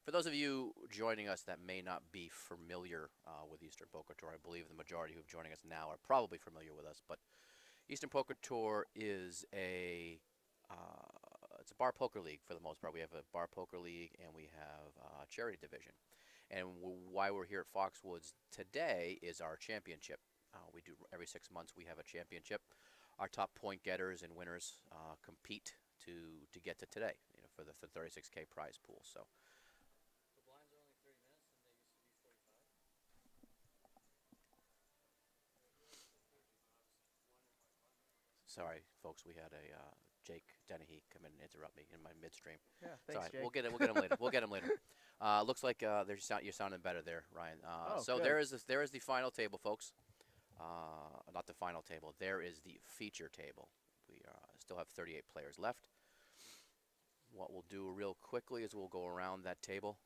For those of you joining us that may not be familiar with Eastern Poker Tour, I believe the majority who are joining us now are probably familiar with us. But Eastern Poker Tour is it's a bar poker league for the most part. We have a bar poker league and we have a charity division. And why we're here at Foxwoods today is our championship. We do every 6 months. We have a championship. Our top point getters and winners compete to get to today, for the 36K prize pool. So. The blinds are only 30 minutes and they used to be 45. Sorry, folks. We had a Jake Dennehy come in and interrupt me in my midstream. Yeah, thanks, Sorry, Jake. we'll get him later. We'll get him later. Looks like you're sounding better there, Ryan. So good. there is the final table, folks. Not the final table. There is the feature table. We still have 38 players left. What we'll do real quickly is we'll go around that table.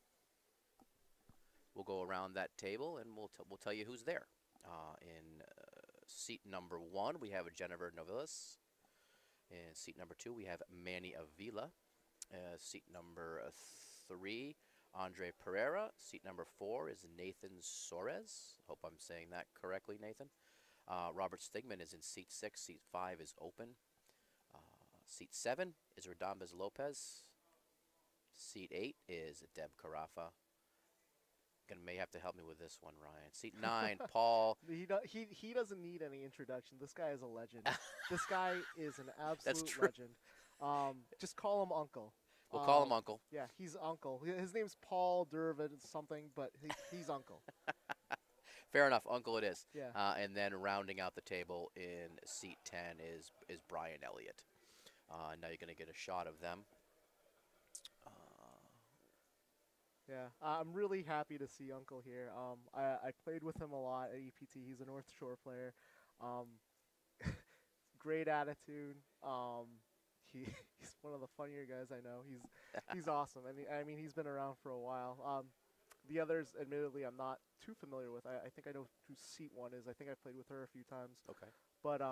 We'll go around that table and we'll tell you who's there. In seat number 1, we have Jennifer Novelis. In seat number 2, we have Manny Avila. Seat number 3, Andre Pereira. Seat number 4 is Nathan Soares. Hope I'm saying that correctly, Nathan. Robert Stigman is in seat 6. Seat 5 is open. Seat 7 is Radambes Lopez. Seat 8 is Deb Carafa. May have to help me with this one, Ryan. Seat 9, Paul. He doesn't need any introduction. This guy is a legend. This guy is an absolute true. legend. Just call him Uncle. We'll call him Uncle. Yeah, he's Uncle. His name's Paul Dervid something, but he's Uncle. Fair enough, Uncle it is. Yeah. And then rounding out the table in seat 10 is Brian Elliott. Now you're going to get a shot of them. Yeah, I'm really happy to see Uncle here. I played with him a lot at EPT. He's a North Shore player. Great attitude. He's one of the funnier guys I know. He's awesome. I mean, he's been around for a while. The others, admittedly, I'm not too familiar with. I think I know who seat 1 is. I think I played with her a few times. Okay. But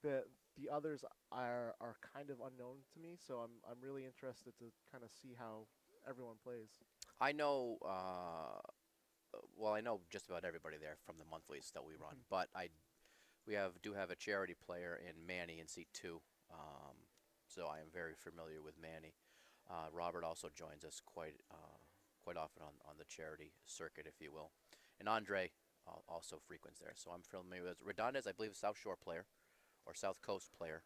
the others are kind of unknown to me, so I'm really interested to kind of see how everyone plays. I know, well, I know just about everybody there from the monthlies that we run, but we do have a charity player in Manny in seat 2, so I am very familiar with Manny. Robert also joins us quite often on the charity circuit, if you will, and Andre also frequents there, so I'm familiar with Redondes, I believe, a South Shore player or South Coast player.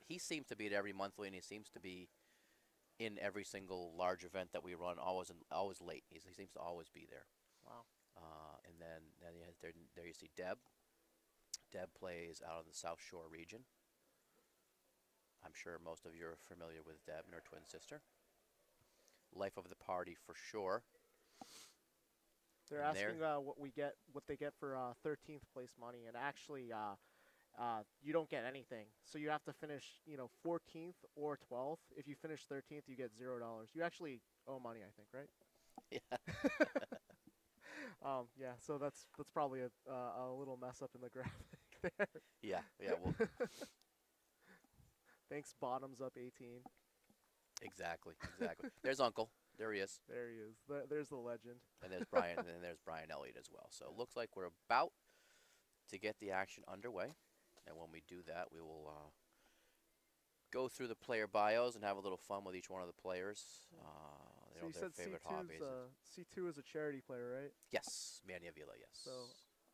He seems to be at every monthly, and he seems to be in every single large event that we run, always late. He seems to always be there. Wow. And then there you see Deb. Deb plays out of the South Shore region. I'm sure most of you are familiar with Deb and her twin sister. Life of the party for sure. They're asking what they get for 13th place money, and actually you don't get anything. So you have to finish 14th or 12th. If you finish 13th, you get $0. You actually owe money, I think, right? Yeah. Yeah. So that's probably a little mess up in the graphic there. Yeah. Well, thanks, bottoms up 18. exactly. There's Uncle. There he is. There he is. There's the legend. And there's Brian. And there's Brian Elliott as well. So it looks like we're about to get the action underway. And when we do that, we will go through the player bios and have a little fun with each one of the players. So you said C2 is a charity player, right? Yes, Manny Avila, yes. So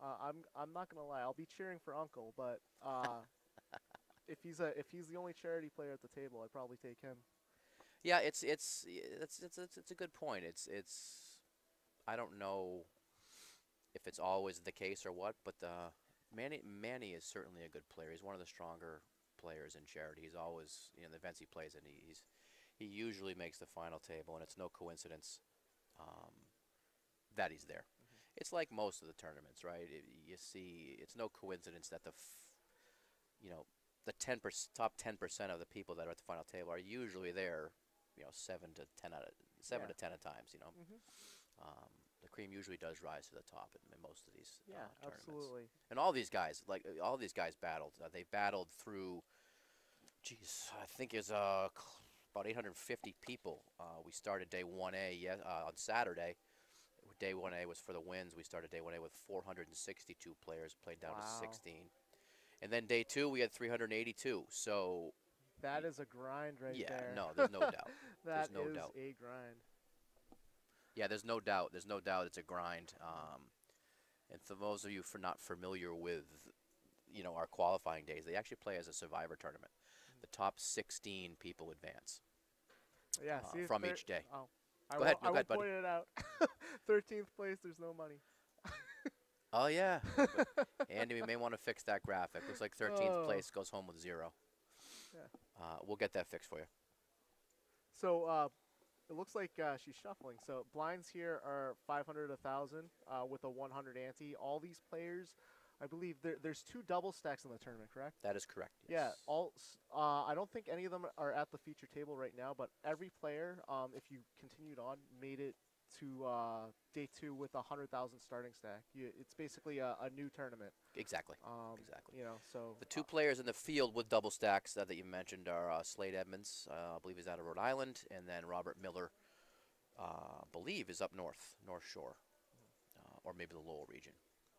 I'm not gonna lie, I'll be cheering for Uncle, but if he's the only charity player at the table, I'd probably take him. Yeah, it's a good point. It's I don't know if it's always the case or what, but Manny is certainly a good player. He's one of the stronger players in charity. He's always, the events he plays in, he usually makes the final table, and it's no coincidence that he's there. Mm-hmm. It's like most of the tournaments, right? You see, it's no coincidence that the top 10% of the people that are at the final table are usually there, 7 to 10 at times, Mm-hmm. The cream usually does rise to the top in most of these tournaments. Absolutely. And all these guys, battled. They battled through, I think it's about 850 people. We started day 1A on Saturday. Day 1A was for the wins. We started day 1A with 462 players, played down to 16. And then day 2, we had 382. So that is a grind right there. Yeah, no, there's no doubt. That There's no is doubt. a grind. Yeah, there's no doubt. There's no doubt it's a grind. And for those of you not familiar with, our qualifying days, they actually play as a survivor tournament. The top 16 people advance. Yeah, see, from each day. Oh, Go ahead, I won't buddy. point it out. 13th place, there's no money. Oh, yeah. Andy, we may want to fix that graphic. Looks like 13th place goes home with 0. Yeah. We'll get that fixed for you. So it looks like she's shuffling. So blinds here are 500, 1,000 with a 100 ante. All these players, I believe there's 2 double stacks in the tournament, correct? That is correct. Yeah. Yes. I don't think any of them are at the feature table right now, but every player, if you continued on, made it to day 2 with a 100,000 starting stack. It's basically a new tournament. Exactly. Exactly. So the 2 players in the field with double stacks that you mentioned are Slade Edmonds, I believe he's out of Rhode Island, and then Robert Miller, I believe is up North Shore, or maybe the Lowell region.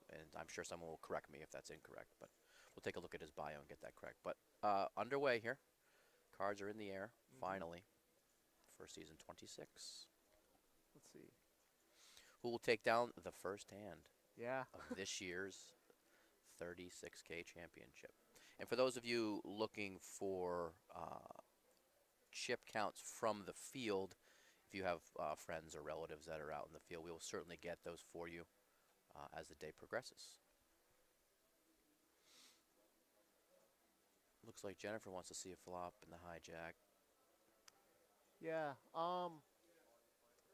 And I'm sure someone will correct me if that's incorrect, but we'll take a look at his bio and get that correct. But underway here. Cards are in the air, finally, for season 26. Let's see. Who will take down the first hand of this year's 36K championship? And for those of you looking for chip counts from the field, if you have friends or relatives that are out in the field, we will certainly get those for you as the day progresses. Looks like Jennifer wants to see a flop in the hijack. Yeah.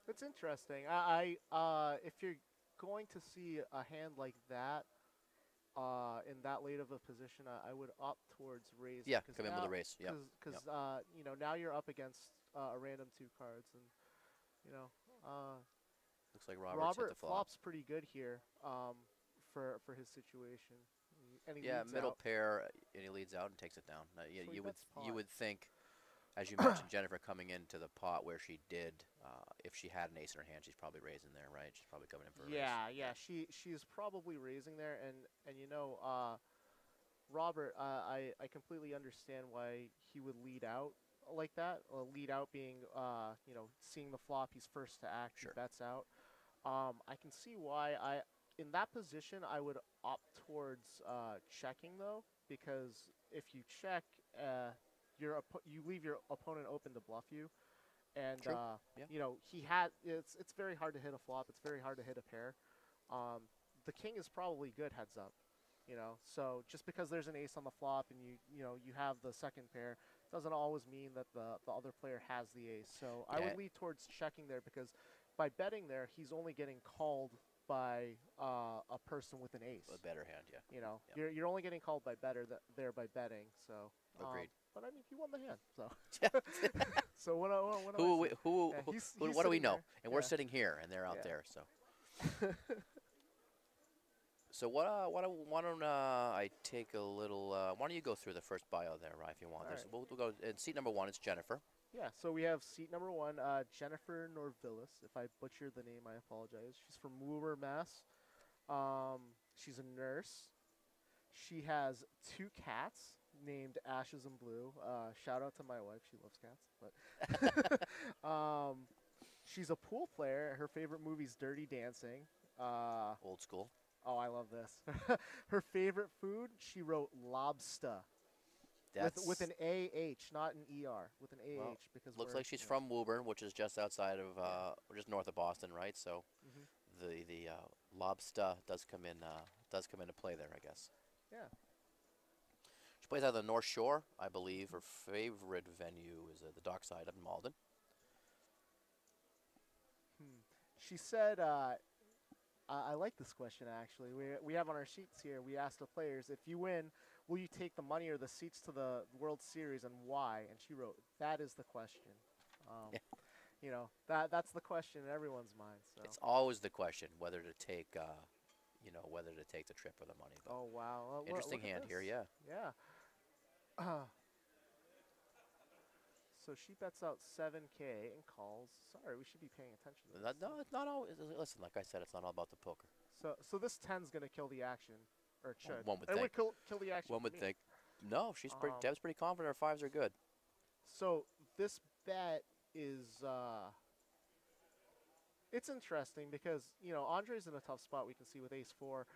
It's interesting. If you're going to see a hand like that in that late of a position, I would opt towards raise. Yeah, come in with a raise. Yeah. Because now you're up against a random 2 cards, and looks like Robert's hit the flop. flops pretty good here for his situation. And he leads middle out. pair, and he leads out and takes it down. Now, So you would think, as you mentioned, Jennifer coming into the pot where she did, if she had an ace in her hand, she's probably raising there, right? She's probably coming in for a raise. Yeah. She's probably raising there, and Robert, I completely understand why he would lead out like that. Lead out being, seeing the flop, he's first to act, Sure. he bets out. I can see why in that position, I would opt towards checking though, because if you check, you leave your opponent open to bluff you, and True. it's very hard to hit a flop. It's very hard to hit a pair. The king is probably good heads up, So just because there's an ace on the flop and you have the second pair doesn't always mean that the other player has the ace. So I would lead towards checking there, because by betting there, he's only getting called by a person with an ace. A better hand, yeah. You're only getting called by there by betting. So agreed. But I mean, he won the hand. So so what do we know? there. And we're sitting here, and they're out there. So so why don't I take a little? Why don't you go through the first bio there, Ryan, if you want? Right. We'll go in seat number 1. It's Jennifer. Yeah, so we have seat number 1, Jennifer Norvillis. If I butchered the name, I apologize. She's from Woolmer, Mass. She's a nurse. She has 2 cats named Ashes and Blue. Shout out to my wife. She loves cats. But she's a pool player. Her favorite movie's Dirty Dancing. Old school. Oh, I love this. Her favorite food, she wrote lobster. With an A-H, not an E-R, with an A-H. Well, because looks like she's from Woburn, which is just outside of, just north of Boston, right? So the lobster does come into play there, I guess. Yeah. She plays out of the North Shore, I believe. Her favorite venue is the Dockside up in Malden. She said, I like this question, actually. We have on our sheets here, we asked the players, if you win, will you take the money or the seats to the World Series, and why? And she wrote, that is the question. That's the question in everyone's mind. So. It's always the question whether to take, whether to take the trip or the money. But oh, wow. interesting hand here, yeah. Yeah. So she bets out 7K and calls. Sorry, we should be paying attention to this. No, it's not all. Listen, like I said, it's not all about the poker. So this 10's gonna kill the action, or it should. One would it think. would kill the action. One for would me. think. No, she's pretty. Deb's pretty confident. Her fives are good. So this bet is it's interesting because Andre's in a tough spot. We can see with Ace 4.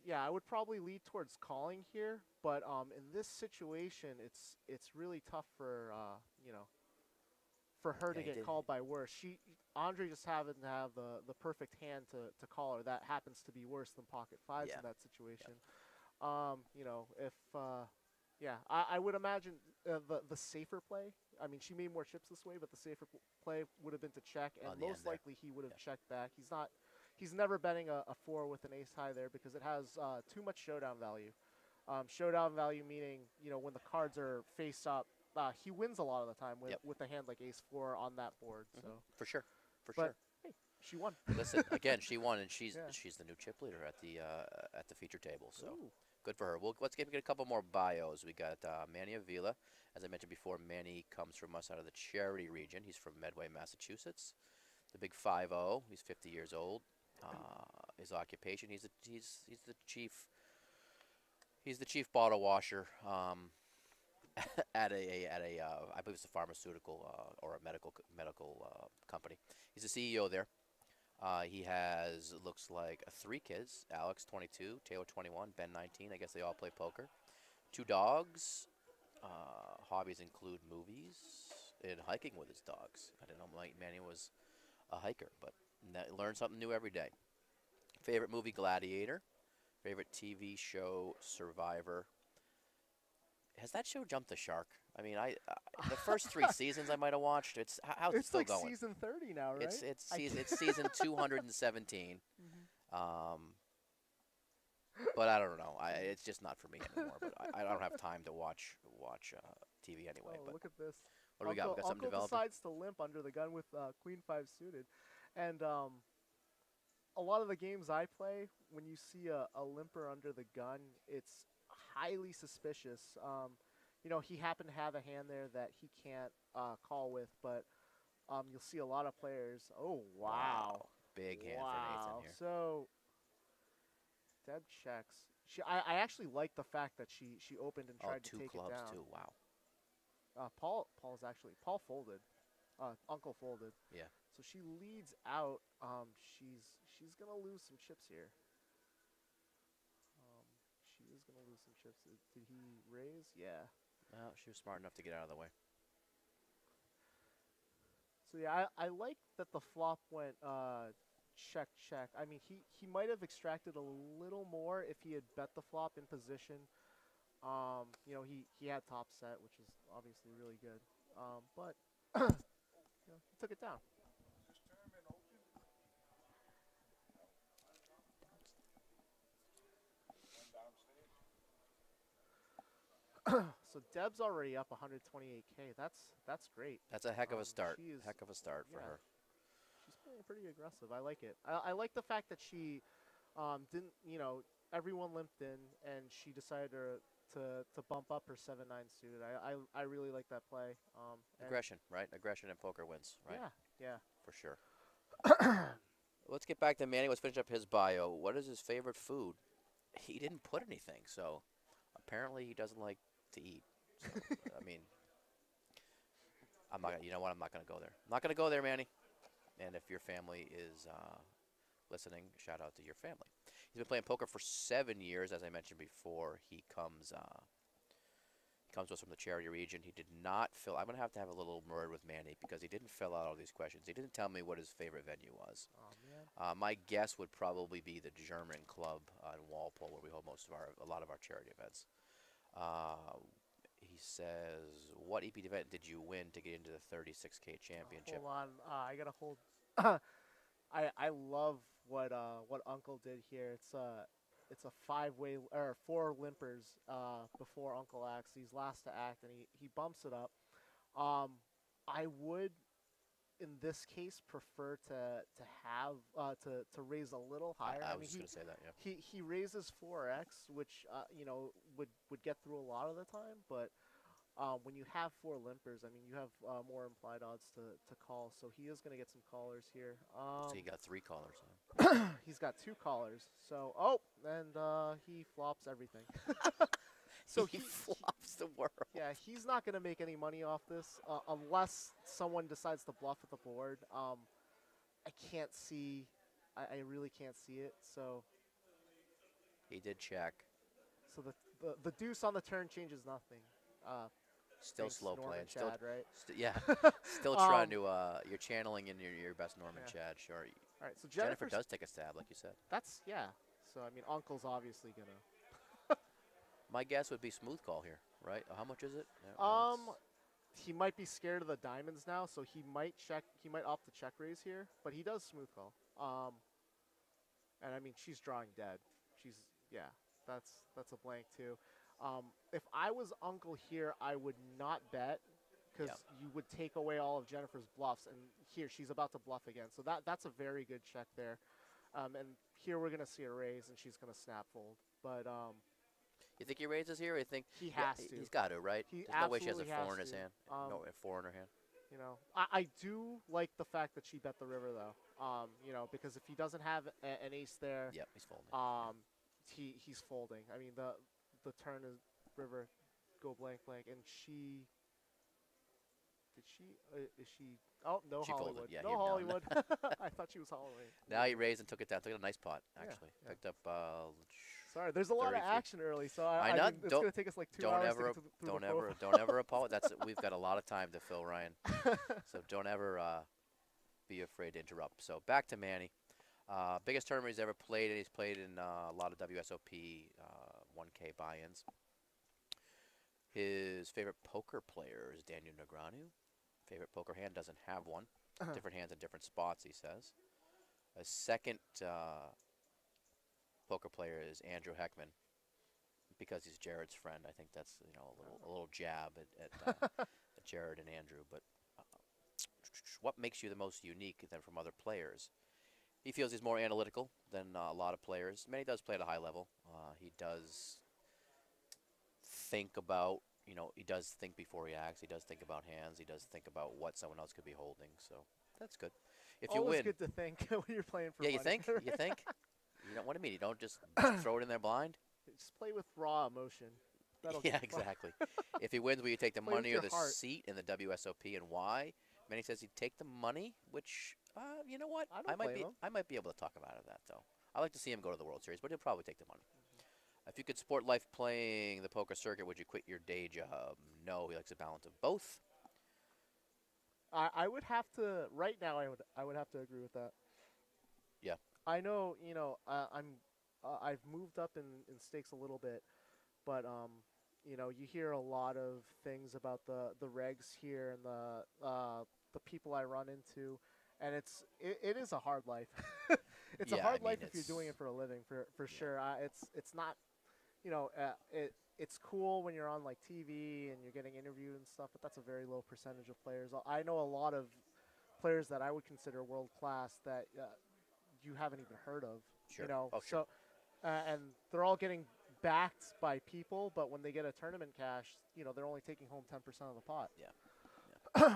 Yeah, I would probably lead towards calling here, but in this situation, it's really tough for for her to get called by worse. Andre just happened to have the perfect hand to call her. That happens to be worse than pocket fives in that situation. If I would imagine the safer play. I mean, she made more chips this way, but the safer play would have been to check, and most likely he would have checked back. He's never betting a 4 with an ace high there because it has too much showdown value. Showdown value meaning when the cards are face up, he wins a lot of the time with a hand like ace 4 on that board. So for sure. Hey, she won. Listen, again, she won, and she's the new chip leader at the feature table. So good for her. Let's get a couple more bios. We got Manny Avila. As I mentioned before, Manny comes from us out of the Charity region. He's from Medway, Massachusetts. The big 5-0. He's 50 years old. His occupation, he's the chief. He's the chief bottle washer at a I believe it's a pharmaceutical or a medical company. He's the CEO there. He has, looks like, 3 kids: Alex 22, Taylor 21, Ben 19. I guess they all play poker. 2 dogs. Hobbies include movies and hiking with his dogs. I didn't know Manny was a hiker, but learn something new every day. Favorite movie: Gladiator. Favorite TV show: Survivor. Has that show jumped the shark? I mean, the first 3 seasons I might have watched. How's it still going? It's like season 30 now, right? It's season 217. But I don't know. It's just not for me anymore. But I don't have time to watch TV anyway. But look at this. What do we got? We got something Uncle developing. decides to limp under the gun with Queen 5 suited, and a lot of the games I play, when you see a limper under the gun, it's highly suspicious. He happened to have a hand there that he can't call with, but you'll see a lot of players. Oh, wow. Big hand for Nathan here. So Deb checks. I actually like the fact that she opened and tried to take it down. 2 clubs too. Wow. Paul folded. Uncle folded. Yeah. So she leads out. She's gonna lose some chips here. She is gonna lose some chips. Did he raise? Yeah. Well, she was smart enough to get out of the way. So yeah, I like that the flop went check. I mean, he might have extracted a little more if he had bet the flop in position. He had top set, which is obviously really good. But he took it down. So Deb's already up 128K. That's great. That's a heck of a start. Heck of a start for yeah. her. She's playing pretty aggressive. I like it. I like the fact that she didn't, everyone limped in, and she decided to bump up her 7-9 suited. I really like that play. Aggression, right? Aggression in poker wins, right? Yeah. For sure. Let's get back to Manny. Let's finish up his bio. What is his favorite food? He didn't put anything, so apparently he doesn't like to eat. So, I mean, I'm not. You know what? I'm not going to go there. I'm not going to go there, Manny. And if your family is listening, shout out to your family. He's been playing poker for 7 years, as I mentioned before. He comes to us from the Charity region. He did not fill. I'm going to have a little word with Manny because he didn't fill out all these questions. He didn't tell me what his favorite venue was. Oh man. My guess would probably be the German Club in Walpole, where we hold a lot of our charity events. He says, "What EP event did you win to get into the 36K championship?" Hold on, I gotta hold. I love what Uncle did here. It's a 5-way or 4 limpers before Uncle acts. He's last to act, and he bumps it up. I would, in this case, prefer to have to raise a little higher. I mean, was going to say that. Yeah. He raises 4x, which would get through a lot of the time, but when you have 4 limpers, I mean, you have more implied odds to call. So he is going to get some callers here. So you got 3 callers. Huh? He's got 2 callers. So, and he flops everything. So he flops the world. Yeah, he's not going to make any money off this unless someone decides to bluff at the board. I can't see. I really can't see it. So he did check. So the deuce on the turn changes nothing. Still slow Norman playing. Chad, Still, right? yeah. Still trying to. You're channeling in your best Norman Chad. Sure. All right. So Jennifer does take a stab, like you said. That's So I mean, Uncle's obviously gonna. My guess would be smooth call here, right? How much is it? He might be scared of the diamonds now, so he might check. He might opt to check raise here, but he does smooth call. And I mean, she's drawing dead. That's a blank too. If I was Uncle here, I would not bet because you would take away all of Jennifer's bluffs. And here, she's about to bluff again. So that's a very good check there. And here we're gonna see a raise, and she's gonna snap fold. But you think he raises here? Or you think he has to? He's got to, right? There's no way she has a 4 in his hand. No, a 4 in her hand. You know, I do like the fact that she bet the river though. You know, because if he doesn't have an ace there, yep, he's folding. He's folding. I mean, the turn is river, go blank, and she. Did she? Is she? Oh, no she Hollywood. Folded. Yeah, no Hollywood. I thought she was Hollywood. Now he raised and took it down. Took a nice pot, actually. Yeah. Picked up. Sorry, there's a lot of action early, so I know. it's going to take us like 2 hours to get through don't ever apologize. We've got a lot of time to fill, Ryan. So don't ever be afraid to interrupt. So back to Manny. Biggest tournament he's ever played, and he's played in a lot of WSOP 1K buy-ins. His favorite poker player is Daniel Negreanu. Favorite poker hand, doesn't have one. Different hands in different spots, he says. A second poker player is Andrew Heckman, because he's Jared's friend. I think that's a little jab at Jared and Andrew. But what makes you the most unique than from other players? He feels he's more analytical than a lot of players. Manny does play at a high level. He does think about, he does think before he acts. He does think about hands. He does think about what someone else could be holding. So that's good. If you Always win, good to think when you're playing for money. you think? You think? You don't. What do you mean? You don't just throw it in there blind? Just play with raw emotion. Yeah, exactly. If he wins, will you take the money or the heart. seat in the WSOP, and why? Manny says he'd take the money, which, you know what? I might be able to talk him out of that, though. I like to see him go to the World Series, but he'll probably take the money. If you could sport life playing the poker circuit, would you quit your day job? No, he likes a balance of both. I would have to right now. I would have to agree with that. Yeah. I know. I've moved up in stakes a little bit, but you hear a lot of things about the regs here and the people I run into, and it is a hard life. It's a hard life if you're doing it for a living, for sure. It's not, it's cool when you're on like TV and you're getting interviewed and stuff, but that's a very low percentage of players. I know a lot of players that I would consider world class that you haven't even heard of. Sure. So and they're all getting backed by people, but when they get a tournament cash, they're only taking home 10% of the pot. Yeah.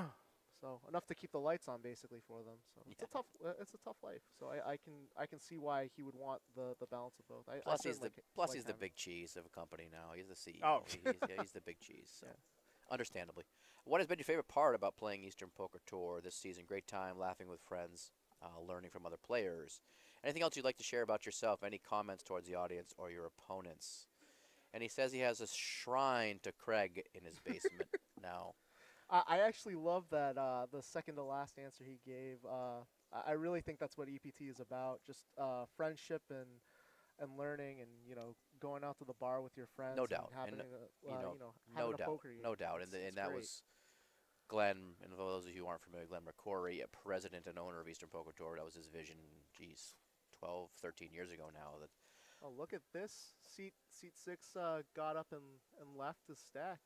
So enough to keep the lights on basically for them. So it's a tough life. So I can see why he would want the balance of both. Plus he's the big cheese of a company now. He's the CEO. Oh. he's the big cheese. So understandably. What has been your favorite part about playing Eastern Poker Tour this season? Great time, laughing with friends, learning from other players. Anything else you'd like to share about yourself? Any comments towards the audience or your opponents? And he says he has a shrine to Craig in his basement now. I actually love that the second to last answer he gave. I really think that's what EPT is about, just friendship and learning, and going out to the bar with your friends. No doubt, and having no a doubt, poker game. no doubt, and that was Glenn. And for those of you who aren't familiar, Glenn McCrory, a president and owner of Eastern Poker Tour. That was his vision. 12, 13 years ago now. That. Oh, look at this. Seat 6 got up and left his stack.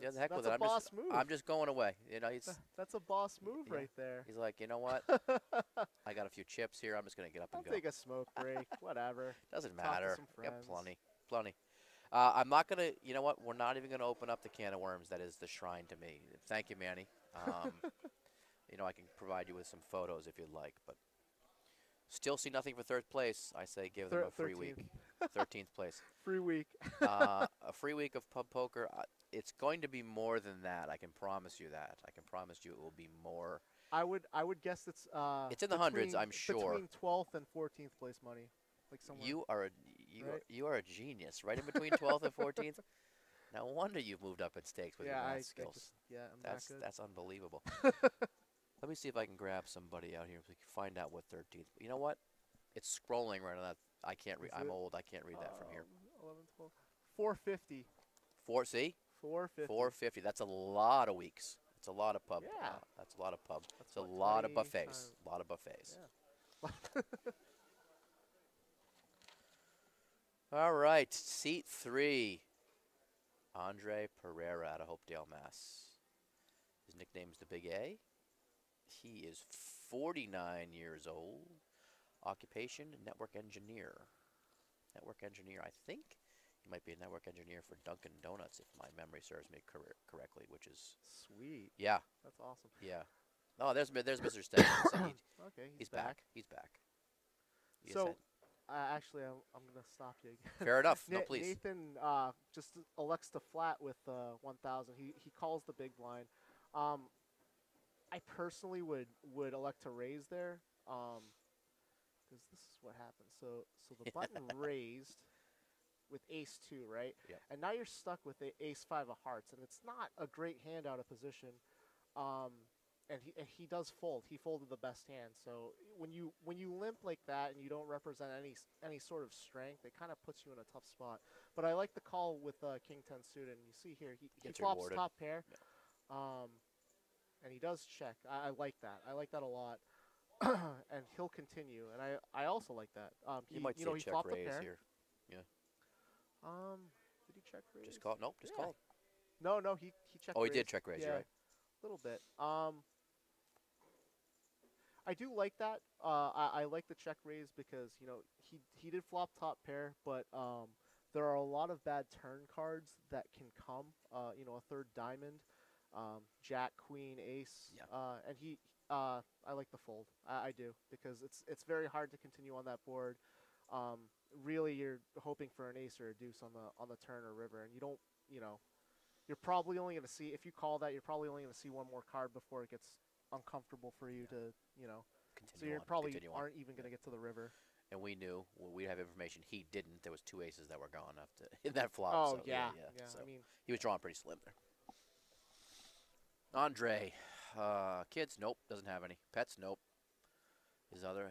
Yeah, the heck with it. That's a boss move. I'm just going away. That's a boss move right there. He's like, you know what? I got a few chips here. I'm just going to get up and go. I'll take a smoke break. Whatever. Doesn't Talk to matter. some Got friends. plenty. I'm not gonna. You know what? We're not even gonna open up the can of worms that is the shrine to me. Thank you, Manny. You know, I can provide you with some photos if you'd like, but still see nothing for third place. I say give them a free 13th. week. 13th place. Free week. A free week of pub poker. It's going to be more than that. I can promise you that. I can promise you it will be more. I would guess it's It's in the hundreds, I'm sure. Between 12th and 14th place money, like somewhere. You are a Right? you are a genius. Right in between 12th and 14th. No wonder you've moved up in stakes with your yeah, math skills. I'm That's that good. that's unbelievable. Let me see if I can grab somebody out here so we can find out what 13th. You know what? It's scrolling right on that. I can't read. Is I'm it? old. I can't read that from here. 11, 12. 450. See? 450. 450. That's a lot of weeks. It's a lot of pub. Yeah. That's a lot of pub. That's It's a what, lot of 20 buffets. times- A lot of buffets. Yeah. All right. Seat 3. Andre Pereira out of Hopedale, Mass. His nickname's the Big A. He is 49 years old. Occupation, network engineer. Network engineer, I think he might be a network engineer for Dunkin' Donuts, if my memory serves me correctly, which is... Sweet. Yeah, That's awesome. yeah. Oh, there's Mr. Stebbins. So Okay, he's back. He's back. Yes, So, actually, I'm gonna stop you again. fair enough. No, please. Nathan just elects to flat with 1,000. He calls the big blind. I personally would elect to raise there. Because this is what happens. So the button raised with ace 2, right? Yep. And now you're stuck with ace 5 of hearts, and it's not a great hand out of position. And he does fold. He folded the best hand. So when you limp like that and you don't represent any sort of strength, it kind of puts you in a tough spot. But I like the call with King 10 suited. And you see here he Gets flops rewarded. top pair. Yeah. And he does check. I like that. I like that a lot. And he'll continue, and I also like that. You might see he a check flopped the raise pair. here. Yeah. Did he check raise? Just call. Nope, just Yeah. called. No, he checked. Oh, he raise. did check raise, Yeah, you're right. a little bit. I do like that. I like the check raise because he did flop top pair, but there are a lot of bad turn cards that can come. A third diamond, Jack, Queen, Ace, Yeah. and I like the fold. I do because it's very hard to continue on that board. Really, you're hoping for an ace or a deuce on the turn or river, and you don't. You're probably only going to see, if you call that, you're probably only going to see one more card before it gets uncomfortable for you to, so you probably aren't even going to get to the river. And we knew, we have information, he didn't. There was 2 aces that were gone after in that flop. Oh, so, yeah. So I mean, he was drawing pretty slim there. Andre, kids, nope, doesn't have any. Pets, nope.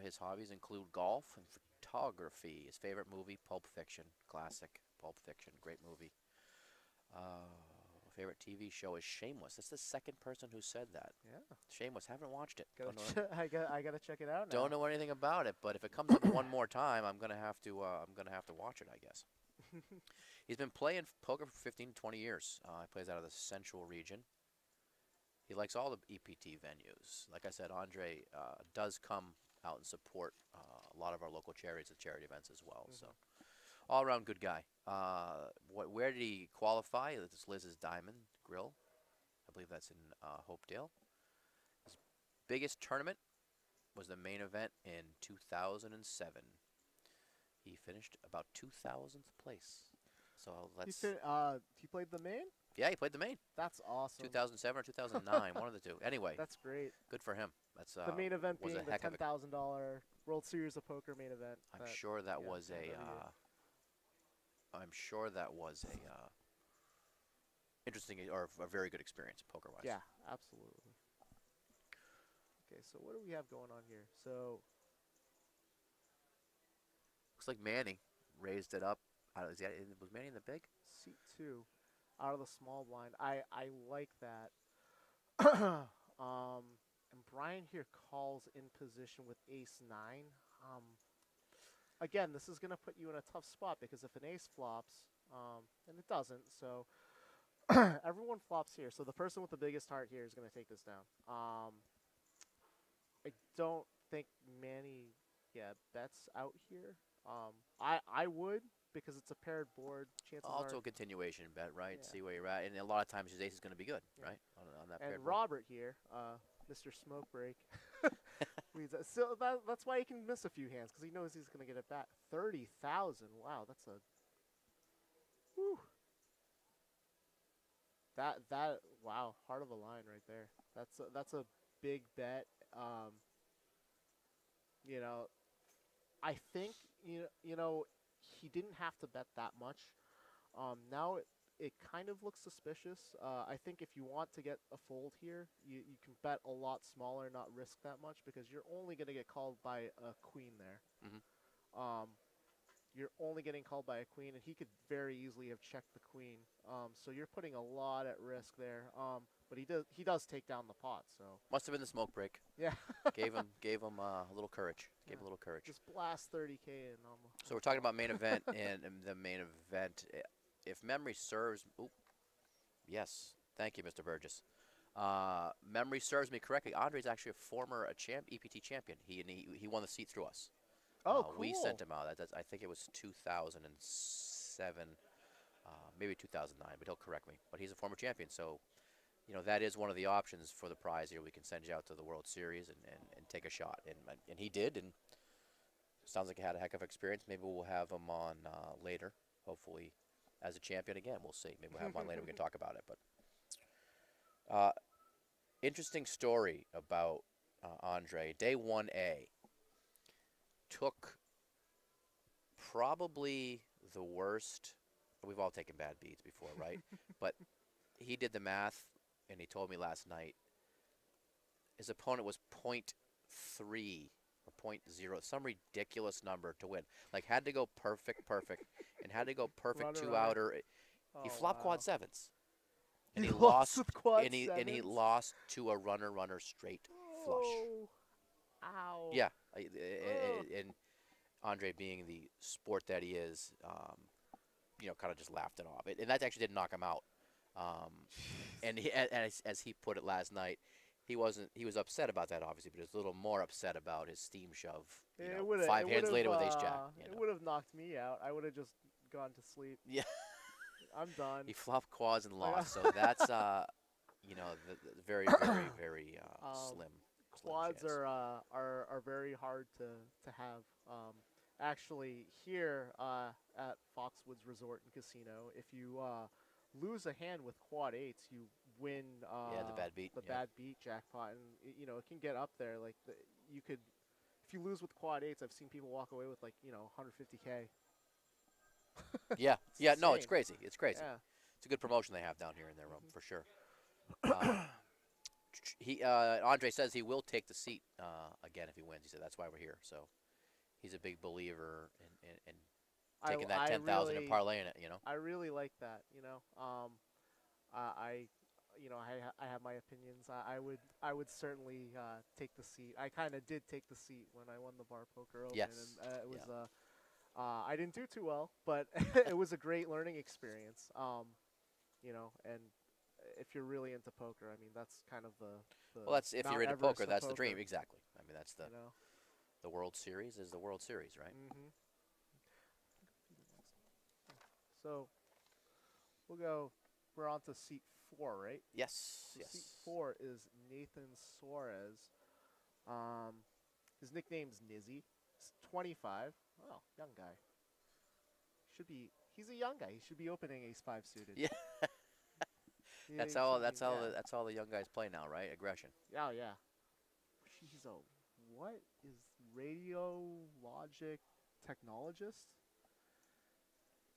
His hobbies include golf and photography. His favorite movie, Pulp Fiction, classic. Pulp Fiction, great movie. Favorite TV show is Shameless. That's the second person who said that. yeah. Shameless, haven't watched it. I gotta check it out now. Don't know anything about it, but if it comes up one more time, I'm gonna have to watch it, I guess. He's been playing poker for 15 to 20 years. He plays out of the Central region. He likes all the EPT venues. Like I said, Andre does come out and support a lot of our local charities at charity events as well. So, all around good guy. Where did he qualify? This is Liz's Diamond Grill. I believe that's in Hopedale. His biggest tournament was the main event in 2007. He finished about 2,000th place. So let's. He played the main? Yeah, he played the main. That's awesome. 2007 or 2009, one of the two. Anyway, That's great. good for him. That's The main event was being a the heck of a. $10,000 World Series of Poker main event. I'm sure that yeah, was a. every year. I'm sure that was a interesting or a very good experience poker wise. Yeah, absolutely. Okay, so what do we have going on here? So Looks like Manny raised it up. Was Manny in the big? seat 2 out of the small blind. I like that. And Brian here calls in position with ace 9. Again, this is going to put you in a tough spot because if an ace flops, and it doesn't, so everyone flops here. So the person with the biggest heart here is going to take this down. I don't think Manny bets out here. I would because it's a paired board. Chances Also are, a continuation bet, right? yeah, See where you're at, and a lot of times his ace is going to be good, yeah. right? On that And paired board. Robert here, Mr. Smoke Break. So that's why he can miss a few hands because he knows he's gonna get it back. 30,000. Wow, that's a. Whew. That wow, heart of a line right there. That's a big bet. You know, I think he didn't have to bet that much. Now it kind of looks suspicious. I think if you want to get a fold here, you can bet a lot smaller, not risk that much because you're only gonna get called by a queen there. Hmm. You're only getting called by a queen, and he could very easily have checked the queen. So you're putting a lot at risk there. But he does take down the pot. So Must have been the smoke break. yeah, Gave him a little courage. Gave him a little courage. just blast 30K in. So we're talking about main event, and the main event, if memory serves, yes, thank you, Mr. Burgess. Memory serves me correctly. Andre's actually a former EPT champion. He won the seat through us. Oh, cool. We sent him out. I think it was 2007, maybe 2009, but he'll correct me. But he's a former champion, so that is one of the options for the prize here. We can send you out to the World Series and take a shot, and he did, and sounds like he had a heck of experience. Maybe we'll have him on later, hopefully as a champion again. We'll see. Maybe we'll have him on later. We can talk about it. But interesting story about Andre. Day 1A. Took probably the worst. We've all taken bad beats before, right? But he did the math, and he told me last night his opponent was .3 or .0, some ridiculous number to win. Like had to go perfect, and had to go perfect Runner, two runner. outer. He Oh, flopped wow. quad sevens, and He he lost lost, with quad and he sevens? lost to a runner straight flush. Oh, ow. Yeah, and Andre, being the sport that he is, kind of just laughed it off. And that actually did knock him out. And as he put it last night, he was upset about that, obviously, but he was a little more upset about his steam shove. 5 hands later with ace jack. It would have knocked me out. I would have just gone to sleep. Yeah. I'm done. He flopped quads and lost, so that's the very, very, very slim. Quads chance. are very hard to have. Actually, here at Foxwoods Resort and Casino, if you lose a hand with quad eights, you win the bad beat. bad beat jackpot, and it can get up there. Like you could, if you lose with quad eights, I've seen people walk away with 150K. Yeah, no, it's crazy. It's crazy. Yeah. It's a good promotion they have down here in their room for sure. Andre says he will take the seat again if he wins. He said that's why we're here. So he's a big believer in taking that 10,000 and parlaying it. I really like that. I have my opinions. I would certainly take the seat. I kind of did take the seat when I won the bar poker open. Yes. And it was I didn't do too well, but it was a great learning experience. And if you're really into poker, I mean that's kind of the well, that's if Mount you're into Everest poker, of that's the poker. dream. Exactly. I mean that's the World Series is the World Series, right? Mm-hmm. So we're on to seat 4, right? Yes. So yes. seat 4 is Nathan Suarez. His nickname's Nizzy. He's 25. Oh, young guy. He's a young guy. He should be opening ace-5 suited. Yeah. That's all the young guys play now, right? Aggression. Oh yeah. She's what is radiologic technologist?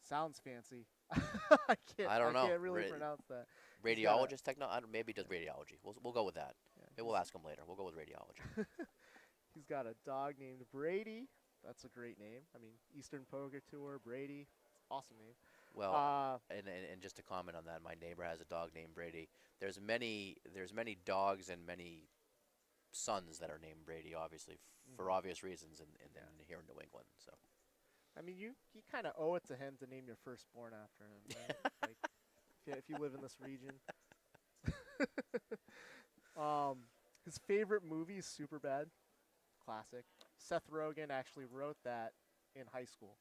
Sounds fancy. I don't know. I can't really pronounce that. Radiologist maybe he does radiology. We'll go with that. Yeah, maybe we'll ask him later. We'll go with radiology. He's got a dog named Brady. That's a great name. I mean, Eastern Poker Tour, Brady. Awesome name. Well, and just to comment on that, my neighbor has a dog named Brady. There's many dogs and many sons that are named Brady, obviously, for obvious reasons, here in New England. So, I mean, you kind of owe it to him to name your firstborn after him, right? Like, if you live in this region. His favorite movie is Superbad. Classic. Seth Rogen actually wrote that in high school.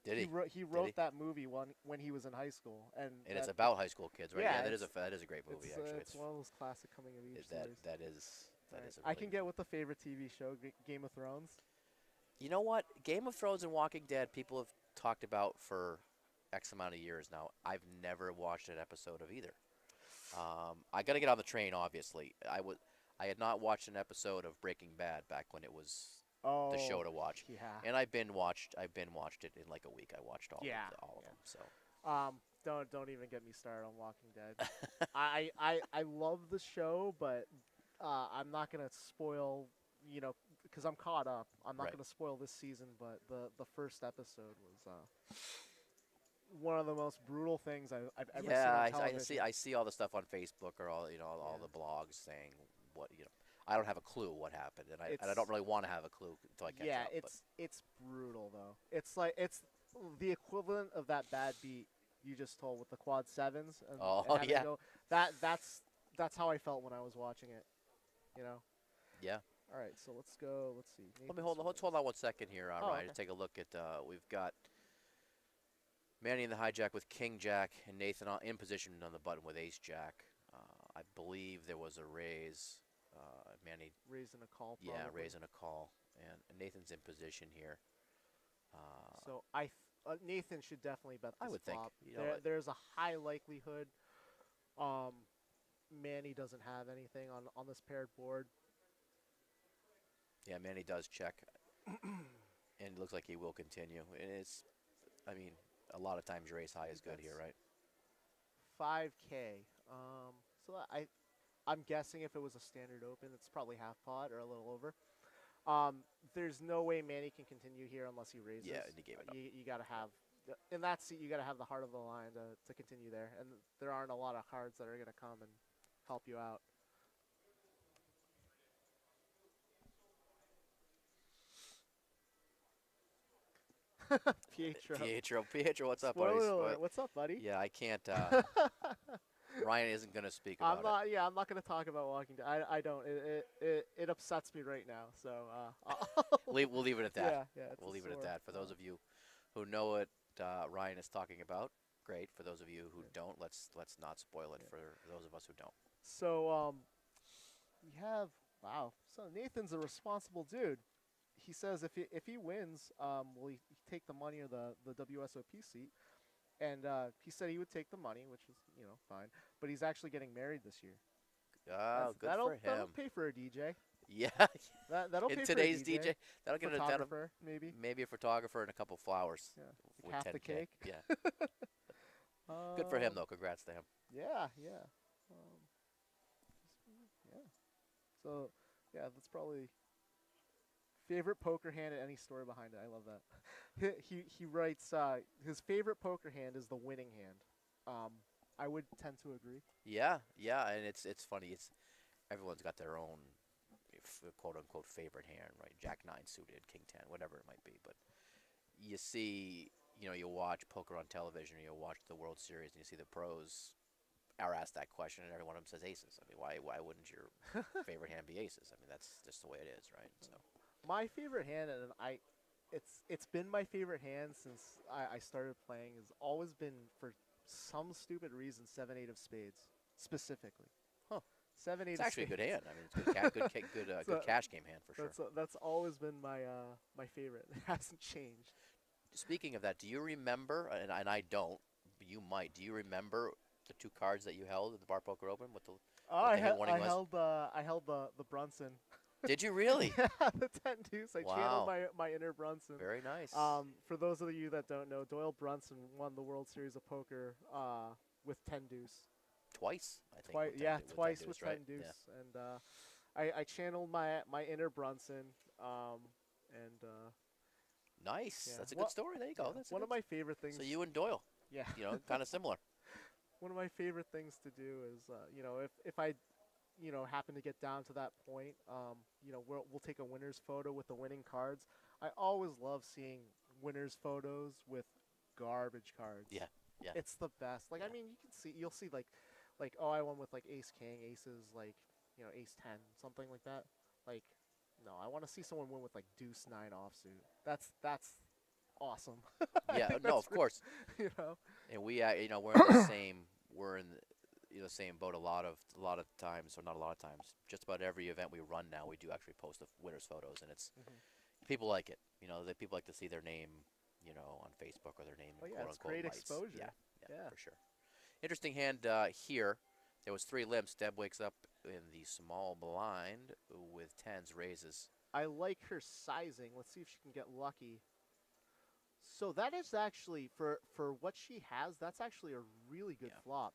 Did he? He wrote that movie when he was in high school, and It's about high school kids, right? Yeah, that is a great movie, actually. It's one of those classic coming of age stories. That is a really I can get with the favorite TV show, Game of Thrones. You know what? Game of Thrones and Walking Dead, people have talked about for X amount of years now. I've never watched an episode of either. I got to get on the train, obviously. I had not watched an episode of Breaking Bad back when it was the show to watch. Yeah. And I've been watched it in like a week. I watched all of them. So don't even get me started on Walking Dead. I love the show, but I'm not gonna spoil, because I'm caught up. I'm not gonna spoil this season, but the first episode was one of the most brutal things I've ever seen on television. I see all the stuff on Facebook or all the blogs saying what. I don't have a clue what happened, and I don't really want to have a clue until I catch up. Yeah, it's brutal though. It's the equivalent of that bad beat you just told with the quad sevens. And that's how I felt when I was watching it. Yeah. All right, so let's go. Let's see. Let's hold on 1 second here, Ryan. Okay. To take a look at. We've got Manny in the hijack with King Jack and Nathan in position on the button with Ace Jack. I believe there was a raise. Manny raising a call. Probably. Yeah, raising a call, and Nathan's in position here. So Nathan should definitely bet this I would flop. think. There's a high likelihood. Manny doesn't have anything on this paired board. Yeah, Manny does check, and it looks like he will continue. And a lot of times raise high is good here, right? 5K. So I'm guessing if it was a standard open, it's probably half pot or a little over. There's no way Manny can continue here unless he raises. Yeah, and he gave it up. You got to have, in that seat, you got to have the heart of the line to continue there. And there aren't a lot of cards that are going to come and help you out. Pietro, what's up, buddy? What's up, buddy? Yeah, I can't. Ryan isn't going to speak about it. Yeah, I'm not going to talk about Walking Dead. I don't. It upsets me right now. So we'll leave it at that. Yeah, we'll leave it at that. For those of you who know what Ryan is talking about, great. For those of you who don't, let's not spoil it for those of us who don't. So we have So Nathan's a responsible dude. He says if he wins, will he take the money or the WSOP seat? And he said he would take the money, which is fine. But he's actually getting married this year. Oh, good for him. That'll pay for a DJ. Yeah. That'll pay for a today's DJ. That'll get photographer, maybe. Maybe a photographer and a couple flowers. Yeah. With half 10K. the cake. Yeah. Good for him though. Congrats to him. Yeah. So that's probably favorite poker hand and any story behind it. I love that. He writes his favorite poker hand is the winning hand. I would tend to agree. Yeah, and it's funny. Everyone's got their own quote unquote favorite hand, right? Jack 9 suited, King 10, whatever it might be. But you see, you watch poker on television, or you watch the World Series, and you see the pros are asked that question, and every one of them says aces. I mean, why wouldn't your favorite hand be aces? I mean, that's just the way it is, right? So. My favorite hand, and it's been my favorite hand since I started playing, has always been, for some stupid reason, 7-8 of spades, specifically. Huh. 7-8 It's of actually spades. a good hand. I mean, it's good cash game hand for sure. That's always been my favorite. It hasn't changed. Speaking of that, do you remember, and I don't, but you might, do you remember the 2 cards that you held at the Bar Poker Open? I held the Brunson. Did you really? Yeah, the 10 deuce. I channeled my inner Brunson. Very nice. For those of you that don't know, Doyle Brunson won the World Series of Poker with 10 deuce. Twice, I think. Twice with 10 right? deuce. Yeah. And I channeled my inner Brunson. Nice. Yeah. That's a good story. There you go. Yeah. That's one of my favorite things. So you and Doyle. Yeah. Kind of similar. One of my favorite things to do is, if I, happen to get down to that point, we'll take a winner's photo with the winning cards. I always love seeing winners' photos with garbage cards. Yeah. It's the best. Like, I mean, you'll see like, I won with like ace king, aces, like, ace 10, something like that. Like, No, I want to see someone win with like deuce 9 offsuit. That's awesome. I Yeah, think no, that's of course. you know. And we, we're in the same, we're in the same boat a lot of times, or not a lot of times. Just about every event we run now, we do actually post the winners' photos, and it's people like it. People like to see their name, on Facebook, or their name, Oh yeah, quote it's unquote, great lights. exposure. Yeah, for sure. Interesting hand here. There was 3 limps. Deb wakes up in the small blind with 10s, raises. I like her sizing. Let's see if she can get lucky. So that is actually for what she has. That's actually a really good flop.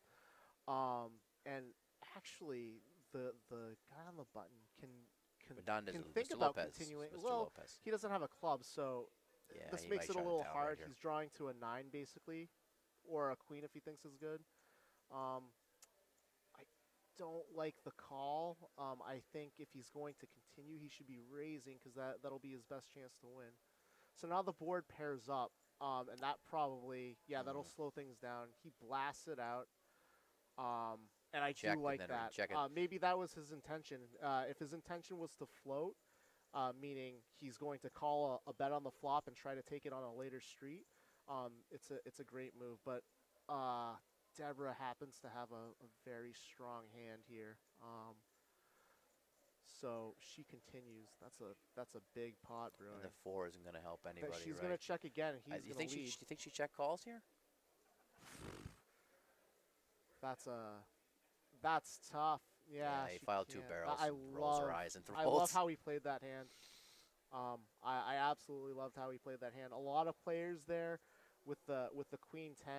And actually, the guy on the button can think Mr. about Lopez. continuing. Mr. Well, Lopez. he doesn't have a club, so Yeah, this he makes might it a shut little down hard. right here. He's drawing to a 9 basically, or a queen if he thinks is good. I don't like the call. I think if he's going to continue, he should be raising because that'll be his best chance to win. So now the board pairs up, and that probably, that'll slow things down. He blasts it out, and I Check, do like and then that. check it. Maybe that was his intention. If his intention was to float, meaning he's going to call a bet on the flop and try to take it on a later street, it's a great move. But Deborah happens to have a very strong hand here. So she continues. That's a big pot brewing. And the 4 isn't going to help anybody, She's right? going to check again, and he's you going think to lead. you think she check calls here? That's tough. Yeah, he she filed 2 can't. barrels, I rolls her love, eyes and throws. I love how he played that hand. I absolutely loved how he played that hand. A lot of players there with the queen 10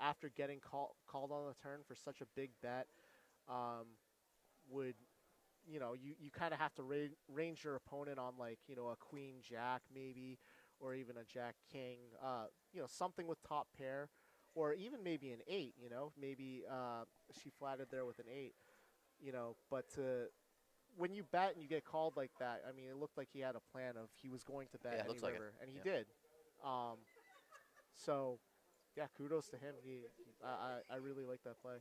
after getting called on the turn for such a big bet would you kind of have to range your opponent on like a queen jack maybe, or even a jack king, something with top pair, or even maybe an 8. Maybe she flatted there with an 8. But when you bet and you get called like that, I mean, it looked like he had a plan of he was going to bet any river, and he did. So, yeah, kudos to him. I really like that play.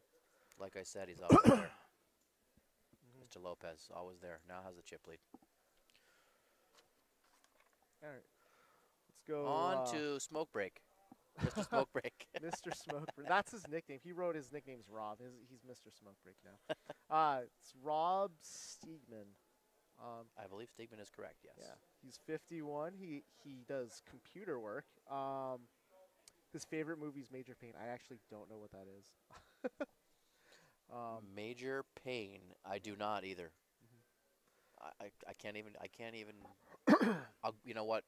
Like I said, he's always there. Mr. Lopez, always there. Now has a chip lead. All right, let's go on to Smoke Break. Mr. Smoke Break. Mr. Smoke Break. That's his nickname. He wrote his nickname's Rob. He's Mr. Smoke Break now. It's Rob Steegman. I believe Steegman is correct, yes. Yeah, he's 51. He does computer work. His favorite movie is Major Pain. I actually don't know what that is. Major Pain. I do not either. I can't even. You know what?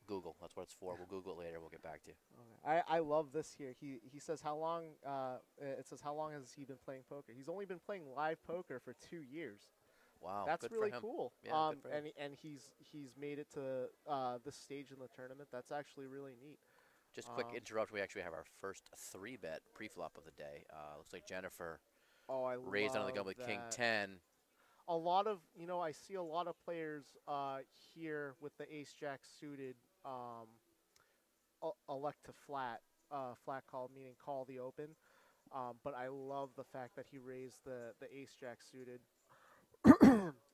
Google. That's what it's for. We'll Google it later. We'll get back to you. Okay. I love this here. He says how long. It says how long has he been playing poker? He's only been playing live poker for 2 years. Wow, that's good really for him. cool. Yeah, good for him. And he's made it to this stage in the tournament. That's actually really neat. Just quick interrupt. We actually have our first 3-bet pre-flop of the day. Looks like Jennifer raised under the gun with King 10. A lot of I see a lot of players here with the Ace Jack suited elect to flat call, meaning call the open. But I love the fact that he raised the Ace Jack suited.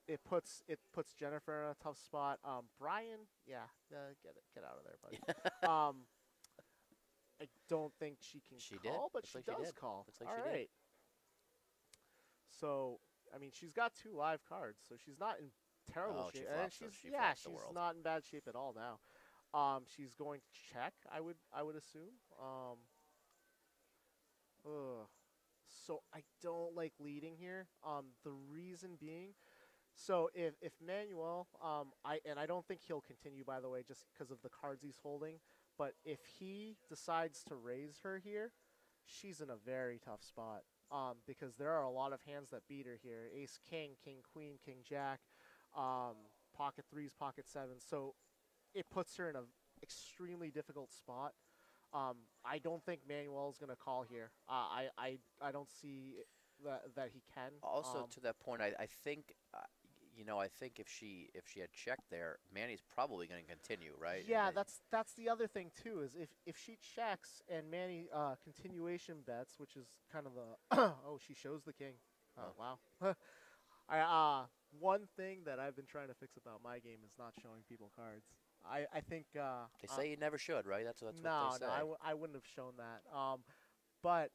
It puts Jennifer in a tough spot. Brian, get out of there, buddy. I don't think she can call, but she does call. Looks like All she right. did. So, I mean, she's got 2 live cards, so she's not in terrible shape. And she's not in bad shape at all now. She's going to check, I would assume. So I don't like leading here. The reason being, so if Manuel, I don't think he'll continue, by the way, just because of the cards he's holding. But if he decides to raise her here, she's in a very tough spot. Because there are a lot of hands that beat her here. Ace King, King Queen, King Jack, pocket 3s, pocket 7s. So it puts her in an extremely difficult spot. I don't think Manuel's going to call here. I don't see that he can. Also, to that point, I think I think if she had checked there, Manny's probably going to continue, right? Yeah, that's the other thing too. Is if she checks and Manny continuation bets, which is kind of the oh, she shows the king. Oh wow. one thing that I've been trying to fix about my game is not showing people cards. I think They say you never should, right? That's what no, they say. I wouldn't have shown that. But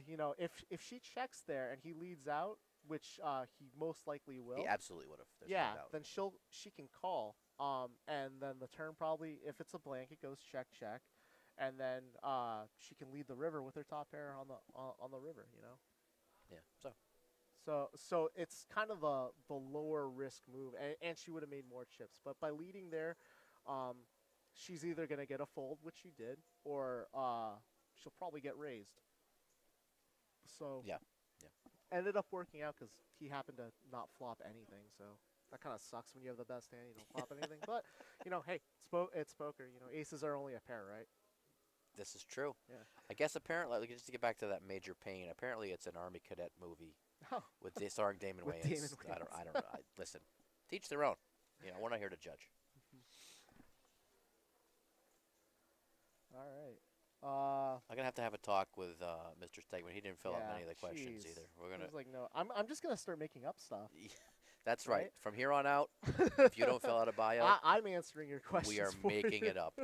you know, if she checks there and he leads out, which he most likely will. He absolutely would have. Yeah, no doubt. then she can call. And then the turn probably, if it's a blank, it goes check check, and then she can lead the river with her top pair on the river. You know. Yeah. So it's kind of the lower risk move, and she would have made more chips. But by leading there, she's either gonna get a fold, which she did, or she'll probably get raised. So Yeah. ended up working out because he happened to not flop anything. So that kind of sucks when you have the best hand, you don't flop anything. But you know, hey, it's poker. You know, aces are only a pair, right? This is true. Yeah. I guess apparently, like, just to get back to that Major Payne, apparently it's an Army cadet movie Oh. with starring Damon With Wayans. Damon I don't know. Listen, teach their own. You know, we're not here to judge. All right. I'm gonna have a talk with Mr. Stegman. He didn't fill out Yeah, many of the questions jeez. either. We're He gonna. was like, no, I'm just gonna start making up stuff. That's right. Right? From here on out, if you don't fill out a bio, I'm answering your questions. we are for making you. it up.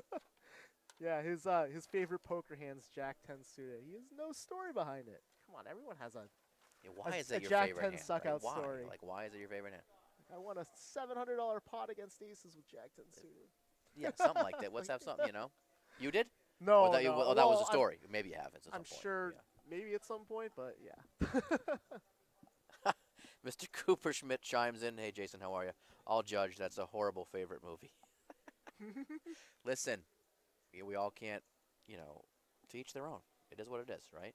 Yeah, his favorite poker hand's Jack 10 suited. He has no story behind it. Come on, everyone has a. Yeah, why A- is that a your Jack favorite 10 hand? suck Like, out why? story. Like, why is it your favorite hand? I won a $700 pot against aces with Jack 10 suited. Yeah, something like that. Let's have something, you know. You did? No, Or that, no. that was well, a story. Maybe you have. At some I'm point. sure Yeah. maybe at some point, but yeah. Mr. Cooper Schmidt chimes in. Hey, Jason, how are you? I'll judge. That's a horrible favorite movie. Listen, we all can't, you know, to each their own. It is what it is, right?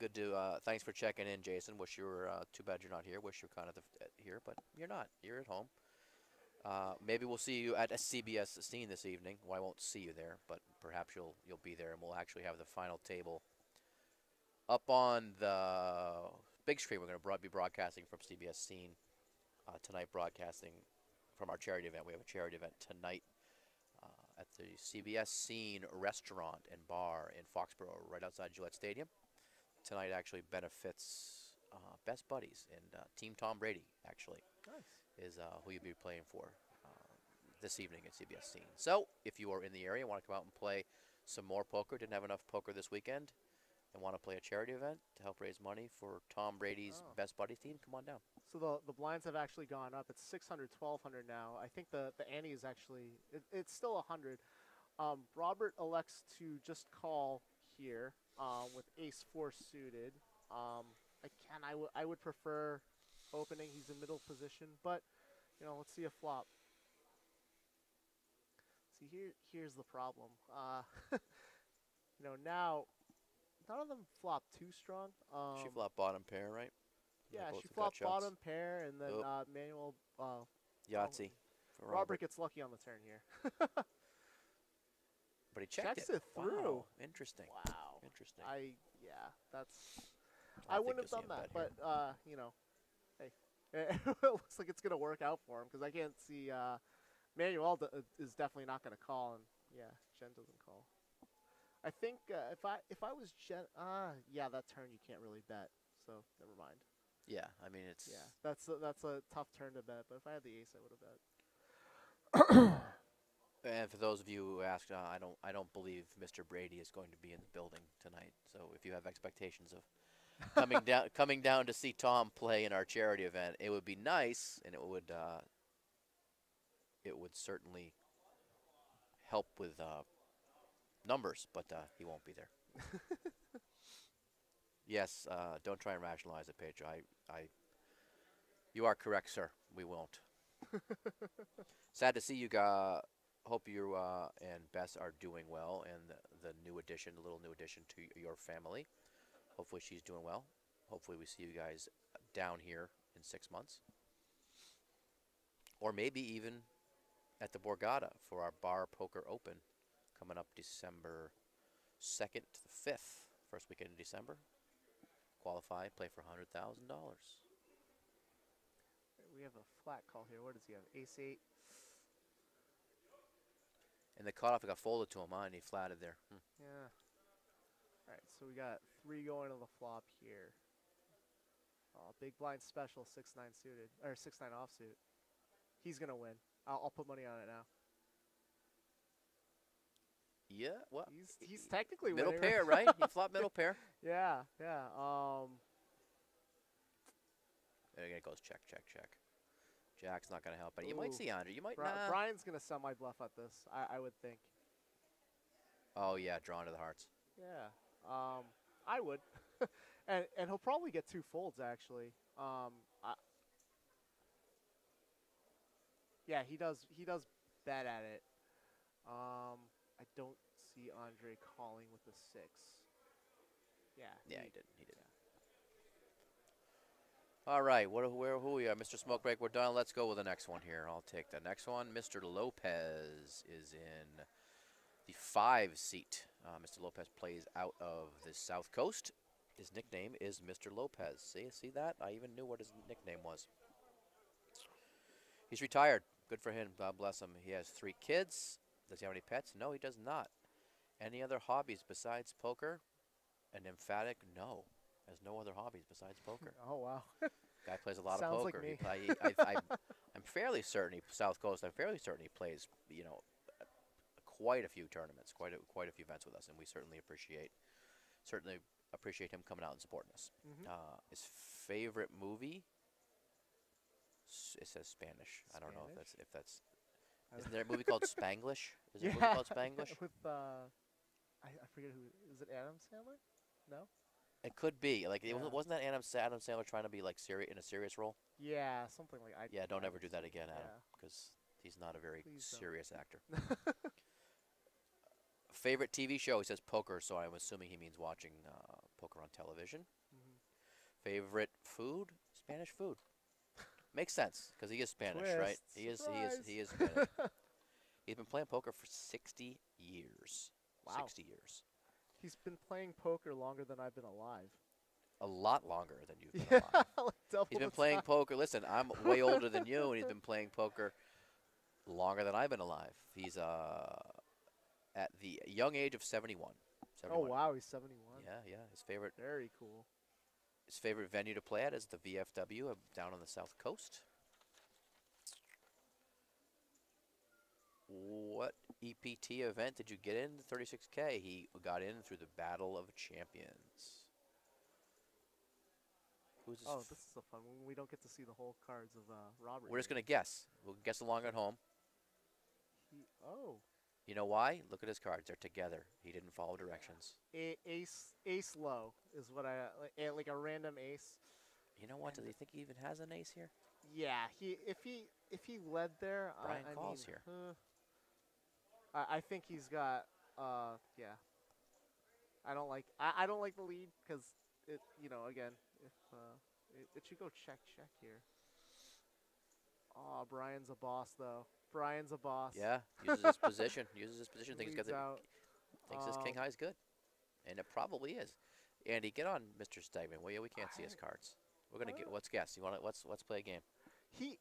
Good to, thanks for checking in, Jason. Wish you were, too bad you're not here. Wish you were kind of here, but you're not. You're at home. Maybe we'll see you at a CBS scene this evening. Well, I won't see you there, but perhaps you'll be there, and we'll actually have the final table up on the big screen. We're going to be broadcasting from CBS Scene tonight, broadcasting from our charity event. We have a charity event tonight at the CBS Scene restaurant and bar in Foxborough, right outside Gillette Stadium. Tonight actually benefits Best Buddies, and Team Tom Brady actually is who you'll be playing for this evening at CBS Scene. So if you are in the area, want to come out and play some more poker, didn't have enough poker this weekend, and want to play a charity event to help raise money for Tom Brady's Best Buddies team, come on down. So the blinds have actually gone up. It's 600, 1,200 now. I think the ante is actually it's still 100. Robert elects to just call here with Ace 4 suited. I would prefer opening. He's in middle position, but you know, let's see a flop. See here's the problem. You know, now none of them flop too strong. She flopped bottom pair, right? Yeah, Both she have got flopped shots. bottom pair, and then Manuel. Yahtzee for Robert gets lucky on the turn here. But he checked Checks it through. Wow, interesting. Wow. Interesting. That's. I I think wouldn't have you'll done see him that, bet but you know, hey, it looks like it's gonna work out for him because I can't see. Manuel is definitely not gonna call, and yeah, Jen doesn't call. I think if I was Jen, yeah, that turn you can't really bet, so never mind. Yeah, I mean it's. Yeah, that's a tough turn to bet, but if I had the ace, I would have bet. And for those of you who asked, I don't believe Mr. Brady is going to be in the building tonight. So if you have expectations of coming down to see Tom play in our charity event, it would be nice, and it would certainly help with numbers, but he won't be there. Yes, don't try and rationalize it, Pedro. You are correct, sir. We won't. Sad to see you guys. Hope you and Bess are doing well, and the little new addition to your family. Hopefully she's doing well. Hopefully we see you guys down here in 6 months. Or maybe even at the Borgata for our Bar Poker Open coming up December 2nd to the 5th. First weekend in December. Qualify, play for $100,000. We have a flat call here. What does he have? Ace 8. And the cutoff got folded to him, and he flatted there. Yeah. All right, so we got 3 going to the flop here. Big blind special, 6-9 suited or 6-9 offsuit. He's gonna win. I'll put money on it now. Yeah, well, He's technically middle winning, pair, right? He flopped middle pair. Yeah, yeah. And again, it goes check, check, check. Jack's not gonna help, but you Ooh. might see Andre. You might not. Brian's gonna sell my bluff at this. I would think. Oh yeah, drawn to the hearts. Yeah. I would. and he'll probably get 2 folds actually. Yeah, he does bet at it. I don't see Andre calling with the 6. Yeah. Yeah, he did. He did. All right, who we are? Mr. Smoke Break, we're done. Let's go with the next one here. I'll take the next one. Mr. Lopez is in the 5 seat. Mr. Lopez plays out of the South Coast. His nickname is Mr. Lopez. See that? I even knew what his nickname was. He's retired. Good for him. God bless him. He has 3 kids. Does he have any pets? No, he does not. Any other hobbies besides poker? An emphatic no. Has no other hobbies besides poker. Oh, wow. Guy plays a lot Sounds of like poker. me. I'm fairly certain South Coast. I'm fairly certain he plays, quite a few tournaments, quite a few events with us, and we certainly appreciate him coming out and supporting us. His favorite movie. It says Spanish. I don't know if that's. Isn't there a movie called Spanglish? Is there a movie called Spanglish? With I forget who. Is it Adam Sandler? No. It could be. Like, Yeah. wasn't that Adam Sandler trying to be like in a serious role? Yeah, something like. Yeah, don't ever do that again, Adam, Yeah. because he's not a very Please don't. serious actor. Favorite TV show? He says poker, so I'm assuming he means watching poker on television. Favorite food? Spanish food. Makes sense because he is Spanish, right? He is Spanish. He's been playing poker for 60 years. Wow. 60 years. He's been playing poker longer than I've been alive. A lot longer than you've been alive. Like double He's been the playing time. poker. Listen, I'm way older than you, and he's been playing poker longer than I've been alive. He's at the young age of 71. Oh wow, he's 71. Yeah. His favorite Very cool. His favorite venue to play at is the VFW down on the South Coast. What EPT event did you get in? The 36K. He got in through the Battle of Champions. Who's this? Oh, this is so fun. We don't get to see the whole cards of Robert. We're just going to guess. We'll guess along at home. Oh. You know why? Look at his cards. They're together. He didn't follow directions. Ace low is what I like a random ace. You know what? Do you think he even has an ace here? Yeah, if he led there, Brian I calls mean, here. I think he's got yeah. I don't like the lead because it again if it should go check here. Oh, Brian's a boss though. Brian's a boss. Yeah, uses his position. Thinks he's got thinks his king high is good, and it probably is. Andy, get on Mr. Stegman. Well, yeah, we can't see his cards. We're gonna get. Let's guess. You want to? Let's play a game. He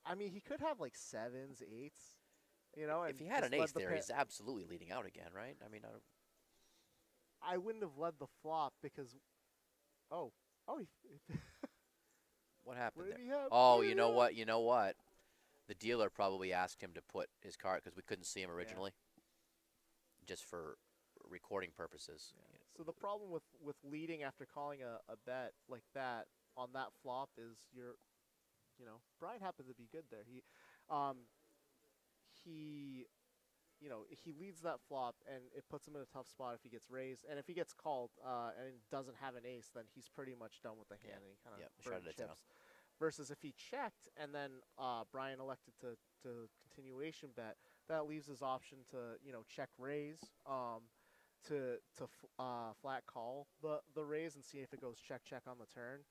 could have like 7s, 8s. And if he had an just ace there, he's absolutely leading out again, right? I mean, I wouldn't have led the flop because. Oh. What happened What there? did he have? Oh, you know what? You know what? The dealer probably asked him to put his card because we couldn't see him originally, just for recording purposes. Yeah. So the problem with leading after calling a bet like that on that flop is Brian happened to be good there. He leads that flop and it puts him in a tough spot if he gets raised, and if he gets called and doesn't have an ace, then he's pretty much done with the hand and he kind of shredded it down. Versus if he checked and then Brian elected to continuation bet, that leaves his option to check raise, to flat call the raise and see if it goes check on the turn,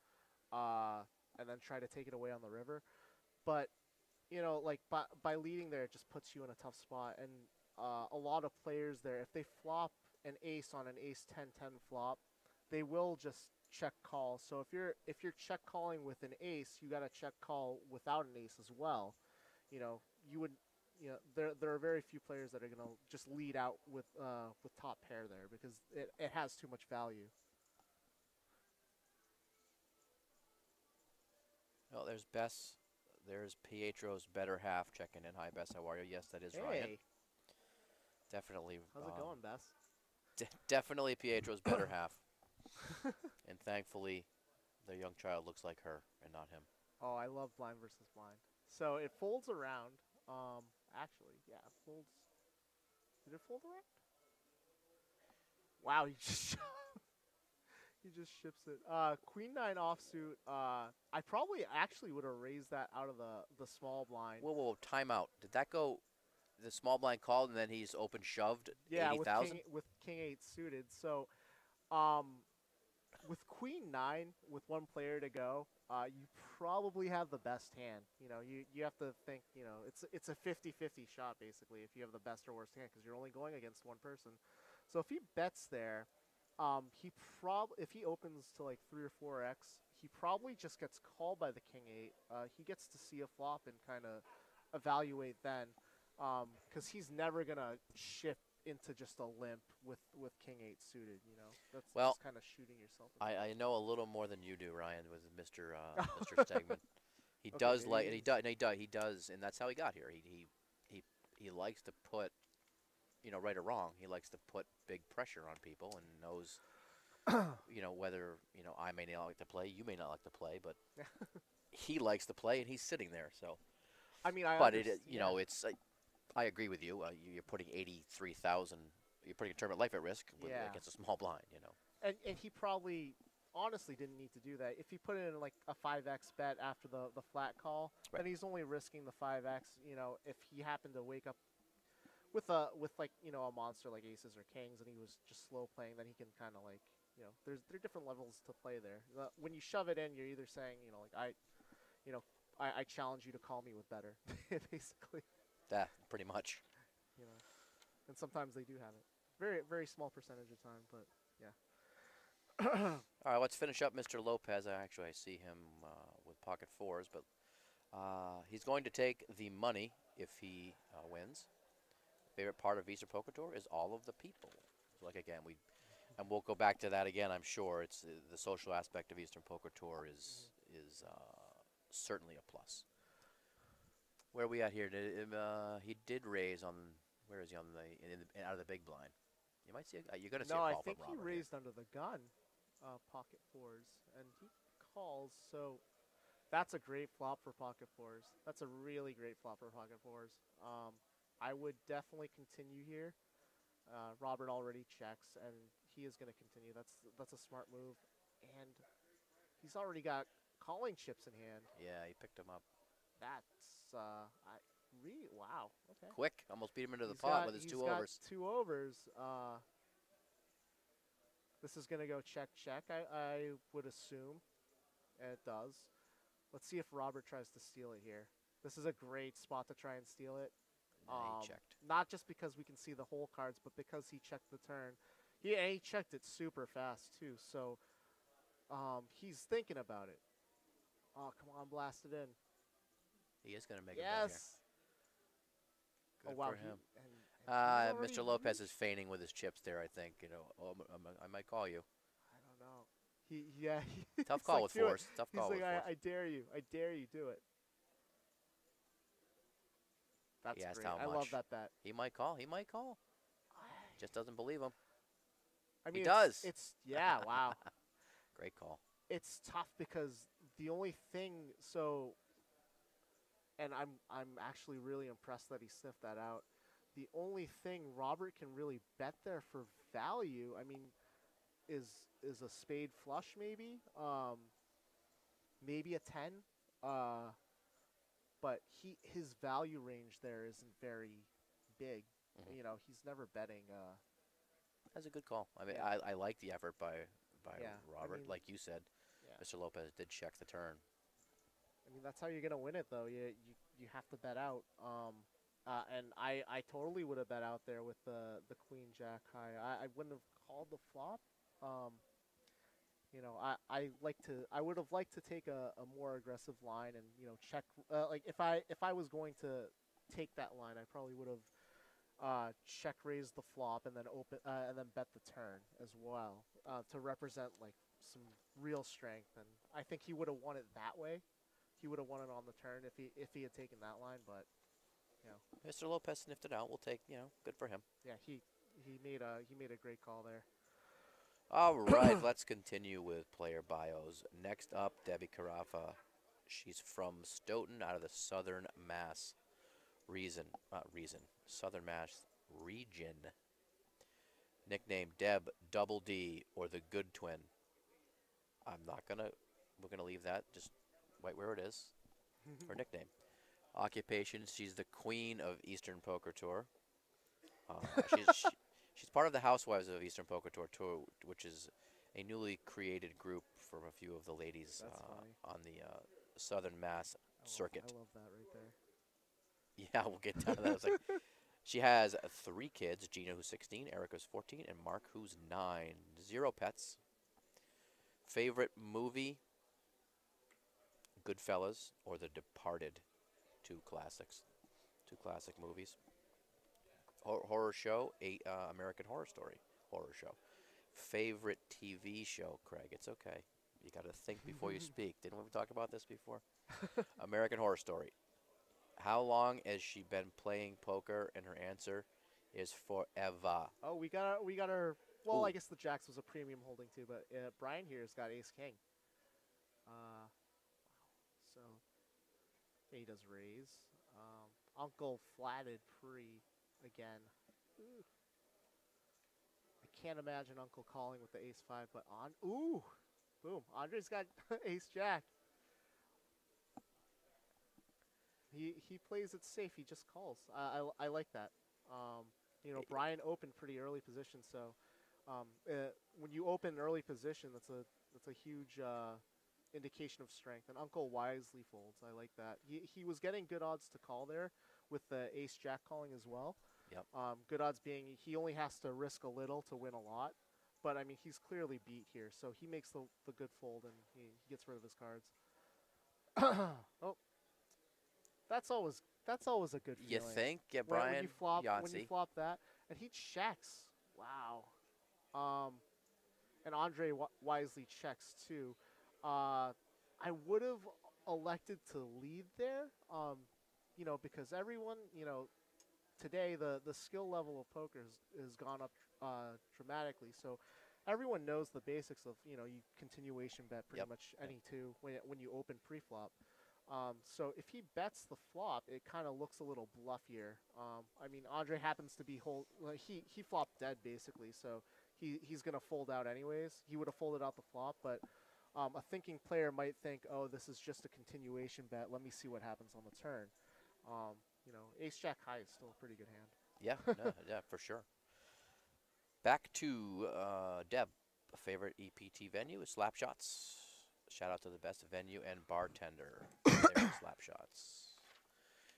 and then try to take it away on the river. But like by leading there, it just puts you in a tough spot. And a lot of players there, if they flop an ace on an ace 10-10 flop, they will just check call. So if you're check calling with an ace, you got to check call without an ace as well. You would. There are very few players that are gonna just lead out with top pair there because it has too much value. Oh, there's Bess. There's Pietro's better half checking in. Hi, Bess. How are you? Yes, that is Ryan. Hey, Definitely. how's it going, Bess? Definitely Pietro's better half. And thankfully, the young child looks like her and not him. Oh, I love blind versus blind. So it folds around. Actually, yeah, it folds. Did it fold around? Wow, he just he just ships it. Queen nine offsuit. I probably actually would have raised that out of the small blind. Whoa, whoa, whoa, time out. Did that go? The small blind called and then he's open shoved. Yeah, 80,000. with king eight suited. So, um, with queen nine with one player to go, you probably have the best hand. You know, you have to think. You know, it's a 50-50 shot basically if you have the best or worst hand because you're only going against one person. So if he bets there, if he opens to like 3 or 4x, he probably just gets called by the king eight. He gets to see a flop and kind of evaluate then, because he's never gonna shift into just a limp with king eight suited. You know, that's Well, just kind of shooting yourself. I know a little more than you do, Ryan, with Mr. Stegman. He Okay, does maybe like, he's- and he does, and that's how he got here. He likes to put, right or wrong, he likes to put big pressure on people and knows, whether I may not like to play, you may not like to play, but he likes to play and he's sitting there. So, I mean, but it's I agree with you. You're putting 83,000. You're putting a tournament life at risk Yeah. against a small blind. And he probably honestly didn't need to do that. If he put in like a 5x bet after the flat call, Right. then he's only risking the 5x. You know, if he happened to wake up with like a monster like aces or kings and he was just slow playing, then he can kind of like there are different levels to play there. When you shove it in, you're either saying I challenge you to call me with better, basically. Yeah, pretty much. You know, and sometimes they do have it. Very very small percentage of time, but yeah. All right, let's finish up Mr. Lopez. I see him with pocket fours, but he's going to take the money if he wins. Favorite part of Eastern Poker Tour is all of the people. So like again, we'll go back to that again. I'm sure it's the social aspect of Eastern Poker Tour is certainly a plus. Where are we at here? He did raise on. Where is he on out of the big blind? You might see. You're going to see a No, call I think from he Robert raised here. under the gun, pocket fours, and he calls. So that's a great flop for pocket fours. That's a really great flop for pocket fours. I would definitely continue here. Robert already checks, and he is going to continue. That's a smart move, and he's already got calling chips in hand. Yeah, he picked him up Wow. Okay. quick. Almost beat him into the pot with his two overs. He's got 2 overs. This is gonna go check. I would assume, and it does. Let's see if Robert tries to steal it here. This is a great spot to try and steal it. Yeah, he checked. Not just because we can see the whole cards, but because he checked the turn. He checked it super fast too. So, he's thinking about it. Oh, come on, blast it in. He is going to make it back here. Yes. Good Oh wow. for him. And he's Mr. already Lopez reached. is feigning with his chips there, I think. I might call you. I don't know. Yeah. Tough he's call like, with "Do it." fours. Tough He's call like, with fours. I dare you. I dare you. Do it. That's He asked great. how I love much. that bet. He might call. He might call. Just doesn't believe him. I He mean, does. It's yeah. Wow. Great call. It's tough because the only thing and I'm actually really impressed that he sniffed that out. The only thing Robert can really bet there for value, I mean, is a spade flush maybe, maybe a 10, but his value range there isn't very big. Mhm. You know, he's never betting. That's a good call. I mean, Yeah. I like the effort by Yeah, I Robert. mean, Like you said, yeah. Mr. Lopez did check the turn. I mean, that's how you're gonna win it, though. You have to bet out. And I totally would have bet out there with the Queen Jack high. I wouldn't have called the flop. I would have liked to take a more aggressive line and check. Like if I was going to take that line, I probably would have check raised the flop and then bet the turn as well to represent like some real strength. And I think he would have won it that way. he would have won it on the turn if he had taken that line. But you know, Mr. Lopez sniffed it out. We'll take, good for him. yeah, he made a great call there. All right, let's continue with player bios. Next up, Debbie Carafa. She's from Stoughton out of the Southern Mass Southern Mass region. Nickname Deb Double D or the Good Twin. We're gonna leave that just right where it is. Her nickname. Occupation, she's the queen of Eastern Poker Tour. She's part of the Housewives of Eastern Poker Tour, which is a newly created group from a few of the ladies on the Southern Mass circuit. I love that right there. Yeah, we'll get down to that. She has 3 kids, Gina, who's 16, Erica, who's 14, and Mark, who's 9. 0 pets. Favorite movie, Goodfellas or The Departed. 2 classics. 2 classic movies. Horror show, American Horror Story horror show. Favorite TV show, Craig. It's okay. You got to think before you speak. Didn't we talk about this before? American Horror Story. How long has she been playing poker? And her answer is forever. Oh, we got our. Well, Ooh. I guess the Jacks was a premium holding too, but Brian here has got Ace King. So yeah, he does raise. Uncle flatted pre again. Ooh. I can't imagine Uncle calling with the Ace 5, but ooh, boom. Andre's got Ace Jack. He plays it safe. He just calls. I like that. Brian opened pretty early position, so when you open early position, that's a huge indication of strength. And Uncle wisely folds. I like that. He was getting good odds to call there with the Ace Jack calling as well. Yep. Good odds being he only has to risk a little to win a lot. But I mean, he's clearly beat here, so he makes the good fold and he gets rid of his cards. Oh. That's always a good feeling. You think? Yeah, Brian. When you flop that, and he checks. Wow. And Andre wisely checks too. I would have elected to lead there. Because everyone, today the skill level of poker has gone up dramatically. So everyone knows the basics of you continuation bet pretty much any two when you open pre-flop. So if he bets the flop, it kind of looks a little bluffier. I mean, Andre happens to be he flopped dead basically, so he's gonna fold out anyways. He would have folded out the flop, but a thinking player might think, oh, this is just a continuation bet. Let me see what happens on the turn. Ace Jack high is still a pretty good hand. Yeah, for sure. Back to Deb. A favorite EPT venue is Slapshots. Shout out to the best venue and bartender. Slapshots.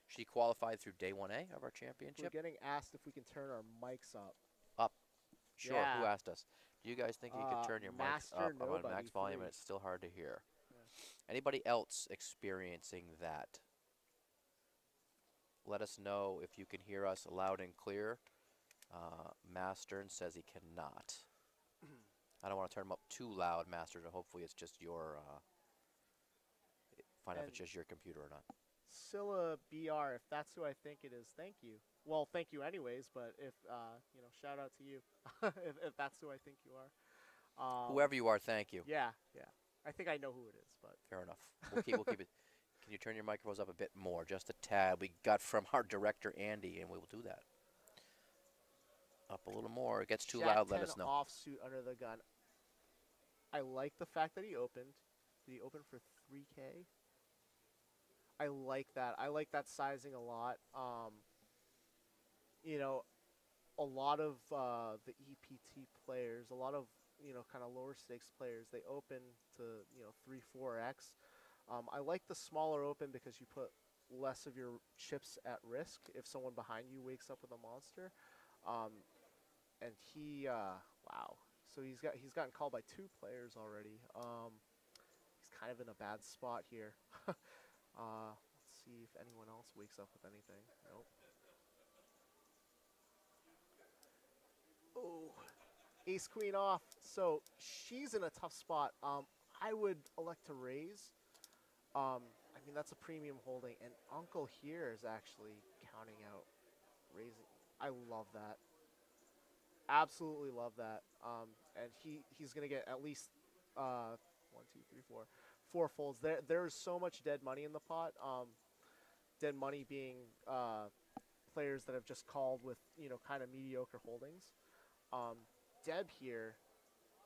She qualified through day 1A of our championship. We're getting asked if we can turn our mics up. Sure. Yeah. Who asked us? Do you guys think you can turn your mics up on max volume and it's still hard to hear? Yeah. Anybody else experiencing that? Let us know if you can hear us loud and clear. Mastern says he cannot. I don't want to turn them up too loud, Mastern. Hopefully it's just your... find out if it's just your computer or not. Scylla BR, if that's who I think it is, thank you. Well, thank you anyways, but if, shout out to you if that's who I think you are. Whoever you are, thank you. Yeah. I think I know who it is, but... Fair enough. We'll keep it. Can you turn your microphones up a bit more? Just a tad. We got from our director, Andy, and we will do that. Up a little more. It gets too loud, let us know. Offsuit under the gun. I like the fact that he opened. Did he open for 3K? I like that. I like that sizing a lot. A lot of the EPT players, a lot of, kind of lower stakes players, they open to, 3, 4X. I like the smaller open because you put less of your chips at risk if someone behind you wakes up with a monster. And he, wow. So he's gotten called by 2 players already. He's kind of in a bad spot here. Let's see if anyone else wakes up with anything. Nope. Oh, ace queen off. So she's in a tough spot. I would elect to raise. I mean, that's a premium holding, and Uncle here is actually counting out raising. I love that. Absolutely love that. And he's gonna get at least one, two, three, four folds. There's so much dead money in the pot. Dead money being players that have just called with kind of mediocre holdings. Um, Deb here,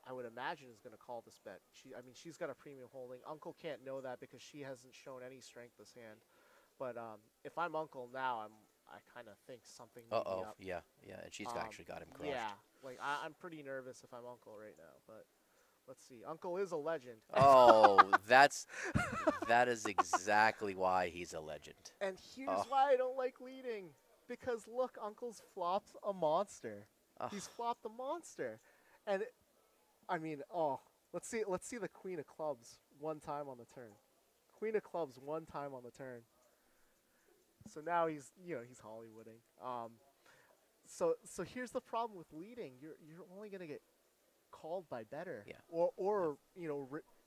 I would imagine, is going to call this bet. I mean, she's got a premium holding. Uncle can't know that because she hasn't shown any strength this hand. But if I'm Uncle now, I kind of think something may be up. Yeah, and she's actually got him crushed. Yeah, like I'm pretty nervous if I'm Uncle right now. But let's see. Uncle is a legend. Oh, that is exactly why he's a legend. And here's why I don't like leading. Because look, Uncle's flopped a monster. He's flopped a monster. And I mean, let's see the Queen of Clubs one time on the turn. Queen of Clubs one time on the turn. So now he's Hollywooding. So here's the problem with leading. You're only gonna get called by better. Yeah. Or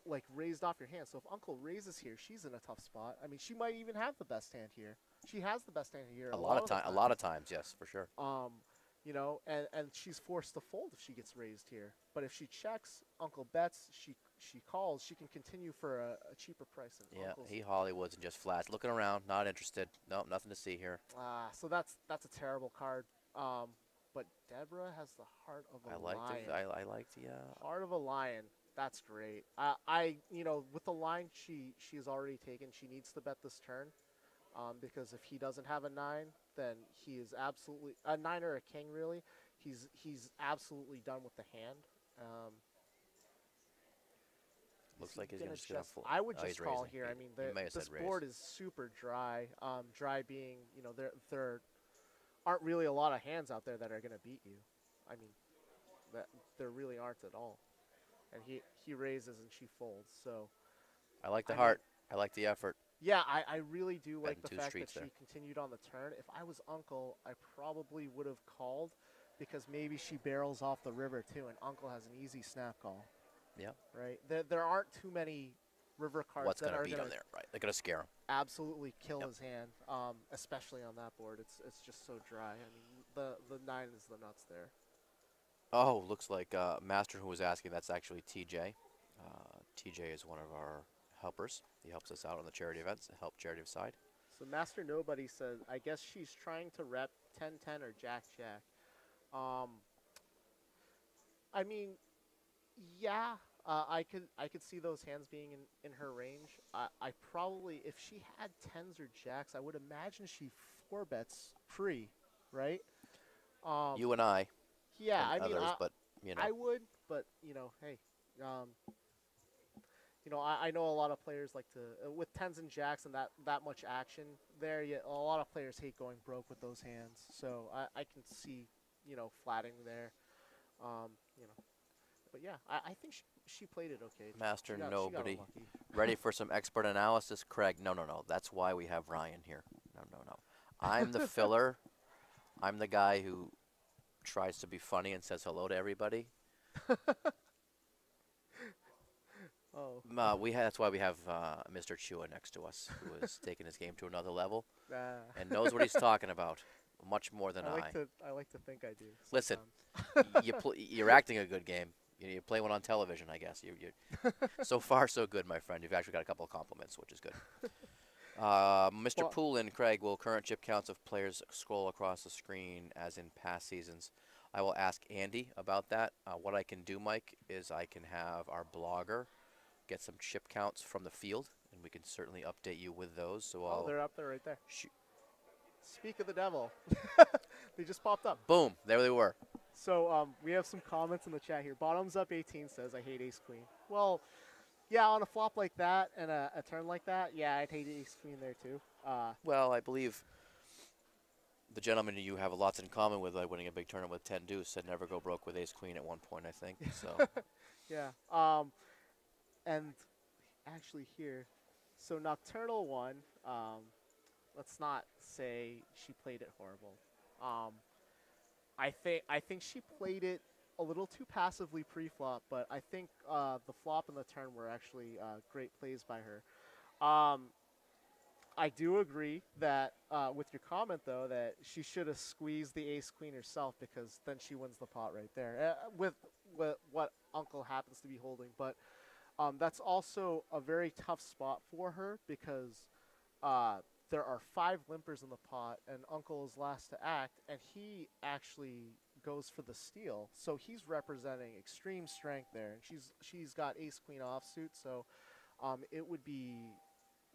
like raised off your hand. So if Uncle raises here, she's in a tough spot. I mean, she might even have the best hand here. She has the best hand here. A lot of times, yes, for sure. And she's forced to fold if she gets raised here. But if she checks, Uncle bets, she calls, she can continue for a cheaper price than Uncle's. He Hollywoods and just flash, looking around, not interested. Nope, nothing to see here. So that's a terrible card. But Deborah has the heart of a lion. I liked Heart of a lion. That's great. With the line she has already taken, she needs to bet this turn. Because if he doesn't have a 9, then he is absolutely a 9 or a king. Really, he's absolutely done with the hand. Looks like he's just gonna fold. I would just call raising. here. I mean, this board is super dry. Dry being, there aren't really a lot of hands out there that are gonna beat you. I mean, that there really aren't at all. And he raises and she folds. So I like the heart. I like the effort. Yeah, I really do like the fact that there. she continued on the turn. If I was Uncle, I probably would have called because maybe she barrels off the river too, and Uncle has an easy snap call. Yeah. Right? There aren't too many river cards that are going to beat him there, right? They're going to scare him. Absolutely kill his hand, especially on that board. It's just so dry. I mean, the 9 is the nuts there. Oh, looks like Master, who was asking, that's actually TJ. TJ is one of our helpers. He helps us out on the charity events, help charity side. So Master Nobody says, I guess she's trying to rep 10-10 or Jack-Jack. I mean, yeah, I could see those hands being in her range. I probably, if she had 10s or Jacks, I would imagine she 4-bets pre, right? You and I. Yeah, and I mean, others, but I would, but hey, I know a lot of players like to with 10s and Jacks and that much action there. Yeah, a lot of players hate going broke with those hands, so I can see flatting there, But yeah, I think she played it okay. Master she got Nobody. unlucky. Ready for some expert analysis, Craig? No. That's why we have Ryan here. No. I'm the filler. I'm the guy who tries to be funny and says hello to everybody. That's why we have Mr. Chua next to us, who has taken his game to another level and knows what he's talking about much more than I. I like to think I do. Listen, you're acting a good game. You play one on television, I guess. So far, so good, my friend. You've actually got a couple of compliments, which is good. Mr. Poulin, Craig, will current chip counts of players scroll across the screen as in past seasons? I will ask Andy about that. What I can do, Mike, is I can have our blogger get some chip counts from the field, and we can certainly update you with those. So they're up there right there. Speak of the devil. They just popped up. Boom. There they were. So we have some comments in the chat here. Bottoms up 18 says, I hate ace-queen. Well, yeah, on a flop like that and a turn like that, yeah, I'd hate ace-queen there too. Well, I believe the gentleman you have lots in common with, like winning a big tournament with 10 deuce, said never go broke with ace-queen at one point, I think. So. Yeah. And actually here, so Nocturnal won. Let's not say she played it horrible. I think she played it a little too passively pre-flop, but I think the flop and the turn were actually great plays by her. I do agree that with your comment though that she should have squeezed the ace queen herself because then she wins the pot right there with what Uncle happens to be holding. But that's also a very tough spot for her because uh, there are 5 limpers in the pot and Uncle is last to act and he actually goes for the steal. So he's representing extreme strength there, and she's got ace queen offsuit. So it would be,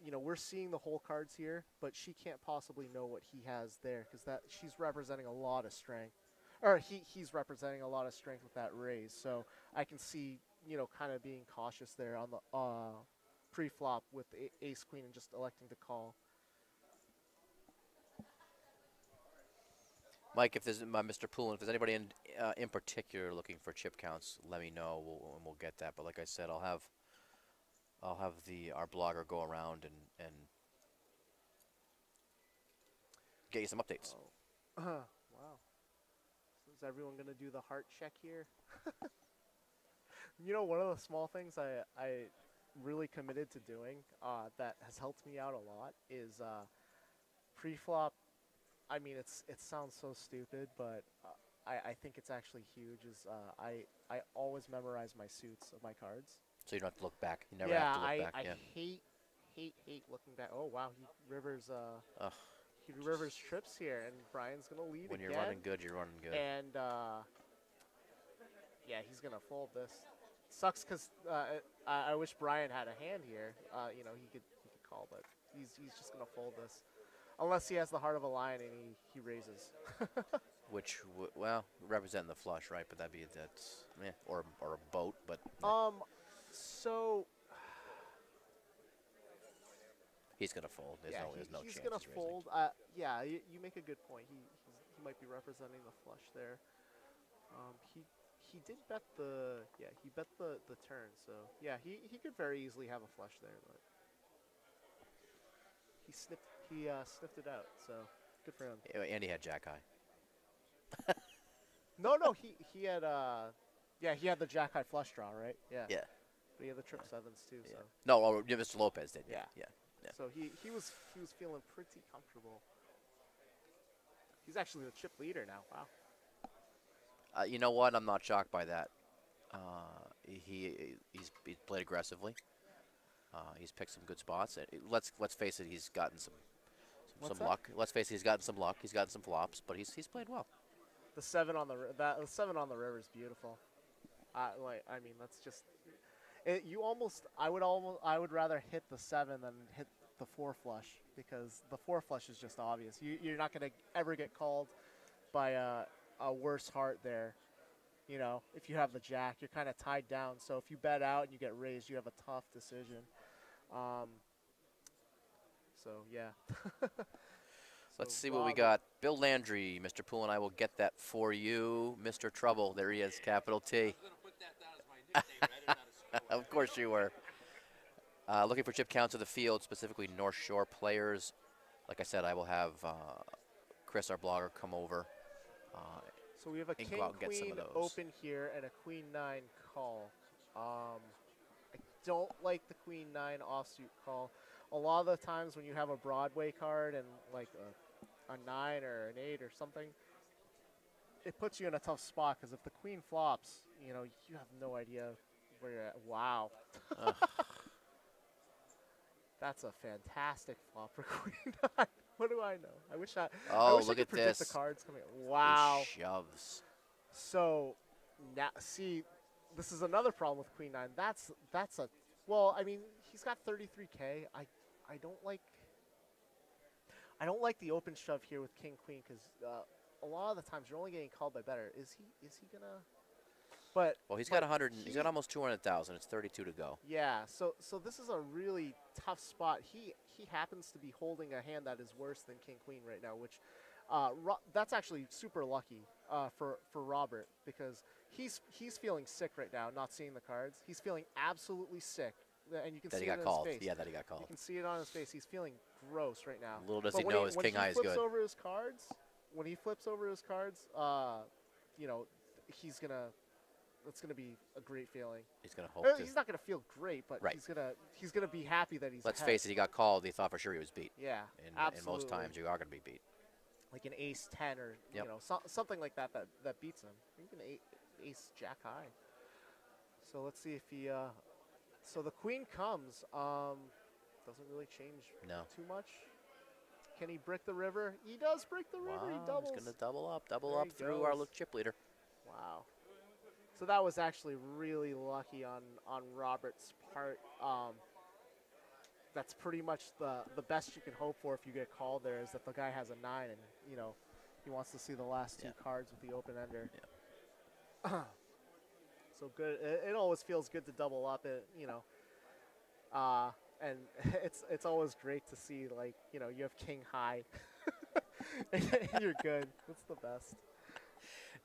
we're seeing the whole cards here, but she can't possibly know what he has there because that she's representing a lot of strength, or he's representing a lot of strength with that raise. So I can see, kind of being cautious there on the pre-flop with ace queen and just electing to call. Mike, if there's Mr. Poulin, if there's anybody in particular looking for chip counts, let me know. We'll get that. But like I said, I'll have our blogger go around and get you some updates. Oh. Wow. So is everyone gonna do the heart check here? One of the small things I really committed to doing that has helped me out a lot is pre-flop. I mean, it sounds so stupid, but I think it's actually huge. I always memorize my suits of my cards. So you don't have to look back. You never have to look back. I hate looking back. Oh wow, he rivers trips here, and Brian's gonna lead when again. you're running good, you're running good. And yeah, he's gonna fold this. Sucks because I wish Brian had a hand here. He could call, but he's just gonna fold this. Unless he has the heart of a lion and he raises. Which, representing the flush, right? But or a boat, but. So. He's gonna fold. There's no chance. He's gonna fold. Yeah, you make a good point. He might be representing the flush there. He did bet the turn. So yeah, he could very easily have a flush there, but he sniffed it out. So good for him. And he had jack high. No, he had he had the jack high flush draw, right? Yeah. Yeah. But he had the trip sevens too. Yeah. So No, Mr. Lopez did. Yeah. Yeah. So he was feeling pretty comfortable. He's actually the chip leader now. Wow. You know what? I'm not shocked by that. He's played aggressively. He's picked some good spots. Let's face it. He's gotten some luck. Let's face it. He's gotten some luck. He's gotten some flops, but he's played well. The 7 on the 7 on the river is beautiful. That's just. I would rather hit the 7 than hit the 4 flush because the 4 flush is just obvious. You're not gonna ever get called by a worse heart there. If you have the jack, you're kind of tied down. So if you bet out and you get raised, you have a tough decision. So yeah. Let's see what we got. Bill Landry, Mr. Poole, and I will get that for you. Mr. Trouble, there he is, capital T. I was going to put that down as my nickname, right? Not a score. Of course you were. Looking for chip counts of the field, specifically North Shore players. Like I said, I will have Chris, our blogger, come over. So we have a king queen open here and a queen 9 call. I don't like the queen 9 offsuit call. A lot of the times when you have a Broadway card and like a 9 or an 8 or something, it puts you in a tough spot because if the queen flops, you have no idea where you're at. Wow. That's a fantastic flop for queen 9. What do I know? I wish I could predict the cards coming. Wow. He shoves. So now, see, this is another problem with queen 9. That's a. Well, I mean, he's got 33K. I don't like the open shove here with king queen because a lot of the times you're only getting called by better. Is he gonna? But well, he's got 100. He's got almost 200,000. It's 32 to go. Yeah. So this is a really tough spot. He happens to be holding a hand that is worse than king queen right now, which that's actually super lucky for Robert because he's feeling sick right now, not seeing the cards. He's feeling absolutely sick. And you can see it in his face. Yeah, that he got called. You can see it on his face. He's feeling gross right now. Little does he know his king eye is good. When he flips over his cards, he's gonna that's gonna be a great feeling. He's gonna hope to. He's not gonna feel great, but Right. he's gonna be happy that he's. Let's ahead. face it, he got called. He thought for sure he was beat. Yeah, And absolutely. most times you are gonna be beat. Like an ace 10 or Yep. you know something like that beats him. Even ace jack high. So let's see if he. So the queen comes. Doesn't really change No. too much. Can he brick the river? He does brick the river. He doubles. He's gonna double up There he through our goes. little chip leader. Wow. So that was actually really lucky on Robert's part. That's pretty much the best you can hope for if you get called there is that the guy has a 9 and, you know, he wants to see the last two cards with the open ender. Yeah. So good. It always feels good to double up it, you know. And it's always great to see, like, you know, you have king high and you're good. It's the best.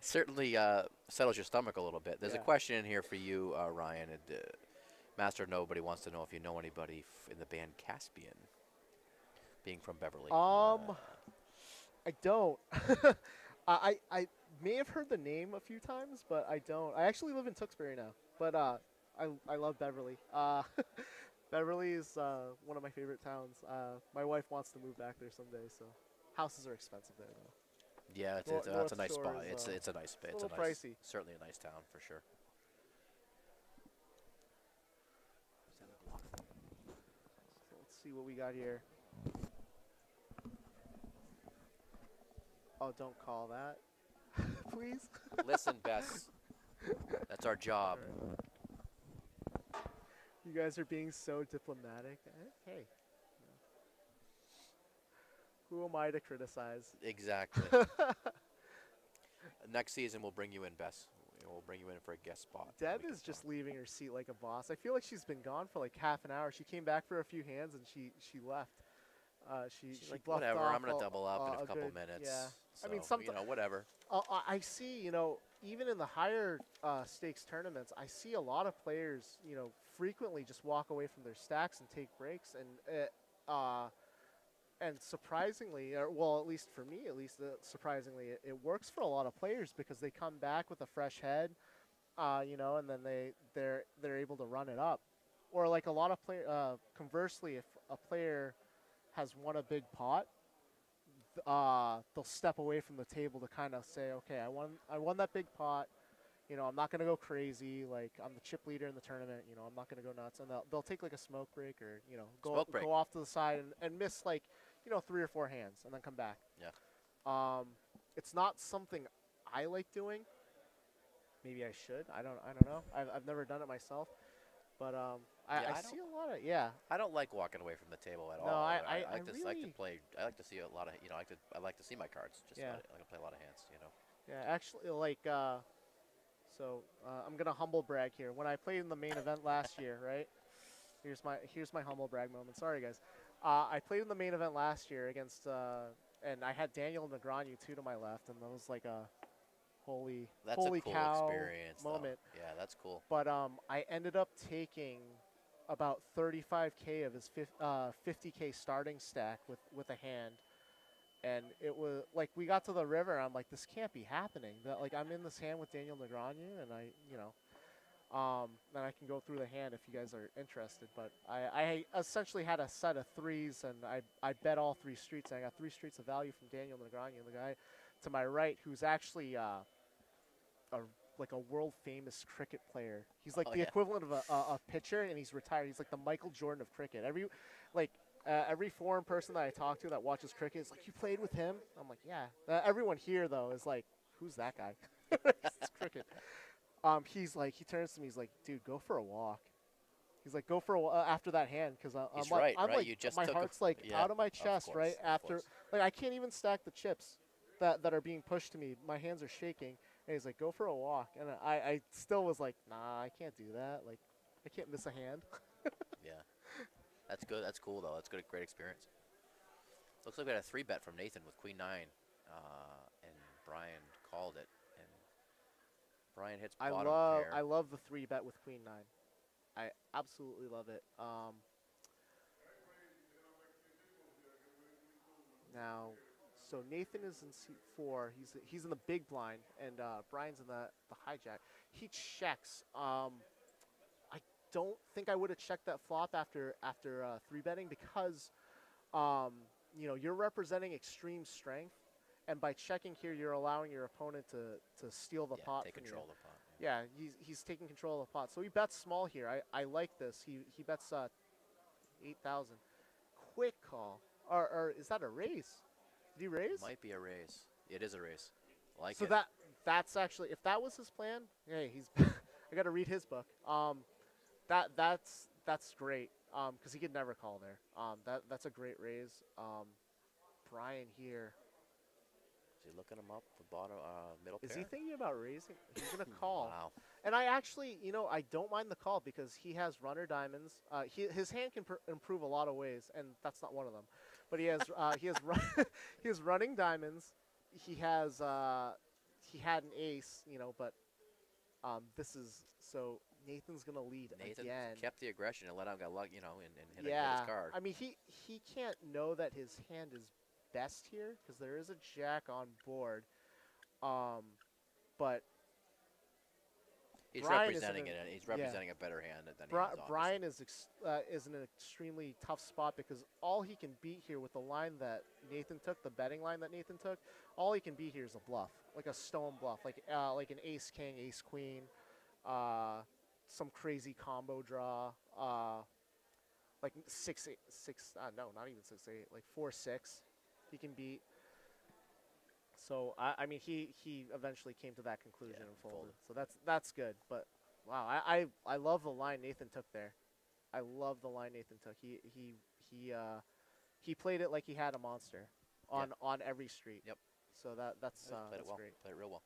Certainly settles your stomach a little bit. There's a question in here for you, Ryan. And, Master Nobody wants to know if you know anybody in the band Caspian, being from Beverly. I don't. I may have heard the name a few times, but I don't. I actually live in Tewksbury now, but I love Beverly. Beverly is one of my favorite towns. My wife wants to move back there someday, so houses are expensive there, though. Yeah, it's a nice spot. It's a nice spot. It's a little pricey. Certainly a nice town for sure. So let's see what we got here. Oh, don't call that, please. Listen, Bess. That's our job. You guys are being so diplomatic. Hey. Who am I to criticize? Exactly. Next season, we'll bring you in, Bess. We'll bring you in for a guest spot. Deb is just leaving her seat like a boss. I feel like she's been gone for like half an hour. She came back for a few hands and she left. She's like, bluffed whatever, off I'm going to double up in a couple good, minutes. Yeah. So, I mean, you know, whatever. I see, you know, even in the higher stakes tournaments, I see a lot of players, you know, frequently just walk away from their stacks and take breaks. And surprisingly, or well, at least for me, surprisingly, it works for a lot of players because they come back with a fresh head, you know, and then they're able to run it up. Or like a lot of conversely, if a player has won a big pot, they'll step away from the table to kind of say, okay, I won that big pot. You know, I'm not gonna go crazy. Like, I'm the chip leader in the tournament. You know, I'm not gonna go nuts. And they'll take like a smoke break or, you know, go off to the side and miss like, you know, 3 or 4 hands and then come back. Yeah. It's not something I like doing. Maybe I should. I don't know. I've never done it myself. But I see a lot of I don't like walking away from the table at all. No, I like to play. I like to see a lot of, you know, I like to see my cards. Just I like to play a lot of hands, you know. Yeah, actually, like I'm gonna humble brag here. When I played in the main event last year, right? Here's my humble brag moment. Sorry, guys. I played in the main event last year against and I had Daniel Negreanu 2 to my left, and that was like a holy cool cow experience, moment. Though. Yeah, that's cool. But I ended up taking about 35K of his 50K starting stack with a hand. And it was like we got to the river. I'm like, this can't be happening. That like I'm in this hand with Daniel Negreanu, and then I can go through the hand if you guys are interested. But I essentially had a set of 3s, and I bet all 3 streets. And I got 3 streets of value from Daniel Negreanu, the guy to my right, who's actually like a world famous cricket player. He's like the equivalent of a pitcher, and he's retired. He's like the Michael Jordan of cricket. Every foreign person that I talk to that watches cricket is like, you played with him? I'm like, yeah. Everyone here, though, is like, who's that guy? It's cricket. He turns to me, he's like, dude, go for a walk. He's like, go for a walk after that hand, because I'm right. like, You just my heart's like out of my chest, right? After, like, I can't even stack the chips that are being pushed to me. My hands are shaking. And he's like, go for a walk. And I still was like, nah, I can't do that. Like, I can't miss a hand. Yeah. That's good. That's cool, though. That's good. Great experience. Looks like we had a 3-bet from Nathan with Queen 9, and Brian called it. And Brian hits bottom pair. I love the 3-bet with Queen 9. I absolutely love it. Now, so Nathan is in seat 4. He's in the big blind, and Brian's in the hijack. he checks. I don't think I would have checked that flop after three betting because you're representing extreme strength, and by checking here, you're allowing your opponent to steal the pot take from control you. of the pot. Yeah, he's taking control of the pot. So he bets small here. I like this. He bets 8,000. Quick call. Or is that a raise? Did he raise? Might be a raise. It is a raise. Like So it. that's actually, if that was his plan, hey, he's I got to read his book. That's great. Because he could never call there. That's a great raise. Brian here. Is he looking him up? The bottom, middle Is pair? he thinking about raising? He's gonna call. Wow. And I actually, I don't mind the call because he has runner diamonds. His hand can improve a lot of ways, and that's not one of them. But he has he has running diamonds. He has he had an ace, but this is so Nathan's gonna lead Nathan again. kept the aggression and let him get luck, and hit Yeah, his card. I mean he can't know that his hand is best here because there is a jack on board, but He's Brian representing it, and he's representing a better hand than he has. Brian is in an extremely tough spot because all he can beat here with the line that Nathan took, the betting line that Nathan took, all he can beat here is a bluff, like a stone bluff, like an ace king, ace queen, some crazy combo draw, like 6-8, no, not even 6-8, like 4-6, he can beat. So I mean he eventually came to that conclusion and folded. So that's good. But wow, I love the line Nathan took there. I love the line Nathan took. He played it like he had a monster on every street. Yep. So that's played it well. great. Played it real well.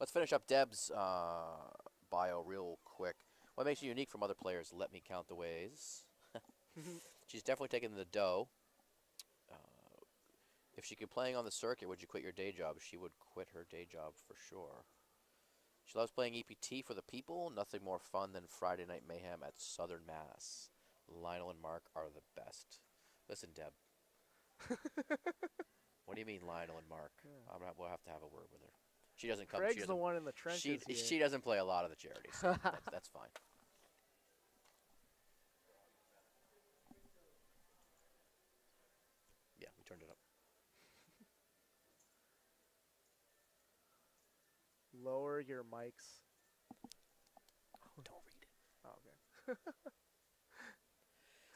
Let's finish up Deb's bio real quick. What makes you unique from other players? Let me count the ways. She's definitely taking the dough. If she could playing on the circuit, would you quit your day job? She would quit her day job for sure. She loves playing EPT for the people. Nothing more fun than Friday Night Mayhem at Southern Mass. Lionel and Mark are the best. Listen, Deb. What do you mean, Lionel and Mark? Yeah. We'll have to have a word with her. She doesn't come. Craig's the one in the trenches. She doesn't play a lot of the charities. So that's fine. Yeah, we turned it up. Lower your mics. Don't read it. Oh, okay.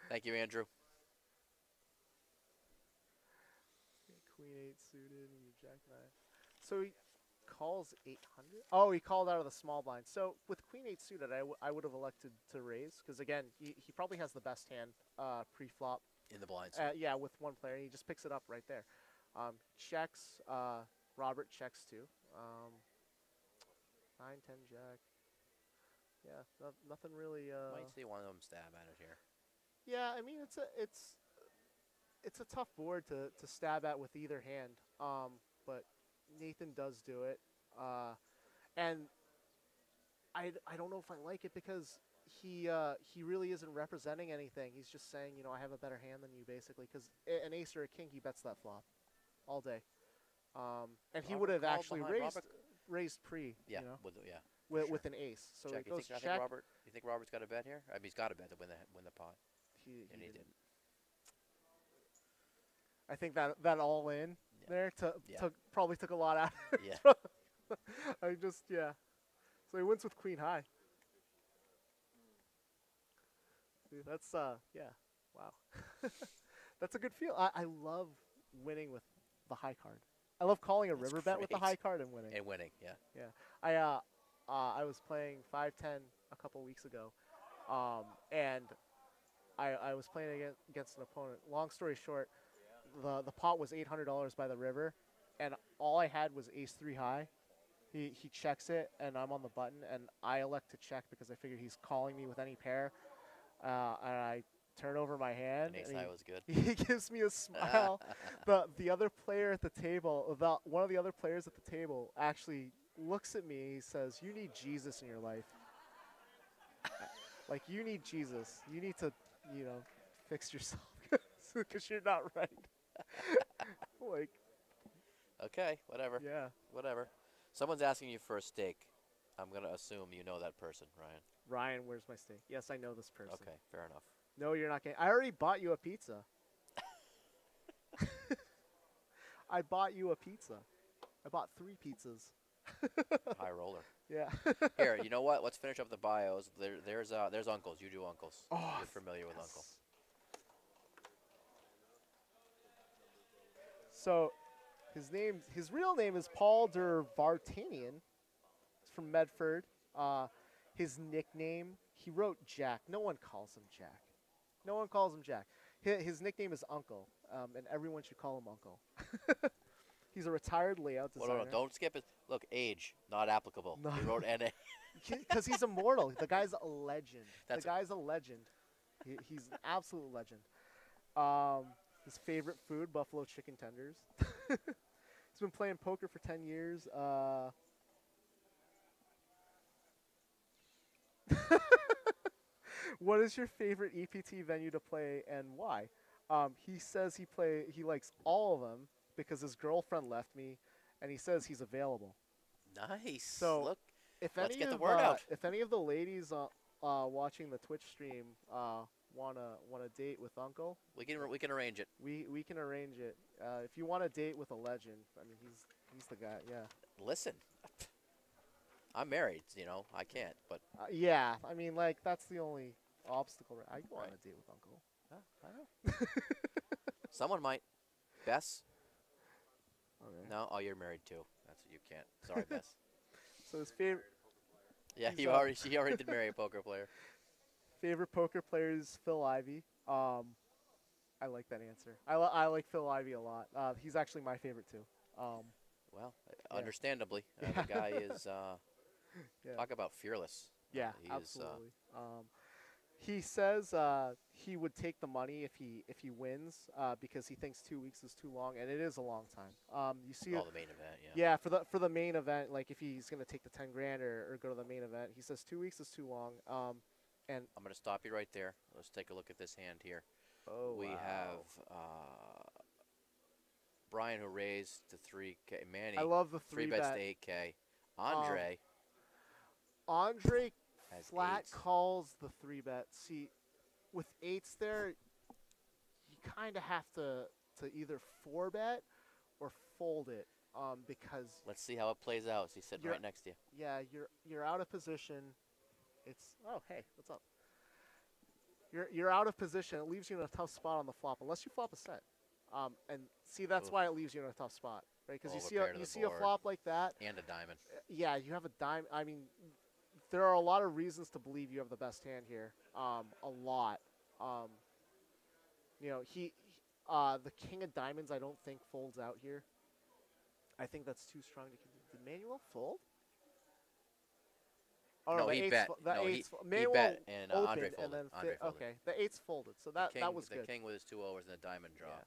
Thank you, Andrew. Queen 8 suited and you jack 9. So he calls 800. Oh, he called out of the small blind. So with Queen 8 suited, I would have elected to raise because again, he probably has the best hand pre-flop In the blinds. yeah, with one player. He just picks it up right there. Checks. Robert checks too. 9, 10, jack. Yeah, nothing really. Might see one of them stab at it here. Yeah, I mean it's a tough board to stab at with either hand. But Nathan does do it, and I don't know if I like it because he really isn't representing anything. He's just saying, I have a better hand than you, basically, because an ace or a king, he bets that flop all day. And he would have actually raised pre, with an ace. So check. it goes You think Robert's got a bet here? I mean, he's got a bet to win the pot. He didn't. I think that all in there probably took a lot out. Yeah. So he wins with queen high. Dude, that's wow. That's a good feel. I love winning with the high card. I love calling a river bet with the high card and winning. Yeah. Yeah. I was playing 5-10 a couple weeks ago, and I was playing against an opponent. Long story short, the pot was $800 by the river, and all I had was ace 3 high. He checks it, and I'm on the button, and I elect to check because I figured he's calling me with any pair, and I turn over my hand. And ace high was good. He gives me a smile. The other player at the table, one of the other players at the table, actually looks at me. He says, "You need Jesus in your life. Like, you need Jesus. You need to, fix yourself because you're not right." Like, okay, whatever. yeah. Whatever. Someone's asking you for a steak. I'm going to assume you know that person, Ryan. Ryan, where's my steak? Yes, I know this person. Okay, fair enough. No, you're not getting. I already bought you a pizza. I bought you a pizza. I bought 3 pizzas. High roller. Yeah. Here, you know what? Let's finish up the bios. There's uncles. You do uncles. Oh, You're familiar with uncle. So, his real name is Paul der Vartanian. He's from Medford. His nickname, he wrote Jack. No one calls him Jack. No one calls him Jack. His nickname is Uncle, and everyone should call him Uncle. He's a retired layout designer. Well, no, don't skip it. Look, age, not applicable. No. He wrote N.A. Because he's immortal. The guy's a legend. That's the guy's a legend. He's an absolute legend. His favorite food, buffalo chicken tenders. He's been playing poker for 10 years. What is your favorite EPT venue to play and why? He says he likes all of them because his girlfriend left me, and he says he's available. Nice. So look, if let's any get the of, word out. If any of the ladies watching the Twitch stream wanna date with Uncle, we can arrange it. we can arrange it. If you want to date with a legend, I mean he's the guy. Yeah. Listen, I'm married. I can't. But Yeah. I mean, like, that's the only obstacle. I want Right. to date with Uncle. I know. Someone might. Bess? Okay. No. Oh, you're married too. That's what you can't. Sorry, Bess. So his favorite Yeah, He's, she already did marry a poker player. poker player is Phil Ivey. I like that answer. I like Phil Ivey a lot. He's actually my favorite too. Well, Yeah. understandably, the guy is Yeah. talk about fearless. Yeah, he absolutely. He says he would take the money if he wins because he thinks 2 weeks is too long, and it is a long time. You see, the main event. Yeah. yeah, for the main event, like if he's gonna take the 10 grand or go to the main event, he says 2 weeks is too long. And I'm gonna stop you right there. Let's take a look at this hand here. We wow. have Brian, who raised to 3K. Manny, I love the 3 3 bets bet. to 8K. Andre Andre has flat 8s. calls the 3 bet. See, with 8s there, you kind of have to either 4 bet or fold it because Let's see how it plays out. He's sitting You're- right next to you. yeah, you're out of position. It's hey, what's up? You're out of position. It leaves you in a tough spot on the flop unless you flop a set. And see, that's Oof. why it leaves you in a tough spot, right? Because Overpair to you the see a board. flop like that. And a diamond. Yeah, you have a dime. I mean, there are a lot of reasons to believe you have the best hand here. A lot. The king of diamonds I don't think folds out here. I think that's too strong to continue. Did Manuel fold? Oh, No, the he eight's bet. fo- the No, eight's he Manuel bet, and Andre opened, folded. and then Andre folded. okay, the eight's folded, so that was the good. king with his 2 overs and a diamond draw. Yeah.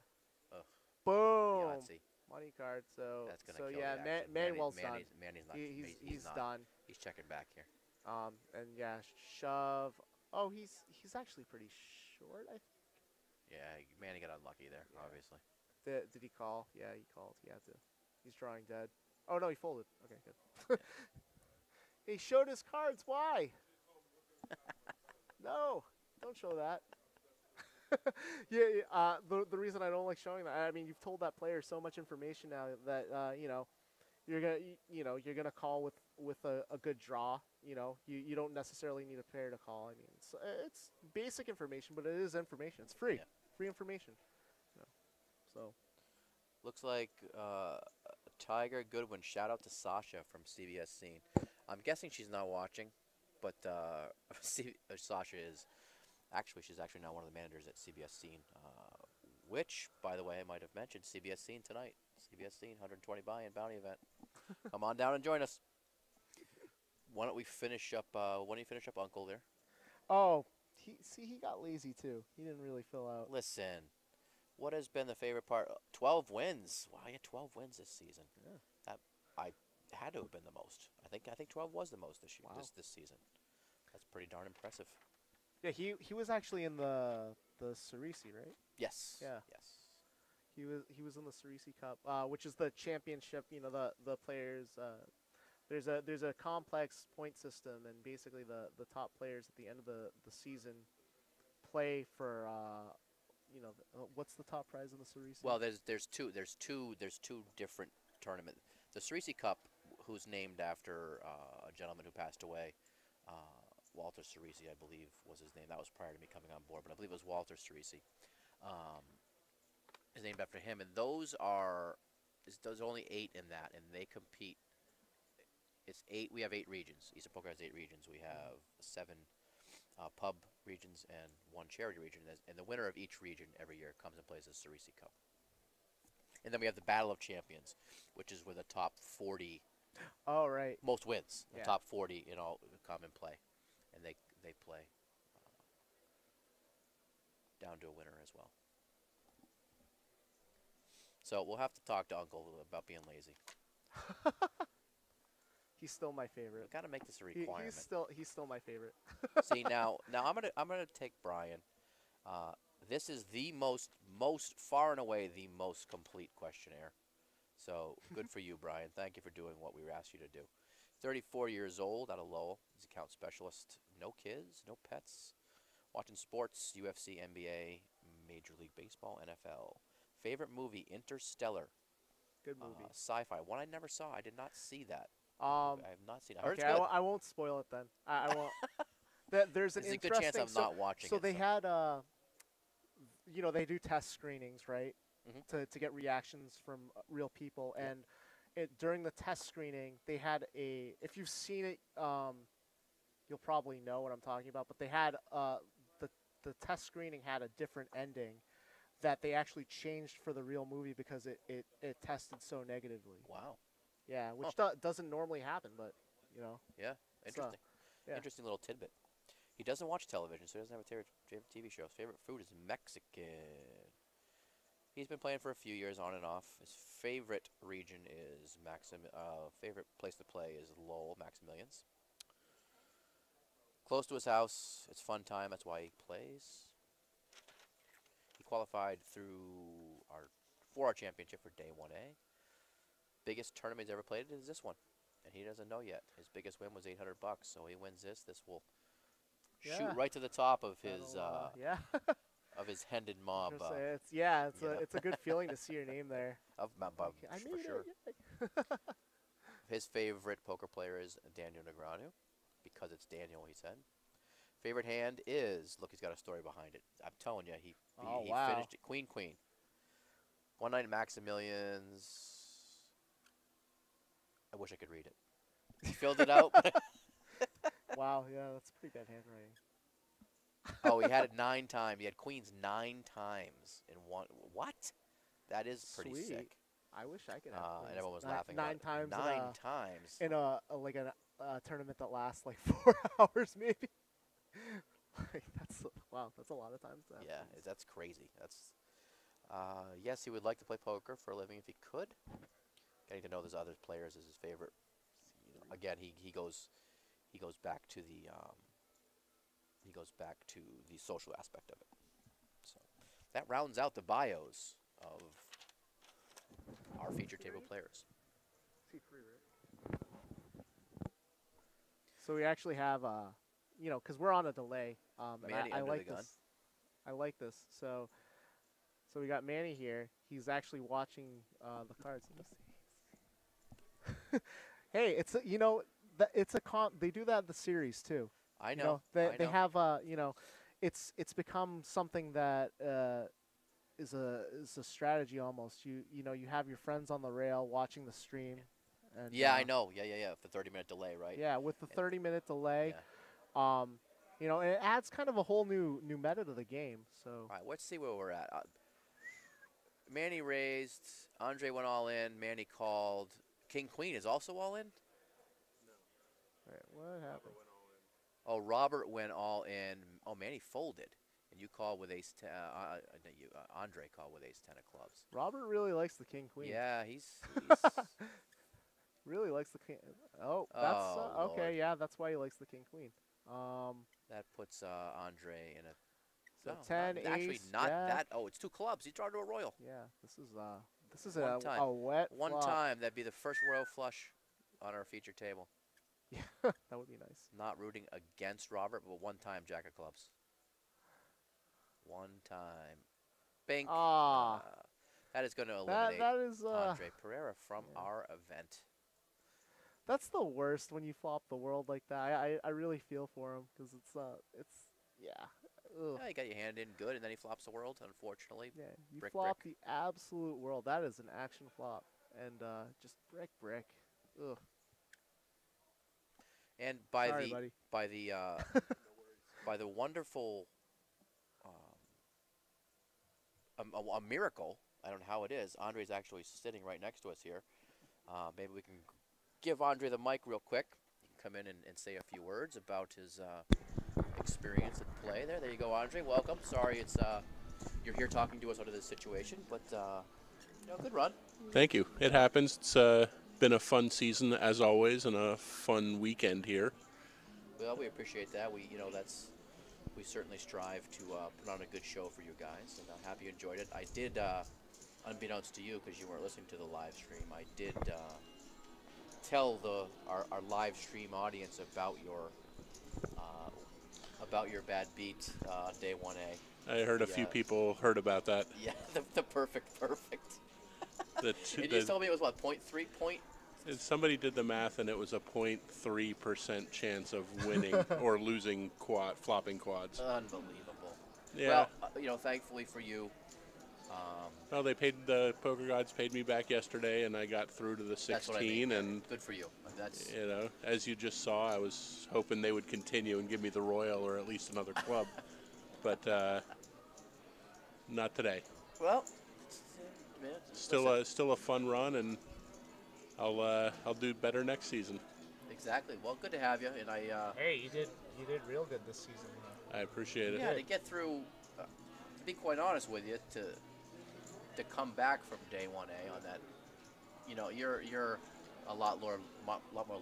Ugh. Boom, Yahtzee. money card. So That's gonna so kill yeah, the action. Manuel's done. Manny's not. He's not. done. He's checking back here. And yeah, shove. Oh, he's actually pretty short. I Yeah, Manny got unlucky there, Yeah. obviously. Did he call? Yeah, he called. He had to. He's drawing dead. Oh no, he folded. Okay, good. He showed his cards. Why? No, don't show that. Yeah. The reason I don't like showing that, I mean, you've told that player so much information now that you're gonna call with a good draw. You don't necessarily need a pair to call. I mean, it's basic information, but it is information. It's free, Yeah. free information. So. Looks like Tiger Goodwin. Shout out to Sasha from CBS Scene. I'm guessing she's not watching, but Sasha is. She's actually now one of the managers at CBS Scene, which, by the way, I might have mentioned CBS Scene tonight. CBS Scene 120 buy-in bounty event. Come on down and join us. Why don't we finish up? When do you finish up, Uncle? There. Oh, he got lazy too. He didn't really fill out. Listen, what has been the favorite part? 12 wins. Wow, you had 12 wins this season. Yeah. That I had to have been the most. I think 12 was the most this year. Wow. This season. That's pretty darn impressive. Yeah, he was actually in the Cerisi, right? Yes. Yeah. Yes. He was in the Cerisi Cup, which is the championship. The players There's a complex point system, and basically the top players at the end of the season play for what's the top prize in the Cerisi? Well, there's two different tournaments. The Cerisi Cup, who's named after a gentleman who passed away, Walter Cerisi, I believe was his name. That was prior to me coming on board, but I believe it was Walter Cerisi. Is named after him, and there's only 8 in that, and they compete. It's 8. We have 8 regions. Eastern Poker has 8 regions. We have 7 pub regions and 1 charity region, and the winner of each region every year comes and plays the Cerisi Cup. And then we have the Battle of Champions, which is where the top 40 Oh, right. most wins. The Yeah. top 40 come and play, and they play down to a winner as well. So we'll have to talk to Uncle about being lazy. He's still my favorite. We've got to make this a requirement. He's still my favorite. See, now I'm gonna take Brian. This is the most far and away the most complete questionnaire. So good for you, Brian. Thank you for doing what we asked you to do. 34 years old, out of Lowell. He's an account specialist. No kids, no pets. Watching sports, UFC, NBA, Major League Baseball, NFL. Favorite movie, Interstellar. Good movie. Sci-fi. One I never saw. I did not see that. I have not seen it. I heard Okay, it's good. I won't spoil it then. I won't. There's an There's a good interesting. chance I'm not watching so it. they had they do test screenings, right? Mhm. To get reactions from real people, and during the test screening, they had if you've seen it, you'll probably know what I'm talking about. But they had the test screening had a different ending that they actually changed for the real movie because it tested so negatively. Wow. Yeah, which doesn't normally happen, but Yeah. It's, Interesting. yeah. Interesting little tidbit. He doesn't watch television, so he doesn't have a favorite TV show. His favorite food is Mexican. He's been playing for a few years on and off. His favorite region is favorite place to play is Lowell, Maximilians. Close to his house. It's fun time. That's why he plays. He qualified for our championship for Day 1A. Biggest tournament he's ever played is this one, and he doesn't know yet. His biggest win was $800, so he wins this. This will shoot right to the top of his of his Hendon Mob. It's a good feeling to see your name there. Of Mob, I for made sure. it. His favorite poker player is Daniel Negreanu, because it's Daniel, he said. Favorite hand is, look, he's got a story behind it. I'm telling you, he finished it. Queen. One night at Maximilian's. I wish I could read it. He filled it out. Wow, yeah, that's pretty bad handwriting. Oh, he had it 9 times. He had queens 9 times in one. What? That is pretty Sweet. sick. I wish I could have and everyone was laughing. 9 times. 9 times. In a tournament that lasts like 4 hours, maybe. That's a lot of times. Yeah, that's crazy. That's yes, he would like to play poker for a living if he could. Getting to know those other players is his favorite. Again, he goes back to the social aspect of it. So that rounds out the bios of our feature table players. So we actually have because we're on a delay. And Manny I under like the gun. this. I like this. So we got Manny here. He's actually watching the cards. Let me see. Hey, it's they do that in the series too. I know. They have it's become something that is a strategy almost. You have your friends on the rail watching the stream. And, Yeah, I know. Yeah. The 30-minute delay, right? Yeah, with the 30-minute delay, Yeah. and it adds kind of a whole new meta to the game. So. All right, let's see where we're at. Manny raised. Andre went all in. Manny called. King Queen is also all in? All right, what happened? Oh, Robert went all in. Oh, Manny folded. And you called with ace 10. Andre called with ace 10 of clubs. Robert really likes the King Queen. Yeah, he's really likes the King. Oh, that's okay. Lord. Yeah, that's why he likes the King Queen. That puts Andre in a. So No, 10, actually, ace, not yeah. that. Oh, it's 2 clubs. He tried to a royal. Yeah, this is One a time. wet One flop. time. That'd be the first royal flush. on our feature table. Yeah, that would be nice. Not rooting against Robert, but one time Jack of Clubs. One time. Bink. Ah, That is going to eliminate that is Andre Pereira from yeah. our event. That's the worst when you flop the world like that. I really feel for him because yeah. Ugh. Yeah, you got your hand in good, and then he flops the world, unfortunately. Yeah, you Brick, flop brick. the absolute world. That is an action flop, and just brick. Ugh. And by Sorry, the buddy. by the by the wonderful a miracle. I don't know how it is. Andre's actually sitting right next to us here. Maybe we can give Andre the mic real quick. He can come in and say a few words about his experience at play there. There you go, Andre. Welcome. Sorry, it's you're here talking to us under this situation, but good run. Thank you. It happens. It's been a fun season as always, and a fun weekend here. Well, we appreciate that. We we certainly strive to put on a good show for you guys, and I'm happy you enjoyed it. I did, unbeknownst to you, because you weren't listening to the live stream, I did tell our live stream audience about your bad beat on day 1A. I heard a few people heard about that. Yeah, the perfect. The And you told me it was what, 0.3 point? Somebody did the math, and it was a 0.3% chance of winning or losing flopping quads. Unbelievable. Yeah. Well, thankfully for you. Well, the poker gods paid me back yesterday, and I got through to the 16. That's what I mean. And good for you. That's as you just saw, I was hoping they would continue and give me the royal or at least another club, but not today. Well, still a fun run, and I'll do better next season. Exactly. Well, good to have you. And Hey, you did real good this season. I appreciate it. Yeah, to get through. To be quite honest with you, to come back from day 1A on that, you're a lot more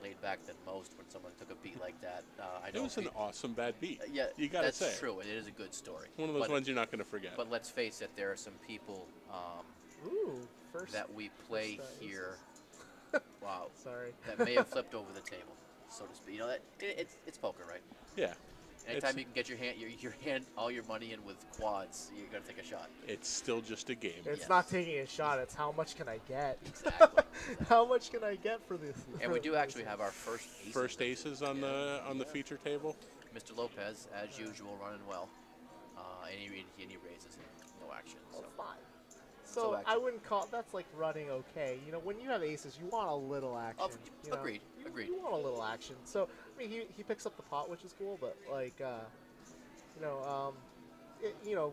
laid back than most when someone took a beat like that. It was an awesome bad beat. Yeah, you gotta say. That's true. It is a good story. One of those ones you're not going to forget. But let's face it, there are some people that we play here. Wow. Sorry. That may have flipped over the table, so to speak. It's poker, right? Yeah. Anytime you can get your hand all your money in with quads, you're gonna take a shot. It's still just a game. It's not taking a shot. It's how much can I get? Exactly. How much can I get for this? And we do actually have our first aces on the feature table. Mr. Lopez, as usual, running well. And he raises no action. So. Fine. So I wouldn't call that's like running okay. When you have aces, you want a little action. Agreed. You want a little action. So I mean, he picks up the pot, which is cool. But like,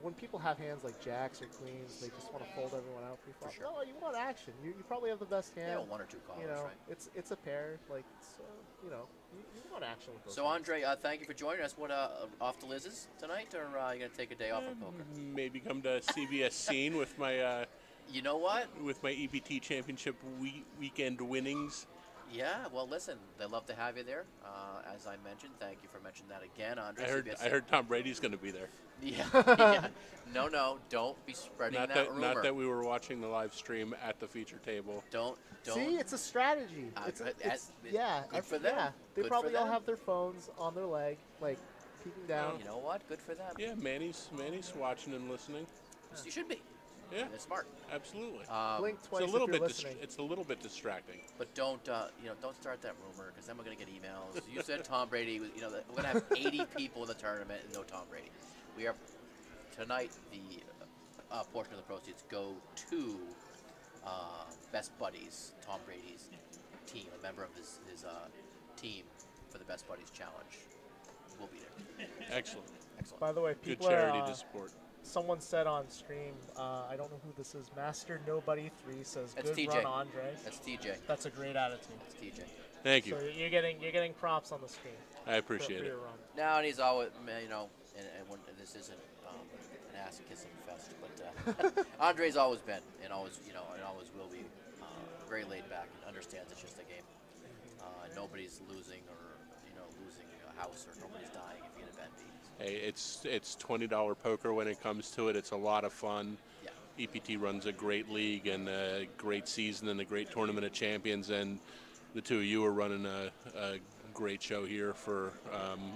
when people have hands like jacks or queens, they just want to fold everyone out pre-flop. Sure. No, you want action. You probably have the best hand. Yeah, one or two callers, right? It's a pair. Like, so, you want action with those. So hands. Andre, thank you for joining us. What off to Liz's tonight, or you gonna take a day off from poker? Maybe come to CBS Scene with my. You know what? With my EBT Championship weekend winnings. Yeah, well, listen, they love to have you there. As I mentioned, thank you for mentioning that again, Andre. I heard Tom Brady's going to be there. Yeah. No, don't be spreading that rumor. Not that we were watching the live stream at the feature table. Don't. See, it's a strategy. Good for them. Yeah, they Good probably for all them. have their phones on their leg, like peeking down. You know what? Good for them. Yeah, Manny's watching and listening. You should be. Yeah, they're smart. Absolutely. Blink twice it's a little if you're bit. listening. It's a little bit distracting. But don't start that rumor, because then we're gonna get emails. You said Tom Brady. We're gonna have 80 people in the tournament and no Tom Brady. We are tonight. The portion of the proceeds go to Best Buddies, Tom Brady's team, a member of his team for the Best Buddies Challenge. We'll be there. Excellent. By the way, Good people charity to support. Someone said on stream, I don't know who this is, Master Nobody 3 says, That's good TJ. run, Andre. That's TJ. That's a great attitude. That's TJ. Thank you. So you're getting props on the stream. I appreciate for it. your run. Now, and he's always, and when this isn't an ass-kissing fest, but Andre's always been, and always will be, very laid back and understands it's just a game. Nobody's losing losing a house, or nobody's dying if you get a bad beat. Hey, it's $20 poker when it comes to it. It's a lot of fun. Yeah. EPT runs a great league and a great season and a great tournament of champions, and the two of you are running a great show here for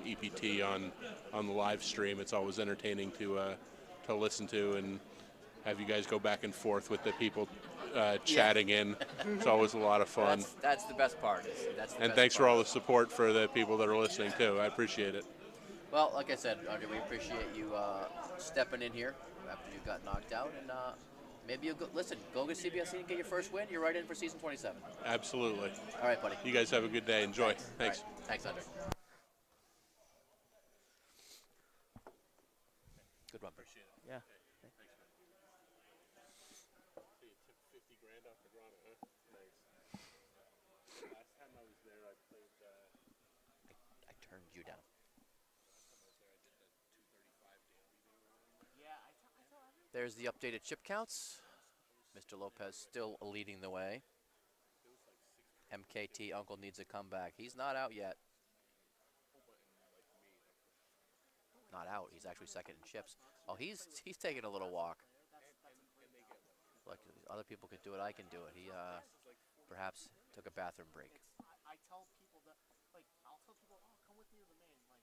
EPT on the live stream. It's always entertaining to listen to and have you guys go back and forth with the people chatting in. It's always a lot of fun. That's the best part. And thanks for all the support for the people that are listening too. I appreciate it. Well, like I said, Andre, we appreciate you stepping in here after you got knocked out, and maybe you'll go to CBSC and get your first win. You're right in for season 27. Absolutely. All right, buddy. You guys have a good day. Enjoy. Thanks. Right. Thanks, Andre. Good run. Appreciate it. Yeah. Thanks, man. So you took 50 grand off the Grana, huh? Nice. Last time I was there, I played. I turned you down. Last time I was there, I did the 235 daily. Yeah, There's the updated chip counts. Mr. Lopez still leading the way. MKT Uncle needs a comeback. He's not out yet. Not out. He's actually second in chips. Oh, he's taking a little walk. Like other people could do it, I can do it. He perhaps took a bathroom break. I tell people that, like, I'll tell people, oh, come with me to the main. Like,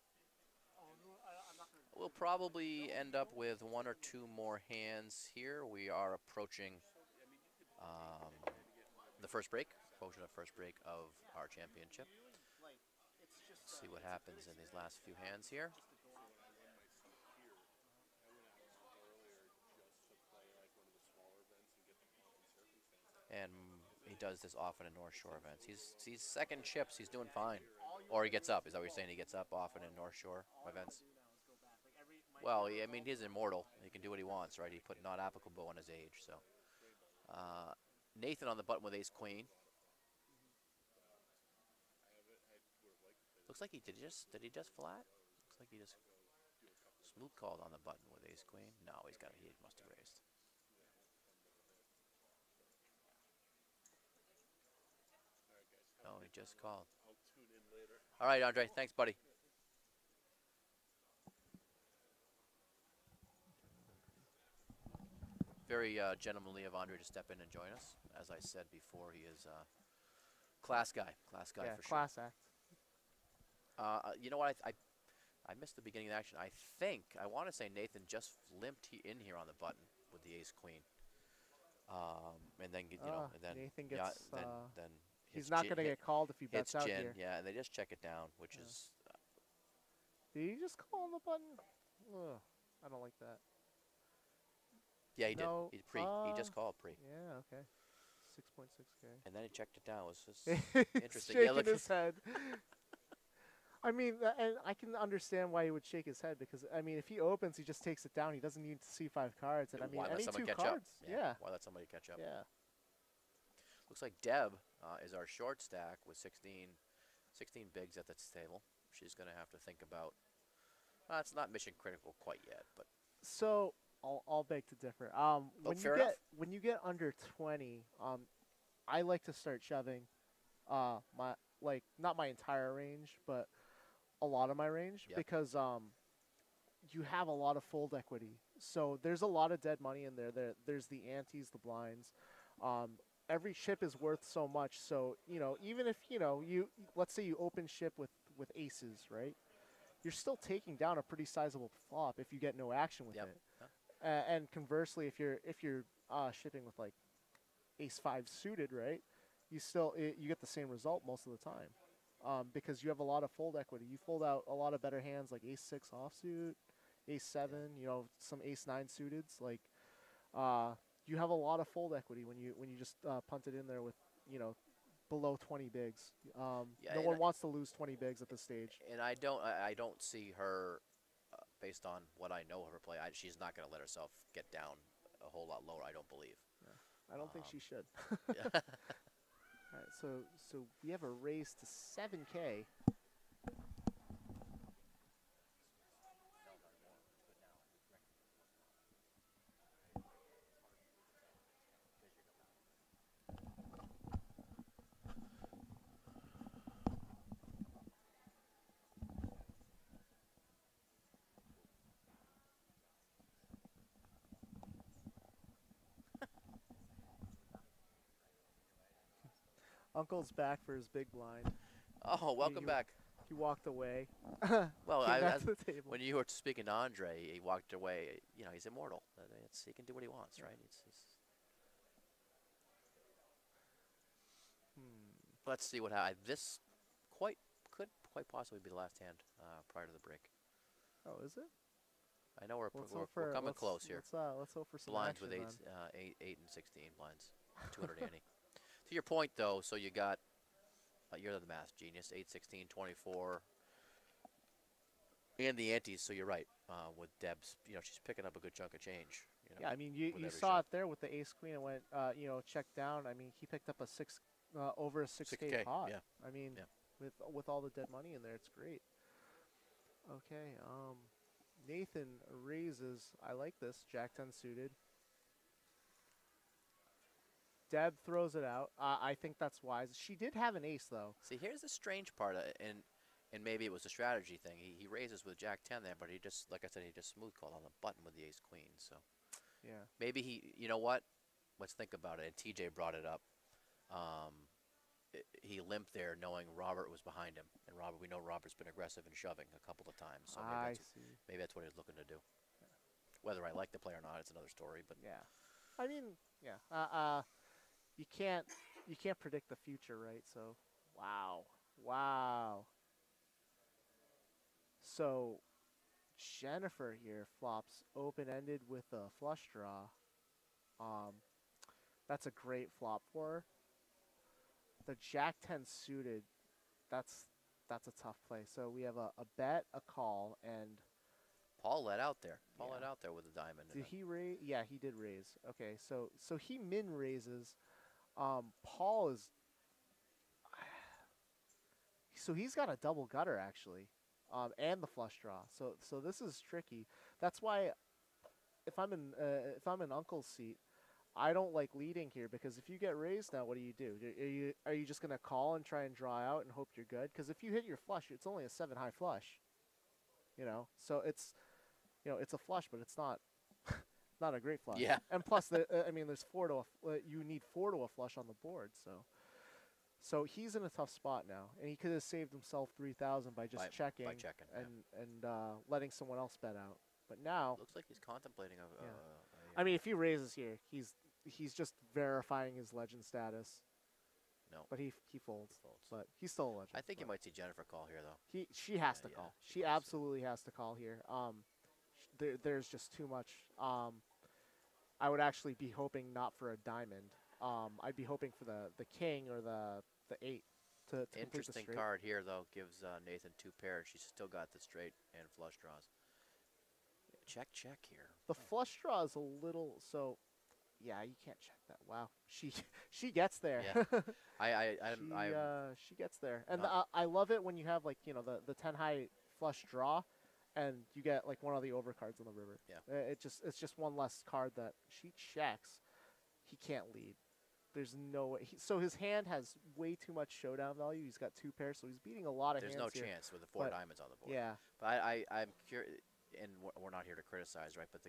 oh, no, I'm not going to. We'll probably end up with one or two more hands here. We are approaching the first break. Approaching the first break of our championship. See what happens in these last few hands here. And he does this often in North Shore events. He's second chips. He's doing fine. Or he gets up. Is that what you're saying? He gets up often in North Shore events? Well, I mean, he's immortal. He can do what he wants, right? He put not applicable on his age. So Nathan on the button with ace queen. Looks like he did he just flat? Looks like he just smooth called on the button with ace queen. No, he must have raised. No, he just called. I'll tune in later. All right, Andre. Thanks, buddy. Very gentlemanly of Andre to step in and join us. As I said before, he is a class guy. Class guy for sure. Class act. You know what? I missed the beginning of the action. I want to say Nathan just limped in here on the button with the ace queen. And then and then Nathan gets. then He's not going to get called if he bets out gin, here. yeah, and they just check it down, which is. Did he just call on the button? Ugh, I don't like that. Yeah, he No, did. He just called pre. Yeah, okay. 6.6K. And then he checked it down. It was just He's interesting. shaking Yeah, look. his head. I mean, and I can understand why he would shake his head because, I mean, if he opens, he just takes it down. He doesn't need to see 5 cards. And I mean, Why let any someone 2 catch cards. up? Yeah. Why let somebody catch up? Yeah. Looks like Deb is our short stack with 16 bigs at this table. She's going to have to think about. It's not mission critical quite yet, but. So I'll beg to differ. When you get under 20, I like to start shoving, not my entire range, but a lot of my range because you have a lot of fold equity. So there's a lot of dead money in there. There's the antes, the blinds. Every chip is worth so much. So even if you let's say you open ship with aces, right? You're still taking down a pretty sizable flop if you get no action with it. And conversely, if you're shipping with like ace 5 suited, right? You get the same result most of the time because you have a lot of fold equity. You fold out a lot of better hands like ace 6 offsuit, ace 7, some ace 9 suiteds. Like you have a lot of fold equity when you just punt it in there with below 20 bigs. No one wants to lose 20 bigs at this stage. And I don't see her, based on what I know of her play, she's not going to let herself get down a whole lot lower. I don't believe. Yeah. I don't think she should. Yeah. All right, so we have a raise to 7K. Uncle's back for his big blind. Oh, welcome back. He walked away. Well, Came back to the table. when you were speaking to Andre, he walked away. You know, he's immortal. He can do what he wants, right? Let's see what happens. This could quite possibly be the last hand prior to the break. Oh, is it? I know we're coming close here. Let's hope for some blinds action, with 8 and 16 blinds, 200 ante. To your point, though, so you got you're the math genius. 8, 16, 24, and the antes. So you're right. With Deb's, she's picking up a good chunk of change. Yeah, I mean, you saw it there with the ace queen and went, checked down. I mean, he picked up over a 6K pot. Yeah. I mean, with all the dead money in there, it's great. Okay. Nathan raises. I like this. Jack 10 suited. Deb throws it out. I think that's wise. She did have an ace, though. See, here's the strange part, and maybe it was a strategy thing. He raises with Jack 10 there, but he just, like I said, he just smooth called on the button with the ace queen. So yeah, maybe you know what? Let's think about it. And TJ brought it up. He limped there knowing Robert was behind him. And we know Robert's been aggressive and shoving a couple of times. So maybe that's what he's looking to do. Yeah. Whether I like the play or not, it's another story. But yeah, I mean, yeah. You can't predict the future, right? So, wow. So, Jennifer here flops open-ended with a flush draw. That's a great flop for her. The Jack 10 suited, that's a tough play. So we have a bet, a call, and Paul let out there. Paul let out there with a diamond. Did he raise? Yeah, he did raise. Okay, so he min raises. Paul is. So he's got a double gutter actually, and the flush draw. So this is tricky. That's why, if I'm in Uncle's seat, I don't like leading here because if you get raised now, what do? Are you just gonna call and try and draw out and hope you're good? Because if you hit your flush, it's only a 7 high flush. So it's, it's a flush, but it's not. Not a great flush. Yeah. And plus, there's 4 to you need 4 to a flush on the board. So he's in a tough spot now, and he could have saved himself 3,000 by just checking. By checking. And letting someone else bet out. But now looks like he's contemplating I mean, if he raises here, he's just verifying his legend status. No. But he folds. But he's still a legend. I think you might see Jennifer call here, though. She has to call. She absolutely has to call here. There's just too much. I would actually be hoping not for a diamond. I'd be hoping for the king or the 8 to Interesting card here, though. Gives Nathan 2 pairs. She's still got the straight and flush draws. Check here. The flush draw is a little so. Yeah, you can't check that. Wow, she gets there. Yeah. She gets there, and I love it when you have the 10 high flush draw, and you get one of the overcards on the river. Yeah. It's just one less card that she checks. He can't lead. There's no way. So his hand has way too much showdown value. He's got 2 pairs, so he's beating a lot of hands. There's no here. chance with the 4 diamonds on the board. Yeah. But I'm curious, and we're not here to criticize, right? But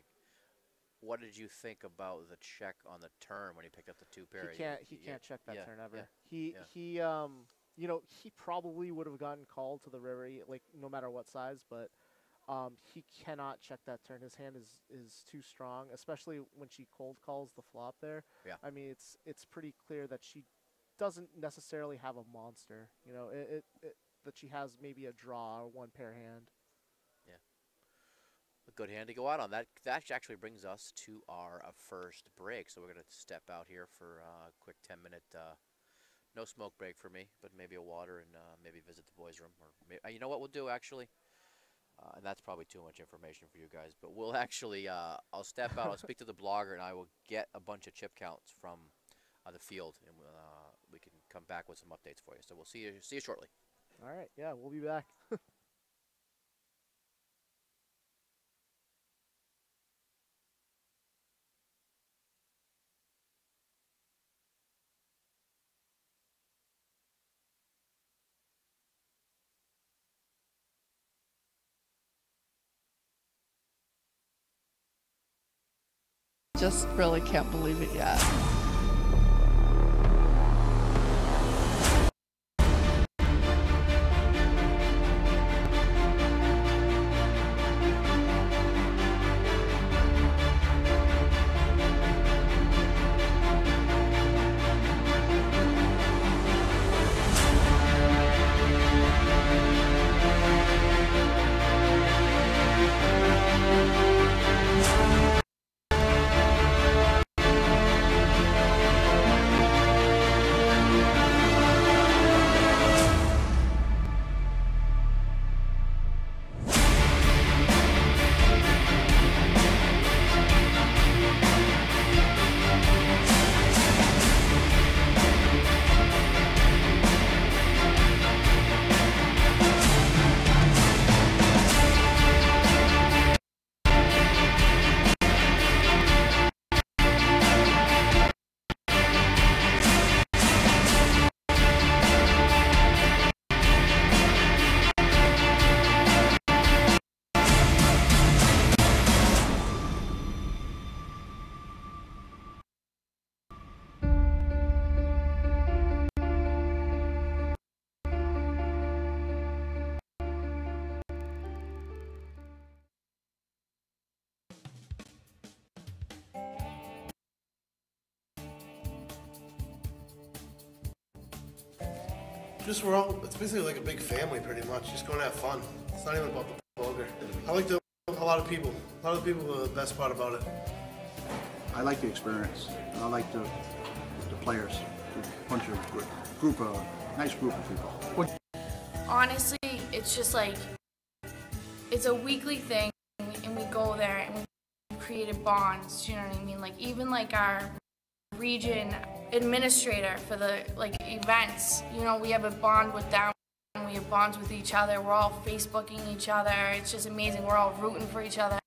what did you think about the check on the turn when he picked up the 2 pair? He can't check that turn ever. Yeah. He probably would have gotten called to the river, no matter what size, but he cannot check that turn. His hand is too strong, especially when she cold calls the flop there. Yeah. I mean, it's pretty clear that she doesn't necessarily have a monster. That she has maybe a draw or 1 pair hand. Yeah. A good hand to go out on. That actually brings us to our first break. So we're going to step out here for a quick 10-minute, no smoke break for me, but maybe a water and maybe visit the boys' room. Or you know what we'll do, actually? And that's probably too much information for you guys. But we'll actually, I'll step out, I'll speak to the blogger, and I will get a bunch of chip counts from the field. And we can come back with some updates for you. So we'll see you shortly. All right. Yeah, we'll be back. Just really can't believe it yet. Just we're all, it's basically like a big family pretty much. Just going to have fun. It's not even about the poker. I like a lot of people. A lot of people are the best part about it. I like the experience. I like the players. A bunch of nice group of people. Honestly, it's just like, it's a weekly thing, and we go there and we created bonds, you know what I mean? Like, even like our region administrator for the like events, you know, we have a bond with them, and we have bonds with each other. We're all Facebooking each other. It's just amazing. We're all rooting for each other.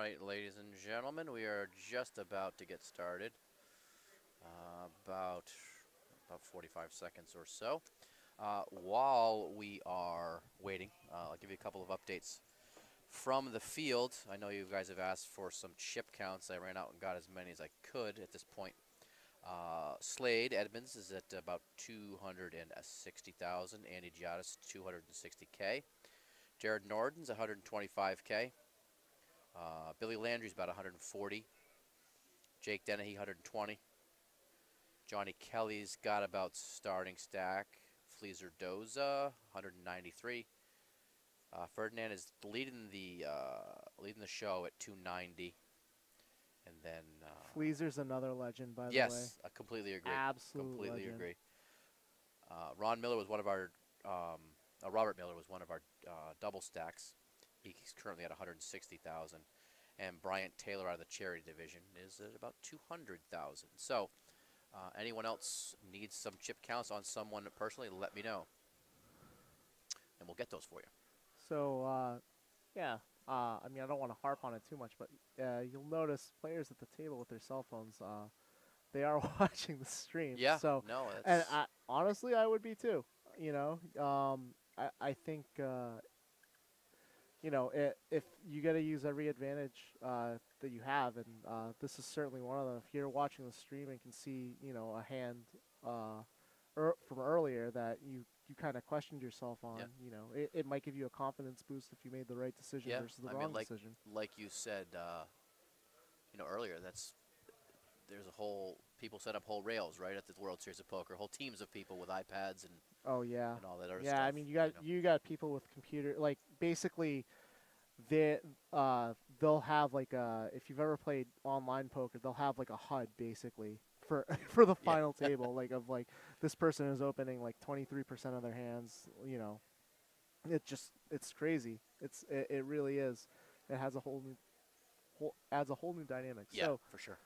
right, ladies and gentlemen, we are just about to get started. About 45 seconds or so. While we are waiting, I'll give you a couple of updates from the field. I know you guys have asked for some chip counts. I ran out and got as many as I could at this point. Slade Edmonds is at about 260,000. Andy Giottis 260K. Jared Norton's 125K. Billy Landry's about 140. Jake Dennehy 120. Johnny Kelly's got about starting stack. Fleezer Doza 193. Ferdinand is leading the show at 290. And then Fleezer's another legend, by the way. yes, I completely agree. Absolutely Completely agree. Ron Miller was one of our Robert Miller was one of our double stacks. He's currently at 160,000, and Bryant Taylor out of the charity division is at about 200,000. So, anyone else needs some chip counts on someone personally? Let me know, and we'll get those for you. So, yeah. I mean, I don't want to harp on it too much, but you'll notice players at the table with their cell phones. They are watching the stream. Yeah. So, no. and That's honestly, I would be too. You know, I think you know, if you got to use every advantage that you have, and this is certainly one of them. If you're watching the stream and can see, you know, a hand from earlier that you kind of questioned yourself on, you know, it might give you a confidence boost if you made the right decision versus the wrong decision. Like you said, you know, earlier, there's a whole people set up whole rails right at the World Series of Poker, whole teams of people with iPads and oh yeah, and all that other yeah. stuff. I mean, you got people with computer, like basically, they'll have like if you've ever played online poker, they'll have like a HUD basically for for the final table, like of like this person is opening like 23% of their hands. You know, it's crazy. It really is. It has a adds a whole new dynamic. Yeah, so, for sure.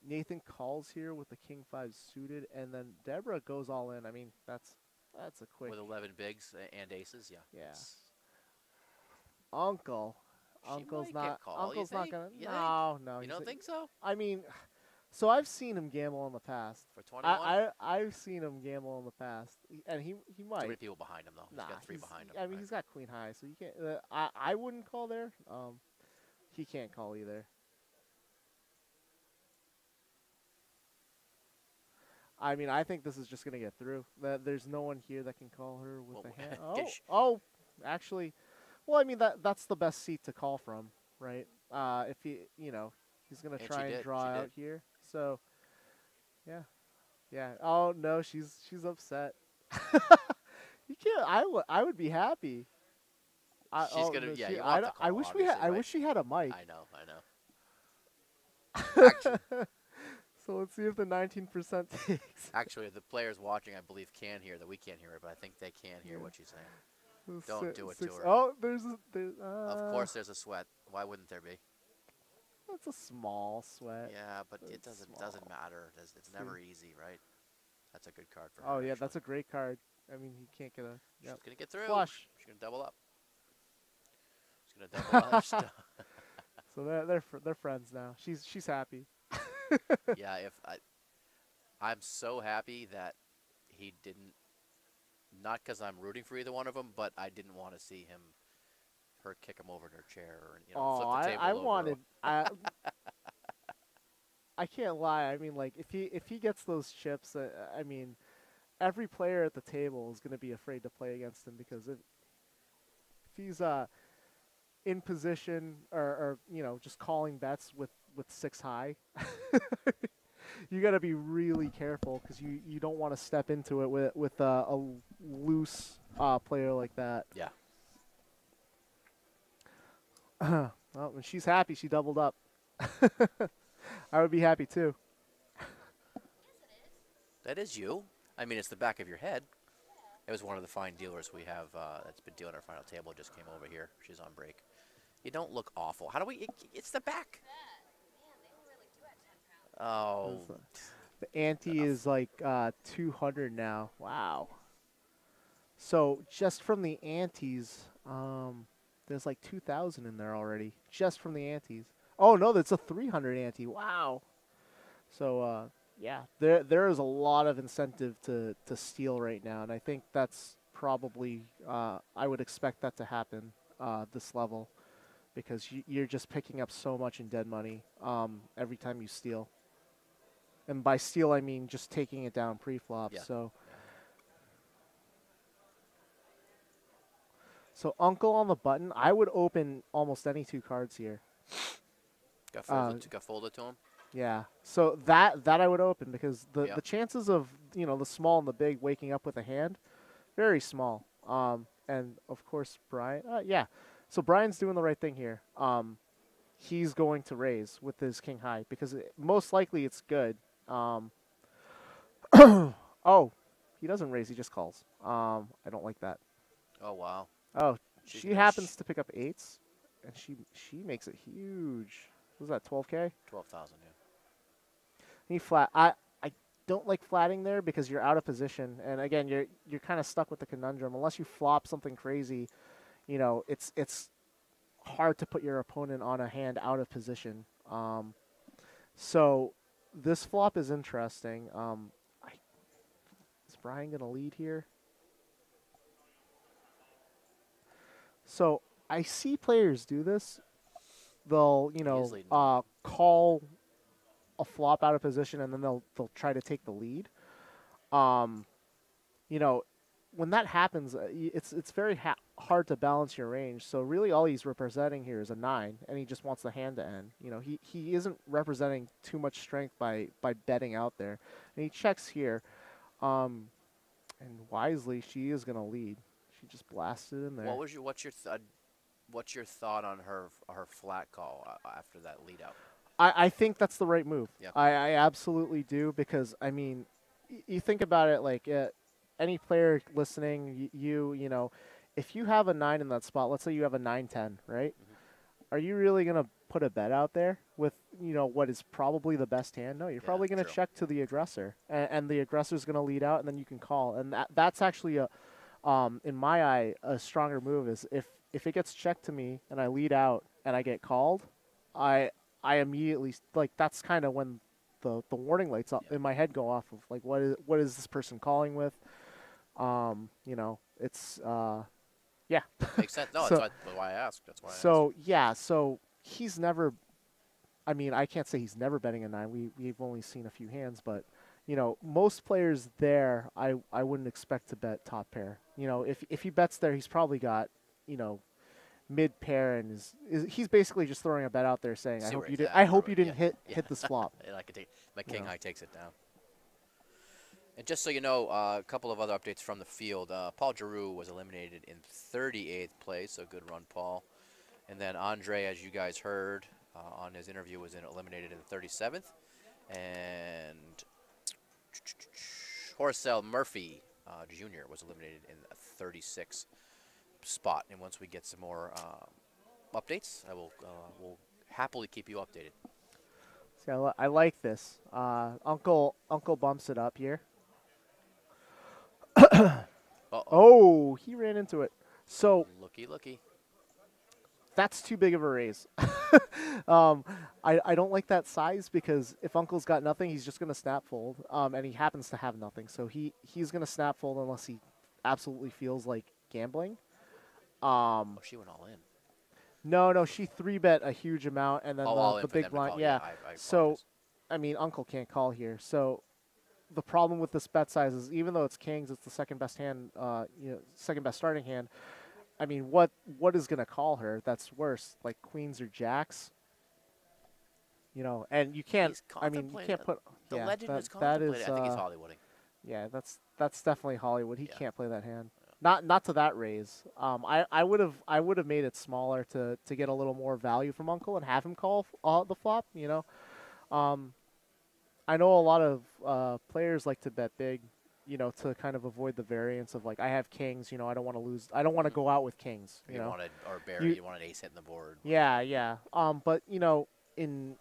Nathan calls here with the King 5 suited, and then Deborah goes all in. I mean, that's a quick. With 11 bigs and aces, yeah. Yeah. Uncle's might not. get called, you Uncle's not think? gonna. You No. You don't think so? I mean, so I've seen him gamble in the past. For 21? I've seen him gamble in the past, and he might. Too many people behind him, though. Nah, He's got three behind him. I mean, right? he's got queen high, so you can't. I wouldn't call there. He can't call either. I mean, I think this is just gonna get through. There's no one here that can call her with a hand. Actually, well, I mean that's the best seat to call from, right? If you know, he's gonna try and draw out here. So, yeah. Oh no, she's upset. You can't. I would be happy. She's gonna. No, Yeah, you want to call, I wish we had. right? I wish she had a mic. I know. Actually, So let's see if the 19% takes. actually, the players watching, I believe, can hear that. We can't hear it, but I think they can hear what she's saying. Don't do it to her. Oh, Of course, there's a sweat. Why wouldn't there be? That's a small sweat. Yeah, but it It's doesn't small. matter. It's never easy, right? That's a good card for her. Oh yeah, actually. that's a great card. I mean, he can't get a. She's Yep. gonna get through. Flush. She's gonna double up. She's gonna double up. So they're friends now. She's happy. Yeah, I'm so happy that he didn't. Not because I'm rooting for either one of them, but I didn't want to see her kick him over in her chair or flip the table I over. wanted. I can't lie. I mean, like if he gets those chips, I mean, every player at the table is going to be afraid to play against him because if he's in position or you know just calling bets with 6 high, you got to be really careful because you don't want to step into it with a loose player like that. Yeah. Well, when she's happy, she doubled up. I would be happy too. That is you. I mean, it's the back of your head. It was one of the fine dealers we have that's been dealing our final table. Just came over here. She's on break. You don't look awful. How do we? It's the back. Oh. The ante is like 200 now. Wow. So just from the antes, There's like 2,000 in there already, just from the antes. Oh no, that's a 300 ante. Wow. So yeah, there is a lot of incentive to steal right now, and I think that's probably I would expect that to happen this level, because you're just picking up so much in dead money every time you steal. And by steal, I mean just taking it down pre-flop. Yeah. So. So Uncle on the button, I would open almost any 2 cards here. Got folded to him. Yeah. So that I would open, because the Yep. the chances of the small and the big waking up with a hand, very small. And of course Brian. Yeah. So Brian's doing the right thing here. He's going to raise with his king high, because most likely it's good. Oh, he doesn't raise. He just calls. I don't like that. Oh wow. Oh, She's she gonna happens to pick up 8s, and she makes it huge. What was that, 12K? 12,000. Yeah. He flat. I don't like flatting there, because you're out of position, and again you're kind of stuck with the conundrum. Unless you flop something crazy, it's hard to put your opponent on a hand out of position. So this flop is interesting. Is Brian gonna lead here? So I see players do this. They'll, leading. call a flop out of position, and then they'll try to take the lead. When that happens, it's very hard to balance your range. So really, all he's representing here is a 9, and he just wants the hand to end. He isn't representing too much strength by betting out there, and he checks here, and wisely she is gonna lead. She just blasted in there. What's your thought on her flat call after that lead out? I think that's the right move. Yep. I absolutely do, because I mean, you think about it, like any player listening, if you have a 9 in that spot, let's say you have a 9-10, right? Are you really gonna put a bet out there with what is probably the best hand? No, you're probably gonna check to the aggressor, and the aggressor's gonna lead out, and then you can call, and that's actually in my eye, a stronger move is if it gets checked to me and I lead out and I get called, I immediately, like, that's kind of when the warning lights up in my head go off of, like, what is this person calling with? It's yeah. Makes sense. No, So- that's why I asked. That's why. So he's never. I mean, I can't say he's never betting a 9. We've only seen a few hands, but most players there, I wouldn't expect to bet top pair. If he bets there, he's probably got mid pair, and he's basically just throwing a bet out there, saying, I hope you didn't hit this flop. And I could take my king high takes it down. And just so you know, a couple of other updates from the field. Paul Giroux was eliminated in 38th place, so good run, Paul. And then Andre, as you guys heard on his interview, was eliminated in 37th. And Horcel Murphy Jr. was eliminated in the 36th spot. And once we get some more updates, I will happily keep you updated. See, I like this. Uncle bumps it up here. Oh, he ran into it. So Looky. that's too big of a raise. I don't like that size, because if Uncle's got nothing, he's just going to snap fold, and he happens to have nothing. So he's going to snap fold unless he absolutely feels like gambling. She went all in. No, she 3-bet a huge amount, and then the big blind. Yeah. So, I mean, Uncle can't call here. So the problem with this bet size is, even though it's kings, it's the second best hand, second best starting hand. I mean, what is going to call her that's worse, like queens or jacks? And you can't. I mean, you can't put. The yeah, legend is that contemplated. is. I think he's Hollywooding. Yeah, that's definitely Hollywood. He can't play that hand. Not to that raise. I would have made it smaller to get a little more value from Uncle and have him call the flop. I know a lot of players like to bet big, to kind of avoid the variance of, like, I have kings. I don't want to lose. I don't want to go out with kings. You want an ace hitting the board. Yeah. But in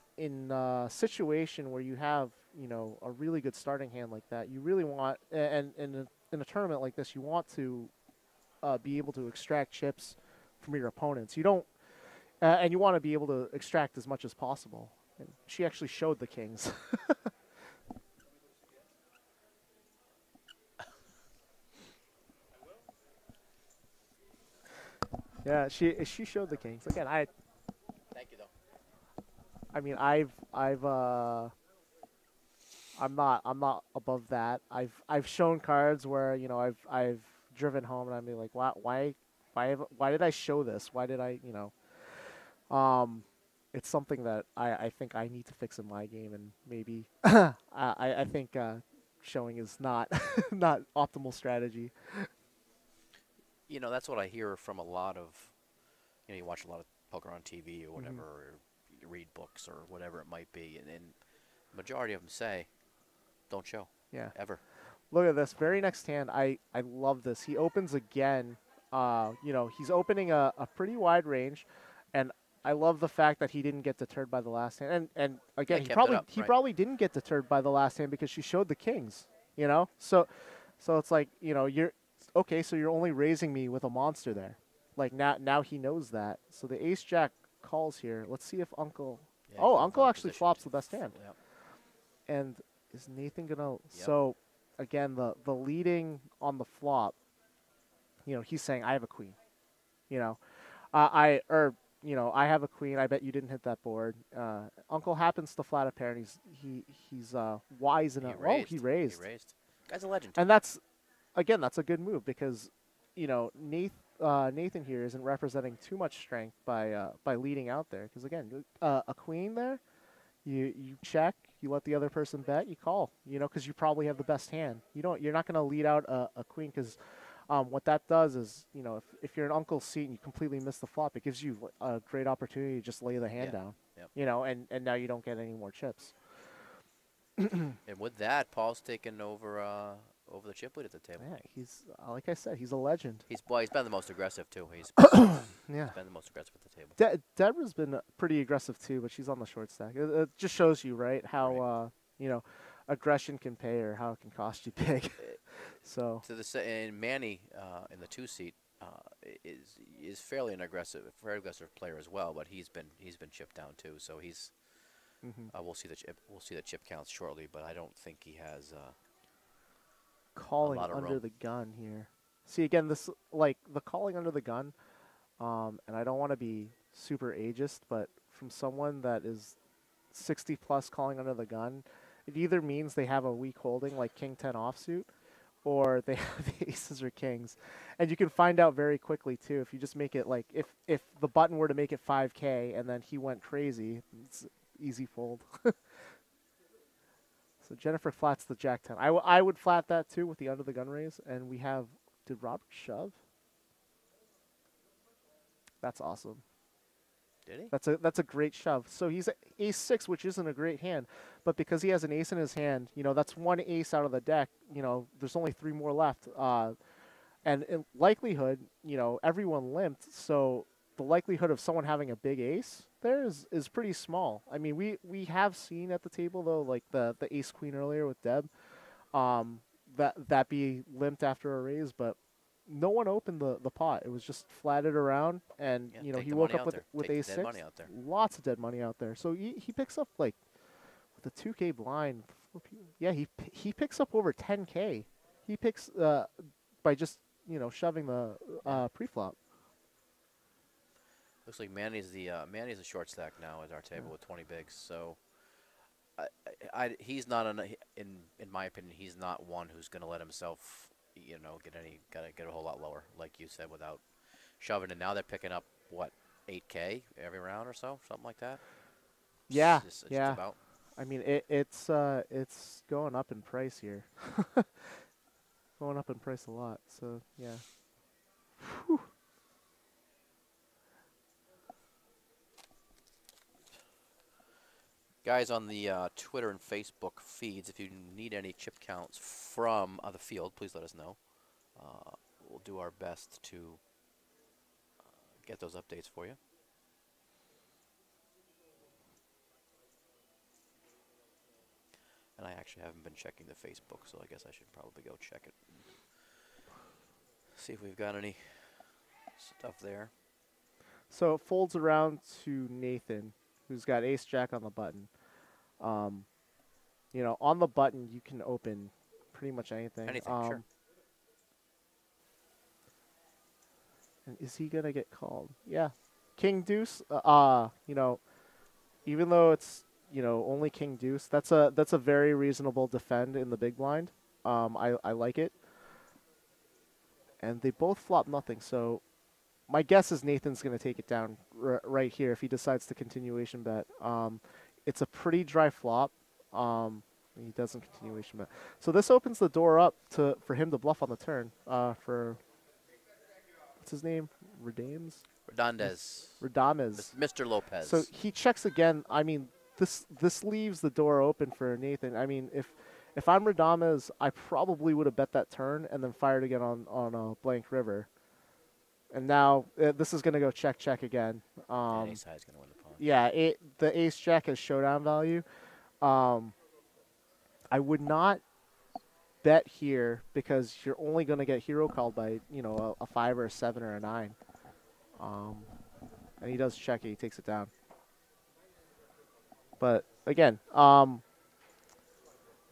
a situation where you have a really good starting hand like that, you really want, and in a tournament like this, you want to be able to extract chips from your opponents. You don't, and you want to be able to extract as much as possible. And she actually showed the kings. Yeah, she showed the kings. Again, Thank you, though. I mean, I'm not above that. I've shown cards where, you know, I've driven home and I'm like, why did I show this? Why did I, you know? It's something that I think I need to fix in my game, and maybe I think showing is not not optimal strategy. You know, that's what I hear from a lot of, you know, you watch a lot of poker on TV or whatever, or you read books or whatever it might be, and majority of them say, don't show. Yeah. Ever. Look at this. Very next hand. I love this. He opens again. You know, he's opening a pretty wide range, and I love the fact that he didn't get deterred by the last hand. And again, Yeah, he kept it probably up, right. probably didn't get deterred by the last hand because she showed the kings. You know, so it's like, you know, you're okay. So you're only raising me with a monster there. Like now he knows that. So the ace jack calls here. Let's see if Uncle. Yeah, Oh, he's Uncle in actually position flops to- the best hand. Yep. And is Nathan gonna? Yep. So again, the leading on the flop. You know, he's saying I have a queen. You know, you know, I have a queen. I bet you didn't hit that board. Uncle happens to flat a pair, and he's wise enough. Oh, he raised. He raised. Guy's a legend. And that's a good move because, you know, Nathan here isn't representing too much strength by leading out there. Because again, a queen there, you check, you let the other person bet, you call. You know, because you probably have the best hand. You're not going to lead out a queen because. What that does is, you know, if you're in Uncle's seat and you completely miss the flop, it gives you a great opportunity to just lay the hand down. Yep. You know, and now you don't get any more chips. And with that, Paul's taken over the chip lead at the table. Yeah, he's like I said, he's a legend. He's been the most aggressive too. He's Yeah. been the most aggressive at the table. Deborah's been pretty aggressive too, but she's on the short stack. It just shows you, right, how you know, aggression can pay or how it can cost you big. So And Manny in the 2 seat is fairly very aggressive player as well, but he's been chipped down too. So he's we'll see the chip counts shortly, but I don't think he has calling a lot of under room. the gun here. See again, this like the calling under the gun, and I don't want to be super ageist, but from someone that is 60 plus calling under the gun, it either means they have a weak holding like King 10 offsuit, or they have the aces or kings. And you can find out very quickly too if you just make it like if the button were to make it 5K and then he went crazy, it's easy fold. So Jennifer flats the jack 10. I would flat that too with the under the gun raise, and we have, did Robert shove? That's awesome. Did he? That's a great shove. So he's ace 6, which isn't a great hand, but because he has an ace in his hand, you know, that's one ace out of the deck. You know, there's only 3 more left, and in likelihood, you know, everyone limped, so the likelihood of someone having a big ace there is pretty small. I mean, we have seen at the table though, like the ace queen earlier with Deb, that be limped after a raise, but no one opened the pot. It was just flatted around, and Yeah, you know, take he the woke money up out there. with Take the ace dead 6. money out there. Lots of dead money out there. So he picks up like with a 2K blind. Yeah, he picks up over 10K. He picks by just, you know, shoving the pre-flop. Looks like Manny's a short stack now at our table with 20 bigs. So he's not in my opinion, he's not one who's going to let himself, you know, get a whole lot lower, like you said, without shoving. And now they're picking up what, 8K every round or so, something like that. Yeah, Just yeah. about. I mean, it's going up in price here. Going up in price a lot. So yeah. Whew. Guys on the Twitter and Facebook feeds, if you need any chip counts from the field, please let us know. We'll do our best to get those updates for you. And I actually haven't been checking the Facebook, so I guess I should probably go check it. See if we've got any stuff there. So it folds around to Nathan, who's got ace jack on the button. You know, on the button you can open pretty much anything. Anything, sure. And is he gonna get called? Yeah, king deuce. You know, even though it's, you know, only king deuce, that's a very reasonable defend in the big blind. I like it. And they both flop nothing, so my guess is Nathan's going to take it down right here if he decides to continuation bet. It's a pretty dry flop. He doesn't continuation bet. So this opens the door up for him to bluff on the turn. For what's his name? Redames? Radames. Mr. Lopez. So he checks again. I mean, this leaves the door open for Nathan. I mean, if I'm Radames, I probably would have bet that turn and then fired again on a blank river. And now this is going to go check again. Ace high is going to win the pawn. Yeah, the ace jack has showdown value. I would not bet here because you're only going to get hero called by, you know, a 5 or a 7 or a 9. And he does check it. He takes it down. But again,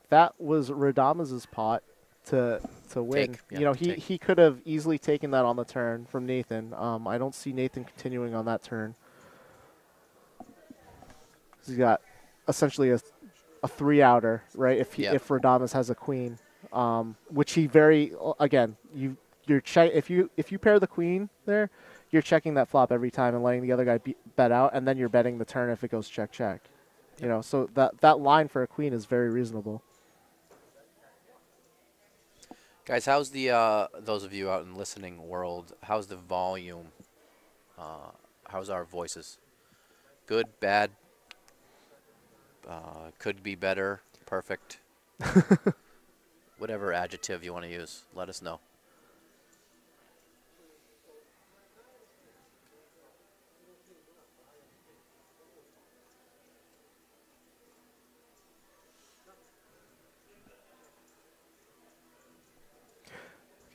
that was Radames' pot to win. Yeah, you know, he could have easily taken that on the turn from Nathan. I don't see Nathan continuing on that turn. He's got essentially a 3-outer, right? If Radames has a queen, which he again, if you pair the queen there, you're checking that flop every time and letting the other guy bet out, and then you're betting the turn if it goes check. You know, so that line for a queen is very reasonable. Guys, how's the those of you out in listening world? How's the volume? How's our voices? Good, bad? Could be better, perfect. Whatever adjective you want to use, let us know.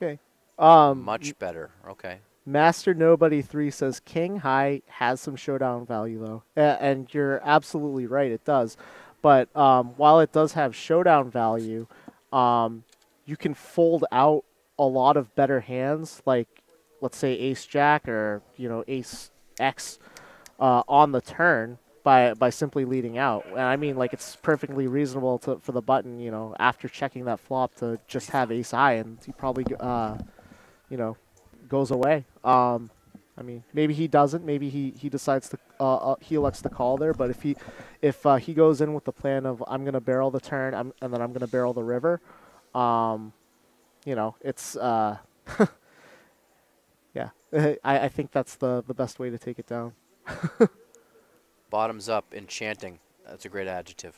Okay. Much better. Okay. Master Nobody 3 says King High has some showdown value, though. And you're absolutely right, it does. But while it does have showdown value, you can fold out a lot of better hands, like, let's say, Ace-Jack or, you know, Ace-X on the turn by simply leading out. And I mean, like, it's perfectly reasonable for the button, you know, after checking that flop to just have Ace-High, and he probably, you know, goes away. I mean, maybe he doesn't. Maybe he decides to he elects to call there. But if he goes in with the plan of I'm gonna barrel the turn and then I'm gonna barrel the river, you know, it's yeah. I think that's the best way to take it down. Bottoms up, enchanting. That's a great adjective.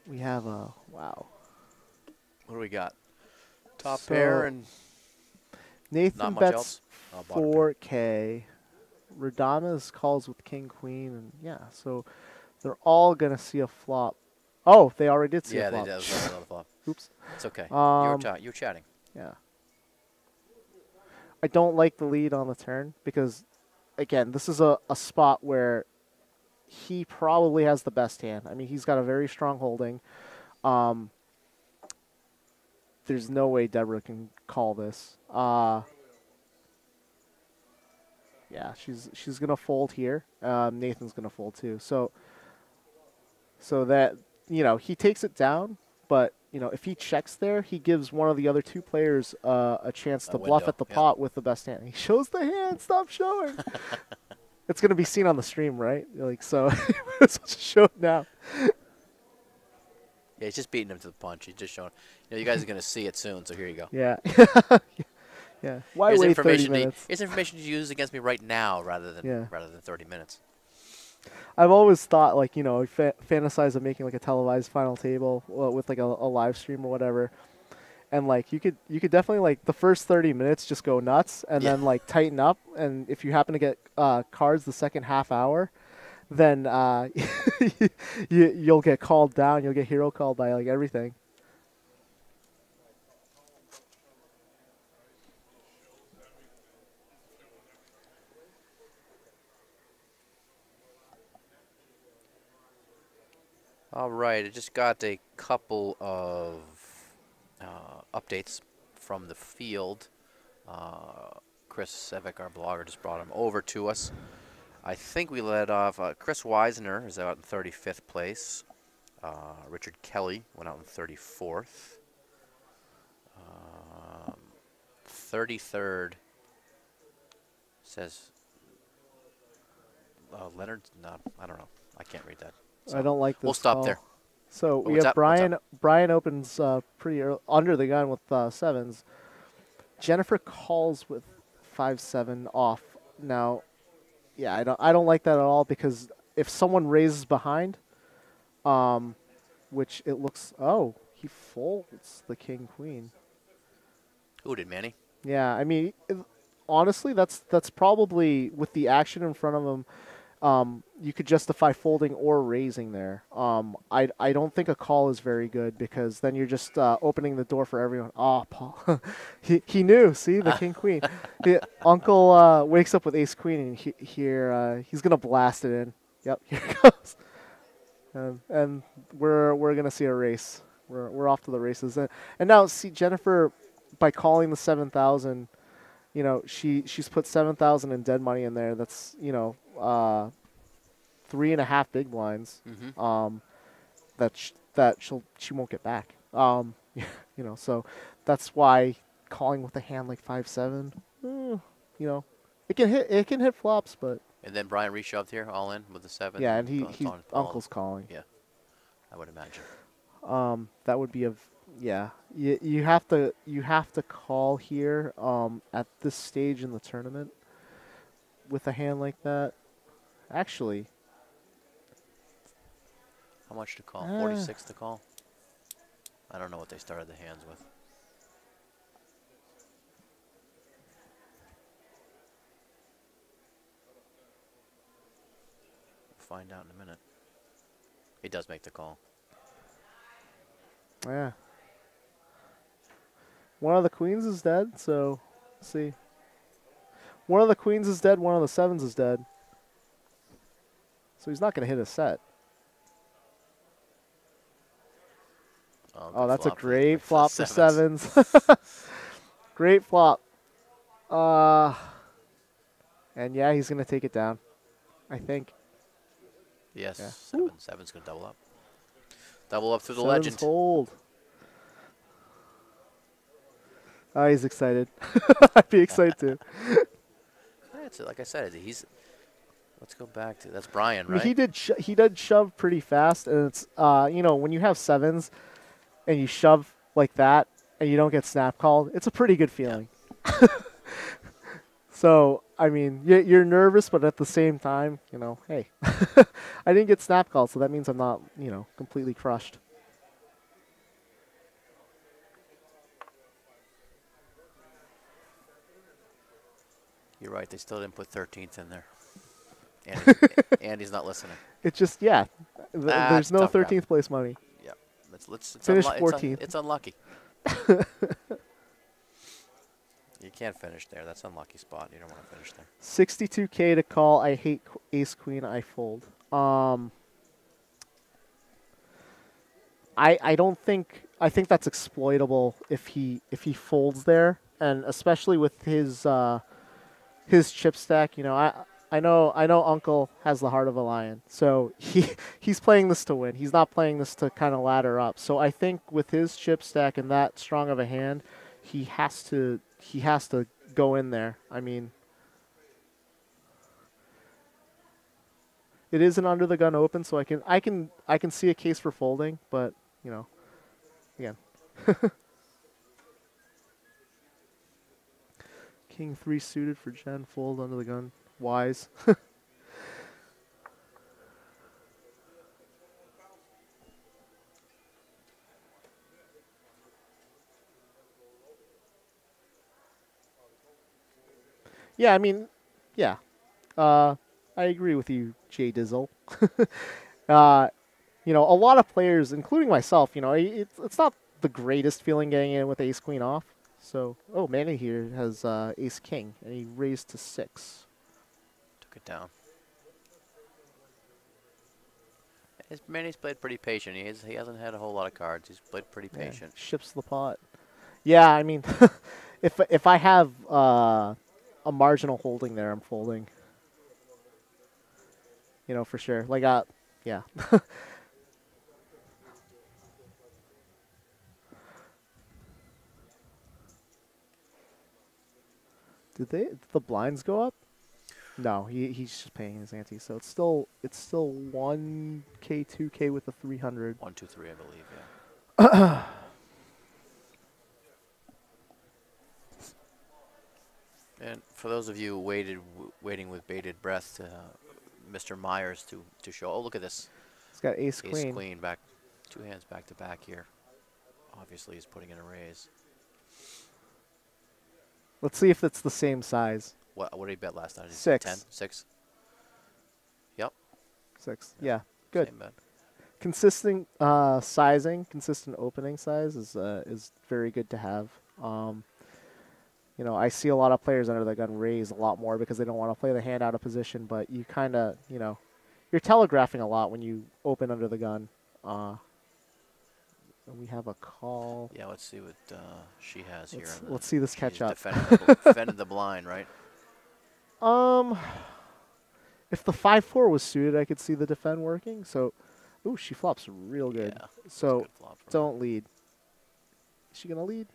We have a wow. What do we got? Top pair and Nathan not much bets else. 4K. Radames calls with King Queen, and yeah, so they're all gonna see a flop. Oh, they already did see a flop. Yeah, they did. That was another flop. Oops. It's okay. You're chatting. Yeah. I don't like the lead on the turn because, again, this is a spot where he probably has the best hand. I mean, he's got a very strong holding. There's no way Deborah can call this. Yeah, she's gonna fold here. Nathan's gonna fold too. So that, you know, he takes it down, but you know, if he checks there, he gives one of the other two players a chance to bluff at the pot with the best hand. He shows the hand. Stop showing. It's gonna be seen on the stream, right? Like, so let's just show it now. Yeah, he's just beating him to the punch. He's just showing. You know, you guys are going to see it soon, so here you go. Yeah. Yeah. Why wait 30 minutes? Here's information to use against me right now rather than 30 minutes. I've always thought, like, you know, fantasize of making like a televised final table with like a live stream or whatever. And like you could definitely, like, the first 30 minutes just go nuts and then like tighten up, and if you happen to get cards the second half hour, then you'll get called down. You'll get hero called by like everything. All right, I just got a couple of updates from the field. Chris Sevick, our blogger, just brought him over to us. I think we led off. Chris Weisner is out in 35th place. Richard Kelly went out in 34th. 33rd says Leonard. No, I don't know. I can't read that. So I don't like this. We'll stop call. there. So Oh, we have Brian. Brian opens pretty early, under the gun with sevens. Jennifer calls with 5-7 off. Now, yeah, I don't like that at all, because if someone raises behind, which it looks, oh, he folds the king queen. Who did, Manny? Yeah, I mean, honestly, that's probably, with the action in front of him, you could justify folding or raising there. I don't think a call is very good, because then you're just opening the door for everyone. Oh, Paul, he knew. See, the king queen. Uncle wakes up with ace queen, and he's gonna blast it in. Yep, here it goes. And we're gonna see a race. We're off to the races. And now see Jennifer, by calling the 7,000. You know, she's put 7,000 in dead money in there. That's, you know, 3.5 big blinds. That she won't get back. You know, so that's why calling with a hand like 5-7. You know, it can hit flops, but. And then Brian reshoved here, all in with the 7. Yeah, and Uncle's calling. Yeah, I would imagine. That would be a. Yeah, you have to call here at this stage in the tournament with a hand like that. Actually, how much to call? 46 to call. I don't know what they started the hands with. We'll find out in a minute. He does make the call. Yeah. One of the queens is dead, so let's see. One of the queens is dead, one of the sevens is dead. So he's not going to hit a set. Oh, that's a great flop for sevens. Great flop. And yeah, he's going to take it down, I think. Yes, yeah. Seven's going to double up. Double up through the Sevens legend. Hold. Oh, he's excited. I'd be excited too. That's it. Like I said, he's. Let's go back to that's Brian, I mean, right? he did shove pretty fast, and it's you know, when you have sevens and you shove like that and you don't get snap called, it's a pretty good feeling. Yeah. So I mean, you're nervous, but at the same time, you know, hey, I didn't get snap called, so that means I'm not, you know, completely crushed. You're right. They still didn't put 13th in there. Andy's not listening. It's just, yeah, there's no 13th place money. Yeah, let's finish 14th. It's unlucky. You can't finish there. That's an unlucky spot. You don't want to finish there. 62K to call. I hate ace queen. I fold. I don't think. I think that's exploitable if he folds there, and especially with his chip stack. You know, I know Uncle has the heart of a lion, so he's playing this to win. He's not playing this to kind of ladder up. So I think with his chip stack and that strong of a hand, he has to go in there. I mean, it is an under the gun open, so I can see a case for folding, but you know, again. King 3 suited for Jen, fold under the gun. Wise. Yeah, I mean, yeah. I agree with you, Jay Dizzle. You know, a lot of players, including myself, you know, it's not the greatest feeling getting in with ace queen off. So, oh, Manny here has ace king, and he raised to 6. Took it down. Manny's played pretty patient. He hasn't had a whole lot of cards. He's played pretty Yeah, patient. ships the pot. Yeah, I mean, if I have a marginal holding there, I'm folding. You know, for sure. Like, yeah. Did the blinds go up? No, he's just paying his ante, so it's still 1K, 2K with the 300. 1, 2, 3, I believe. Yeah. And for those of you waiting with bated breath, Mr. Myers to show. Oh, look at this. He's got ace Ace queen. queen back, 2 hands back to back here. Obviously, he's putting in a raise. Let's see if it's the same size. What did he bet last night? 6. 10, 6. Yep. 6. Yeah, good. Same bet. Consistent sizing, consistent opening size is very good to have. You know, I see a lot of players under the gun raise a lot more because they don't want to play the hand out of position, but you kind of, you know, you're telegraphing a lot when you open under the gun. We have a call. Yeah, let's see what she has here. Let's see this catch up. Defended the blind, right? If the 5-4 was suited, I could see the defend working. So, ooh, she flops real good. Yeah, so good flop from don't lead. Is she gonna lead?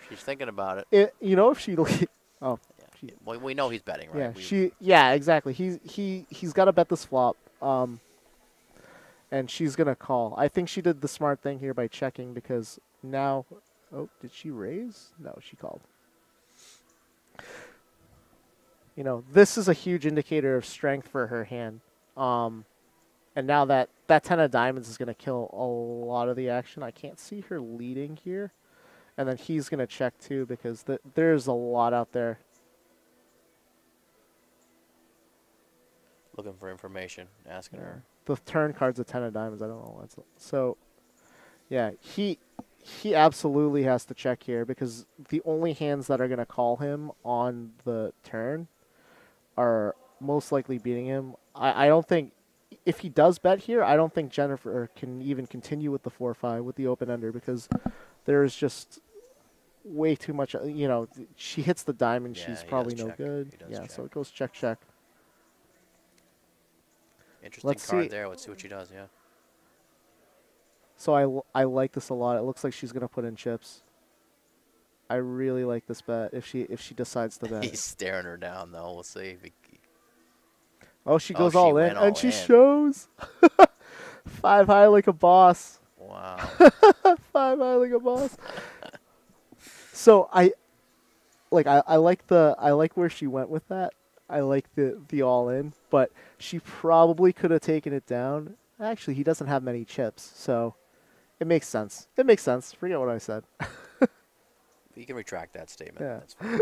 She's thinking about it. You know, if she lead. Oh. Yeah. Well, we know he's betting, right? Yeah, yeah, exactly. He's got to bet this flop. And she's gonna call. I think she did the smart thing here by checking because now. Oh, did she raise? No, she called. You know, this is a huge indicator of strength for her hand. And now that 10 of diamonds is gonna kill a lot of the action. I can't see her leading here. And then he's gonna check too because there's a lot out there. Looking for information, asking her. The turn card's a 10 of diamonds. I don't know what's so. Yeah, he absolutely has to check here because the only hands that are gonna call him on the turn are most likely beating him. I don't think if he does bet here, I don't think Jennifer can even continue with the 4-5 with the open ender because there's just way too much. You know, she hits the diamond, Yeah, she's he probably does no check. good. He does Yeah, check. so it goes check check. Interesting Let's card see. there. Let's see what she does. Yeah. So I like this a lot. It looks like she's gonna put in chips. I really like this bet if she decides to bet. He's staring her down though. We'll see. If he, Oh, she Oh, goes she all in, went all and she in. shows 5 high like a boss. wow. 5 high like a boss. So I like where she went with that. I like the all in, but she probably could have taken it down. Actually, he doesn't have many chips, so it makes sense. It makes sense. Forget what I said. You can retract that statement. Yeah. That's fine.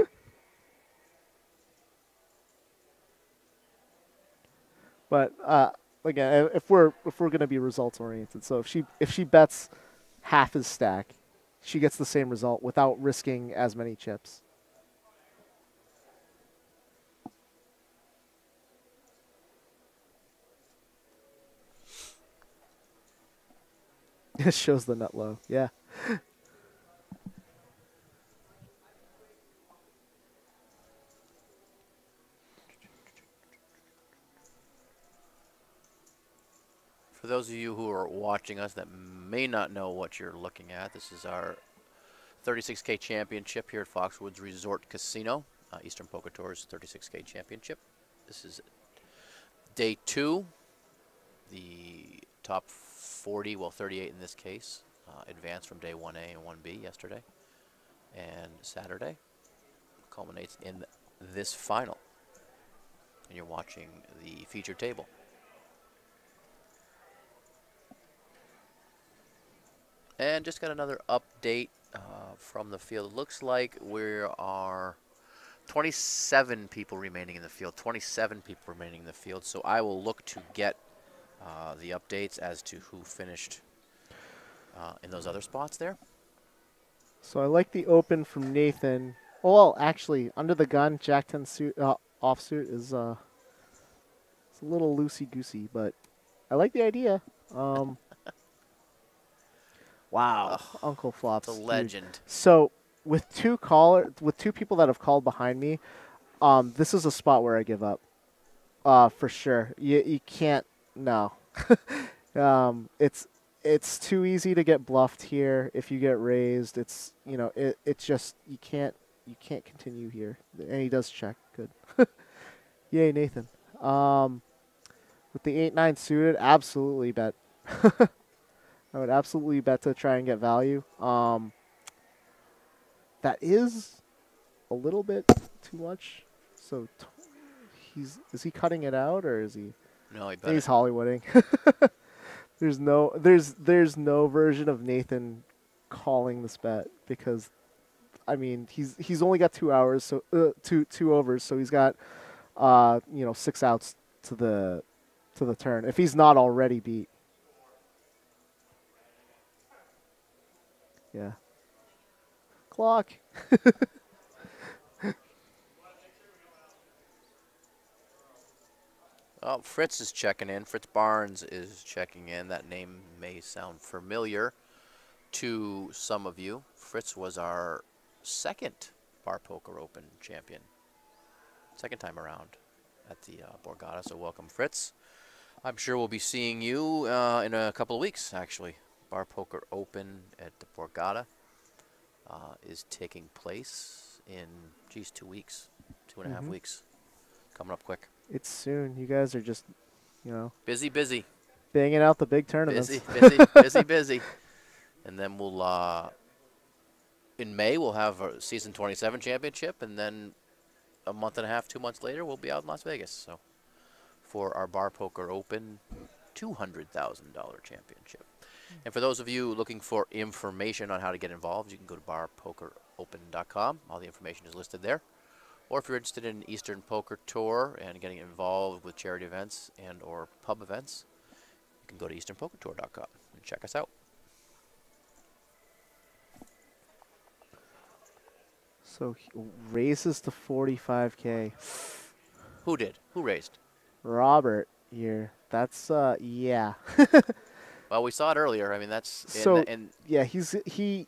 But again, if we're gonna be results oriented, so if she bets half his stack, she gets the same result without risking as many chips. It shows the nut low. Yeah. For those of you who are watching us that may not know what you're looking at, this is our 36K championship here at Foxwoods Resort Casino, Eastern Poker Tour's 36K championship. This is day 2. The top 40, well 38 in this case, advanced from day 1A and 1B yesterday. And Saturday culminates in this final. And you're watching the feature table. And just got another update from the field. It looks like we are 27 people remaining in the field. 27 people remaining in the field. So I will look to get the updates as to who finished in those other spots there. So I like the open from Nathan. Well, actually, under the gun, Jack 10 suit offsuit is it's a little loosey goosey, but I like the idea. Wow, Ugh, Uncle Flops. The huge. legend. So with two people that have called behind me, this is a spot where I give up. For sure. You can't. No. It's too easy to get bluffed here. If you get raised, it's it's just you can't continue here. And he does check. Good. Yay, Nathan. With the 8-9 suited, absolutely bet. I would absolutely bet to try and get value. That is a little bit too much. So is he cutting it out or is he? No, he bet He's it. Hollywooding. there's no version of Nathan calling this bet because, I mean, he's only got 2 hours, so two overs, so he's got 6 outs to the turn if he's not already beat. Yeah. Clock. Oh, Fritz is checking in. Fritz Barnes is checking in. That name may sound familiar to some of you. Fritz was our second Bar Poker Open champion. Second time around at the Borgata, so welcome, Fritz. I'm sure we'll be seeing you in a couple of weeks, actually. Bar Poker Open at the Borgata is taking place in, 2 weeks, 2.5 weeks. Coming up quick. It's soon. You guys are just, Busy. banging out the big tournaments. Busy. And then we'll, in May, we'll have our season 27 championship, and then a month and a half, 2 months later, we'll be out in Las Vegas. So for our Bar Poker Open $200,000 championship. And for those of you looking for information on how to get involved, you can go to barpokeropen.com. All the information is listed there. Or if you're interested in Eastern Poker Tour and getting involved with charity events and or pub events, you can go to easternpokertour.com and check us out. So he raises to 45K. Who did? Who raised? Robert here. That's yeah. Well, we saw it earlier. I mean, that's so yeah. He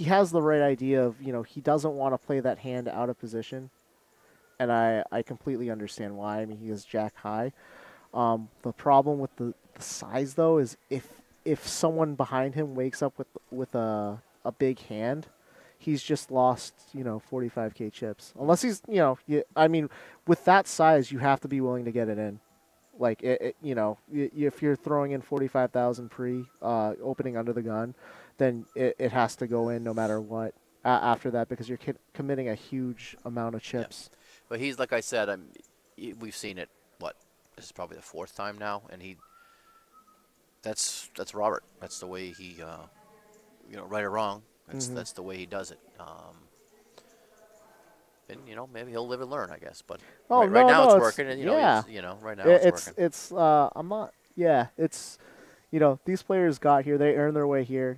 has the right idea of he doesn't want to play that hand out of position, and I completely understand why. I mean, he is jack high. The problem with the size though is if someone behind him wakes up with a big hand, he's just lost 45K chips. Unless he's I mean, with that size, you have to be willing to get it in. Like if you're throwing in 45,000 pre opening under the gun, then it has to go in no matter what after that because you're committing a huge amount of chips. Yeah. But he's like I said, we've seen it. What, this is probably the 4th time now, and that's Robert. That's the way he right or wrong. That's the way he does it. And maybe he'll live and learn, I guess. But right now it's working, and right now it's working. It's I'm not. Yeah, it's these players got here. They earned their way here.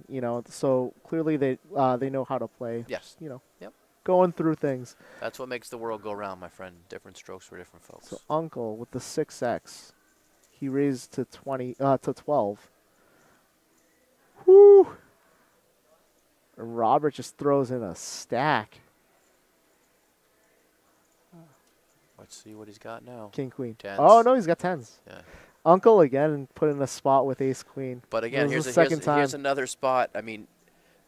So clearly they know how to play. Yes. Yep. Going through things. That's what makes the world go round, my friend. Different strokes for different folks. So Uncle with the 6x, he raised to 12. Whoo! And Robert just throws in a stack. Let's see what he's got now. King, queen. Tens. Oh, no, he's got 10s. Yeah. Uncle again put in a spot with ace, queen. But again, here's another spot. I mean,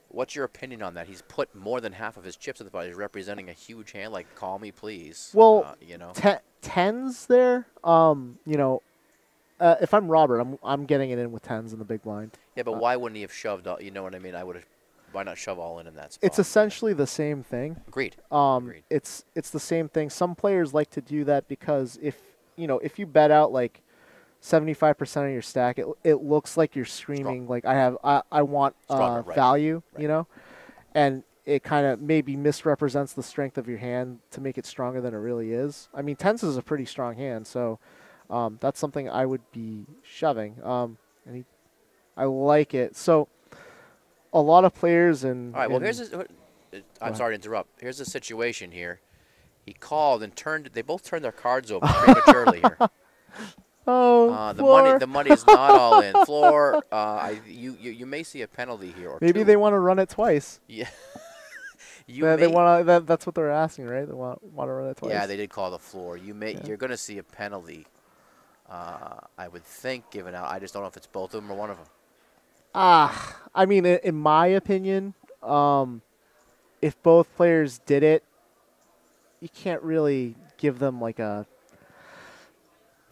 what's your opinion on that? He's put more than half of his chips in the pot. He's representing a huge hand. Like, call me, please. Well, 10s there. If I'm Robert, I'm getting it in with 10s in the big blind. Yeah, but why wouldn't he have shoved all? You know what I mean? Why not shove all in that spot? It's essentially the same thing. Agreed. Agreed. It's the same thing. Some players like to do that because if you bet out like 75% of your stack, it looks like you're screaming like I want value, right. And it kind of maybe misrepresents the strength of your hand to make it stronger than it really is. I mean, 10s is a pretty strong hand, so that's something I would be shoving. I like it. So a lot of players and all right. Well, I'm sorry to interrupt. Here's the situation here. He called and they both turned their cards over prematurely here. Oh, The floor. money is not all in. Floor. You may see a penalty here or Maybe two. they want to run it twice. Yeah. They want to. That's what they're asking, right? They want to run it twice. Yeah, they did call the floor. Yeah. You're going to see a penalty. I would think given out. I just don't know if it's both of them or one of them. I mean, in my opinion, if both players did it, you can't really give them like a.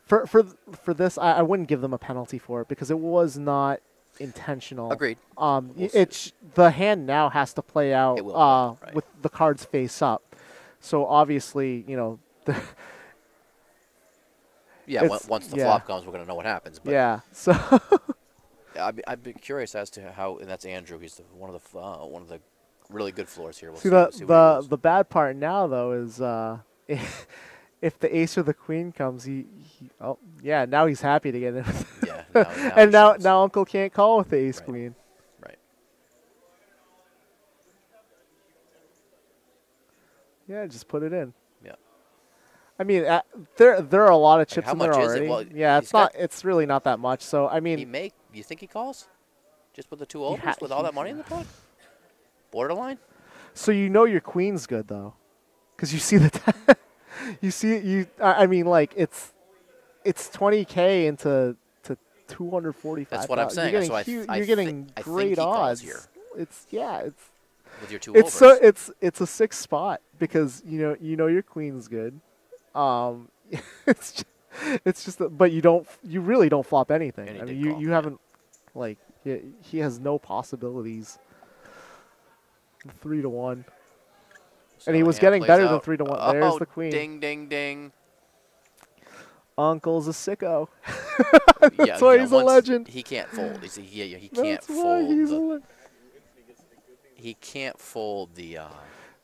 For this, I wouldn't give them a penalty for it because it was not intentional. Agreed. The hand now has to play out right. with the cards face up. So obviously, Yeah, once the flop comes, we're going to know what happens. But yeah. So I'd be curious as to how, and that's Andrew. He's one of the really good floors here. We'll see, what he rolls. the bad part now though is if the ace or the queen comes, now he's happy to get it. Yeah, now Uncle can't call with the ace queen. Right. Yeah, just put it in. Yeah. I mean, there are a lot of chips how in there much is already. it? Well, yeah, it's really not that much. So I mean, you think he calls? Just with the two overs, with all that money in the pot? Borderline? So your queen's good though, because you see I mean, like it's 20K into 245. That's what I'm saying. You're getting great odds here. It's with your two overs. It's a 6 spot because your queen's good. It's just but you really don't flop anything. I mean, you haven't like he has no possibilities. 3-1. So and he was getting better than 3-1. There's the queen. Ding, ding, ding. Uncle's a sicko. That's why he's a legend. He can't fold. He can't That's why fold. He can't fold the.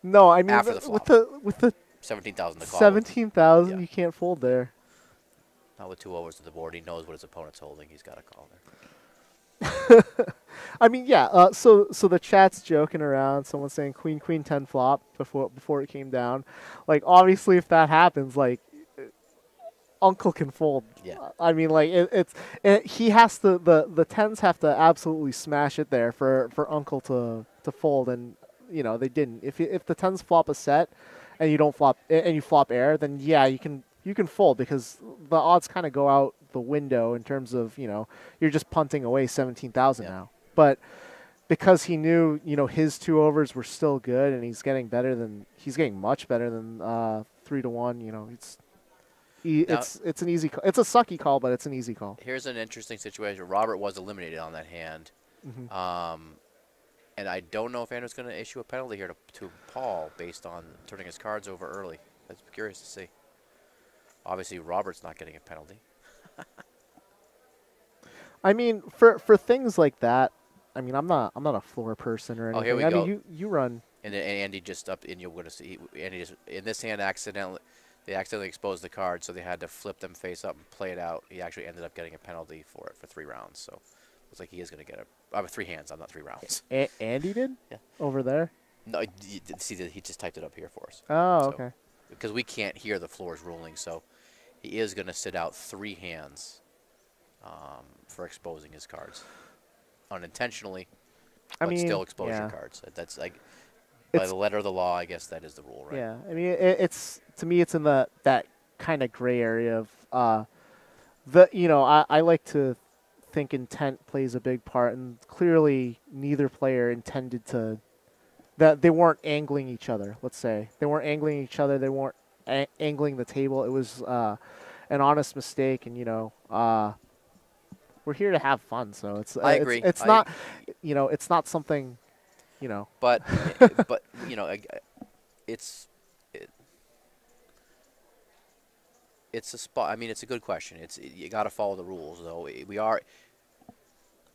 No, I mean after the flop. with the 17,000 to call. 17,000, you can't fold there. Not with 2 overs to the board. He knows what his opponent's holding. He's got to call there. I mean, yeah. So the chat's joking around. Someone's saying queen 10 flop before it came down. Like obviously, if that happens, like Uncle can fold. Yeah. I mean, like he has to the 10s have to absolutely smash it there for Uncle to fold, and they didn't. If the 10s flop a set, and you don't flop and you flop air, then yeah, you can fold because the odds kind of go out the window in terms of you're just punting away 17,000 now. But because he knew his 2 overs were still good and he's getting much better than 3-1. It's an easy call. It's a sucky call, but it's an easy call. Here's an interesting situation. Robert was eliminated on that hand. Mm-hmm. And I don't know if Andrew's going to issue a penalty here to Paul based on turning his cards over early. I'm curious to see. Obviously, Robert's not getting a penalty. I mean, for things like that, I mean, I'm not a floor person or anything. Oh, here we go. Mean, you run. And Andy just up, and you're going to see Andy just in this hand they accidentally exposed the card, so they had to flip them face up and play it out. He actually ended up getting a penalty for it for 3 rounds. So looks like he is going to get a 3 hands. I'm not 3 rounds. Andy did? Yeah. Over there? No, see, he just typed it up here for us. Oh, okay. Because we can't hear the floor's ruling, so he is going to sit out 3 hands for exposing his cards unintentionally, but still expose your cards. That's like by the letter of the law. I guess that is the rule, right? Yeah, I mean, it's to me, it's in that kind of gray area of I like to think intent plays a big part, and clearly neither player intended to. That they weren't angling each other. Let's say they weren't angling each other. They weren't angling the table. It was an honest mistake, and we're here to have fun. So it's I agree. It's not it's not something But but it's a spot. I mean, it's a good question. You got to follow the rules, though. We are.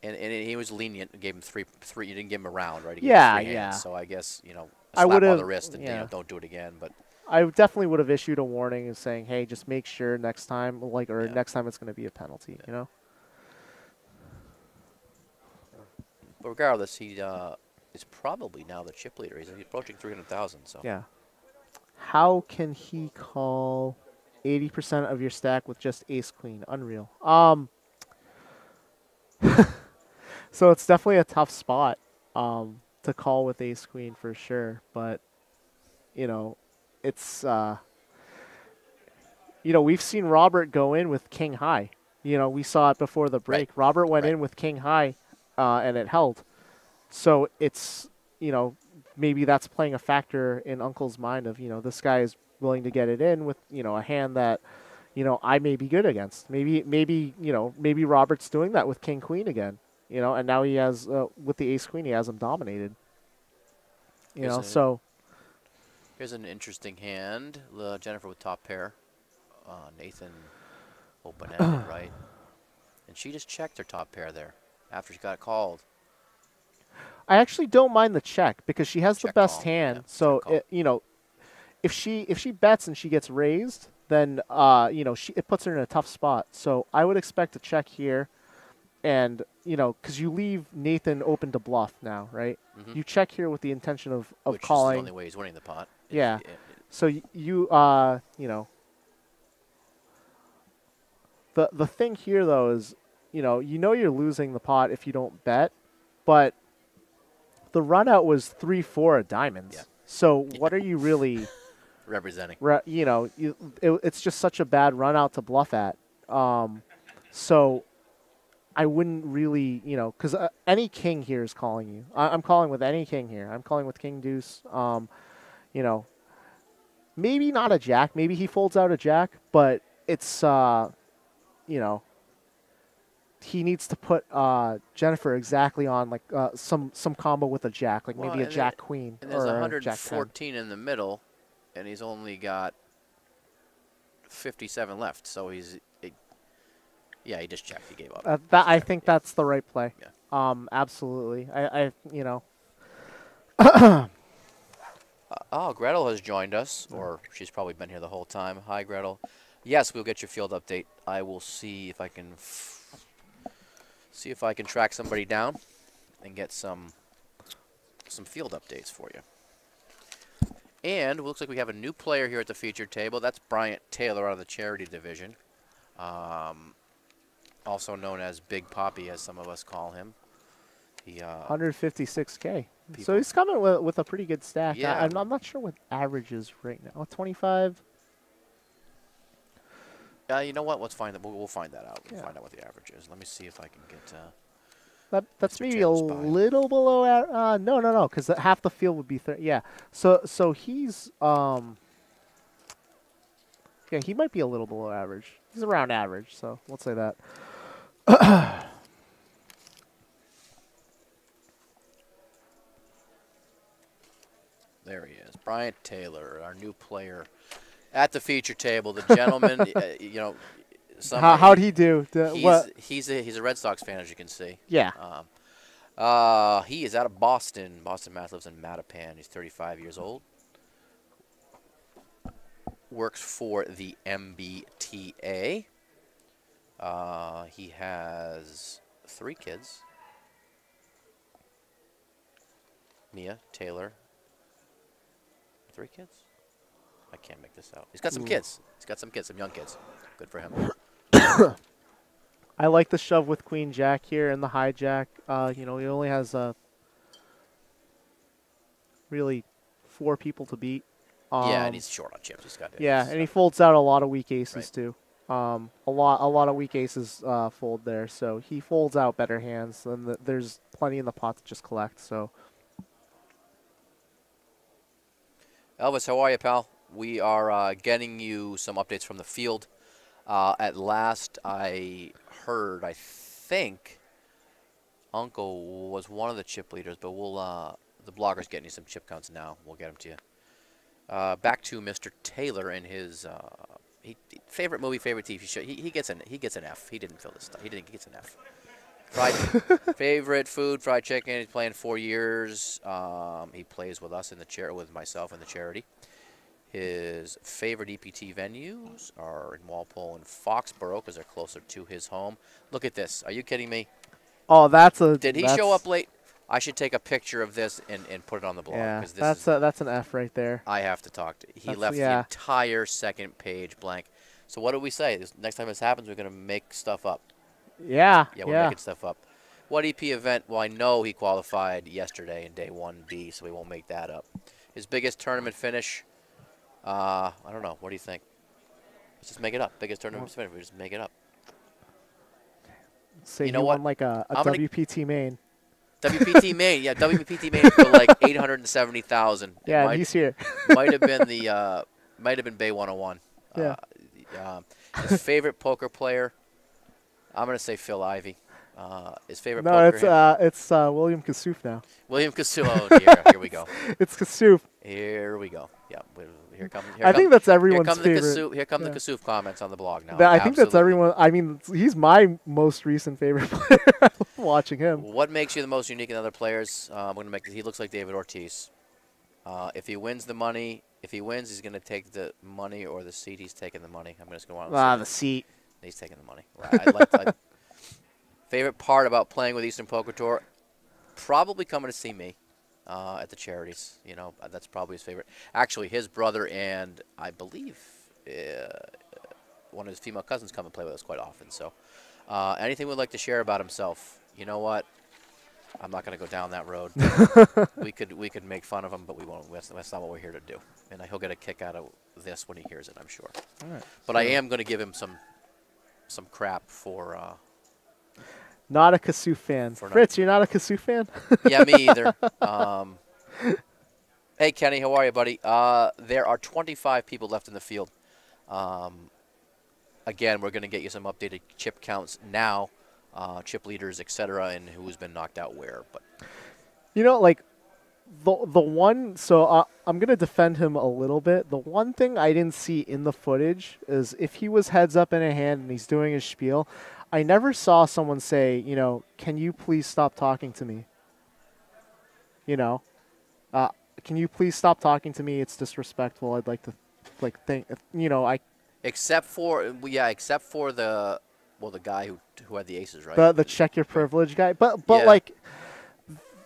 And he was lenient and gave him three. You didn't give him a round, right? He gave him 3 hands, so I guess a slap on the wrist and don't do it again. But I definitely would have issued a warning and saying, hey, just make sure next time, next time it's going to be a penalty. But regardless, he is probably now the chip leader. He's approaching 300,000. So yeah. How can he call 80% of your stack with just ace queen. Unreal. So it's definitely a tough spot to call with ace queen for sure, but it's we've seen Robert go in with king high. We saw it before the break. Right. Robert went Right. in with king high and it held. So it's, maybe that's playing a factor in Uncle's mind of, this guy is willing to get it in with, a hand that, I may be good against. Maybe Robert's doing that with king queen again, and now he has, with the ace queen, he has him dominated. So. Here's an interesting hand. Jennifer with top pair. Nathan open-ended, right? And she just checked her top pair there after she got called. I actually don't mind the check because she has Check the best call, hand. yeah, So check call. if she bets and she gets raised, then it puts her in a tough spot. So I would expect a check here, and because you leave Nathan open to bluff now, right? Mm-hmm. You check here with the intention of Which calling. is the only way he's winning the pot. Yeah. So you the thing here though is you're losing the pot if you don't bet, but the run out was 3-4 of diamonds. Yeah. So what are you really representing? It's just such a bad run out to bluff at. So I wouldn't really, because any king here is calling you. I'm calling with any king here. I'm calling with king deuce. Maybe not a jack. Maybe he folds out a jack, but it's, he needs to put Jennifer exactly on like some combo with a jack, like maybe a jack queen and there's or 114 in the middle, and he's only got 57 left. So he just checked. He gave up. I think that's the right play. Yeah. Absolutely. Gretel has joined us, or she's probably been here the whole time. Hi, Gretel. Yes, we'll get your field update. I will see if I can track somebody down and get some field updates for you. And it looks like we have a new player here at the featured table. That's Bryant Taylor out of the charity division, also known as Big Poppy, as some of us call him. He 156K. So he's coming with a pretty good stack. Yeah. I'm not sure what average is right now. 25. You know what? Let's find that. We'll find that out. We'll find out what the average is. Let me see if I can get. That's Mr. maybe Taylor's a behind. little below. No, because half the field would be 30. Yeah. So he's yeah, he might be a little below average. He's around average. So let's say that. There he is, Bryant Taylor, our new player at the feature table. The gentleman, How'd he do? He's a Red Sox fan, as you can see. Yeah. He is out of Boston. Boston, Mass. Lives in Mattapan. He's 35 years old. Works for the MBTA. He has 3 kids. Mia, Taylor. 3 kids? I can't make this out. He's got some kids. Some young kids. Good for him. I like the shove with Queen Jack here and the hijack. He only has really 4 people to beat. Yeah, and he's short on chips. He's got it. Yeah, and he folds out a lot of weak aces Right. too. A lot of weak aces fold there, so he folds out better hands. And there's plenty in the pot to just collect. So. Elvis, how are you, pal? We are getting you some updates from the field. At last, I heard, I think, Uncle was one of the chip leaders, but we'll the blogger's getting you some chip counts now. We'll get them to you. Back to Mr. Taylor and his favorite movie, favorite TV show. He gets an F. He didn't fill this stuff. He gets an F. Favorite food, fried chicken. He's playing 4 years. He plays with us in the with myself in the charity. His favorite EPT venues are in Walpole and Foxborough because they're closer to his home. Look at this. Are you kidding me? Oh, Did he show up late? I should take a picture of this and put it on the blog. Yeah, 'cause this that's an F right there. I have to talk to. He left the yeah. entire second page blank. So what do we say? Next time this happens, we're going to make stuff up. Yeah. Yeah, we're making stuff up. What EP event? Well, I know he qualified yesterday in day 1B, so we won't make that up. His biggest tournament finish, I don't know. What do you think? Let's just make it up. Biggest tournament finish. We just make it up. Say you know he what? won like a WPT main. WPT main, yeah, WPT main for like 870,000. Yeah, he's here. might have been Bay 101. Yeah. His favorite poker player, I'm gonna say Phil Ivey. His favorite No, poker. it's William Kassouf now. William Kassouf. Oh dear, here we go. It's Kassouf. Here we go. Yeah, I think that's everyone's favorite. Here come the Kassouf comments on the blog now. I think that's everyone. I mean, he's my most recent favorite player. Watching him. What makes you the most unique in other players? I'm gonna make. He looks like David Ortiz. If he wins the money, he's gonna take the money or the seat. He's taking the money. I'm just gonna want the seat. He's taking the money. Favorite part about playing with Eastern Poker Tour, probably coming to see me at the charities. You know, that's probably his favorite. Actually, his brother and I believe one of his female cousins come and play with us quite often. So, anything we'd like to share about himself? You know what? I'm not going to go down that road. we could make fun of him, but we won't. That's not what we're here to do. And he'll get a kick out of this when he hears it, I'm sure. All right. But I am going to give him some crap for. Not a Kassouf fan. Fritz, you're not a Kassouf fan? Yeah, me either. Hey, Kenny, how are you, buddy? There are 25 people left in the field. Again, we're going to get you some updated chip counts now, chip leaders, etc., and who's been knocked out where. But you know, like the one. So I'm going to defend him a little bit. The one thing I didn't see in the footage is if he was heads up in a hand and he's doing his spiel. I never saw someone say, you know, can you please stop talking to me? You know, can you please stop talking to me? It's disrespectful. I'd like to, think, you know, except for the guy who had the aces, right? The check your privilege guy, but yeah. Like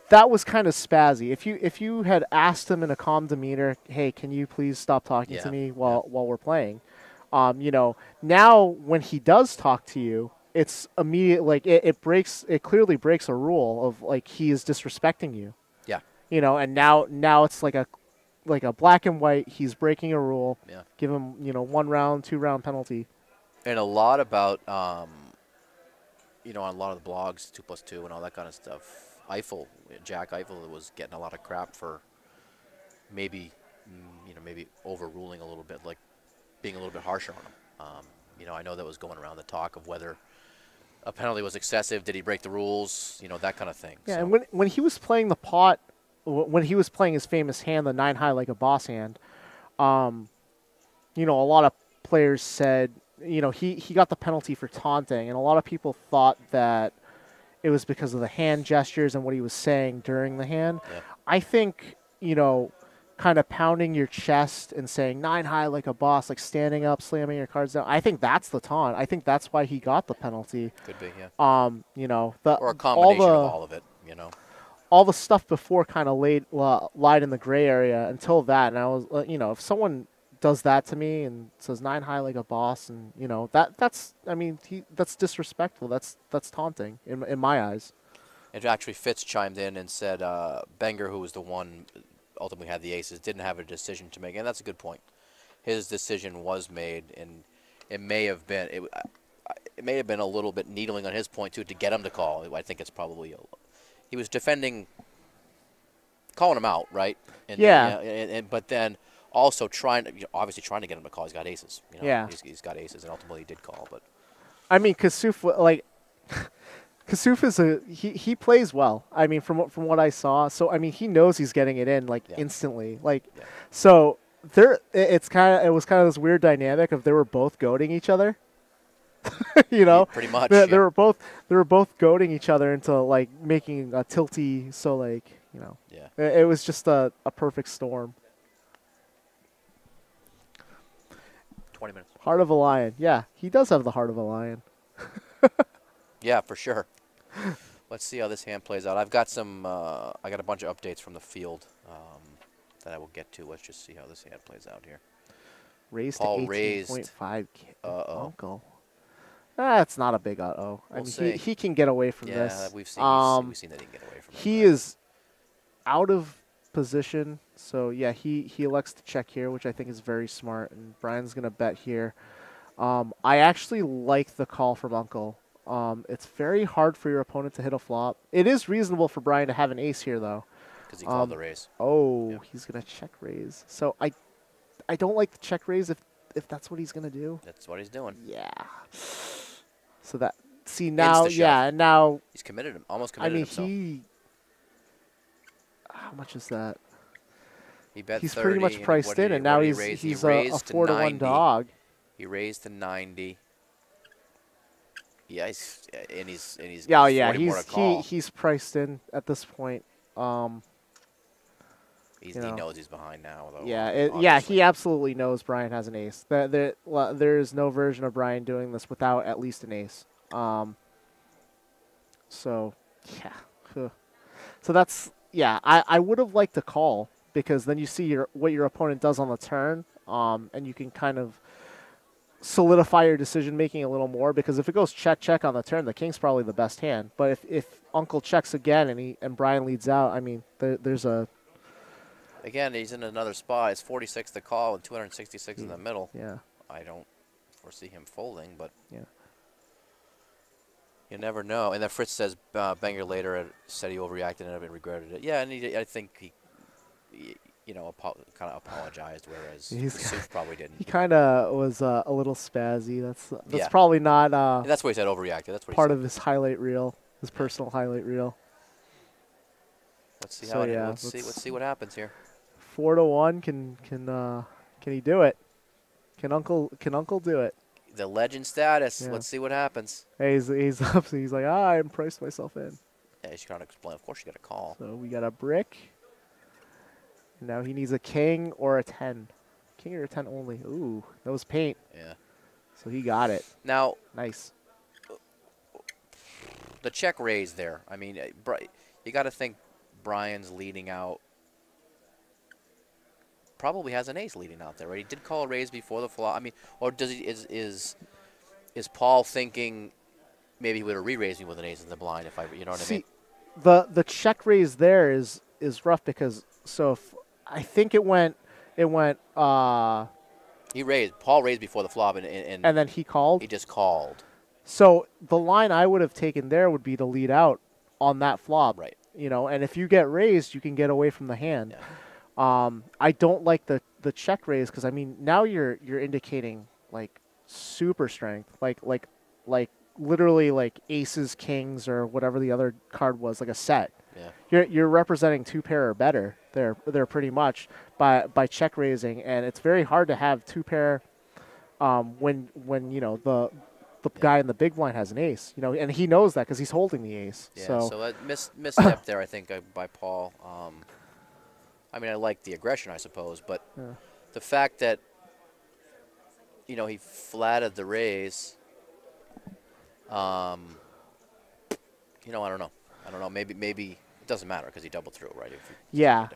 that was kind of spazzy. If you had asked him in a calm demeanor, hey, can you please stop talking to me while we're playing? You know, now when he does talk to you. It's immediate, like it clearly breaks a rule of like he is disrespecting you. Yeah. You know, and now it's like a black and white. He's breaking a rule. Yeah. Give him 1 round, 2 round penalty. And a lot about on a lot of the blogs, 2+2 and all that kind of stuff. Jack Eiffel was getting a lot of crap for maybe overruling a little bit, like being a little bit harsher on him. I know that was going around the talk of whether a penalty was excessive. Did he break the rules? That kind of thing. Yeah, so. And when he was playing the pot, when he was playing his famous hand, the 9 high like a boss hand, a lot of players said, he got the penalty for taunting, and a lot of people thought that it was because of the hand gestures and what he was saying during the hand. Yeah. I think, kind of pounding your chest and saying 9 high like a boss, like standing up, slamming your cards down. I think that's the taunt. I think that's why he got the penalty. Could be, yeah. Or a combination of all of it, All the stuff before kind of lied in the gray area until that. And I was, if someone does that to me and says 9 high like a boss, and that's disrespectful. That's taunting in my eyes. And actually, Fitz chimed in and said Benger, who was the one ultimately had the aces, didn't have a decision to make, and that's a good point. His decision was made, and it may have been a little bit needling on his point too to get him to call. I think it's probably he was defending, calling him out, right? And, yeah. But then also obviously trying to get him to call. He's got aces. Yeah. He's got aces, and ultimately he did call. But I mean, Kassouf, Kassouf is he plays well. I mean, from what I saw, so I mean, he knows he's getting it in instantly. So it was kind of this weird dynamic of they were both goading each other. pretty much. They were both goading each other into like making a tilty. So Yeah. it was just a perfect storm. 20 minutes. Heart of a lion. Yeah, he does have the heart of a lion. Yeah, for sure. Let's see how this hand plays out. I've got I got a bunch of updates from the field that I will get to. Let's just see how this hand plays out here. Raised Paul to raised. 18.5. Uh-oh. Uncle. That's not a big uh-oh. I We'll mean, see. he can get away from Yeah, this. we've seen that he can get away from it. He is out of position, so yeah, he elects to check here, which I think is very smart, and Brian's going to bet here. I actually like the call from Uncle. It's very hard for your opponent to hit a flop. It is reasonable for Brian to have an ace here, though. Because he called the raise. Oh, Yeah. he's going to check raise. So I don't like the check raise if that's what he's going to do. That's what he's doing. Yeah. So that, see now, yeah, and now. He's committed him, almost committed himself. How much is that? He bet he's 30, pretty much priced in, and now he's a 4-to-1 dog. He raised to 90. Yeah, he's yeah, yeah, 40 more to call. he's priced in at this point. He knows he's behind now, though. Yeah, he absolutely knows Brian has an ace. There is no version of Brian doing this without at least an ace. So, yeah. So that's, yeah, I would have liked to call, because then you see what your opponent does on the turn, and you can kind of solidify your decision-making a little more, because if it goes check on the turn, the king's probably the best hand. But if Uncle checks again and Brian leads out, I mean, there's a... Again, he's in another spot. It's 46 to call and 266 in the middle. Yeah. I don't foresee him folding, but yeah, you never know. And then Fritz says Banger later said he overreacted and regretted it. Yeah, and I think he kind of apologized, whereas Suf probably didn't. He kind of was a little spazzy. That's probably not. That's what he said. Overreacted. That's what part he of his highlight reel, his personal highlight reel. Let's see how let's see what happens here. 4-to-1. Can he do it? Can Uncle do it? The legend status. Yeah. Let's see what happens. Hey, he's up. So he's like, I priced myself in. Yeah, he's trying to explain. Of course, you got a call. So we got a brick. Now he needs a king or a 10. King or a 10 only. Ooh, that was paint. Yeah. So he got it. Now. Nice. The check raise there. I mean, you got to think Brian's leading out. Probably has an ace leading out there, right? He did call a raise before the flop. I mean, or does he? Is Paul thinking maybe he would have re-raised me with an ace in the blind if you know what I mean? The check raise there is rough, because if I think it went. He raised. Paul raised before the flop, and then he called. He just called. So the line I would have taken there would be to lead out on that flop, right? You know, and if you get raised, you can get away from the hand. Yeah. I don't like the check raise, because I mean now you're indicating like super strength, like literally like aces, kings, or whatever the other card was, like a set. Yeah. You're representing 2 pair or better. They're pretty much by check raising, and it's very hard to have 2 pair when you know the guy in the big blind has an ace, you know, and he knows that because he's holding the ace. Yeah. So that misstep there, I think, by Paul. I mean, I like the aggression, I suppose, but the fact that, you know, he flatted the raise, you know, I don't know. Maybe it doesn't matter because he doubled through, right? Yeah,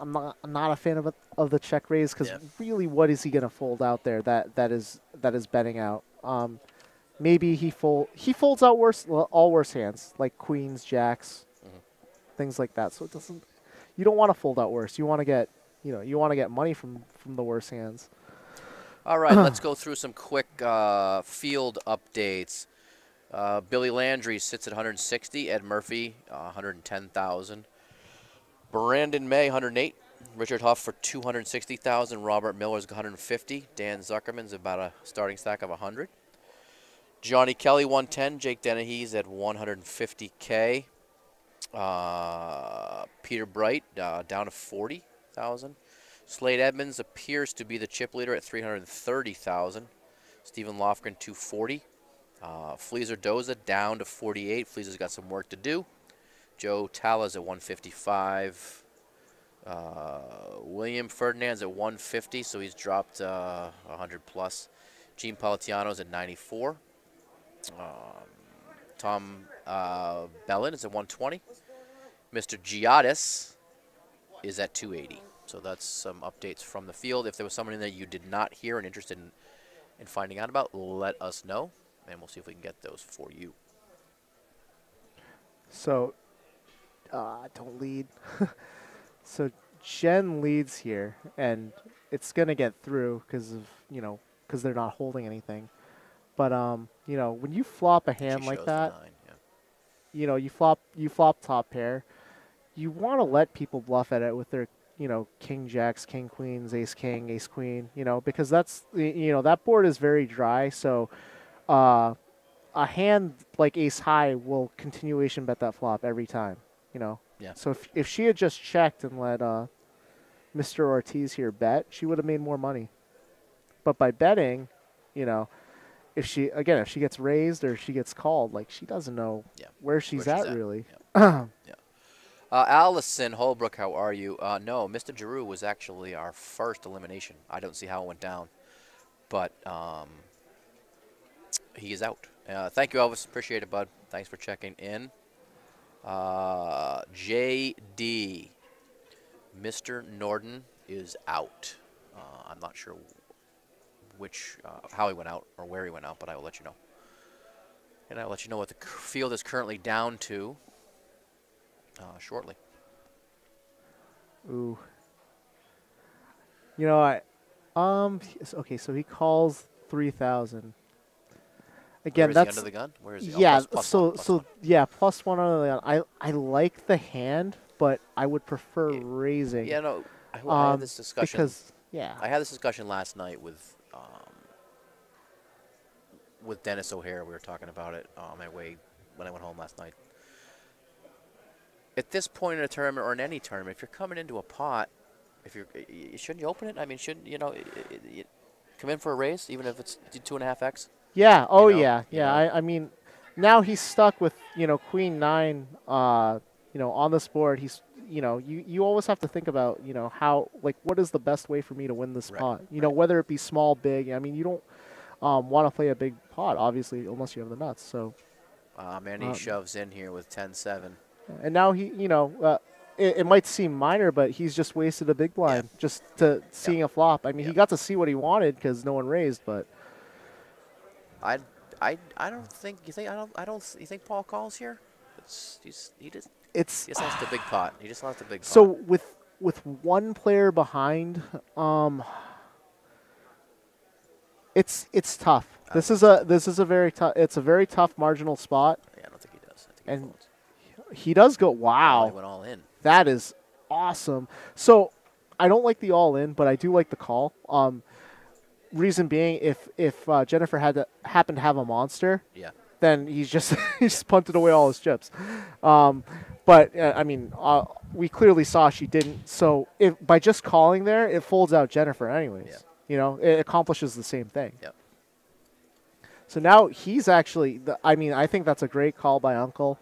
I'm not a fan of the check raise, because really, what is he gonna fold out there that is betting out? Maybe he folds out all worse hands, like queens, jacks, things like that. So it doesn't. You don't want to fold out worse. You want to get money from the worse hands. All right, let's go through some quick field updates. Billy Landry sits at 160. Ed Murphy, 110,000. Brandon May, 108. Richard Huff for 260,000. Robert Miller's 150. Dan Zuckerman's about a starting stack of 100. Johnny Kelly, 110. Jake Dennehy's at 150K. Peter Bright down to 40,000. Slade Edmonds appears to be the chip leader at 330,000. Stephen Lofgren 240. Fleezer Doza down to 48. Fleezer's got some work to do. Joe Tala's at 155. William Ferdinand's at 150, so he's dropped 100 plus. Gene Politiano's at 94. Tom Bellin is at 120. Mr. Giottis is at 280. So that's some updates from the field. If there was somebody that you did not hear and interested in finding out about, let us know, and we'll see if we can get those for you. So, don't lead. So Jen leads here, and it's gonna get through because of because they're not holding anything. But when you flop a hand She like shows that, the 9, yeah. you flop top pair. You want to let people bluff at it with their king jacks, king queens, ace king, ace queen. Because that's that board is very dry. So a hand like ace high will continuation bet that flop every time. Yeah. So if she had just checked and let Mr. Ortiz here bet, she would have made more money. But by betting, if she gets raised or she gets called, like she doesn't know where she's at really. Yeah. Allison Holbrook, how are you? No, Mr. Giroux was actually our first elimination. I don't see how it went down, but he is out. Thank you, Elvis. Appreciate it, bud. Thanks for checking in. JD, Mr. Norden is out. I'm not sure how he went out or where he went out, but I will let you know. And I'll let you know what the field is currently down to shortly. Ooh. Okay, so he calls 3,000. Again, Where is that's he under the gun? Where is he? Yeah, plus one. yeah, +1 under the gun. I like the hand, but I would prefer raising. Yeah, no, I had this discussion. I had this discussion last night with Dennis O'Hare. We were talking about it on my way when I went home last night. At this point in a tournament or in any tournament, if you're coming into a pot, shouldn't you open it? I mean, shouldn't you come in for a raise even if it's 2.5x? Yeah. Oh yeah. I mean, now he's stuck with queen 9. On this board, he's you always have to think about how what is the best way for me to win this pot. Whether it be small, big. I mean, you don't want to play a big pot obviously unless you have the nuts. So. Manny shoves in here with 10-7. And now he, it might seem minor, but he's just wasted a big blind just to seeing a flop. I mean, he got to see what he wanted because no one raised, but. I don't think you think Paul calls here? He just lost a big pot. He just lost a big pot. So with one player behind, it's tough. This is a very tough. It's a very tough marginal spot. Yeah, I don't think he does. I think and he folds. He does go. Wow, he went all in. That is awesome. So I don't like the all in, but I do like the call. Reason being, if Jennifer happened to have a monster, then he's just punted away all his chips. But I mean, we clearly saw she didn't. So by just calling there, it folds out Jennifer anyways. Yeah. It accomplishes the same thing. Yep. So now he's actually. I think that's a great call by Uncle.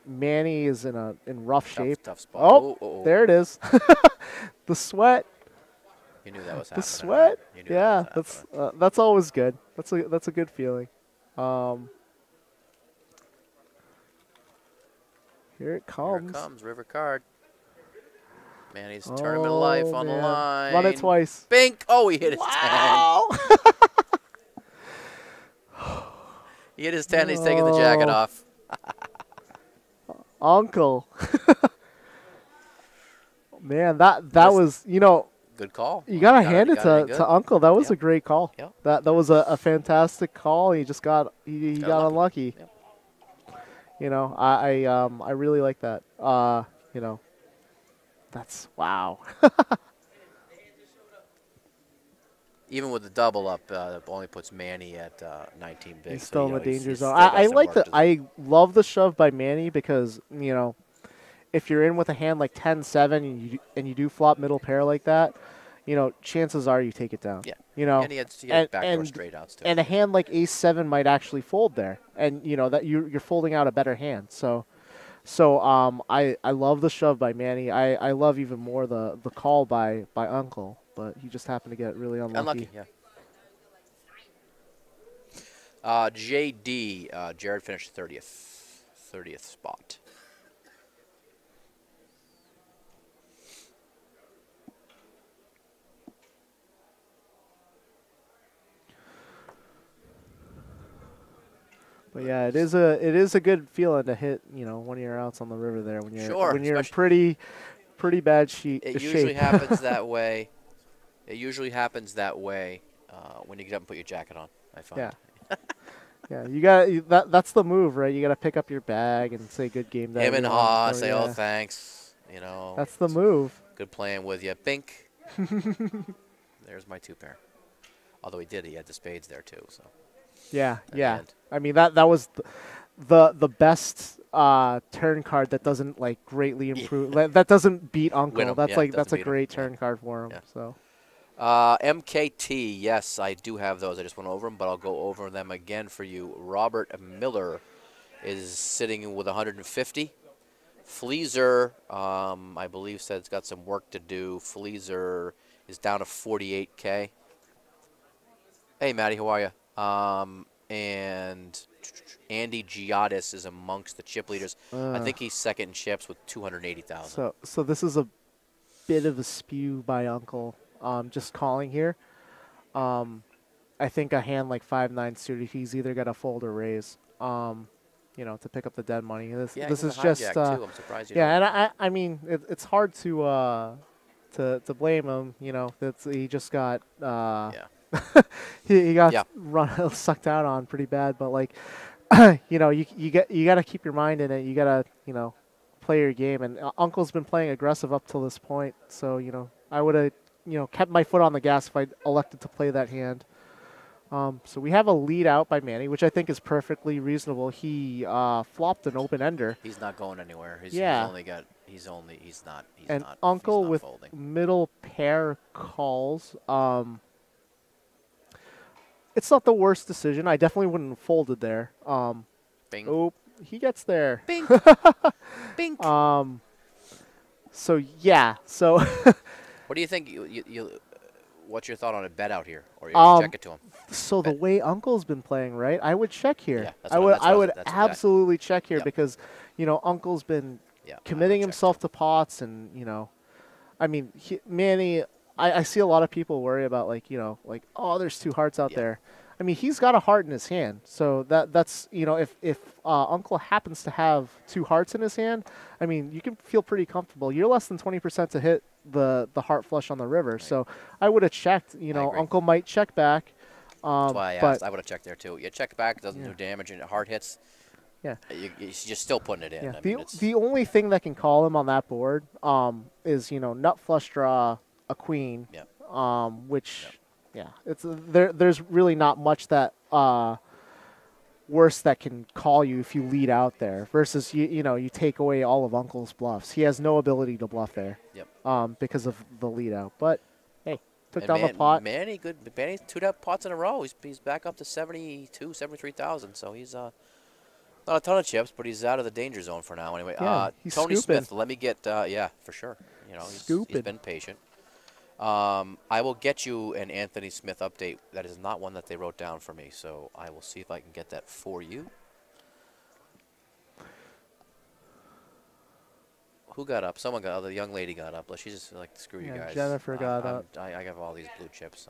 Manny is in rough shape. Tough spot. Oh, there it is. The sweat. You knew that was the happening. Sweat. Right? Yeah, that's always good. That's a good feeling. Here it comes. Here it comes. River card. Manny's tournament life on the line. Run it twice. Bink. Oh, he hit his 10. He hit his 10. He's taking the jacket off. Uncle. Man, that was, good call. You gotta hand it to Uncle. That was a great call. Yep. That was a fantastic call. He just got unlucky. Yep. I really like that. That's wow. Even with the double up, only puts Manny at 19 big. He's so, still in the danger zone. I I love the shove by Manny because if you're in with a hand like 10-7 and you do flop middle pair like that, chances are you take it down. Yeah. And he had backdoor straight outs too. And a hand like ace-7 might actually fold there, and that you're folding out a better hand. So I love the shove by Manny. I love even more the call by Uncle, but he just happened to get really unlucky. Yeah. JD, Jared finished 30th spot. But yeah, it is a good feeling to hit, you know, one of your outs on the river there when you're in pretty bad shape. It usually happens that way. It usually happens that way when you get up and put your jacket on, I find. Yeah. That's the move, right? You got to pick up your bag and say good game to Him and everyone. Haw, So, say, yeah. oh, thanks. You know. That's the move. Good playing with you. Bink. There's my 2-pair. Although he had the spades there too. So. Yeah, At the yeah. end. I mean that was the best turn card that doesn't like greatly improve. That doesn't beat Uncle. Win 'em. That's Yeah, like doesn't that's a beat 'em. great Yeah. turn card for him. Yeah. So. MKT, yes, I do have those. I just went over them, but I'll go over them again for you. Robert Miller is sitting with 150. Fleaser, I believe, said it's got some work to do. Fleaser is down to 48K. Hey, Matty, how are you? And Andy Giottis is amongst the chip leaders. I think he's second in chips with 280,000. So this is a bit of a spew by Uncle. Just calling here. I think a hand like 5-9 suited, he's either got to fold or raise. You know, to pick up the dead money. This is just too. I'm surprised you yeah, don't. and I mean it's hard to blame him. You know, he just got he got sucked out on pretty bad. But like, you know, you got to keep your mind in it. You got to, you know, play your game. And Uncle's been playing aggressive up till this point. So, you know, I would have, you know, kept my foot on the gas if I elected to play that hand. So we have a lead out by Manny, which I think is perfectly reasonable. He flopped an open ender. He's not going anywhere. He's not. And Uncle with folding. middle pair calls. It's not the worst decision. I definitely wouldn't have folded there. Bing. Oh, he gets there. Bing. Bing. So yeah. So. What do you think? What's your thought on a bet out here, or you check it to him? So the way Uncle's been playing, right? I would check here. Yeah, I would absolutely check here because, you know, Uncle's been committing himself to pots, and you know, I mean, Manny. I see a lot of people worry about like, you know, like, oh, there's 2 hearts out there. I mean, he's got a heart in his hand, so that's you know, if Uncle happens to have 2 hearts in his hand, I mean, you can feel pretty comfortable. You're less than 20% to hit the heart flush on the river, right. So I would have checked. You know, Uncle might check back. That's why I asked. I would have checked there too. You check back, doesn't do damage, and heart hits. Yeah, you're still putting it in. Yeah. I mean, the only thing that can call him on that board is, you know, nut flush draw a queen. Yeah. Which. Yeah, it's there's really not much that worse that can call you if you lead out there versus you know, you take away all of Uncle's bluffs. He has no ability to bluff there. Yep. Because of the lead out. But hey, took down the pot. Manny's 2 pots in a row. He's back up to 73,000. So he's not a ton of chips, but he's out of the danger zone for now anyway. Yeah, he's Tony scooping. Smith, let me get yeah, for sure. You know, he's been patient. I will get you an Anthony Smith update. That is not one that they wrote down for me, so I will see if I can get that for you. Who got up? Someone got up. The young lady got up. She just like, screw you guys. Jennifer got up. I have all these blue chips.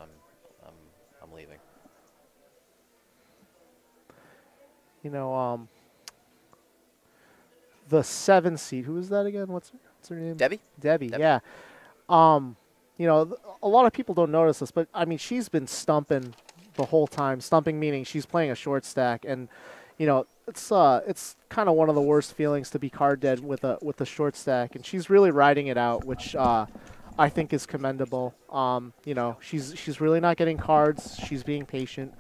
I'm leaving. You know, the 7 seed. Who is that again? What's her name? Debbie. Debbie. Yeah. You know, a lot of people don't notice this, but I mean, she's been stumping the whole time. Stumping meaning she's playing a short stack, and you know, it's kind of one of the worst feelings to be card dead with a short stack, and she's really riding it out, which I think is commendable. You know, she's really not getting cards. She's being patient.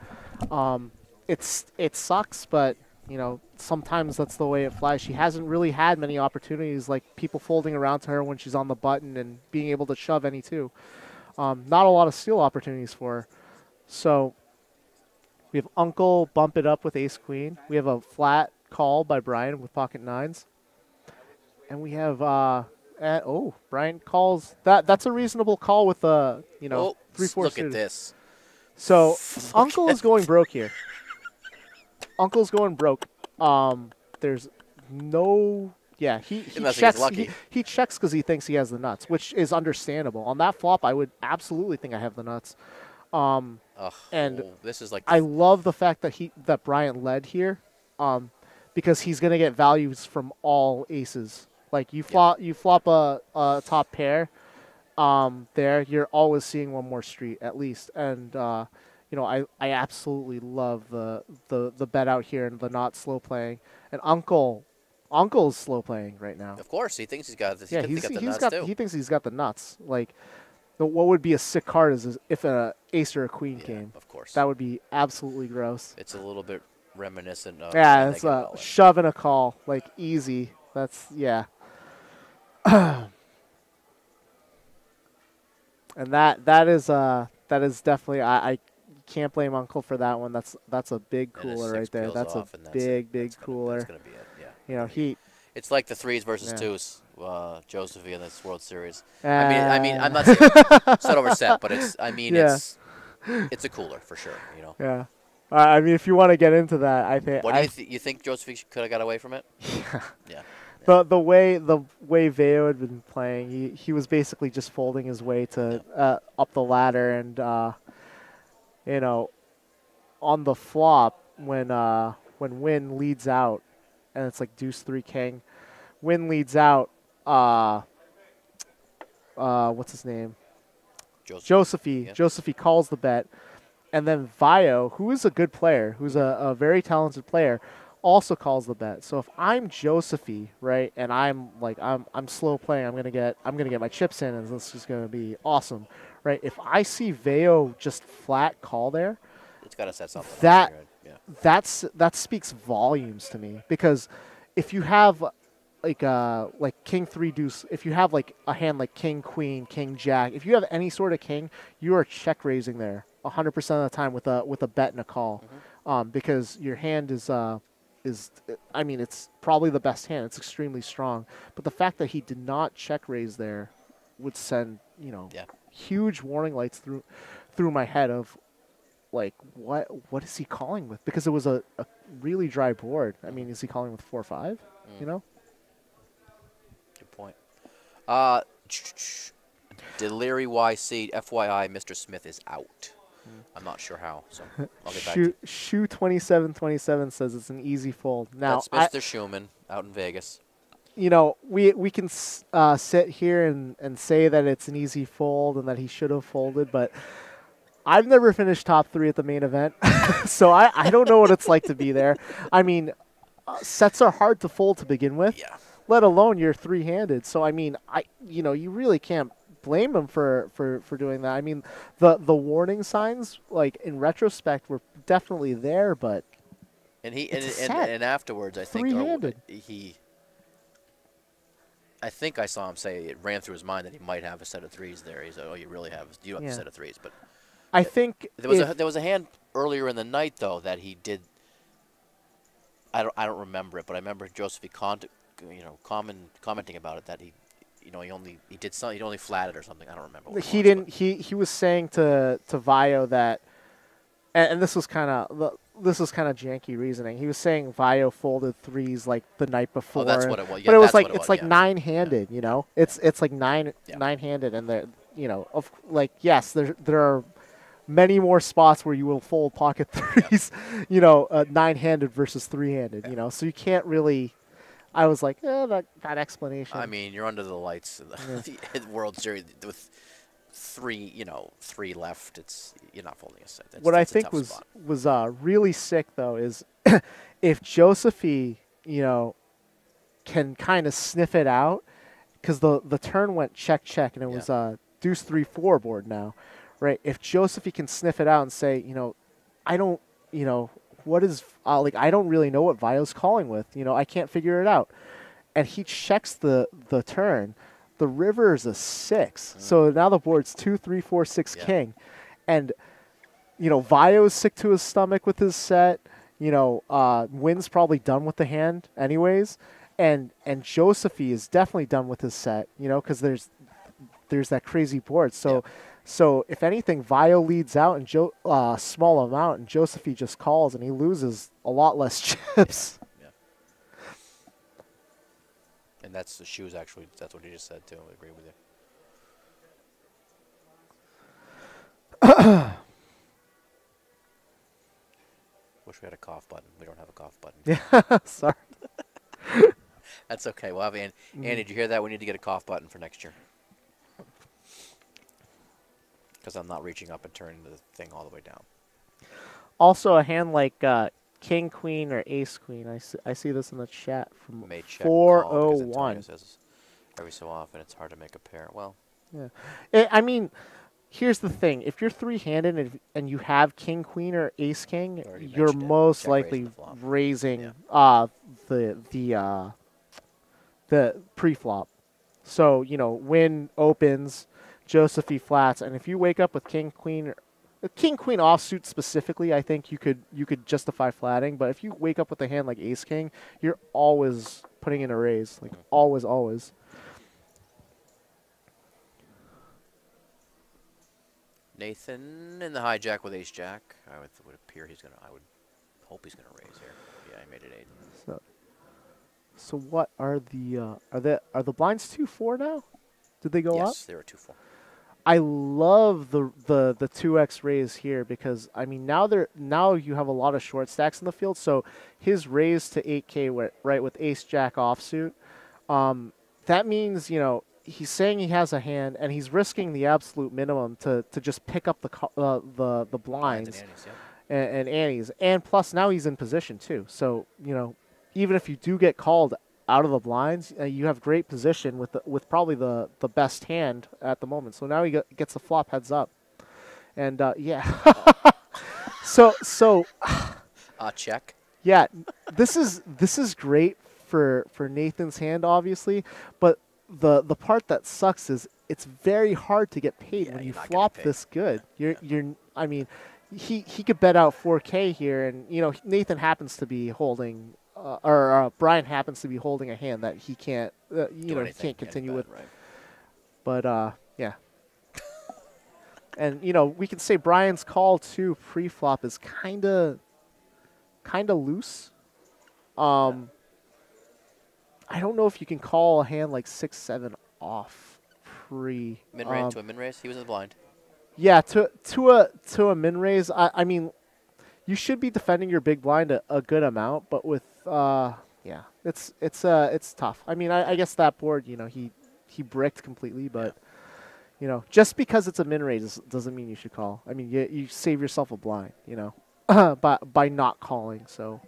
It sucks, but you know, sometimes that's the way it flies. She hasn't really had many opportunities, like people folding around to her when she's on the button and being able to shove any two. Not a lot of steal opportunities for her. So we have Uncle bump it up with ace queen. We have a flat call by Brian with pocket 9s. And we have Brian calls that's a reasonable call with a, you know, 3-4 Look suited. at this. So Uncle is going broke here. Uncle's going broke. There's no. Yeah, he checks. He checks because he thinks he has the nuts, which is understandable. On that flop, I would absolutely think I have the nuts. And this is like I love the fact that Bryant led here, because he's gonna get values from all aces. Like you flop a top pair, there you're always seeing one more street at least, and I absolutely love the bet out here and the not slow playing, and Uncle's slow playing right now. Of course, he thinks he's got. Yeah, He he thinks he's got the nuts. Like, what would be a sick card is if an ace or a queen came. Of course. That would be absolutely gross. It's a little bit reminiscent of. Yeah, it's a shove and a call, like easy. That's and that is definitely I can't blame Uncle for that one. That's a big cooler right there. That's a big cooler. That's gonna be it. Yeah. He. It's like the threes versus twos, Josephine in this World Series. I mean, I'm not saying set over set, but it's a cooler for sure. Yeah. I mean, if you want to get into that, I think. What do you think Josephine could have got away from it? Yeah. The way Veo had been playing, he was basically just folding his way to up the ladder, and on the flop when Win leads out, and it's like deuce 3 king, Win leads out. What's his name? Josephine. Josephine calls the bet, and then Vio, who is a good player, who's a very talented player, also calls the bet. So if I'm Josephine, right, and I'm slow playing, I'm gonna get my chips in, and this is gonna be awesome, right? If I see Veo just flat call there, it's gotta set something. That speaks volumes to me, because if you have like king 3 deuce, if you have like a hand like king queen, king jack, if you have any sort of king, you are check raising there 100% of the time with a bet and a call, because your hand is I mean, it's probably the best hand. It's extremely strong. But the fact that he did not check raise there would send, huge warning lights through my head of, like, what is he calling with? Because it was a really dry board. I mean, is he calling with 4-5? Good point. Deliri YC, FYI, Mr. Smith is out. I'm not sure how, so I'll get back to you. Shoe 2727 says it's an easy fold. Now, that's Mr. Schumann out in Vegas. We can sit here and say that it's an easy fold and that he should have folded, but I've never finished top 3 at the main event, so I don't know what it's like to be there. I mean, sets are hard to fold to begin with, let alone you're 3-handed. So I mean, you really can't blame him for doing that. I mean, the warning signs, like in retrospect, were definitely there, but and afterwards, I think I think I saw him say it ran through his mind that he might have a set of threes there. He said, "Oh, you really have a set of threes." But I think there was a hand earlier in the night though that he did. I don't remember it, but I remember Joseph commenting about it, that he only flatted or something. I don't remember. He didn't. He was saying to Vio that, and this was kind of janky reasoning. He was saying Vio folded threes like the night before. Oh, that's what it was. Yeah, but it was like it's like 9-handed. It's like 9-handed, and yes, there are many more spots where you will fold pocket threes. 9-handed versus 3-handed. So you can't really. I was like, that explanation. I mean, you're under the lights in the World Series with three left. You're not folding a set. What I think was really sick though is if Josephine, can kind of sniff it out, because the turn went check and it was deuce 3-4 board now, right? If Josephine can sniff it out and say, I don't, what is I don't really know what Vio's calling with. I can't figure it out. And he checks the turn. The river is a 6. So now the board's 2, 3, 4, 6 king. And, Vio's sick to his stomach with his set. Win's probably done with the hand anyways. And Josephine is definitely done with his set, because there's that crazy board. So So if anything, Vio leads out and small amount, and Josephine just calls, and he loses a lot less chips. Yeah. And that's the shoes, actually. That's what he just said, too. I agree with you. Well, we had a cough button. We don't have a cough button. Yeah, sorry. That's okay. We'll have Andy. Andy, did you hear that? We need to get a cough button for next year. Because I'm not reaching up and turning the thing all the way down. Also, a hand like King, Queen, or Ace, Queen. I see this in the chat from May check call, because 401. Antonio says every so often it's hard to make a pair. Well, yeah. I mean, here's the thing. If you're three-handed and you have King, Queen, or Ace, King, Already you're mentioned it. most Check raise likely the flop. raising Yeah. the pre-flop. So, Win opens, Josephine flats, and if you wake up with King, Queen, King, Queen offsuit specifically, I think you could justify flatting. But if you wake up with a hand like Ace, King, you're always putting in a raise, like always. Nathan in the hijack with Ace Jack. I would appear he's gonna. I would hope he's gonna raise here. Yeah, he made it 8. So what are the blinds 2-4 now? Did they go up? Yes, they were 2-4. I love the 2x raise here because I mean now you have a lot of short stacks in the field. So his raise to 8K right with Ace Jack offsuit, that means he's saying he has a hand and he's risking the absolute minimum to just pick up the blinds and antes, and plus now he's in position too. So even if you do get called out of the blinds, you have great position with probably the best hand at the moment. So now he gets the flop heads up, and yeah. so check. Yeah, this is great for Nathan's hand, obviously, but the part that sucks is it's very hard to get paid when you flop this good. I mean, he could bet out 4K here, and Nathan happens to be holding. Or Brian happens to be holding a hand that he can't, he can't continue with. Right. But yeah, and we can say Brian's call too pre-flop is kind of loose. I don't know if you can call a hand like 6-7 off pre. Min raise to a min raise. He was in the blind. Yeah, to a min raise. I mean, you should be defending your big blind a good amount, but with yeah, it's tough. I mean, I guess that board, he bricked completely, but just because it's a min raise doesn't mean you should call. I mean, you save yourself a blind, by not calling. So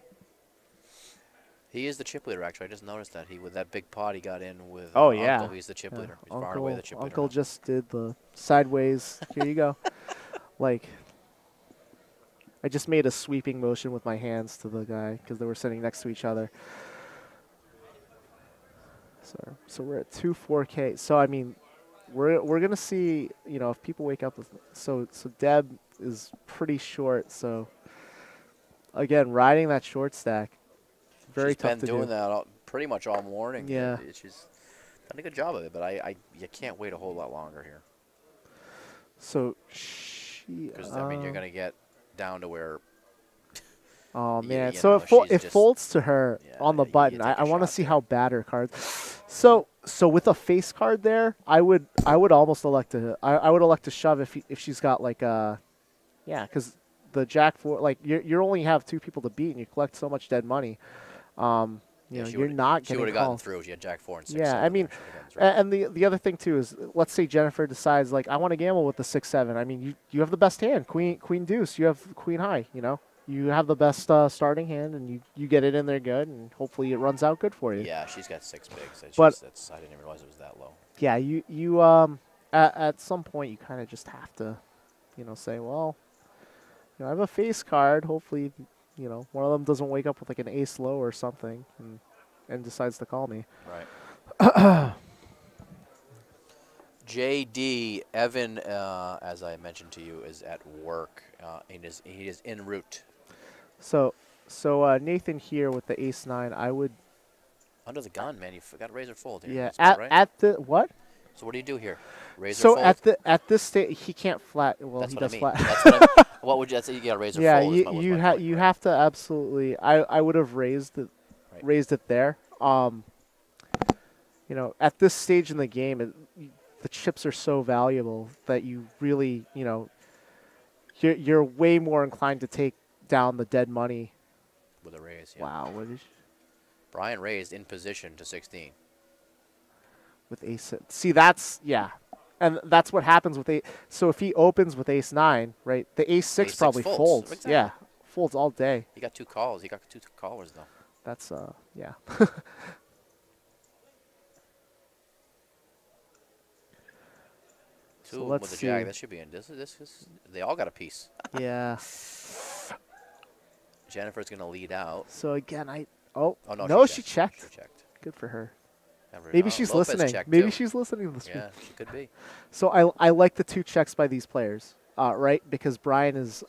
he is the chip leader. Actually, I just noticed that with that big pot he got in with. Oh yeah, Uncle, he's the chip leader. He's far away the chip leader. Uncle just did the sideways. Here you go, like. I just made a sweeping motion with my hands to the guy because they were sitting next to each other. So we're at 2-4K. So I mean, we're gonna see if people wake up with so Deb is pretty short. So again, riding that short stack, very tough to do. She's been doing that pretty much all morning. Yeah, she's done a good job of it, but you can't wait a whole lot longer here. So because I mean you're gonna get down to where. Oh man! So it folds to her on the button. I want to see how bad her cards. So with a face card there, I would almost elect to I would elect to shove if she's got like yeah, because the Jack 4, like you only have 2 people to beat and you collect so much dead money. You're not getting. She would have gotten through. She had Jack 4 and 6. Yeah, I mean, and the other thing too is, let's say Jennifer decides like I want to gamble with the 6-7. I mean, you have the best hand, Queen Deuce. You have Queen High. You have the best starting hand, and you get it in there good, and hopefully it runs out good for you. Yeah, she's got 6 bigs. But I didn't even realize it was that low. Yeah, you at some point you kind of just have to, say, well, I have a face card. Hopefully, one of them doesn't wake up with like an ace low or something, and decides to call me. Right. JD Evan, as I mentioned to you, is at work. He is en route. So Nathan here with the ace-9, I would. Under the gun, man. You forgot razor fold here. Yeah. Right? At the what? So what do you do here? Razor so fold? at this stage he can't flat. Well, That's he what does I mean. flat. That's what I, what would you say? You got a razor yeah, fold. Yeah, you have to absolutely. I would have raised it there. At this stage in the game, the chips are so valuable that you really, you're way more inclined to take down the dead money with a raise. Yeah. Wow, what is Brian raised in position to 16. with ace? See, that's and that's what happens with ace. So if he opens with ace 9, right? The ace 6 Ace 6 probably folds. folds. Exactly. Yeah, folds all day. He got 2 calls. He got 2 callers though. That's yeah. Two let's with the see. jag. That should be in. This is. They all got a piece. Yeah. Jennifer's gonna lead out. So again, Oh no, no, she checked. She checked. Good for her. Never- Maybe oh, she's Lopez listening. checked Maybe too. she's listening to the stream. Yeah, she could be. So I like the 2 checks by these players, right? Because Brian is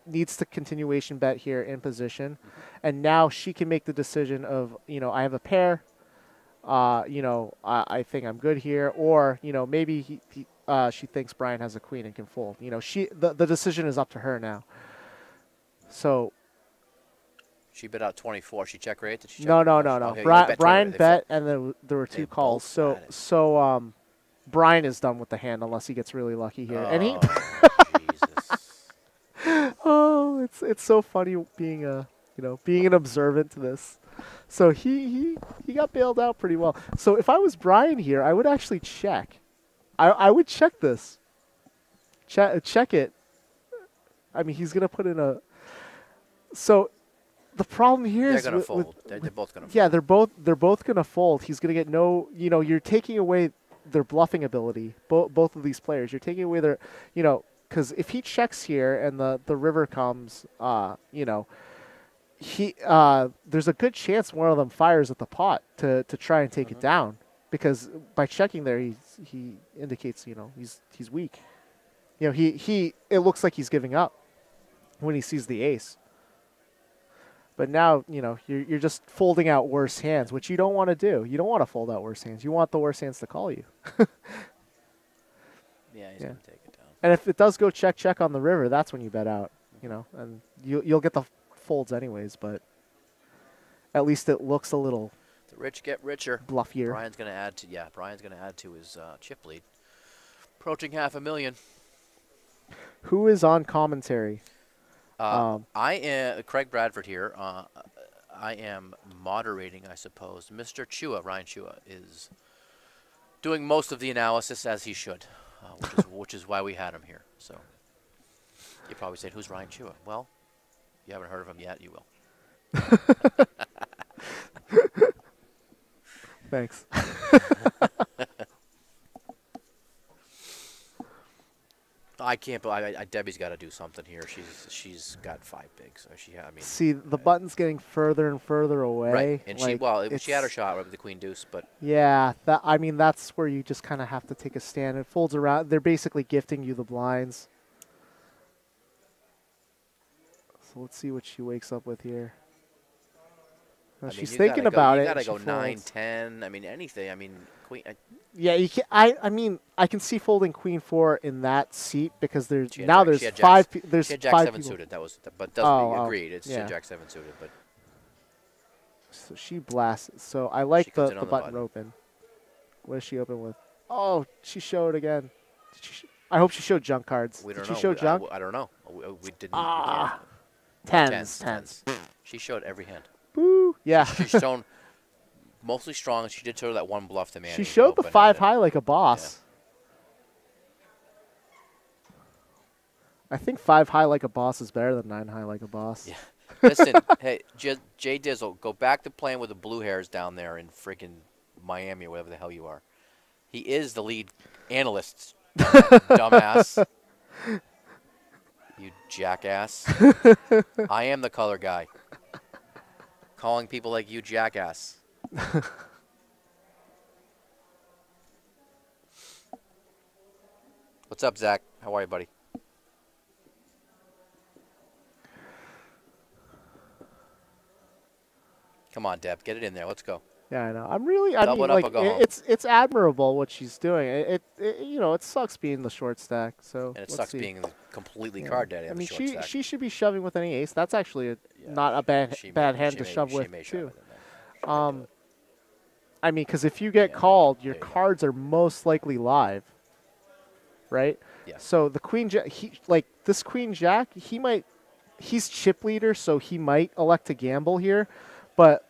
needs the continuation bet here in position, and now she can make the decision of, I have a pair, I think I'm good here, or maybe she thinks Brian has a queen and can fold. The decision is up to her now. So. She bid out 24. She check raised. Did she check? No. Okay, Brian they bet, and then there were 2 calls. both had it. So Brian is done with the hand unless he gets really lucky here. And he. Jesus. Oh, it's so funny being an observant to this. So he got bailed out pretty well. So if I was Brian here, I would actually check. I would check this. Check it. I mean, he's gonna put in a. So. The problem here is they're gonna fold. They're both gonna fold. Yeah, they're both gonna fold. He's gonna get no. You're taking away their bluffing ability. Both of these players, you're taking away their. Because if he checks here and the river comes, he there's a good chance one of them fires at the pot to try and take it down, because by checking there he indicates he's weak. He it looks like he's giving up when he sees the ace. But now, you're just folding out worse hands, which you don't want to do. You don't want to fold out worse hands. You want the worse hands to call you. Yeah, he's going to take it down. And if it does go check on the river, that's when you bet out, and you'll get the folds anyways, but at least it looks a little The rich get richer. bluffier. Brian's going to add to his chip lead. Approaching $500,000. Who is on commentary? I am Craig Bradford here. I am moderating, I suppose. Mr. Chua, Ryan Chua, is doing most of the analysis, as he should, which is why we had him here. So you probably said, "Who's Ryan Chua?" Well, you haven't heard of him yet. You will. Thanks. I can't. Debbie's got to do something here. She's got 5 bigs. So see, the button's getting further and further away. Right, and like, she had her shot with the queen deuce, but yeah, that's where you just kind of have to take a stand. It folds around. They're basically gifting you the blinds. So let's see what she wakes up with here. She's thinking about it. You gotta go 9, 10. I mean, anything. I mean, queen. Yeah, you can. I mean, I can see folding queen 4 in that seat because there's There's five. There's she had Jack 7 suited. That was, but agreed. It's Jack 7 suited, but. So she blasts. So I like the the button open. What does she open with? Oh, she showed again. I hope she showed junk cards. We don't Did know. she show junk? I don't know. We didn't. Tens. She showed every hand. Boo. Yeah. She's shown mostly strong. She did show that one bluff to Manny. She showed the 5 high like a boss. Yeah. I think 5 high like a boss is better than 9 high like a boss. Yeah. Listen, hey, Jay Dizzle, go back to playing with the blue hairs down there in freaking Miami or whatever the hell you are. He is the lead analyst, dumbass. You jackass. I am the color guy. Calling people like you jackass. What's up, Zach? How are you, buddy? Come on, Deb. Get it in there. Let's go. Yeah, I know. I mean, like, it's admirable what she's doing. It sucks being the short stack. So and it sucks being completely card dead. I mean, she should be shoving with any ace. That's actually not a bad hand to shove with too. I mean, because if you get called, your cards are most likely live, right? Yeah. So the queen jack, this queen jack, he he's chip leader, so he might elect to gamble here, but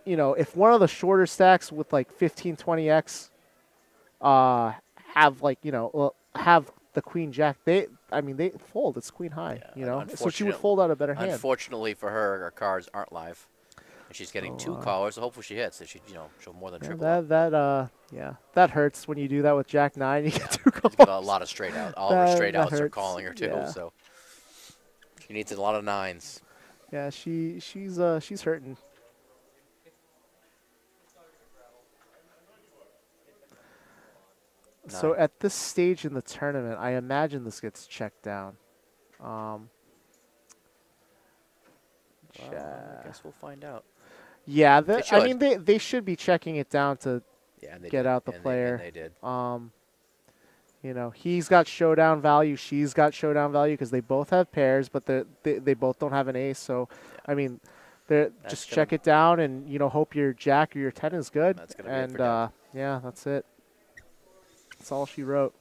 if one of the shorter stacks with like 15, 20x have like have the queen jack, they fold. It's queen high, so she would fold out a better hand. Unfortunately for her cards aren't live, and she's getting 2 callers. So hopefully she hits. So she she'll more than triple. That hurts when you do that with Jack 9. You get 2 callers. She's got a lot of straight out. All her straight outs are calling her too. Yeah. So she needs a lot of 9s. Yeah, she's hurting. So at this stage in the tournament, I imagine this gets checked down. Well, I guess we'll find out. Yeah, they should be checking it down to get out the player. They did. He's got showdown value. She's got showdown value because they both have pairs, but they both don't have an ace. So, just check it down and hope your jack or your 10 is good. That's gonna be it for Deb. That's it. That's all she wrote.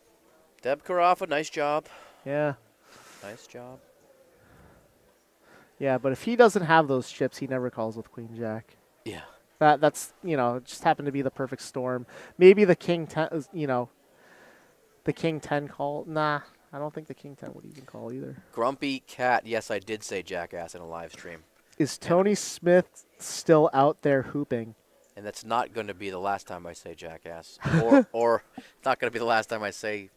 Deb Carafa, nice job. Yeah. Nice job. Yeah, but if he doesn't have those chips, he never calls with queen jack. Yeah. That's just happened to be the perfect storm. Maybe the king 10, the king 10 call. Nah, I don't think the king 10 would even call either. Grumpy Cat. Yes, I did say jackass in a live stream. Is Tony Smith still out there hooping? And that's not going to be the last time I say jackass. Or it's not going to be the last time I say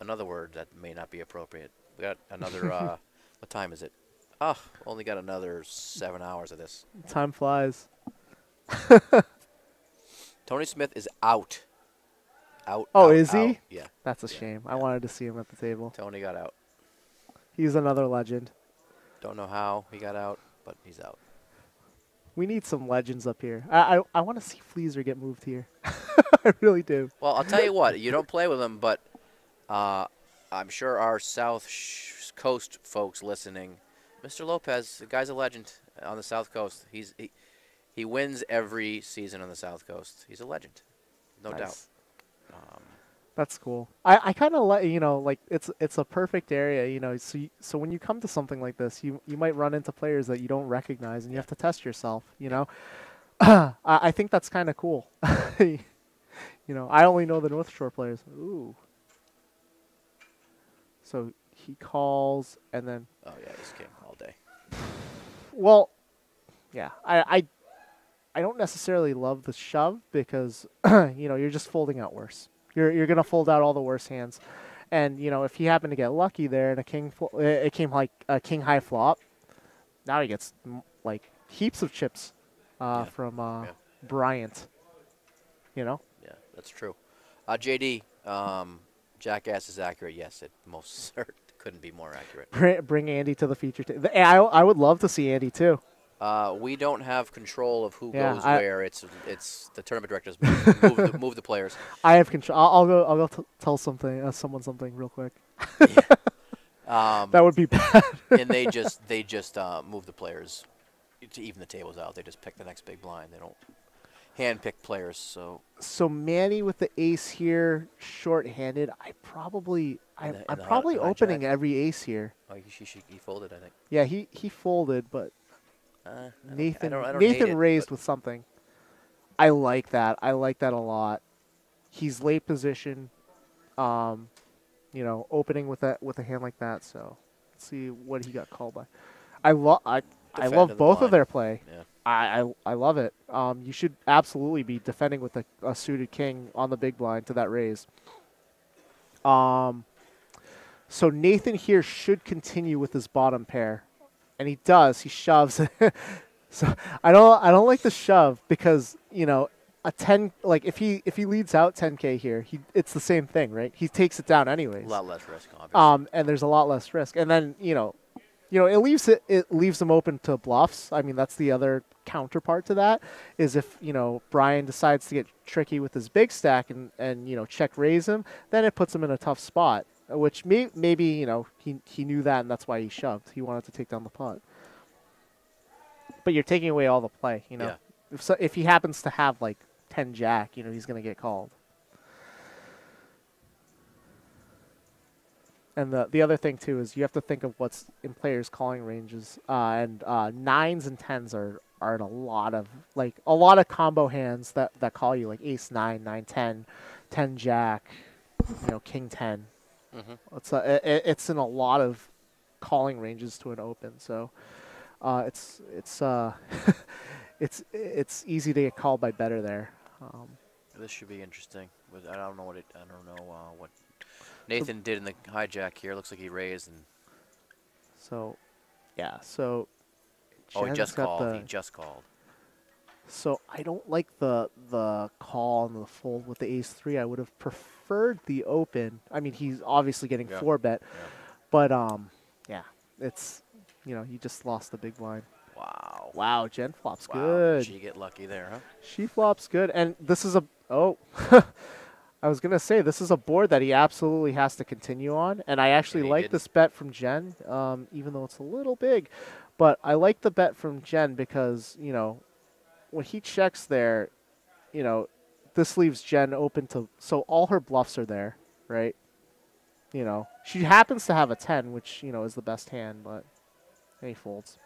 another word that may not be appropriate. We got another, what time is it? Oh, only got another 7 hours of this. Time flies. Tony Smith is out. Oh, is he? Out. Yeah. That's a shame. I wanted to see him at the table. Tony got out. He's another legend. Don't know how he got out, but he's out. We need some legends up here. I want to see Fleaser get moved here. I really do. Well, I'll tell you what. You don't play with him, but I'm sure our South Coast folks listening, Mr. Lopez, the guy's a legend on the South Coast. He wins every season on the South Coast. He's a legend, no doubt. That's cool. I kind of like it's a perfect area, So when you come to something like this, you might run into players that you don't recognize, and you have to test yourself. I think that's kind of cool. I only know the North Shore players. Ooh. So he calls, and then. Oh yeah, he's king all day. Well, yeah, I don't necessarily love the shove because you're just folding out worse. You're gonna fold out all the worst hands, and if he happened to get lucky there and it came like a king high flop, now he gets like heaps of chips from Bryant. Yeah, that's true. JD, jackass is accurate. Yes, it most certainly couldn't be more accurate. Bring Andy to the feature. I would love to see Andy too. We don't have control of who goes where. It's the tournament directors move the players. I have control. I'll go tell someone something real quick. That would be bad. And they just move the players to even the tables out. They just pick the next big blind. They don't hand pick players. So Manny with the ace here, short-handed. I'm probably opening every ace here. Oh, he folded, I think. Yeah, he folded, but. Nathan raised with something. I like that. I like that a lot. He's late position, opening with a hand like that. So let's see what he got called by. I love both of their play. Yeah. I love it. You should absolutely be defending with a suited king on the big blind to that raise. So Nathan here should continue with his bottom pair. And he does. He shoves. So I don't like the shove because a 10 like if he leads out 10K here, it's the same thing, right? He takes it down anyways. A lot less risk, obviously. And there's a lot less risk. And then it leaves him open to bluffs. I mean, that's the other counterpart to that is if Brian decides to get tricky with his big stack and check raise him, then it puts him in a tough spot. Which maybe he knew that and that's why he shoved. He wanted to take down the pot. But you're taking away all the play. Yeah. If he happens to have like 10 jack, he's gonna get called. And the other thing too is you have to think of what's in players' calling ranges, and nines and tens are in a lot of combo hands that call you, like ace nine, nine ten, 10 jack, king 10. It's in a lot of calling ranges to an open, so it's it's easy to get called by better there. This should be interesting. I don't know what Nathan did in the hijack here. Looks like he raised and. So, yeah. So. Oh, he Jen's just got called. He just called. So I don't like the call and the fold with the ace three. I would have preferred the open. I mean, he's obviously getting 4-bet, but yeah, it's you just lost the big blind. Wow. Wow, Jen flops Wow. good. Did she get lucky there, huh? She flops good, and this is I was gonna say this is a board that he absolutely has to continue on, and I actually like this bet from Jen, even though it's a little big, but I like the bet from Jen because when he checks there, this leaves Jen open to, so all her bluffs are there, right? She happens to have a 10, which is the best hand, but he folds.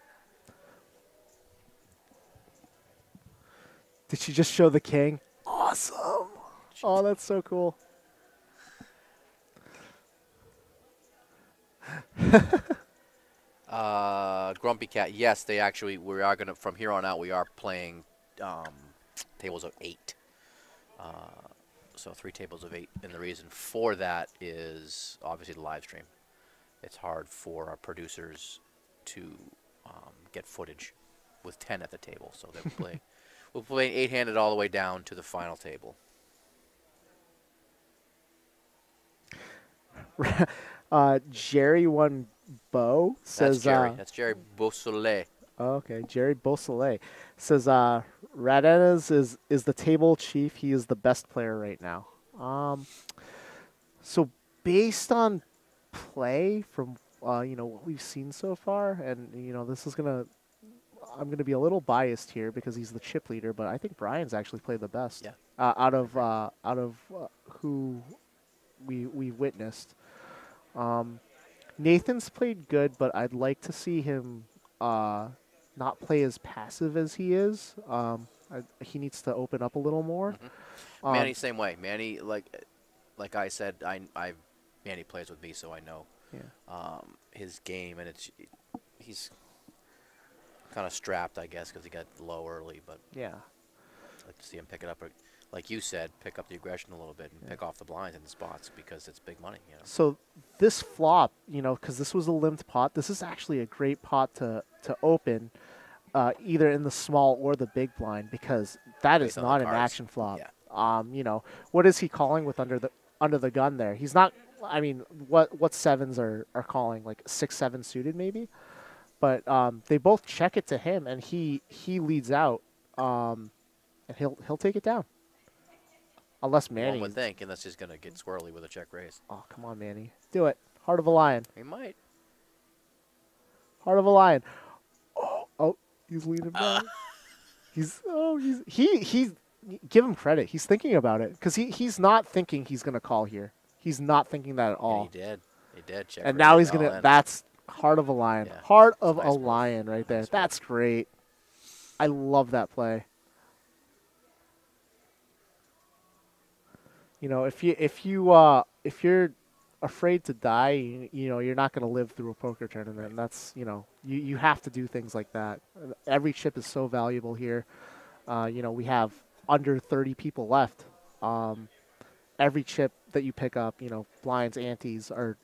Did she just show the king? Awesome. Oh, that's so cool. Grumpy Cat. Yes, we are gonna, from here on out, we are playing tables of 8. So 3 tables of 8, and the reason for that is obviously the live stream. It's hard for our producers to get footage with 10 at the table, so they're playing. We'll play 8-handed all the way down to the final table. Jerry One Bo says that's Jerry Beausoleil. Oh, okay, Jerry Beausoleil says Radenas is the table chief. He is the best player right now. So based on play from what we've seen so far, and this is I'm gonna be a little biased here because he's the chip leader, but I think Brian's actually played the best. Yeah. Out of who we witnessed. Nathan's played good, but I'd like to see him not play as passive as he is. He needs to open up a little more. Manny, same way. Manny, like I said, Manny plays with me, so I know his game, and he's kind of strapped, I guess, because he got low early. But yeah, I'd like to see him pick it up, or, like you said, pick up the aggression a little bit and pick off the blinds in the spots because it's big money. So this flop, because this was a limped pot, this is actually a great pot to open, either in the small or the big blind, because that is not an action flop. Yeah. What is he calling with under the gun there? He's not. I mean, what sevens are calling, like 6-7 suited maybe, but they both check it to him, and he leads out, and he'll take it down. Unless Manny. One would think, unless he's going to get squirrely with a check raise. Oh, come on, Manny. Do it. Heart of a lion. He might. Heart of a lion. Oh, he's leading back. He's give him credit. He's thinking about it because he's not thinking he's going to call here. He's not thinking that at all. Yeah, he did. Check and now he's going to. That's heart of a lion. Yeah. Heart of a lion right there. That's great. I love that play. If you're afraid to die, you're not going to live through a poker tournament. And that's, you have to do things like that. Every chip is so valuable here. We have under 30 people left. Every chip that you pick up, blinds, antes are,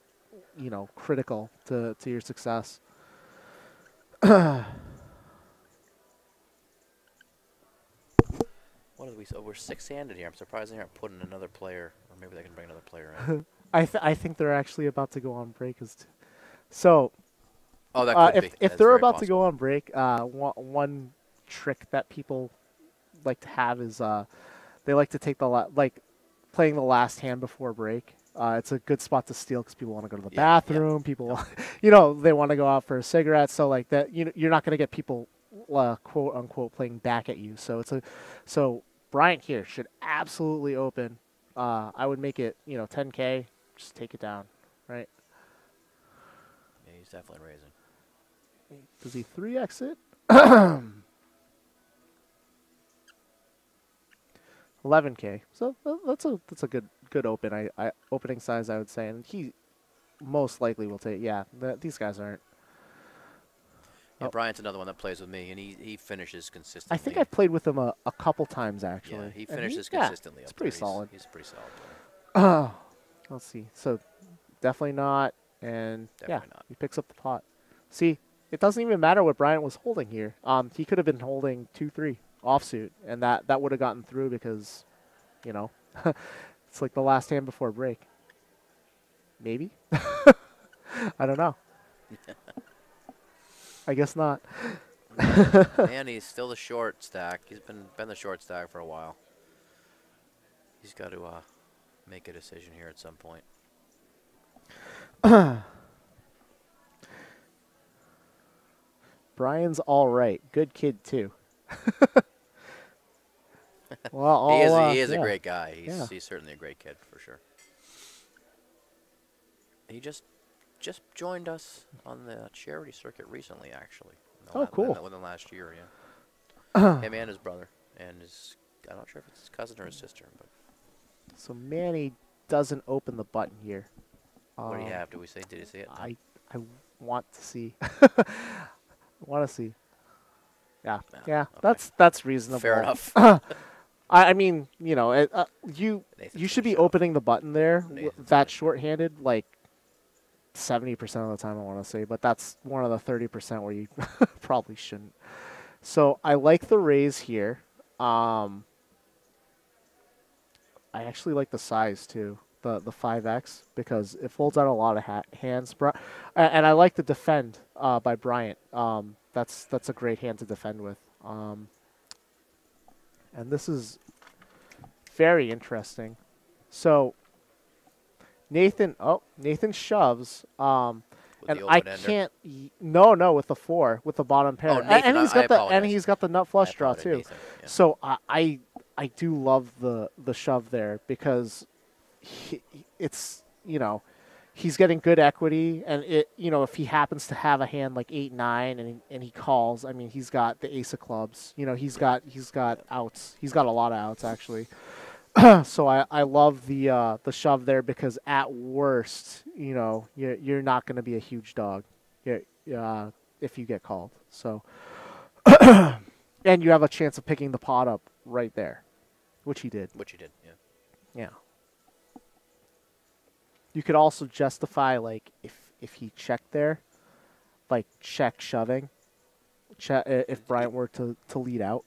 critical to your success. What did we? So we're 6-handed here. I'm surprised they aren't putting another player, or maybe they can bring another player in. I think they're actually about to go on break. So, that could be. If they're about to go on break, one trick that people like to have is they like to take playing the last hand before break. It's a good spot to steal because people want to go to the bathroom. Yeah. People, they want to go out for a cigarette. So like that, you're not going to get people quote unquote playing back at you. So Bryant here should absolutely open. I would make it 10K. Just take it down, right? He's definitely raising. Does he 3x it? 11K. So that's a good opening size, I would say, and he most likely will take. Yeah, these guys aren't. Yeah, Oh. Bryant's another one that plays with me, and he finishes consistently. I think I've played with him a couple times actually. Yeah, he finishes yeah, consistently. it's up pretty there. solid. He's a pretty solid player. Let's see. So definitely not, and Definitely not. he picks up the pot. See, it doesn't even matter what Bryant was holding here. He could have been holding 2-3 offsuit, and that would have gotten through because, you know, it's like the last hand before break. Maybe. I don't know. I guess not. Man, he's still the short stack. He's been the short stack for a while. He's got to make a decision here at some point. Brian's all right. Good kid too. Well, he is yeah. a great guy. Yeah. He's certainly a great kid for sure. He just joined us on the charity circuit recently, actually. Cool. Within the last year, yeah. Him and his brother, and I'm not sure if it's his cousin or his sister, but. So Manny doesn't open the button here. What do you have? Did he see it? I want to see. I want to see. Yeah, No, yeah, okay. that's reasonable. Fair enough. I mean, you know, you Nathan's should be gonna shove. opening the button there. Nathan's gonna That shove. short-handed, like 70% of the time, I want to say, but that's one of the 30% where you probably shouldn't. So I like the raise here. I actually like the size too, the 5x, because it folds out a lot of hands. And I like the defend by Bryant. That's a great hand to defend with. And this is very interesting. So Nathan shoves. With And the I open-ender. can't. No, with the 4, with the bottom pair, Oh, Nathan, and he's I got apologize. he's got the nut flush draw apologize, too. Nathan, yeah. So I do love the shove there because it's, you know, he's getting good equity, and if he happens to have a hand like 8-9 and he calls, I mean, he's got the ace of clubs. You know, he's got outs. He's got a lot of outs actually. So I love the shove there because at worst, you know, you're not going to be a huge dog, if you get called. So, and you have a chance of picking the pot up right there, which he did. Which he did, yeah. Yeah. You could also justify, like, if he checked there, like check shoving, if Bryant were to lead out.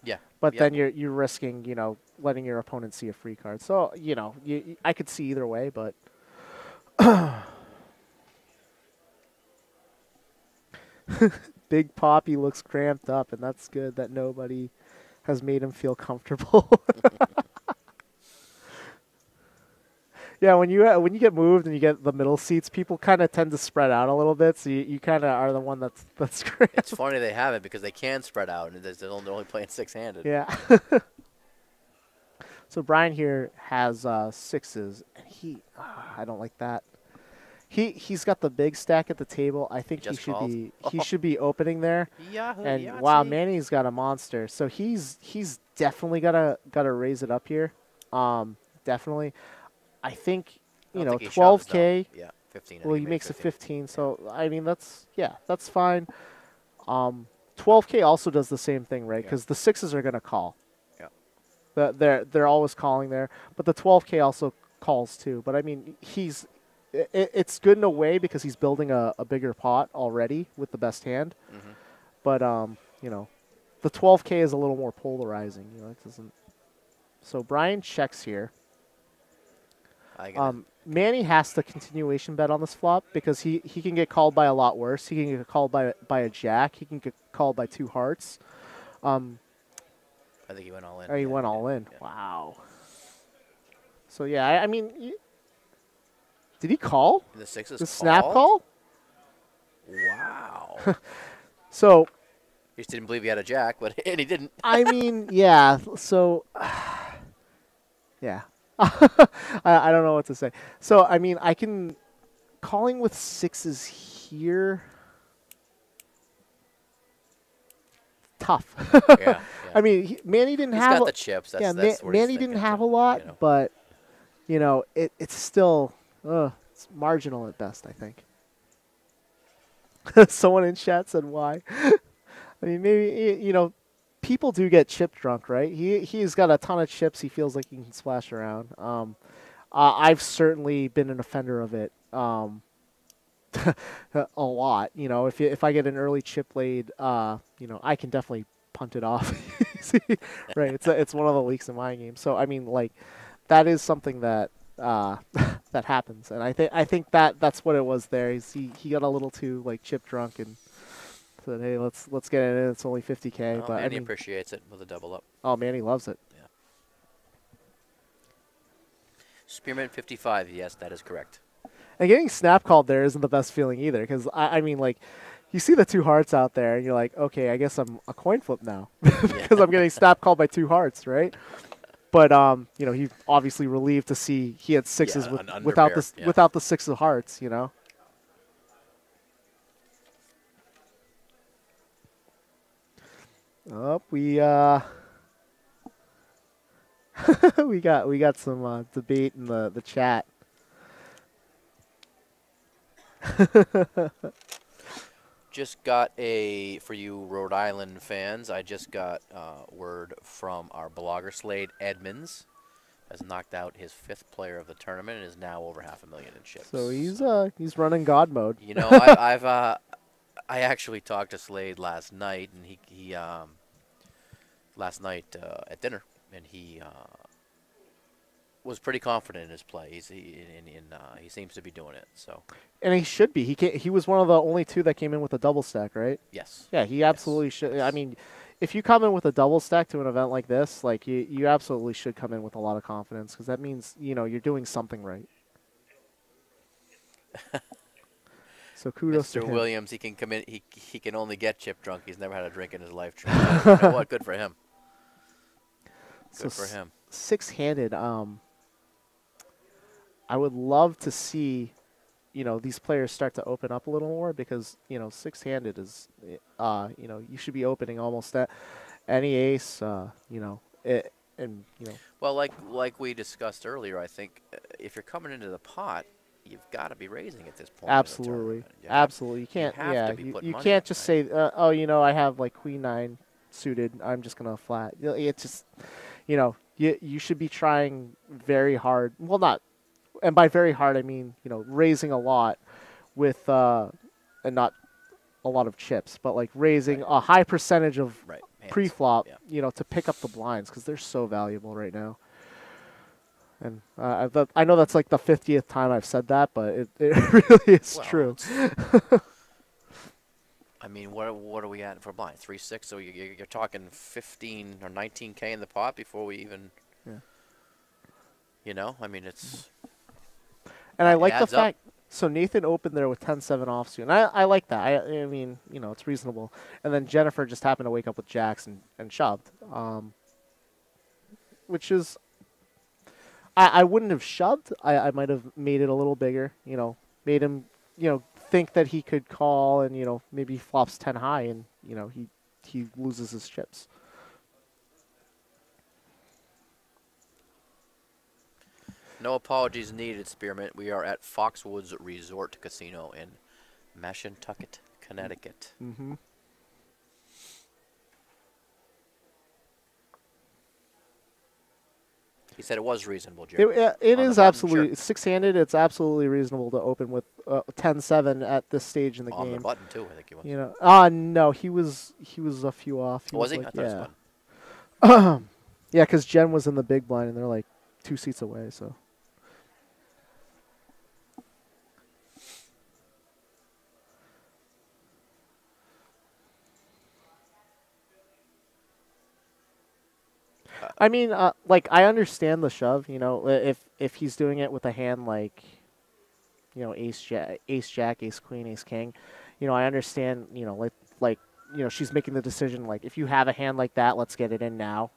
Yeah. But yeah. then you're risking, you know, letting your opponent see a free card. So, you know, I could see either way, but Big Poppy looks cramped up, and that's good that nobody has made him feel comfortable. Yeah, when you get moved and you get the middle seats, people kind of tend to spread out a little bit. So you kind of are the one that's great. It's funny they have it because they can spread out, and they're only playing six-handed. Yeah. So Brian here has sixes, and I don't like that. He's got the big stack at the table. I think he should be opening there. Yahoo! And Yahtzee. wow, Manny's got a monster. So he's definitely gotta raise it up here. Definitely. I think, I don't think he shoves, 12K. though. Yeah, 15. Well, he makes it 15. So I mean, that's fine. 12K also does the same thing, right? Because the sixes are gonna call. Yeah. They're always calling there, but the 12K also calls too. But I mean, it's good in a way because he's building a bigger pot already with the best hand. Mm-hmm. But the 12K is a little more polarizing. You know, it doesn't. So Brian checks here. Manny has to continuation bet on this flop because he can get called by a lot worse. He can get called by a jack. He can get called by 2 hearts. I think he went all in. Or he went all in. Yeah. Wow. So yeah, I mean, did he call? The sixes. The snap call? Wow. So. He just didn't believe he had a jack, and he didn't. I mean, yeah. So. Yeah. I don't know what to say. So, I mean, calling with sixes here. Tough. Yeah. I mean, Manny didn't He's have got the chips. That's, yeah, that's where Manny he's didn't thinking have too, a lot, you know. but you know, it's still it's marginal at best, I think. Someone in chat said why. I mean, maybe you know, people do get chip drunk, right? He's got a ton of chips. He feels like he can splash around. I've certainly been an offender of it. A lot. You know, if I get an early chip laid, you know, I can definitely punt it off. Right? It's one of the leaks in my game. So I mean, like, that is something that that happens, and I think that's what it was there. He got a little too like chip drunk and said, hey, let's get it in. It's only 50K. Well, but Manny I mean, appreciates it with a double up. oh, Manny loves it. Yeah. Spearmint 55. Yes, that is correct. And getting snap called there isn't the best feeling either, because I mean, like, you see the 2 hearts out there, and you're like, okay, I guess I'm a coin flip now, because I'm getting snap called by 2 hearts, right? But you know, he's obviously relieved to see he had 6s without the 6 of hearts, you know. Oh, we we got some debate in the chat. Just got for you Rhode Island fans, I just got word from our blogger Slade Edmonds has knocked out his 5th player of the tournament and is now over $500,000 in chips. So he's running God mode. You know, I actually talked to Slade last night, and he last night at dinner, and he was pretty confident in his play. He seems to be doing it. So. And he should be. He was one of the only 2 that came in with a double stack, right? Yes. Yeah, he absolutely should. I mean, if you come in with a double stack to an event like this, like you absolutely should come in with a lot of confidence, because that means, you know, you're doing something right. So kudos to Mr. him. Williams, he can come in. He can only get chip drunk. He's never had a drink in his life. You know what? Good for him. Good for him. 6-handed. I would love to see, you know, these players start to open up a little more, because, you know, 6-handed is, you know, you should be opening almost at any ace, you know, and, you know. Well, like we discussed earlier, I think if you're coming into the pot, you've got to be raising at this point. Absolutely. Absolutely. You can't, you can't just say, oh, you know, I have like Queen 9 suited, I'm just going to flat. It's just, you know, you should be trying very hard. Well, not. And by very hard, I mean, you know, raising a lot with, and not a lot of chips, but like raising a high percentage of pre-flop, you know, to pick up the blinds, because they're so valuable right now. And I know that's like the 50th time I've said that, but it really is true. I mean, what are we at for blind? 3-6, so you're talking 15 or 19K in the pot before we even, you know, I mean, it's. And I like the fact, so Nathan opened there with 10-7 offsuit, and I like that. I mean, you know, it's reasonable. And then Jennifer just happened to wake up with jacks and shoved, which is, I wouldn't have shoved. I might have made it a little bigger, you know, made him, you know, think that he could call, and, you know, maybe flops 10 high, and, you know, he loses his chips. No apologies needed, Spearmint. We are at Foxwoods Resort Casino in Mashantucket, Connecticut. Mm-hmm. He said it was reasonable, Jerry. It is absolutely, 6-handed, it's absolutely reasonable to open with 10-7 at this stage in the game. On the button, too, I think he was. You know, no, he was a few off. Was he? Like, I thought it was button. Yeah, because Jen was in the big blind, and they're like 2 seats away, so. I mean, like, I understand the shove, you know, if he's doing it with a hand like, you know, ace jack, ace queen, ace king, you know, I understand, you know, like, you know, she's making the decision, like, if you have a hand like that, let's get it in now.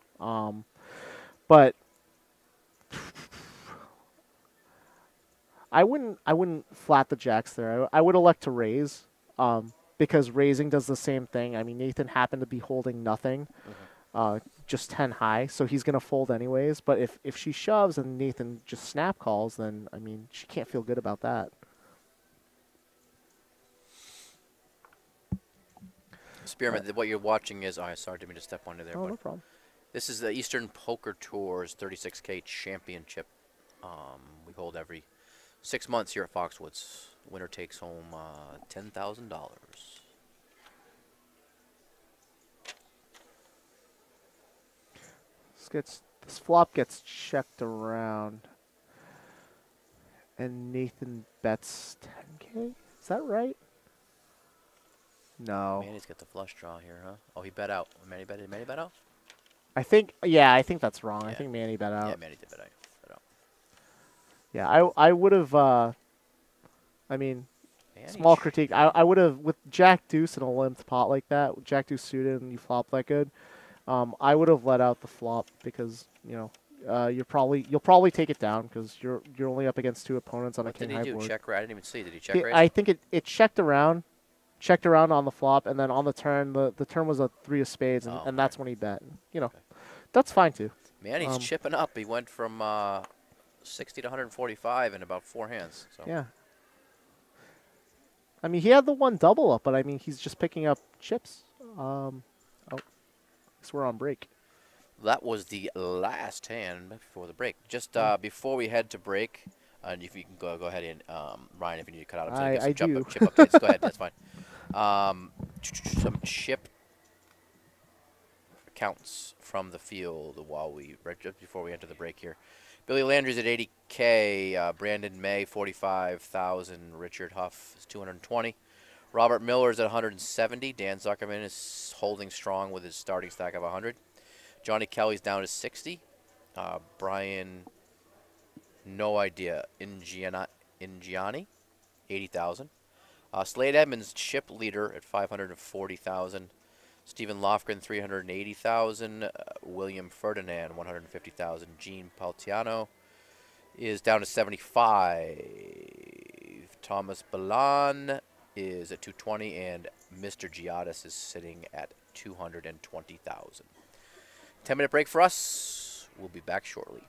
I wouldn't flat the jacks there. I would elect to raise, because raising does the same thing. I mean, Nathan happened to be holding nothing, just 10 high, so he's gonna fold anyways. But if she shoves and Nathan just snap calls, then I mean, she can't feel good about that. Spearman, what you're watching is. Oh, sorry, didn't mean to step onto there. Oh, no problem. This is the Eastern Poker Tour's 36K Championship. We hold every 6 months here at Foxwoods. Winner takes home $10,000. This flop gets checked around, and Nathan bets 10K. Is that right? No. Manny's got the flush draw here, huh? Oh, he bet out. Manny bet out? I think that's wrong. Yeah. I think Manny bet out. Yeah, Manny did bet out. Yeah, I would have. I mean, Manny small critique. I would have, with Jack Deuce in a limped pot like that, with Jack Deuce suited, and you flop that good. I would have let out the flop because you'll probably take it down because you're only up against 2 opponents on a king high board. What did he do? Check raise? I didn't even see. Did he check raise? I think it checked around on the flop, and then on the turn, the turn was a 3 of spades, and that's when he bet. That's fine too. Manny's chipping up. He went from 60 to 145 in about 4 hands. So. Yeah. I mean, he had the 1 double up, but I mean, he's just picking up chips. Oh, I guess we're on break. That was the last hand before the break. Just before we head to break, and if you can go ahead and Ryan, if you need to cut out, I do. Chip updates. Go ahead, that's fine. Some chip counts from the field just before we enter the break here. Billy Landry's at 80K. Brandon May 45,000. Richard Huff is 220. Robert Miller's at 170. Dan Zuckerman is holding strong with his starting stack of 100. Johnny Kelly's down to 60. Brian, no idea. Ingiani, 80,000. Slade Edmonds, chip leader at 540,000. Stephen Lofgren, 380,000. William Ferdinand, 150,000. Gene Paltiano is down to 75. Thomas Balan is at 220, and Mr. Giadis is sitting at 220,000. 10-minute break for us. We'll be back shortly.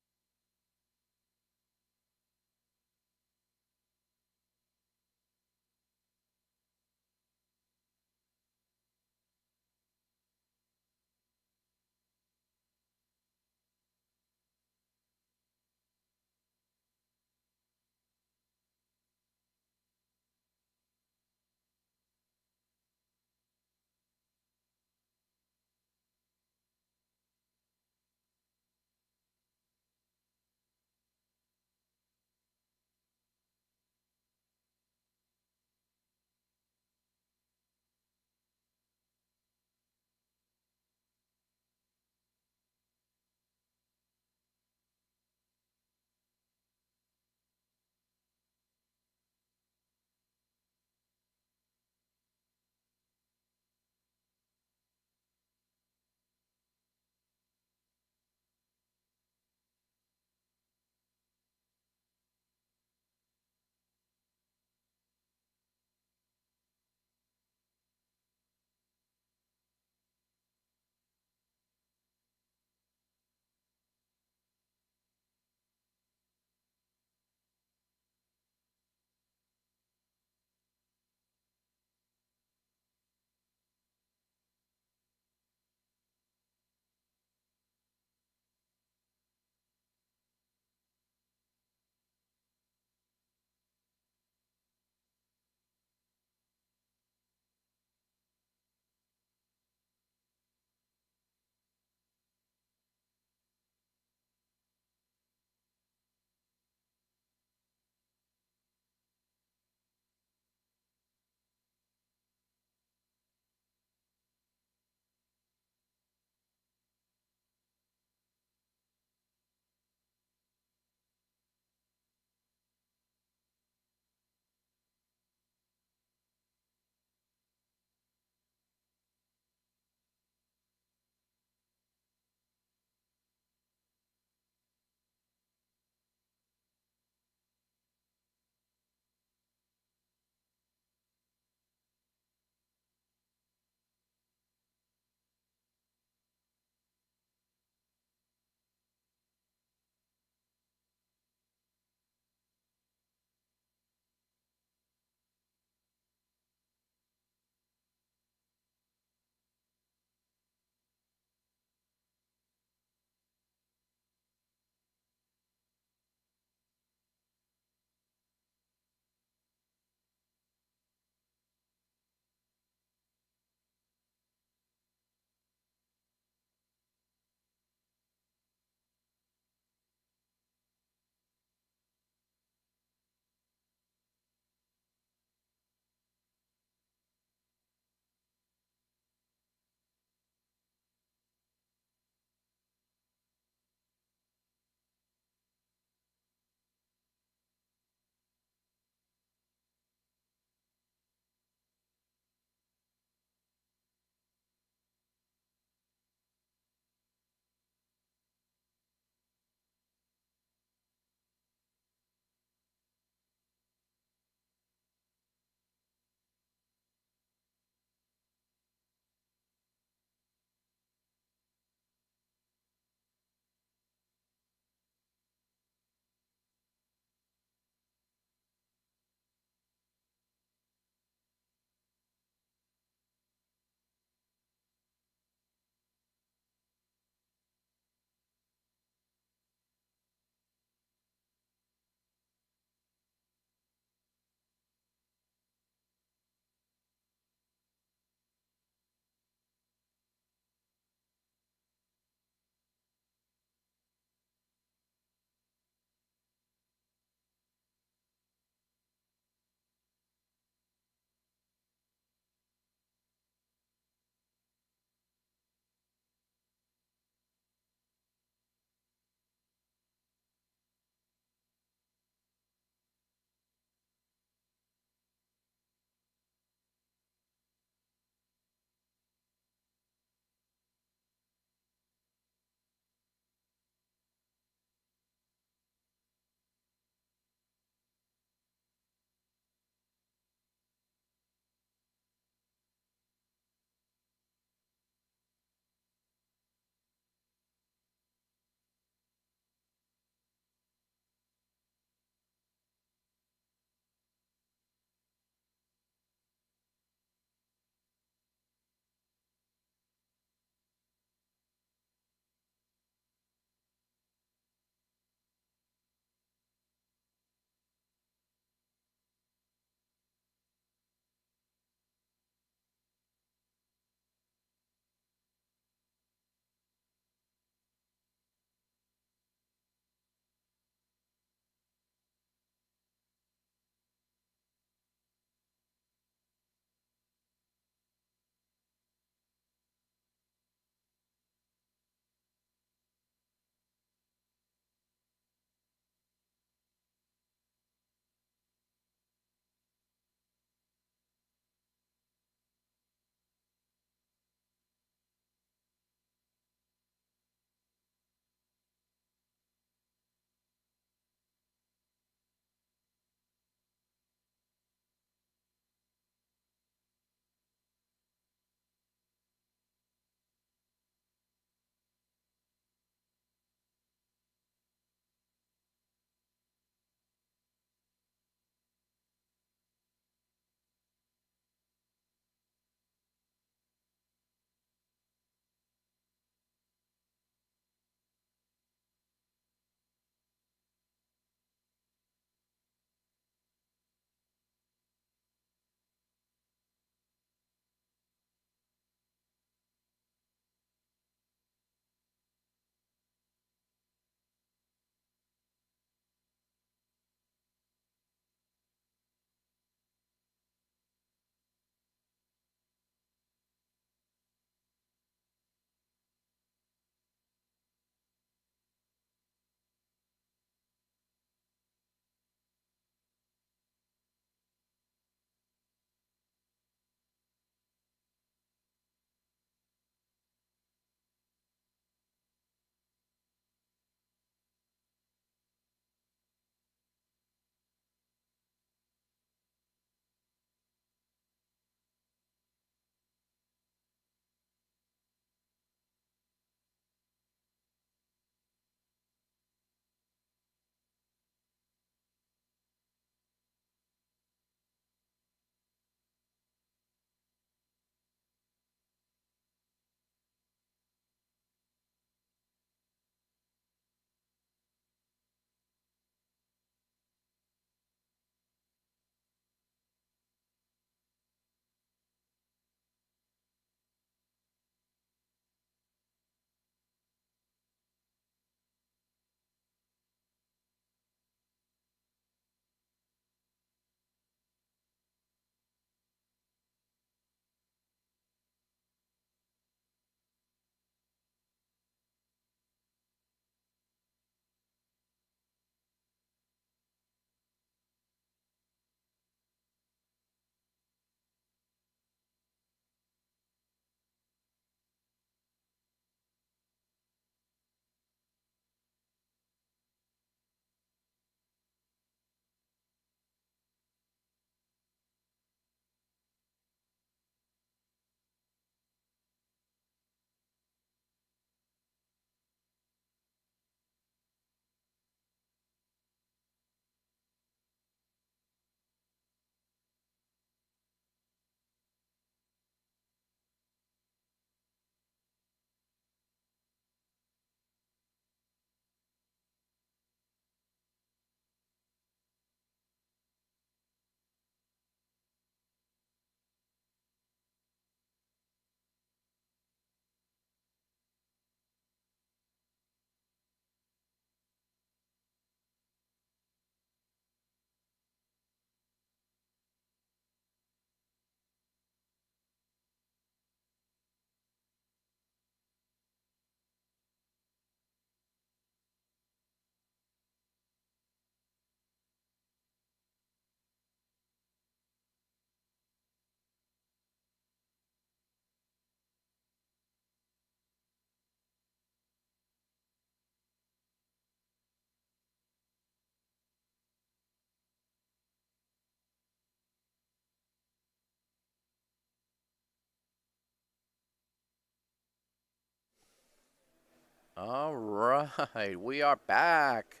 All right, we are back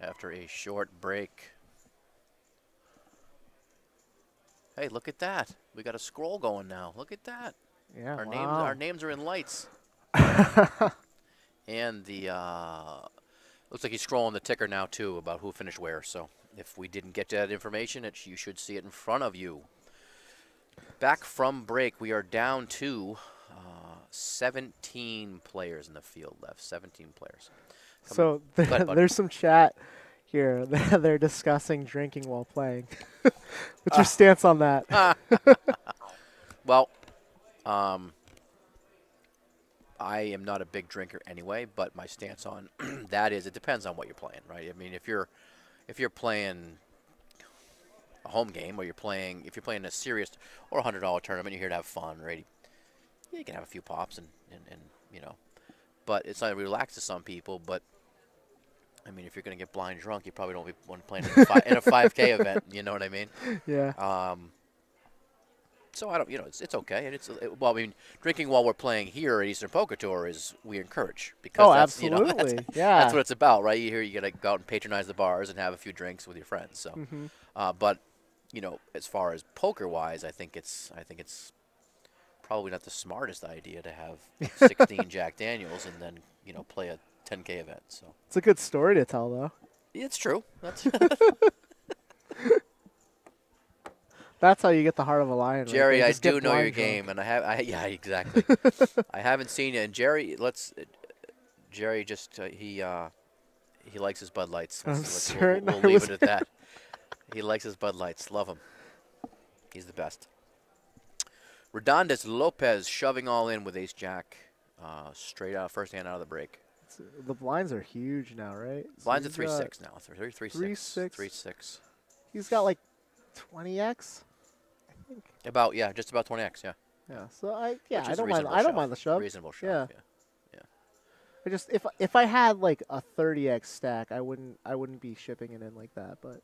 after a short break. Hey, look at that. We got a scroll going now. Look at that. Yeah, Our names are in lights. And the looks like he's scrolling the ticker now too about who finished where. So if we didn't get to that information, you should see it in front of you. Back from break, we are down to 17 players in the field left. 17 players. So there's some chat here. They're discussing drinking while playing. What's your stance on that? Well, I am not a big drinker anyway, but my stance on that is it depends on what you're playing, right? I mean, if you're playing a home game, or if you're playing a serious or $100 tournament, you're here to have fun, right? You can have a few pops and you know, but it's not relaxed to some people. But I mean, if you're gonna get blind drunk, you probably don't want to play in a 5K event. You know what I mean? Yeah. So I don't, it's okay, and well, I mean, drinking while we're playing here at Eastern Poker Tour we encourage because that's, absolutely, yeah, that's what it's about, right? You gotta go out and patronize the bars and have a few drinks with your friends. So, but as far as poker wise, I think it's probably not the smartest idea to have 16 Jack Daniels and then play a 10K event. So it's a good story to tell, though. It's true. That's That's how you get the heart of a lion. Jerry, right? I do know your drunk. game, and yeah, exactly. I haven't seen you, and Jerry just he likes his Bud Lights. We'll leave it at that. He likes his Bud Lights. Love him. He's the best. Redondas Lopez shoving all in with Ace Jack, straight out, first hand out of the break. The blinds are huge now, right? Blinds are 3-6 now. 3-6. 3-6. He's got like 20x, I think. Just about 20x, yeah. Yeah. So I I don't mind the shove. Reasonable shove. Yeah. Yeah. I just if I had like a 30x stack, I wouldn't be shipping it in like that. But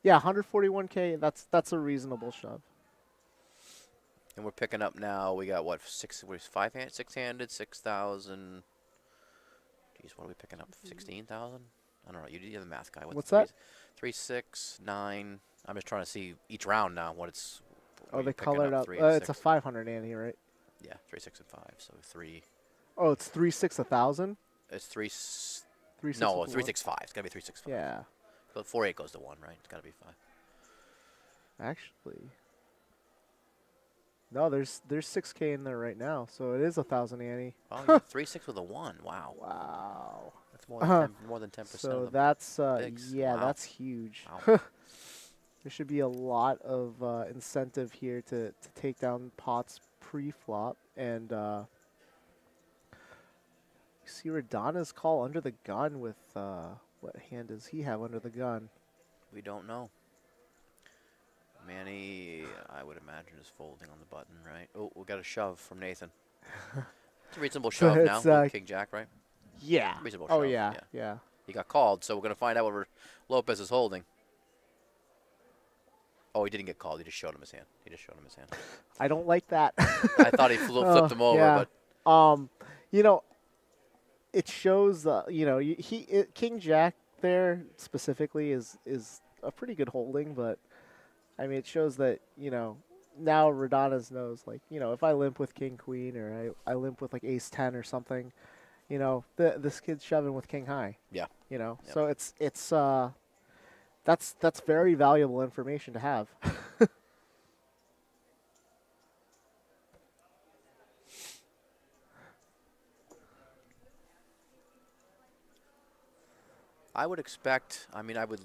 yeah, 141K. That's a reasonable shove. And we're picking up now. We got what, six-handed, 6,000. Geez, what are we picking up? 16,000? I don't know. You're the math guy. What's that? 3, 6, 9. I'm just trying to see each round now what it's. Oh, they colored up. It's a 500 ante, right? Yeah, 3, 6, and 5. So 3. Oh, it's 3, 6, 1,000. It's 3. 3, 6, No, 3, 6, 5. It's gotta be 3, 6, 5. Yeah. But 4, 8 goes to 1, right? It's gotta be 5. Actually, no. There's 6K in there right now, so it is 1,000 ante. Oh, yeah, 3, 6 with a 1. Wow. Wow. That's more than 10%. So that's wow. That's huge. Wow. There should be a lot of incentive here to take down pots pre-flop, and you see Redonna's call under the gun with what hand does he have under the gun? We don't know. Manny, I would imagine, is folding on the button, right? Oh, we got a shove from Nathan. It's a reasonable shove now with King Jack, right? Yeah. Reasonable oh shove. yeah. He got called, so we're going to find out what Lopez is holding. Oh, he didn't get called. He just showed him his hand. I don't like that. I thought he flipped him over, yeah. but it shows King Jack there specifically is a pretty good holding, but I mean it shows that now Redonna's knows, like, if I limp with King Queen, or I limp with like Ace 10 or something, this kid's shoving with King High. Yeah. Yep. So it's that's very valuable information to have. I would expect, I would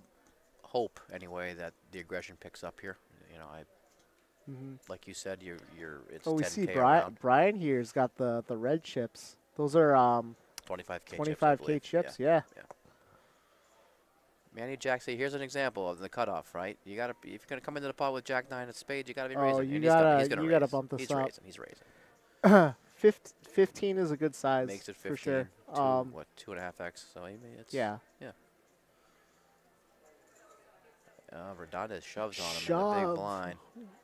hope anyway that the aggression picks up here. Like you said, it's 10K we see around. Brian here's got the red chips. Those are 25K chips. Yeah. Manny Jack, see, here's an example of the cutoff, right? You gotta, if you're gonna come into the pot with Jack 9 of spades, you gotta be raising. Oh, you gotta bump this up. He's raising. 15 is a good size. Makes it 15. For sure. 2.5x. So it's yeah. Redonda shoves on him in the big blind.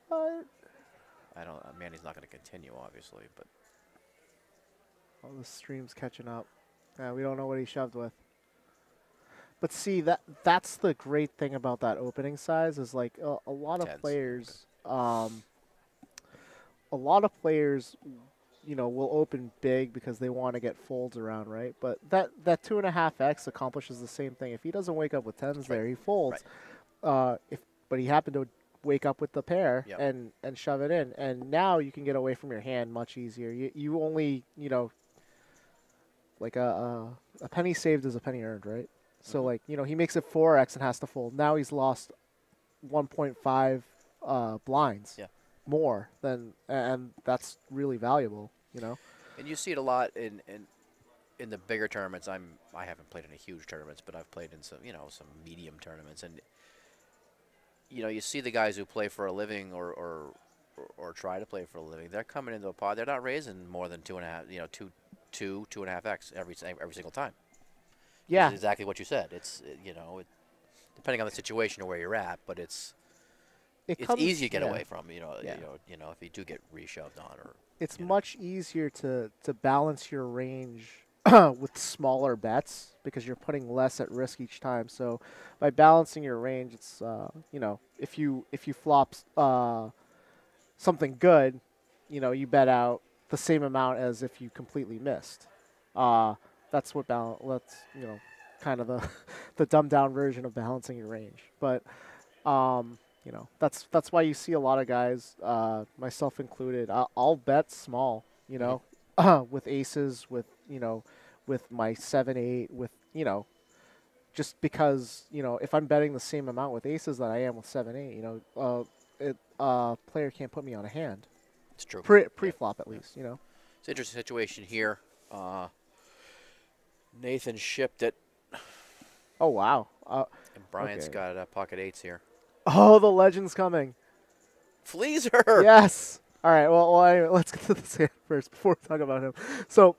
What? Manny's not gonna continue, obviously, but Oh, the stream's catching up. We don't know what he shoved with. But see, that's the great thing about that opening size is like a lot of Tens. players, you know, will open big because they want to get folds around, right? But that 2.5x accomplishes the same thing. If he doesn't wake up with tens there, he folds. But he happened to wake up with the pair and shove it in, and now you can get away from your hand much easier. You only, you know, like a penny saved is a penny earned, right? So like, you know, he makes it 4x and has to fold. Now he's lost 1.5 blinds more than, and that's really valuable, you know. And you see it a lot in the bigger tournaments. I haven't played in a huge tournaments, but I've played in some, you know, some medium tournaments, and you know, you see the guys who play for a living or try to play for a living. They're coming into a pot. They're not raising more than 2.5, you know, 2.5x every single time. Yeah, it's exactly what you said. It's you know, depending on the situation or where you're at, but it's easy to get away from. You know, you know, if you do get reshoved on, or it's much easier to balance your range with smaller bets because you're putting less at risk each time. So by balancing your range, it's you know, if you flop something good, you know, you bet out the same amount as if you completely missed. That's what that's, you know, kind of the dumbed down version of balancing your range. But you know, that's why you see a lot of guys, myself included, I'll bet small, you know, with aces, with, you know, with my 7-8, with, you know, just because, you know, if I'm betting the same amount with aces that I am with 7-8, you know, player can't put me on a hand. It's true. Pre-flop at least, you know. It's an interesting situation here. Nathan shipped it. Oh, wow. And Brian's got pocket eights here. Oh, the legend's coming. Fleaser! Yes. All right, well anyway, let's get to this hand first before we talk about him. So,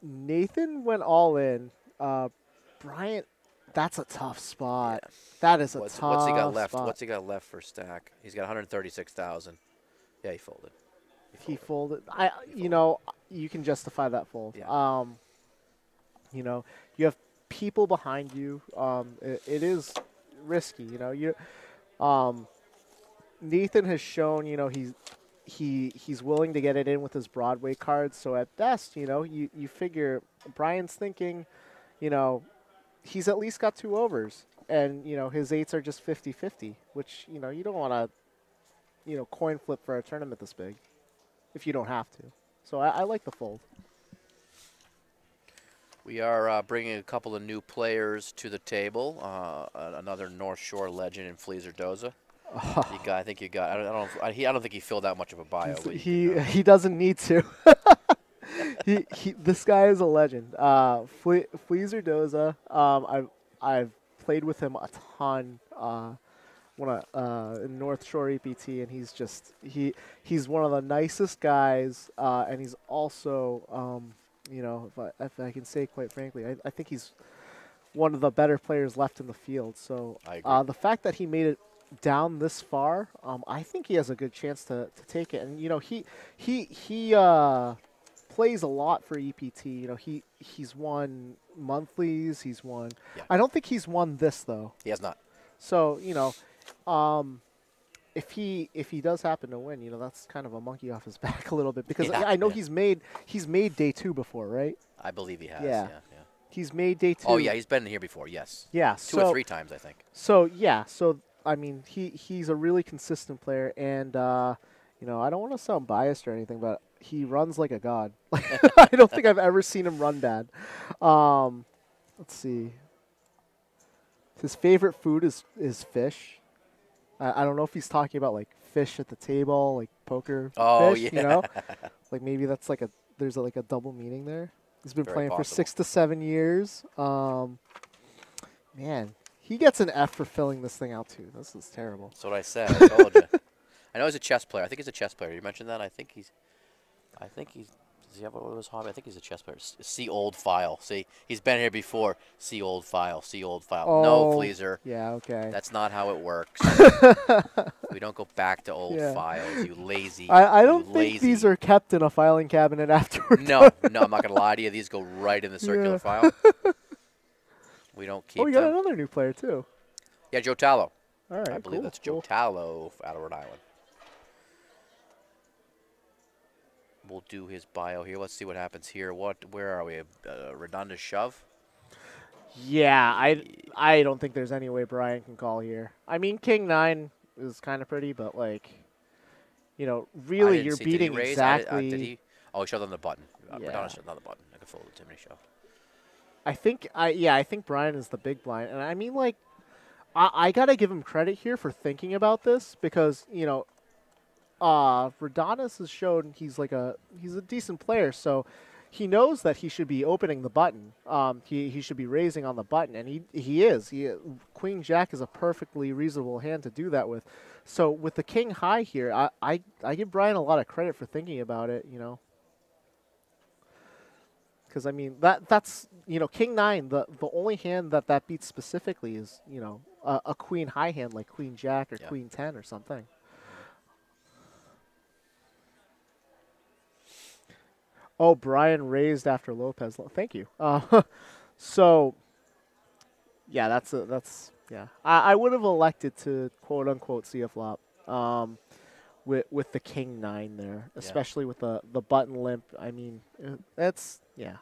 Nathan went all in. Bryant, that's a tough spot. Yeah. That is a tough What's he got left? spot. What's he got left for stack? He's got 136,000. Yeah, he folded. He folded. You know, you can justify that fold. Yeah. You know, you have people behind you. It is risky. You know, Nathan has shown, you know, he's willing to get it in with his Broadway cards. So at best, you know, you figure Brian's thinking, you know, he's at least got 2 overs, and you know his 8s are just 50-50, which, you know, you don't want to, you know, coin flip for a tournament this big if you don't have to. So I like the fold. We are bringing a couple of new players to the table. Another North Shore legend in Fleaser Doza. I think you got. I don't think he filled out much of a bio. He doesn't need to. This guy is a legend. Fleaser Doza. I've played with him a ton. In North Shore EPT, and he's just he's one of the nicest guys, and he's also you know, if I can say quite frankly, I think he's one of the better players left in the field. So the fact that he made it down this far, I think he has a good chance to take it. And you know, he plays a lot for EPT. You know, he's won monthlies. He's won. Yeah. I don't think he's won this though. He has not. So you know, if he does happen to win, you know, that's kind of a monkey off his back a little bit, because I know he's made day 2 before, right? I believe he has. Yeah. He's made day 2. Oh yeah, he's been here before. Yes. Yeah. 2 or 3 times, I think. So yeah. So I mean, he's a really consistent player, and you know, I don't want to sound biased or anything, but he runs like a god. I don't think I've ever seen him run bad. Let's see. His favorite food is fish. I don't know if he's talking about like fish at the table, like poker fish, you know? Like maybe that's like there's like a double meaning there. He's been playing for 6 to 7 years. Man, he gets an F for filling this thing out too. This is terrible. That's what I said. I told you. I know he's a chess player. I think he's a chess player. You mentioned that. I think he's Does he have what was hobby? I think he's a chess player. See old file. See, he's been here before. See old file. See old file. Oh, no, Fleaser. Yeah, okay. That's not how it works. We don't go back to old files. You lazy. I don't think lazy. these are kept in a filing cabinet afterward. No, I'm not gonna lie to you. These go right in the circular file. We don't keep. Oh, we got another new player too. Yeah, Joe Tallow. All right, I believe cool, that's Joe Tallow out of Rhode Island. We'll do his bio here. Let's see what happens here. Where are we? Redonda shove? Yeah, I don't think there's any way Brian can call here. I mean, King 9 is kind of pretty, but like, you know, really you're beating exactly. Did he? Oh, he shoved on the button. Yeah. Redonda shoved on the button. I could fold it to him and he shoved. I think Brian is the big blind, and I mean, like, I gotta give him credit here for thinking about this because you know, Redonis has shown he's a decent player, so he knows that he should be opening the button. He should be raising on the button, and he is. Queen Jack is a perfectly reasonable hand to do that with. So with the King high here, I give Brian a lot of credit for thinking about it. You know, because I mean that's you know King 9. The only hand that beats specifically is you know a Queen high hand like Queen Jack or Queen 10 or something. Oh, Brian raised after Lopez. Thank you. So, yeah, that's yeah. I would have elected to quote unquote see a flop. With the King 9 there, especially with the button limp. I mean, that's yeah.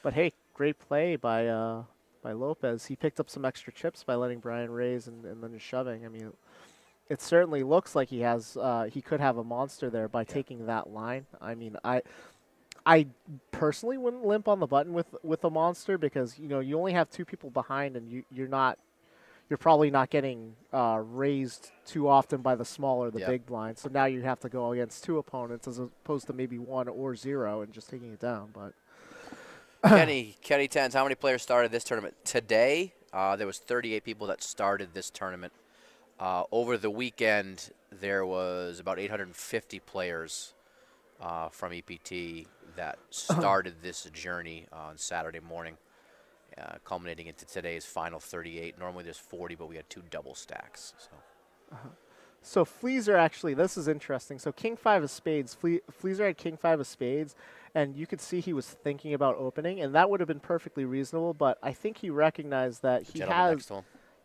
But hey, great play by Lopez. He picked up some extra chips by letting Brian raise and then just shoving. I mean, it certainly looks like he has he could have a monster there by taking that line. I mean, I personally wouldn't limp on the button with a monster because you know you only have two people behind and you're probably not getting raised too often by the small or the big blind. So now you have to go against two opponents as opposed to maybe 1 or 0 and just taking it down. But Kenny Tens, how many players started this tournament today? There was 38 people that started this tournament. Over the weekend, there was about 850 players from EPT that started this journey on Saturday morning, culminating into today's final 38. Normally there's 40, but we had 2 double stacks. So Fleaser actually, this is interesting. So King 5 of spades, Fleaser had King 5 of spades, and you could see he was thinking about opening, and that would have been perfectly reasonable, but I think he recognized that he has,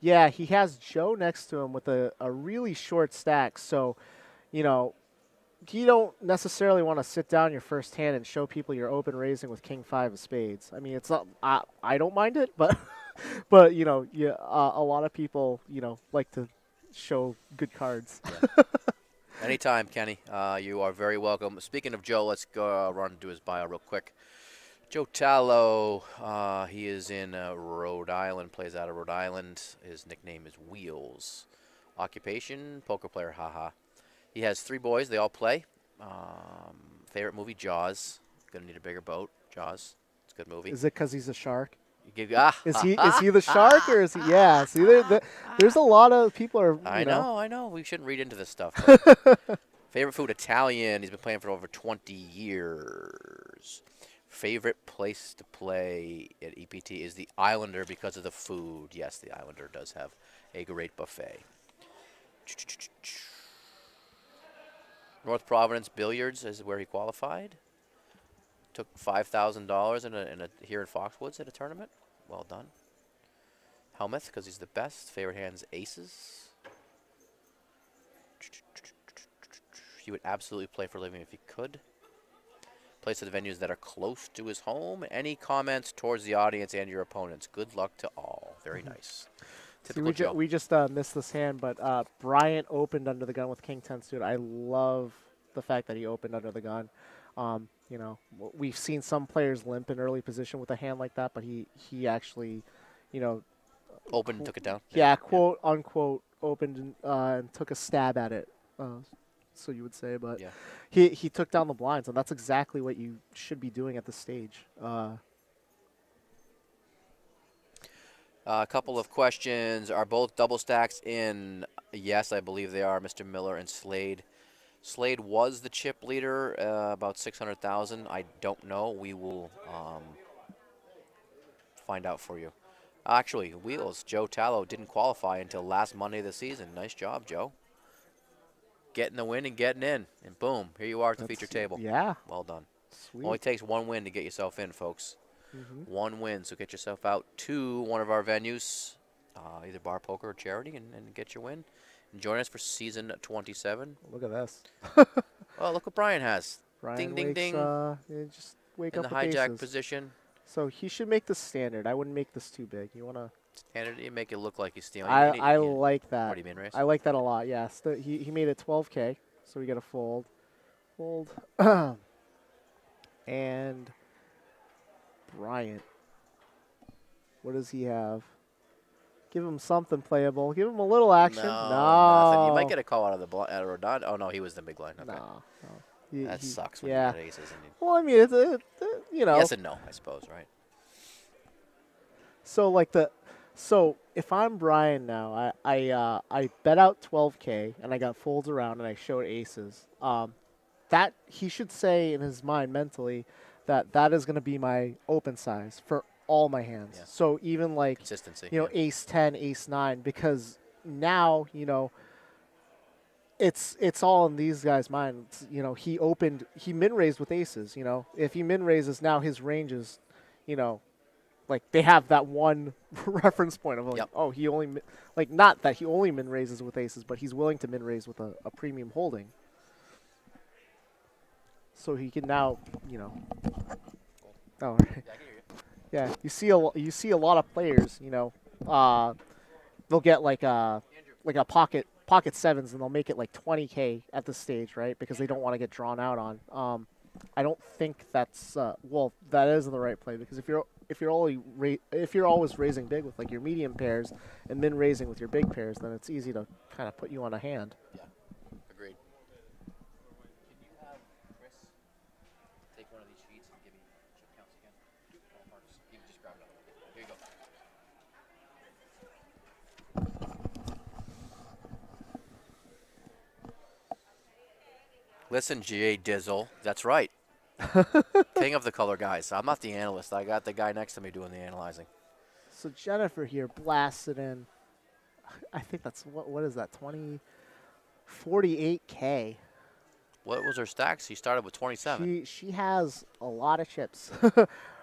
he has Joe next to him with a really short stack, so, you know, you don't necessarily want to sit down your first hand and show people you're open raising with King 5 of spades. I mean, it's not. I don't mind it, but you know, a lot of people like to show good cards. Yeah. Anytime, Kenny. You are very welcome. Speaking of Joe, let's go run and do his bio real quick. Joe Tallow, he is in Rhode Island, plays out of Rhode Island. His nickname is Wheels. Occupation, poker player, haha. He has 3 boys. They all play. Favorite movie, Jaws. Gonna need a bigger boat. Jaws. It's a good movie. Is it because he's a shark? Is he the shark or is he? Yeah. See, there's a lot of people are. I know. We shouldn't read into this stuff. Favorite food, Italian. He's been playing for over 20 years. Favorite place to play at EPT is the Islander because of the food. Yes, the Islander does have a great buffet. North Providence Billiards is where he qualified. Took $5,000 here in Foxwoods at a tournament. Well done. Helmuth, because he's the best. Favorite hands, aces. He would absolutely play for a living if he could. Plays at the venues that are close to his home. Any comments towards the audience and your opponents? Good luck to all. Very nice. See, we just missed this hand, but Bryant opened under the gun with King 10 suited. I love the fact that he opened under the gun. You know, we've seen some players limp in early position with a hand like that, but he actually, you know, opened and took it down. Yeah, quote unquote opened and took a stab at it. So you would say, but he took down the blinds, and that's exactly what you should be doing at this stage. A couple of questions. Are both double stacks in? Yes, I believe they are. Mr. Miller and Slade Slade was the chip leader, about 600,000. I don't know. We will find out for you. Actually, Wheels, Joe Tallow didn't qualify until last Monday of the season. Nice job, Joe. Getting the win and getting in. And boom, here you are at the feature table. Yeah. Well done. Sweet. Only takes one win to get yourself in, folks. Mm-hmm. One win, so get yourself out to one of our venues, either bar, poker, or charity, and get your win. And join us for season 27. Look at this. Oh, look what Brian has. Brian ding, ding, wakes, ding. Just wake In up the with hijack aces. position. So he should make this standard. I wouldn't make this too big. You wanna? And you make it look like he's stealing. I like that. What do you mean, Race? I like that a lot. Yes. He made it 12K, so we get a fold. And Bryant. What does he have? Give him something playable. Give him a little action. No, No. nothing. You might get a call out of the Rodon. Oh no, he was the big line. Okay. No. That sucks when yeah. you get aces. And Well, I mean, it's you know. yes and no, I suppose, right? So if I'm Brian now, I bet out 12K and I got folds around and I showed aces. That he should say in his mind mentally that is going to be my open size for all my hands. Yeah. So even like Consistency. ace 10, ace 9, because now it's all in these guys' minds. He min raised with aces. If he min raises now, his range is, like they have that one reference point of like, Yep. oh, he only not that he only min raises with aces, but he's willing to min raise with a premium holding. So he can now, Oh, right. Yeah, you see a lot of players, they'll get like a pocket sevens and they'll make it like 20K at this stage, right? Because they don't want to get drawn out on. I don't think that's that is the right play, because if you're always raising big with like your medium pairs and min raising with your big pairs, then it's easy to kind of put you on a hand. Yeah, agreed. Can you have Chris take one of these sheets and give me chip counts again? Marcus, just grab another one. Here you go. Listen, G.A. Dizzle, that's right. King of the color guys. I'm not the analyst. I got the guy next to me doing the analyzing. So Jennifer here blasts it in. I think that's what is that? 48K. What was her stacks? She started with 27. She has a lot of chips.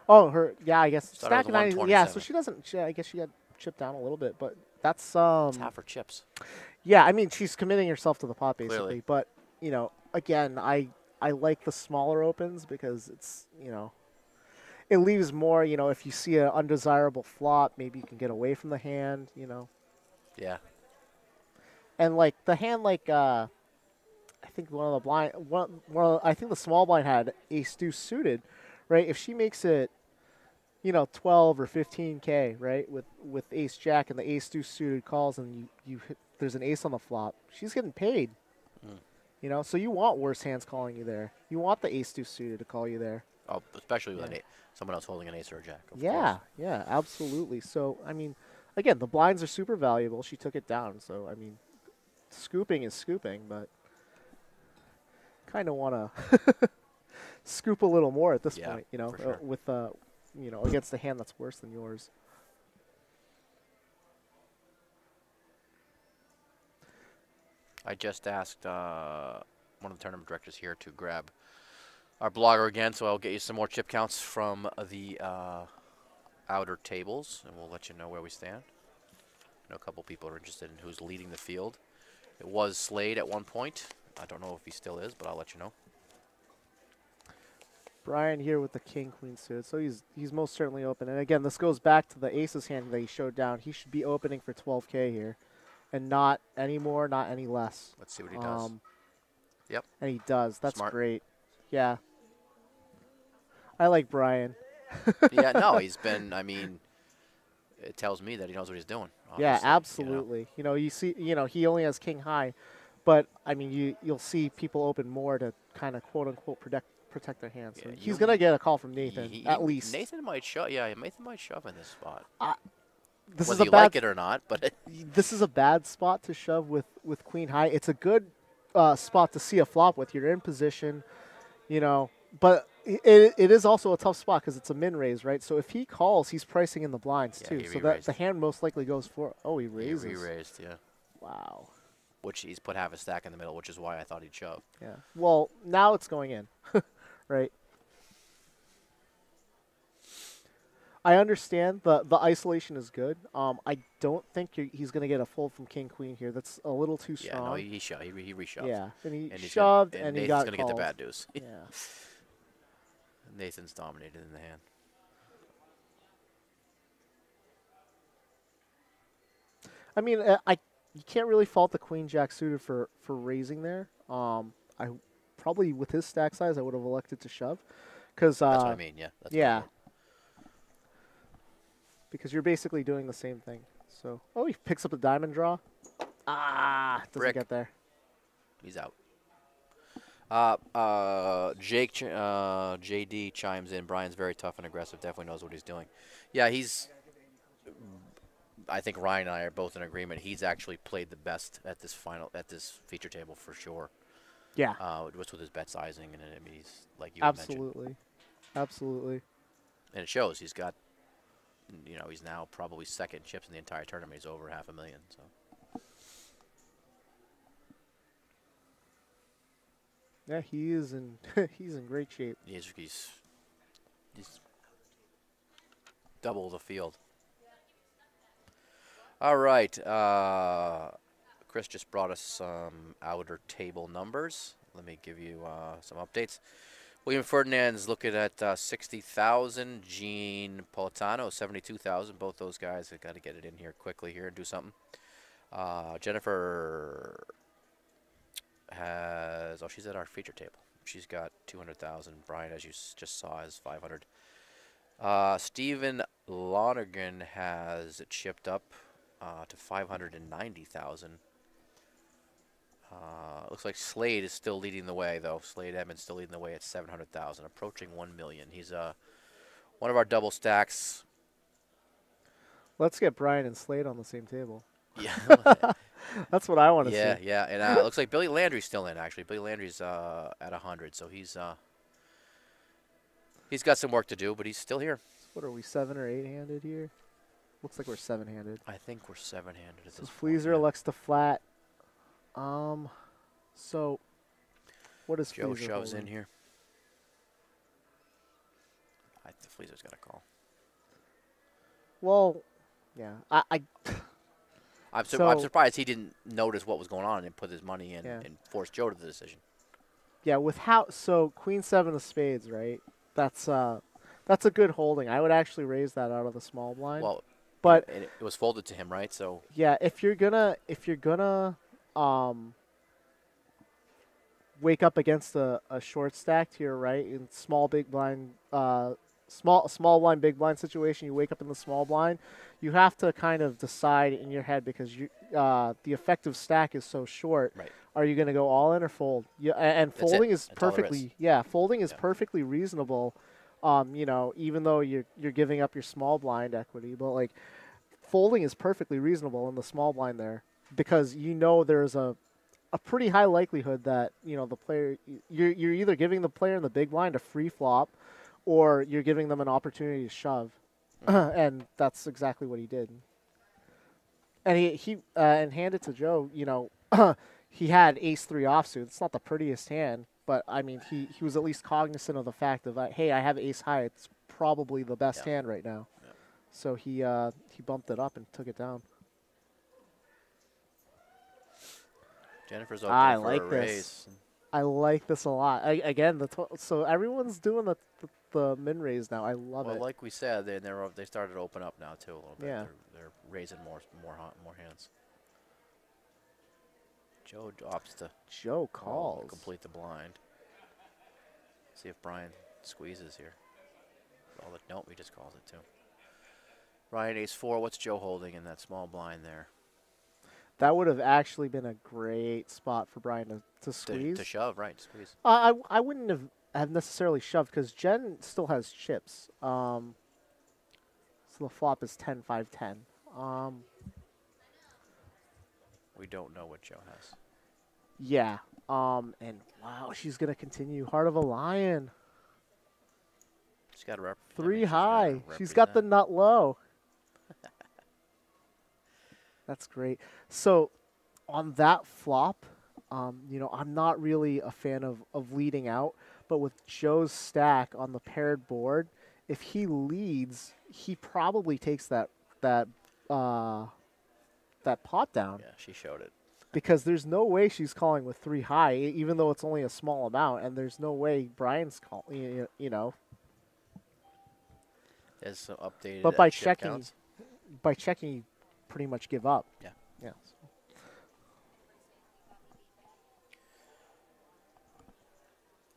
Oh, I guess Started stack with 9. Yeah, so 127. she doesn't. I guess she got chipped down a little bit, but that's It's half her chips. Yeah, I mean she's committing herself to the pot basically, Clearly. but again, I like the smaller opens because it's it leaves more. If you see an undesirable flop, maybe you can get away from the hand. Yeah. And like the hand, I think one of the blind, I think the small blind had ace deuce suited, right? If she makes it, 12 or 15K, right, with ace jack and the ace deuce suited calls, and you hit, there's an ace on the flop, she's getting paid. So you want worse hands calling you there. You want the ace deuce suited to call you there. Oh, especially with someone else holding an ace or a jack. Of Yeah, course. yeah, absolutely. So I mean, again, the blinds are super valuable. She took it down, so I mean, scooping is scooping, but kind of want to scoop a little more at this Yeah, point, for sure. with against a hand that's worse than yours. I just asked one of the tournament directors here to grab our blogger again, so I'll get you some more chip counts from the outer tables, and we'll let you know where we stand. I know a couple people are interested in who's leading the field. It was Slade at one point. I don't know if he still is, but I'll let you know. Brian here with the king queen suited, so he's most certainly open. And again, this goes back to the aces hand that he showed down. He should be opening for 12K here, and not any more, not any less. Let's see what he does. Yep. And he does. That's Smart. great. Yeah. I like Brian. Yeah, no, he's been, I mean, it tells me that he knows what he's doing. Yeah, obviously, absolutely. You see, he only has king high, but I mean, you'll see people open more to kind of quote unquote protect their hands. So Yeah, he's gonna get a call from He- Nathan he- at least. Nathan might shove. Yeah, Nathan might shove in this spot. This is Whether a you bad. like it or not, but This is a bad spot to shove with queen high. It's a good spot to see a flop with. You're in position, you know, but it is also a tough spot because it's a min raise, right? So if he calls, he's pricing in the blinds Yeah, too. he So that re-raised. the hand most likely goes for. Oh, he raises. He re-raised, yeah. Wow. Which he's put half a stack in the middle, which is why I thought he'd shove. Yeah. Well, now it's going in, right? I understand the isolation is good. I don't think he's going to get a fold from king queen here. That's a little too strong. Yeah, no, he shoved. He reshoved. Yeah, and he and shoved, and and he Nathan's got gonna called. get the bad deuce. Yeah. Nathan's dominated in the hand. I mean, you can't really fault the queen jack suited for raising there. I probably with his stack size, I would have elected to shove, because That's what I mean. Yeah. That's what I yeah, mean. because you're basically doing the same thing. So, oh, he picks up the diamond draw. Ah, doesn't Brick. get there. He's out. JD chimes in. Brian's very tough and aggressive. Definitely knows what he's doing. Yeah, I think Ryan and I are both in agreement. He's actually played the best at this feature table for sure. Yeah. Just with his bet sizing and I mean, he's like you mentioned. Absolutely. And it shows. He's got, he's now probably second chips in the entire tournament. He's over $500,000. So. Yeah, he is in he's in great shape. He's double the field. All right. Chris just brought us some outer table numbers. Let me give you some updates. William Ferdinand's looking at 60,000. Gene Politano 72,000. Both those guys have got to get it in here quickly here and do something. Jennifer has she's at our feature table. She's got 200,000. Brian, as you just saw, has 500. Stephen Lonergan has chipped up to 590,000. Looks like Slade is still leading the way, though. Slade Edmonds still leading the way at 700,000, approaching 1 million. He's one of our double stacks. Let's get Brian and Slade on the same table. Yeah. That's what I want to see. Yeah, and it looks like Billy Landry's still in, actually. Billy Landry's at 100, so he's got some work to do, but he's still here. What are we, 7 or 8-handed here? Looks like we're 7-handed. I think we're 7-handed at So this point. Fleaser elects to flat. So what is Joe Fleaser shoves holding? in here. I think Fleaser's got a call. Well, yeah. I'm So- surprised he didn't notice what was going on and put his money in Yeah. and force Joe to the decision. Yeah, so Queen 7 of spades, right? That's a good holding. I would actually raise that out of the small blind. Well, but and it was folded to him, right? So yeah, if you're gonna wake up against a short stack to your right in small big blind small blind big blind situation, you wake up in the small blind, you have to kind of decide in your head, because the effective stack is so short. Right. Are you going to go all in or fold? Yeah, and That's it. folding is That's all there is. perfectly folding is Yeah. perfectly reasonable. Even though you're giving up your small blind equity, but like folding is perfectly reasonable in the small blind there, because there's a pretty high likelihood that the player you're either giving the player in the big blind a free flop, or you're giving them an opportunity to shove, and that's exactly what he did. And he handed to Joe. He had ace-3 offsuit. It's not the prettiest hand, but I mean he was at least cognizant of the fact of hey, I have ace high. It's probably the best hand right now. Yeah. So he bumped it up and took it down. Jennifer's open I for like a this. raise. I like this a lot. Again, so everyone's doing the min raise now. I love Well, it. like we said, they started to open up now too a little bit. Yeah. They're raising more hands. Joe opts to Joe calls. complete the blind. See if Brian squeezes here. Nope, he just calls it too. Brian ace-4. What's Joe holding in that small blind there? That would have actually been a great spot for Brian to squeeze. To shove, right? Squeeze. I wouldn't have necessarily shoved, because Jen still has chips. So the flop is 10-5-10. We don't know what Joe has. Yeah. And wow, she's gonna continue. Heart of a Lion. She's got to Three high. She's got the nut low. That's great. So on that flop, you know, I'm not really a fan of leading out, but with Joe's stack on the paired board, if he leads, he probably takes that pot down. Yeah, she showed it. Because there's no way she's calling with three high, even though it's only a small amount, and there's no way Brian's calling. You know. There's some updated. But by chip checking, counts. you pretty much give up. Yeah. Yeah.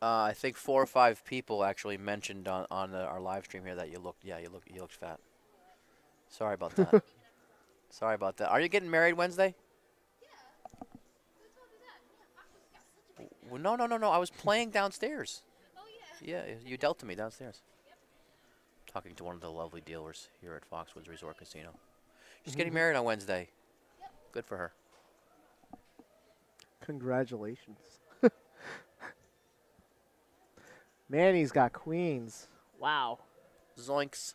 I think 4 or 5 people actually mentioned on our live stream here that you looked fat. Sorry about that. Sorry about that. Are you getting married Wednesday? Well, no. I was playing downstairs. Oh yeah. Yeah, you dealt to me downstairs. Talking to one of the lovely dealers here at Foxwoods Resort Casino. She's getting married on Wednesday. Good for her. Congratulations. Manny's got queens. Wow. Zoinks.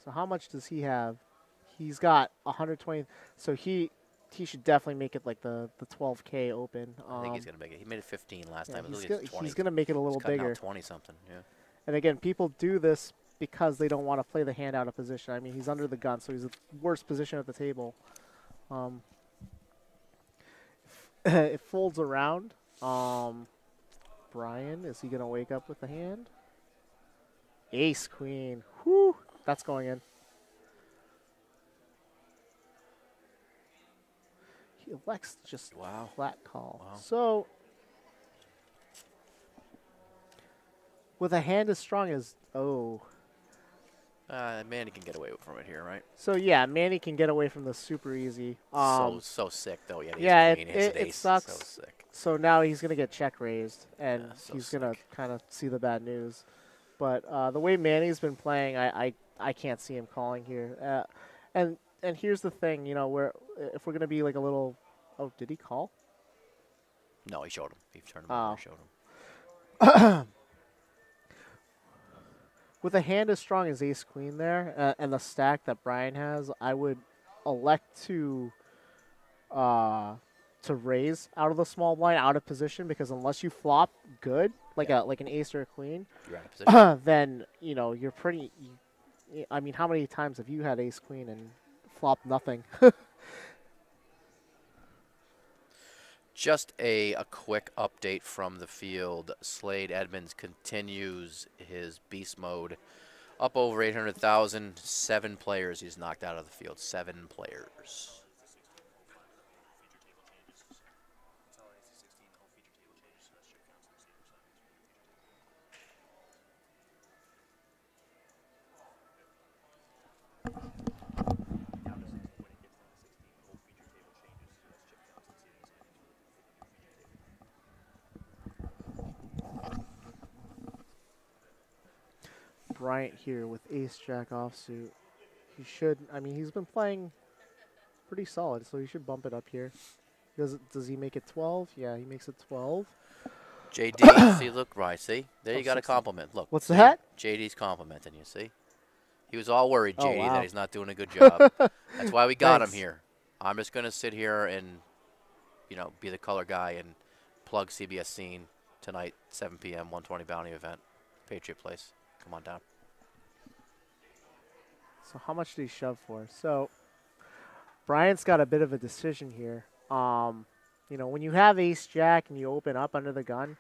So how much does he have? He's got 120. So he should definitely make it like the 12K open. I think he's gonna make it. He made it 15 last time. He's gonna make it a little bigger. 20 something. Yeah. And again, people do this because they don't want to play the hand out of position. I mean, he's under the gun, so he's the worst position at the table. It folds around. Brian, is he gonna wake up with the hand? Ace queen. Whoo! That's going in. He elects just flat call. Wow. So, with a hand as strong as Manny can get away from it here, right? So yeah, Manny can get away from this super easy. So sick though. Yeah, queen, it sucks. So sick. So now he's gonna get check raised, and he's sick. gonna kind of see the bad news. But the way Manny's been playing, I can't see him calling here. And here's the thing, you know, if we're gonna be like a little, did he call? No, he showed him. He turned him over and showed him. With a hand as strong as ace queen there, and the stack that Brian has, I would elect to raise out of the small blind, out of position, because unless you flop good, like an ace or a queen, you're out of position. then you know you're pretty. I mean, how many times have you had ace queen and flopped nothing? Just a quick update from the field. Slade Edmonds continues his beast mode. Up over 800,000. 7 players he's knocked out of the field. 7 players. Bryant here with ace jack offsuit. He should. I mean, he's been playing pretty solid, so he should bump it up here. Does he make it 12? Yeah, he makes it 12. JD, see, look, right, see? There you got a compliment. Look. What's that? JD's complimenting you, see? He was all worried, JD, wow. that he's not doing a good job. That's why we got him Thanks. here. I'm just going to sit here and, you know, be the color guy and plug CBS Scene tonight, 7 p.m., 120 Bounty event, Patriot Place. Come on down. So how much did he shove for? So Bryant's got a bit of a decision here. You know, when you have ace jack and you open up under the gun,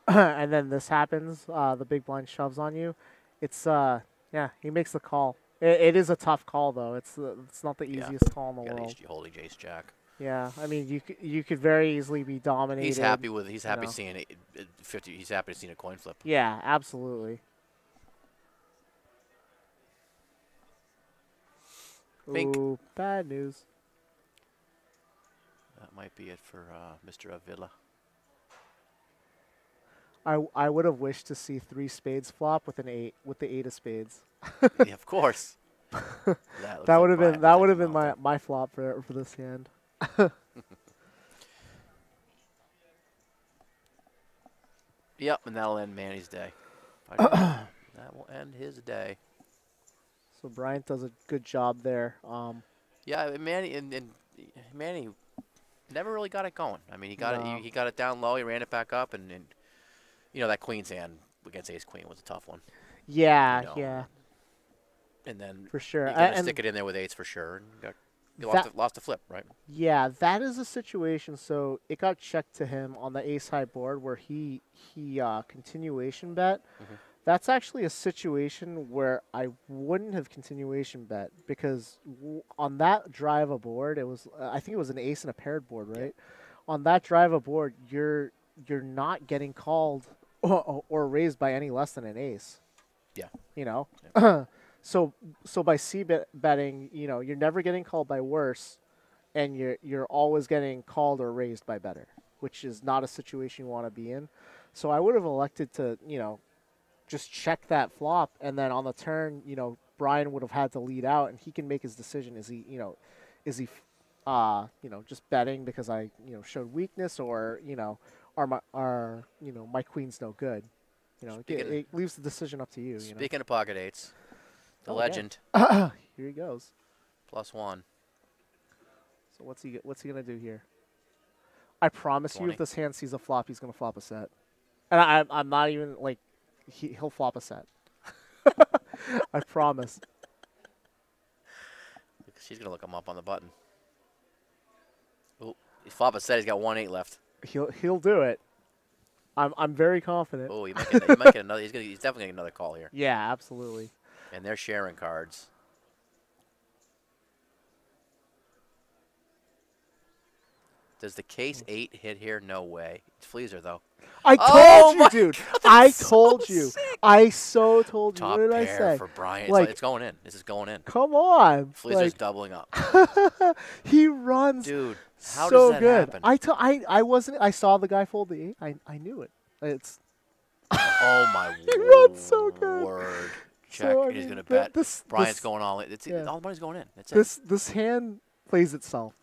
and then this happens, the big blind shoves on you. It's yeah, he makes the call. It is a tough call though. It's not the easiest call in the world. Holding ace jack. Yeah, I mean you could very easily be dominated. He's happy seeing it. 50. He's happy to see a coin flip. Yeah, absolutely. Bink. Ooh, bad news. That might be it for Mr. Avila. I would have wished to see 3 spades flop with the 8 of spades. Yeah, of course. that would have been my flop for this hand. Yep, and that'll end Manny's day. That will end his day. So Bryant does a good job there. Yeah, Manny and Manny never really got it going. I mean, he got No. it. He got it down low. He ran it back up, and you know that queen's hand against ace queen was a tough one. Yeah, You know, yeah, And then for sure. you got to And stick it in there with eights for sure. And you that- lost the flip, right? yeah, that is a situation. So it got checked to him on the ace high board where he continuation bet. Mhm. That's actually a situation where I wouldn't have continuation bet because on that drive aboard, it was I think it was an ace and a paired board, right? On that drive aboard, you're not getting called or raised by any less than an ace. Yeah. You know, so by betting, you know, you're never getting called by worse, and you're always getting called or raised by better, which is not a situation you want to be in. So I would have elected to, you know, just check that flop, and then on the turn, you know, Brian would have had to lead out, and he can make his decision. Is he, you know, just betting because I, you know, showed weakness, or you know, my queen's no good. You know, it leaves the decision up to you. Speaking of pocket eights, the Oh, legend Here he goes. +1. So what's he gonna do here? I promise you, 20. if this hand sees a flop, he's gonna flop a set, and I'm not even like he'll flop a set. I promise. She's gonna look him up on the button. Oh, he's flop a set. He's got 1-8 left. He'll do it. I'm very confident. Oh, he might get another. He's definitely getting another call here. Yeah, absolutely. And they're sharing cards. Does the case 8 hit here? No way. It's Fleaser, though. I Oh told my you, dude. God, I that's so told you. sick. I so told you. Top What did I pair say? for Brian. Like- It's going in. This is going in. Come on. Fleaser's doubling up. He runs Dude, how so does that good. happen? I wasn't. I saw the guy fold the 8. I knew it. It's Oh, my He runs so good. word. Check. So, I He's mean, going to bet. this- Brian's this- going all in. yeah. All the money's going in. That's it. this hand plays itself,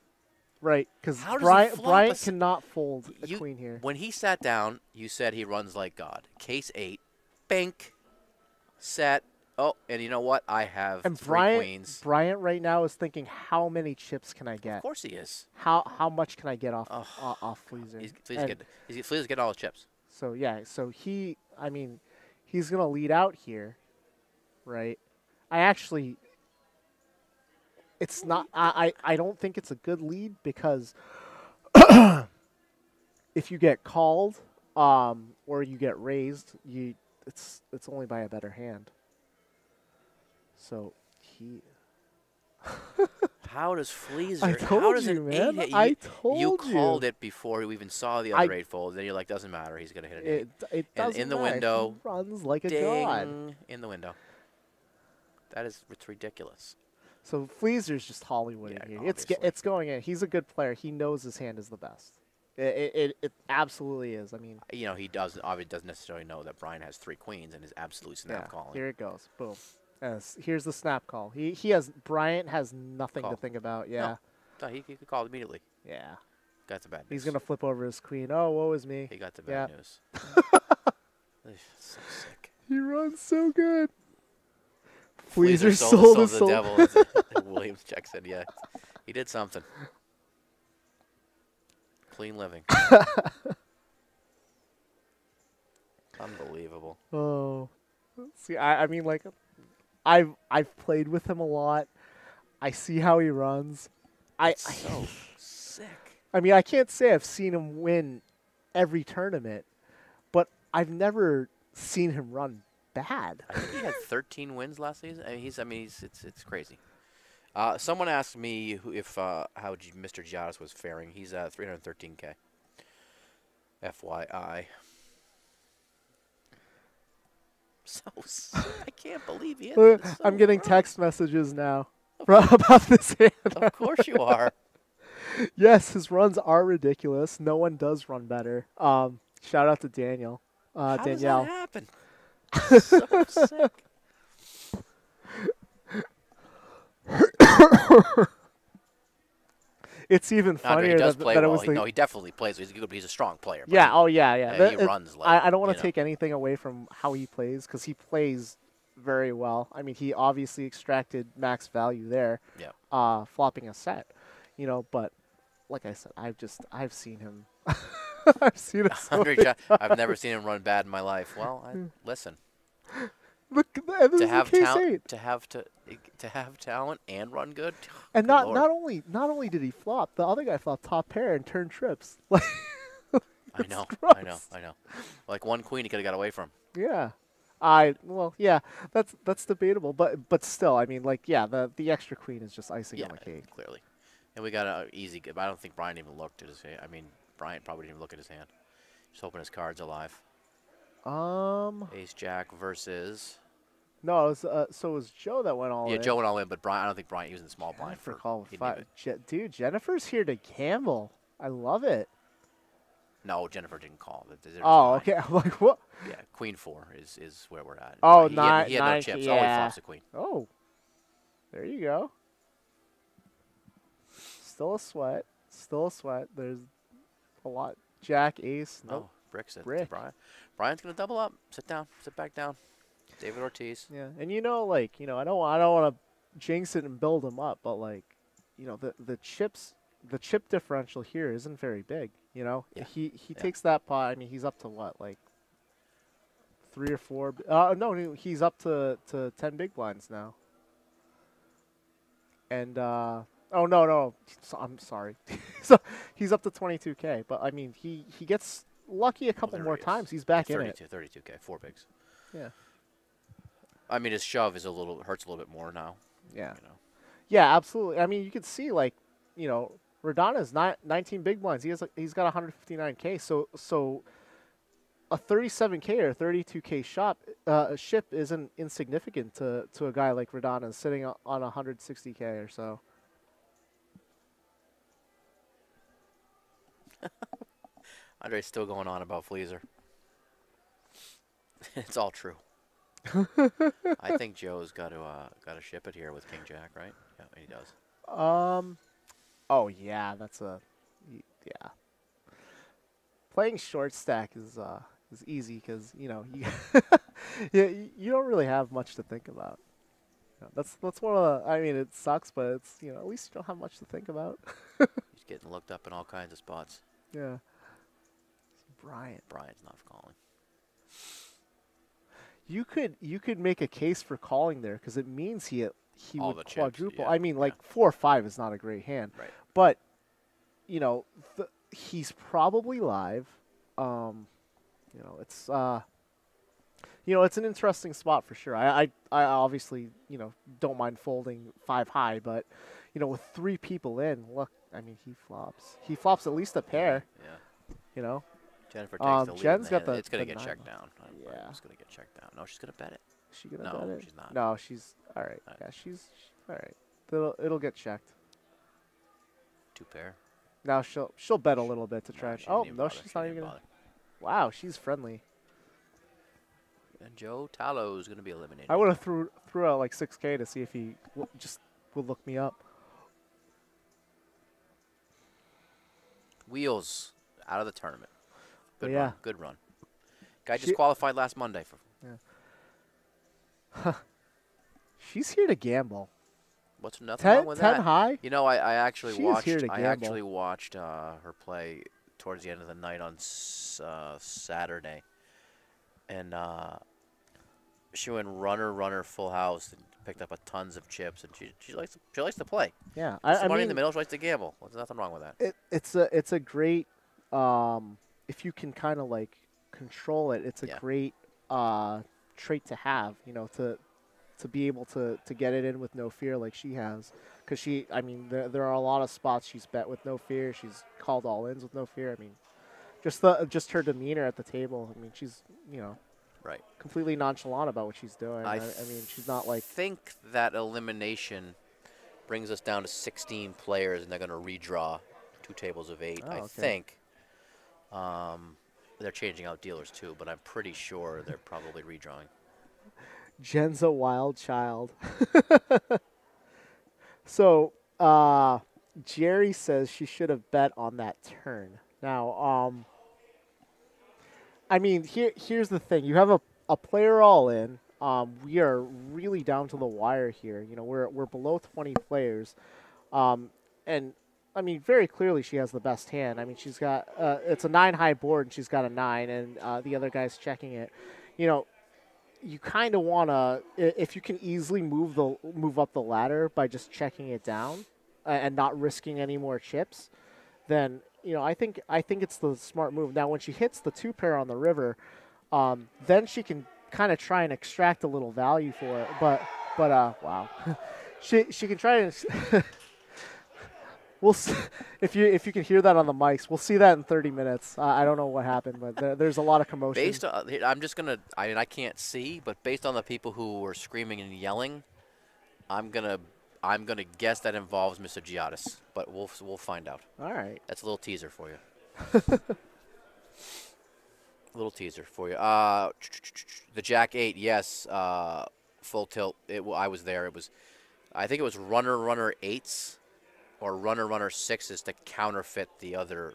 right? Because How does he flop Brian a s- cannot fold a You- queen here. When he sat down, you said he runs like God. Case 8. Bank. Set. Oh, and you know what? I have And 3 queens. Bryant right now is thinking, how many chips can I get? Of course he is. How much can I get off Ugh. off Fleaser? Fleaser's getting all his chips. So yeah, so he's gonna lead out here, right? It's not. I don't think it's a good lead because if you get called, or you get raised, it's only by a better hand. So he. How does Fleaser? I told how does you, an man. 8 hit? I You told called you. it before we even saw the other 8 fold. Then you're like, doesn't matter. He's gonna hit an 8. It And doesn't in the matter. window, He runs like a Ding god. in the window. It's ridiculous. So Fleaser's just Hollywood Yeah, here. obviously. It's going in. He's a good player. He knows his hand is the best. It absolutely is. I mean, You know, he obviously doesn't necessarily know that Brian has 3 queens and is absolutely snap yeah. calling. Here it goes. Boom. Here's the snap call. Bryant has nothing Call. to think about. Yeah. No, he could call immediately. Yeah. Got the bad news. He's gonna flip over his queen. Oh, woe is me. He got the bad Yeah. news. So sick. He runs so good. Fleaser Fleaser sold his the soul. devil. Williams checks in. Yeah, he did something. Clean living. Unbelievable. Oh. See, I mean, like, I've played with him a lot. I see how he runs. So sick. I mean, I can't say I've seen him win every tournament, but I've never seen him run bad. I think he had 13 wins last season. It's crazy. Someone asked me how Mr. Giottis was faring. He's 313K. FYI. So I can't believe he hit this so I'm getting early. text messages now about this hand. Of course you are. Yes, his runs are ridiculous. No one does run better. Shout out to Daniel. How Danielle. does that happen? So sick. it's even Andre, he funnier does that, play that it well. was the No, he definitely plays. He's good. He's a strong player. but yeah. he- Oh yeah, yeah. yeah, he runs like. I don't want you to know. take anything away from how he plays because he plays very well. I mean, he obviously extracted max value there. Yeah. Flopping a set, But like I said, I've seen him. I've seen it so Andre, many I've never seen him run bad in my life. Well, listen. Look, this To is have the talent, K-State. to have talent and run good. And good not Lord. not only did he flop, the other guy flopped top pair and turned trips. Like I know, gross. I know. Like one queen, he could have got away from. yeah, yeah, that's debatable, but still, I mean, like the extra queen is just icing on the cake. Clearly. And we got an easy. I don't think Brian even looked at his hand. I mean, Brian probably didn't even look at his hand. Just hoping his card's alive. Ace Jack versus. No, it was, so it was Joe that went all in. Yeah, Joe went all in, but Brian. I don't think Brian. He was in the small blind Jennifer for. called he didn't five. Dude, Jennifer's here to gamble. I love it. No, Jennifer didn't call. They're just Oh, fine. okay. I'm like, what? Yeah, Queen 4 is where we're at. Oh, he nine, he had nine, no chips. yeah. Oh, he flops a queen. Oh, there you go. Still a sweat. Still a sweat. There's a lot. Jack, ace. Nope. Oh, bricks it. Brick. Brian. Brian's gonna double up. Sit down. Sit back down. David Ortiz. Yeah, and I don't want to jinx it and build him up, but the chip differential here isn't very big. Yeah. He Yeah. takes that pot. I mean, he's up to what, like 3 or 4? No, he's up to 10 big blinds now. And oh no, I'm sorry. So he's up to 22K, but I mean, he gets lucky a couple there more he is. times. He's back in it. 32K, 4 bigs. Yeah. I mean, his shove is hurts a little bit more now. Yeah. You know. Yeah, absolutely. I mean, you can see Radana's 19 big blinds. He's got 159K. So a 37K or 32K ship isn't insignificant to a guy like Radana sitting on 160K or so. Andre's still going on about Fleaser. It's all true. I think Joe's got to ship it here with King Jack, right? Yeah, he does. Oh yeah, yeah. Playing short stack is easy because you you don't really have much to think about. That's one of the. I mean, it sucks, but it's at least you don't have much to think about. He's getting looked up in all kinds of spots. Yeah. Brian's not calling. You could make a case for calling there because it means he All would the chips, quadruple. yeah, I mean, like yeah. 4 or 5 is not a great hand, Right. but he's probably live. It's it's an interesting spot for sure. I obviously don't mind folding 5 high, but with 3 people in, look, I mean he flops. He flops at least a pair. Yeah. Jennifer takes the lead. Jen's got It's gonna the get 9. checked down. Yeah. It's gonna get checked down. No, she's gonna bet it. Is she gonna No, bet it? she's not. No, she's all right. All right. Yeah, she's all right. It'll get checked. 2 pair. Now she'll bet a little bit to No, try. she didn't Oh even no, bother. she's She not didn't even gonna. bother. Wow, she's friendly. And Joe Tallo's gonna be eliminated. I would have threw out like 6K to see if he just would look me up. Wheels out of the tournament. Good Yeah. run. Good run. Guy just qualified last Monday for. She's here to gamble. What's nothing 10, wrong with 10 that? high. I actually She is watched. here to I gamble. actually watched her play towards the end of the night on Saturday, and she went runner full house and picked up tons of chips, and she likes to play. Yeah, It's I money mean, in the middle. She likes to gamble. There's nothing wrong with that. it's a great if you can kind of like control it. It's a Yeah. great trait to have. To be able to get it in with no fear like she has. Because there are a lot of spots she's bet with no fear. She's called all ins with no fear. I mean, just her demeanor at the table. I mean, she's Right. completely nonchalant about what she's doing. I mean, she's not like. I think that elimination brings us down to 16 players, and they're going to redraw 2 tables of 8. Oh, I okay. think. They're changing out dealers too, but I'm pretty sure they're probably redrawing. Jen's a wild child. So, Jerry says she should have bet on that turn. Now, I mean, here's the thing. You have a player all in. We are really down to the wire here. You know, we're below 20 players. And I mean, very clearly she has the best hand. I mean, she's got it's a 9 high board and she's got a 9, and the other guy's checking it. You know, you kind of want to, if you can easily move up the ladder by just checking it down and not risking any more chips, then you know I think it's the smart move. Now, when she hits the 2 pair on the river, then she can kind of try and extract a little value for it. But wow, she can try and. We'll see, if you can hear that on the mics, we'll see that in 30 minutes. I don't know what happened, but there's a lot of commotion. Based on, I'm just gonna. I mean, I can't see, but based on the people who were screaming and yelling, I'm gonna guess that involves Mr. Giottis, but we'll find out. All right. That's a little teaser for you. A little teaser for you. The Jack 8, yes, full tilt. I was there. It was, I think it was runner 8s. Or runner 6s to counterfeit the other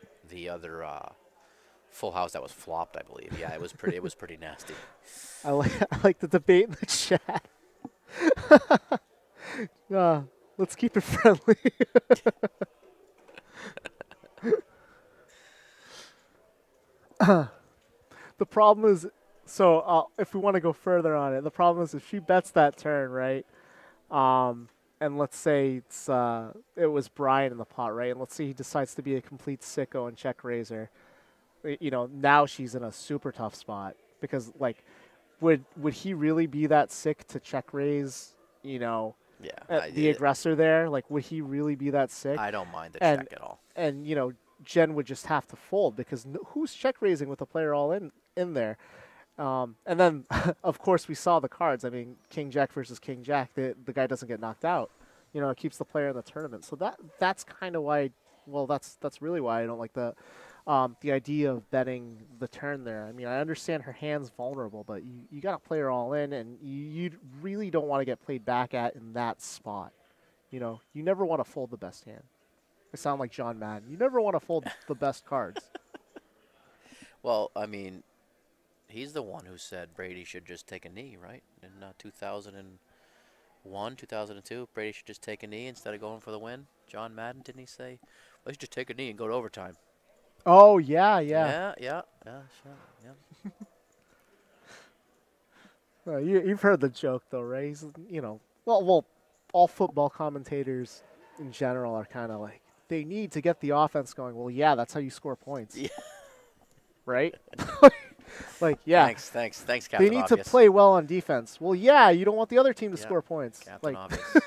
full house that was flopped, I believe. Yeah, it was pretty nasty. I like the debate in the chat. Let's keep it friendly. The problem is, so if we want to go further on it, the problem is if she bets that turn, right? And let's say it was Brian in the pot, right? And let's say he decides to be a complete sicko and check raise her. You know, now she's in a super tough spot because, like, would he really be that sick to check raise? You know, the aggressor there. Like, would he really be that sick? I don't mind the check at all. And you know, Jen would just have to fold because who's check raising with a player all in there? And then, of course, we saw the cards. I mean, King Jack versus King Jack. The guy doesn't get knocked out. You know, it keeps the player in the tournament. So that's kind of why. Well, that's really why I don't like the idea of betting the turn there. I mean, I understand her hand's vulnerable, but you got to play her all in, and you really don't want to get played back at in that spot. You know, you never want to fold the best hand. I sound like John Madden. You never want to fold the best cards. Well, I mean. He's the one who said Brady should just take a knee, right? In 2001, 2002, Brady should just take a knee instead of going for the win. John Madden, didn't he say? Well, he should just take a knee and go to overtime. Oh, yeah. Yeah, sure, yeah. You've heard the joke, though, right? He's, you know, well, all football commentators in general are kind of like, they need to get the offense going. Well, yeah, that's how you score points. Yeah. Right? Like, yeah. Thanks, Captain They need to play well on defense. Well, yeah, you don't want the other team to score points. Captain like, Obvious.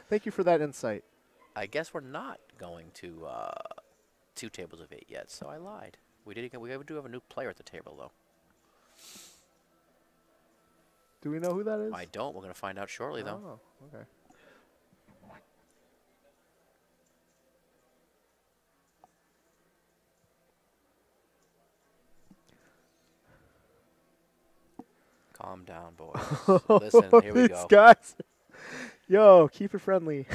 Thank you for that insight. I guess we're not going to 2 tables of 8 yet, so I lied. We do have a new player at the table, though. Do we know who that is? I don't. We're going to find out shortly, though. Oh, okay. Calm down, boys. Listen, here we go. These guys. Yo, keep it friendly.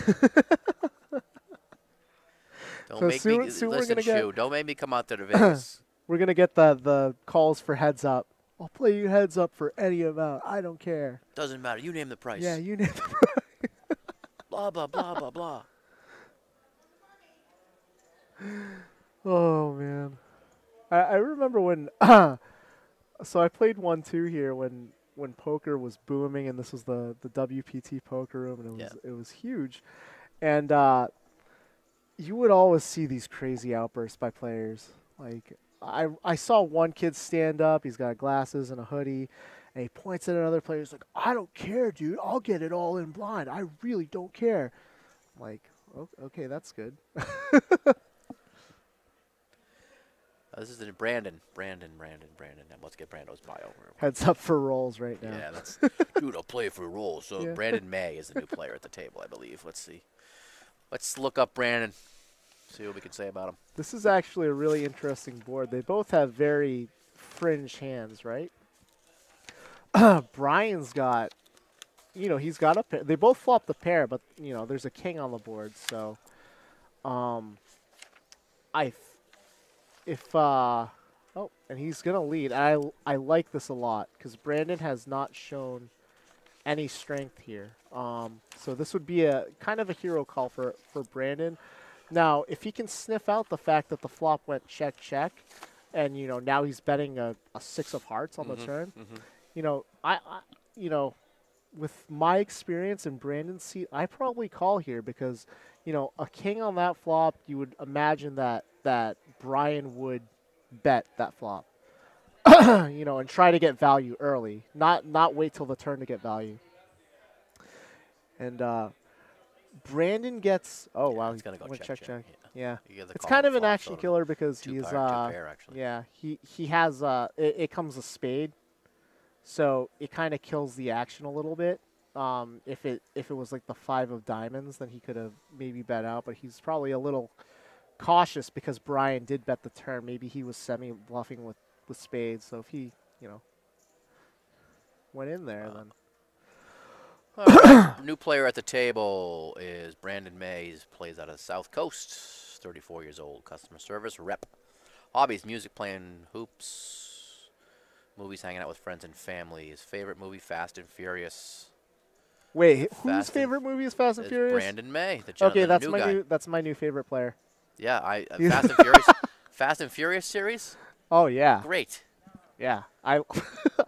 Don't make me listen, Chew. Don't make me come out there to Vegas. We're gonna get the calls for heads up. I'll play you heads up for any amount. I don't care. Doesn't matter. You name the price. Yeah, you name the price. Blah blah blah blah blah. Oh man, I remember when. So I played 1-2 here when poker was booming, and this was the WPT poker room, and it was huge, and you would always see these crazy outbursts by players. Like I saw one kid stand up, he's got glasses and a hoodie, and he points at another player. He's like, "I don't care, dude. I'll get it all in blind. I really don't care." I'm like, okay, that's good. This is Brandon. Let's get Brando's bio. Heads up for rolls right now. Yeah, that's dude. I'll play for rolls. So yeah. Brandon May is the new player at the table, I believe. Let's see. Let's look up Brandon. See what we can say about him. This is actually a really interesting board. They both have very fringe hands, right? Brian's got he's got a pair. They both flop the pair, but there's a king on the board. So, I, if oh, and he's gonna lead. I like this a lot because Brandon has not shown any strength here. So this would be a kind of a hero call for Brandon. Now, if he can sniff out the fact that the flop went check check, and now he's betting a 6 of hearts on the turn. I with my experience in Brandon's seat, I probably call here because a king on that flop, you would imagine that Brian would bet that flop. And try to get value early, not wait till the turn to get value. And Brandon gets he's gonna go went check. Yeah. It's call kind on of an flop, action so killer because two he's pair, actually. yeah, he has it comes a spade. So it kind of kills the action a little bit. If it was like the 5 of diamonds, then he could have maybe bet out, but he's probably a little cautious because Brian did bet the turn. Maybe he was semi bluffing with spades. So if he, went in there, then. All right. New player at the table is Brandon Mays. Plays out of the South Coast. 34 years old. Customer service rep. Hobbies: music, playing hoops. Movies, hanging out with friends and family. His favorite movie: Fast and Furious. Wait, whose favorite movie is Fast and Furious? Brandon May, the gentleman, okay, that's new my guy. that's my new favorite player. Yeah, Fast and Furious. Fast and Furious series. Oh yeah. Great. Yeah, I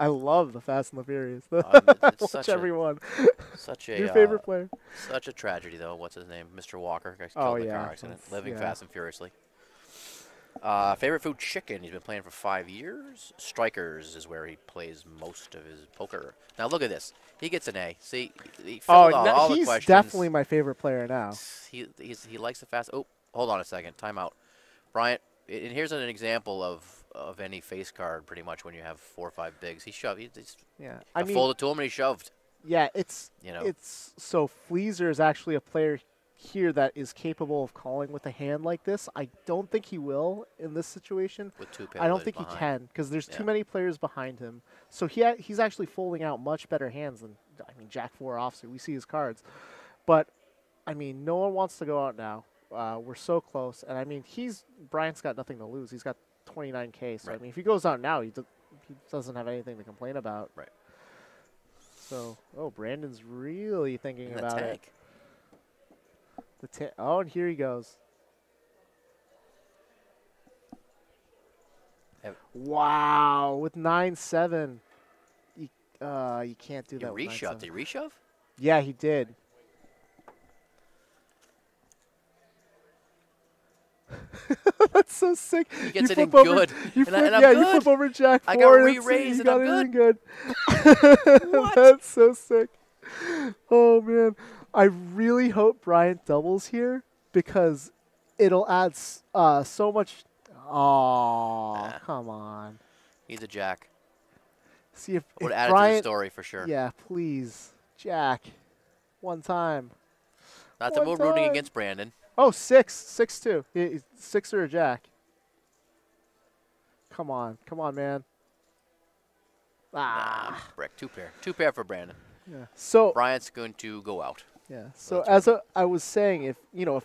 I love the Fast and the Furious. Watch everyone. Such a your favorite player. Such a tragedy, though. What's his name? Mr. Walker. Got Oh killed in a yeah. car accident. Living yeah. fast and furiously. Favorite food: chicken. He's been playing for 5 years. Strikers is where he plays most of his poker. Now look at this. He gets an A. See, he filled out all the he's questions. definitely my favorite player now. He likes the fast. Oh, hold on a second. Time out. Bryant, and here's an example of any face card, pretty much, when you have 4 or 5 bigs. He shoved. I folded to him and he shoved. Yeah, it's so Fleaser is actually a player here that is capable of calling with a hand like this. I don't think he will in this situation. With 2 I don't think he can because there's too many players behind him. So he's actually folding out much better hands than Jack 4 offsuit. We see his cards, but no one wants to go out now. We're so close, and Bryant's got nothing to lose. He's got 29K. So if he goes out now, he doesn't have anything to complain about. Right. So Brandon's really thinking about tank. it. And here he goes. Wow, with 9-7. You can't do that. He reshoved. Did he reshove? Yeah, he did. That's so sick. He gets it in over, good. You and I'm good. You flip over Jack 4. I got re-raised and I'm good. What? That's so sick. Oh, man. I really hope Bryant doubles here because it'll add so much. Oh, come on. He's a jack. See if would add Bryant, to the story for sure. Yeah, please. Jack. One time. Not that we're rooting against Brandon. Oh, 6-2. 6 or a jack. Come on, man. Brick. 2 pair. 2 pair for Brandon. Yeah. So Bryant's going to go out. Yeah. So I was saying, if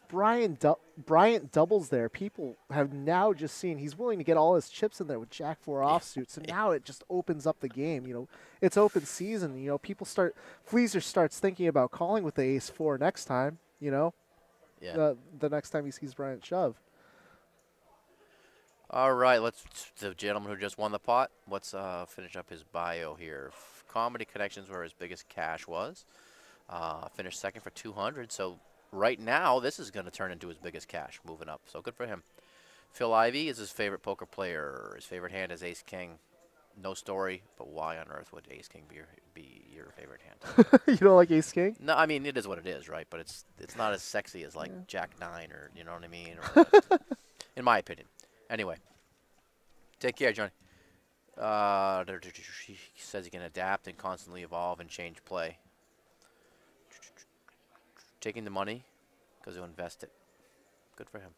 Bryant doubles there, people have now just seen he's willing to get all his chips in there with Jack 4 offsuits, and now it just opens up the game. It's open season. Fleaser starts thinking about calling with the Ace 4 next time. Yeah. The next time he sees Bryant shove. All right, the gentleman who just won the pot, let's finish up his bio here. Comedy Connections, where his biggest cash was. Finished second for 200. So right now, this is going to turn into his biggest cash, moving up. So good for him. Phil Ivey is his favorite poker player. His favorite hand is Ace King. No story, but why on earth would Ace King be your favorite hand? You don't like Ace King? No, it is what it is, right? But it's not as sexy as Jack 9 or you know what I mean? Or in my opinion. Anyway, take care, Johnny. He says he can adapt and constantly evolve and change play. Taking the money because he'll invest it. Good for him.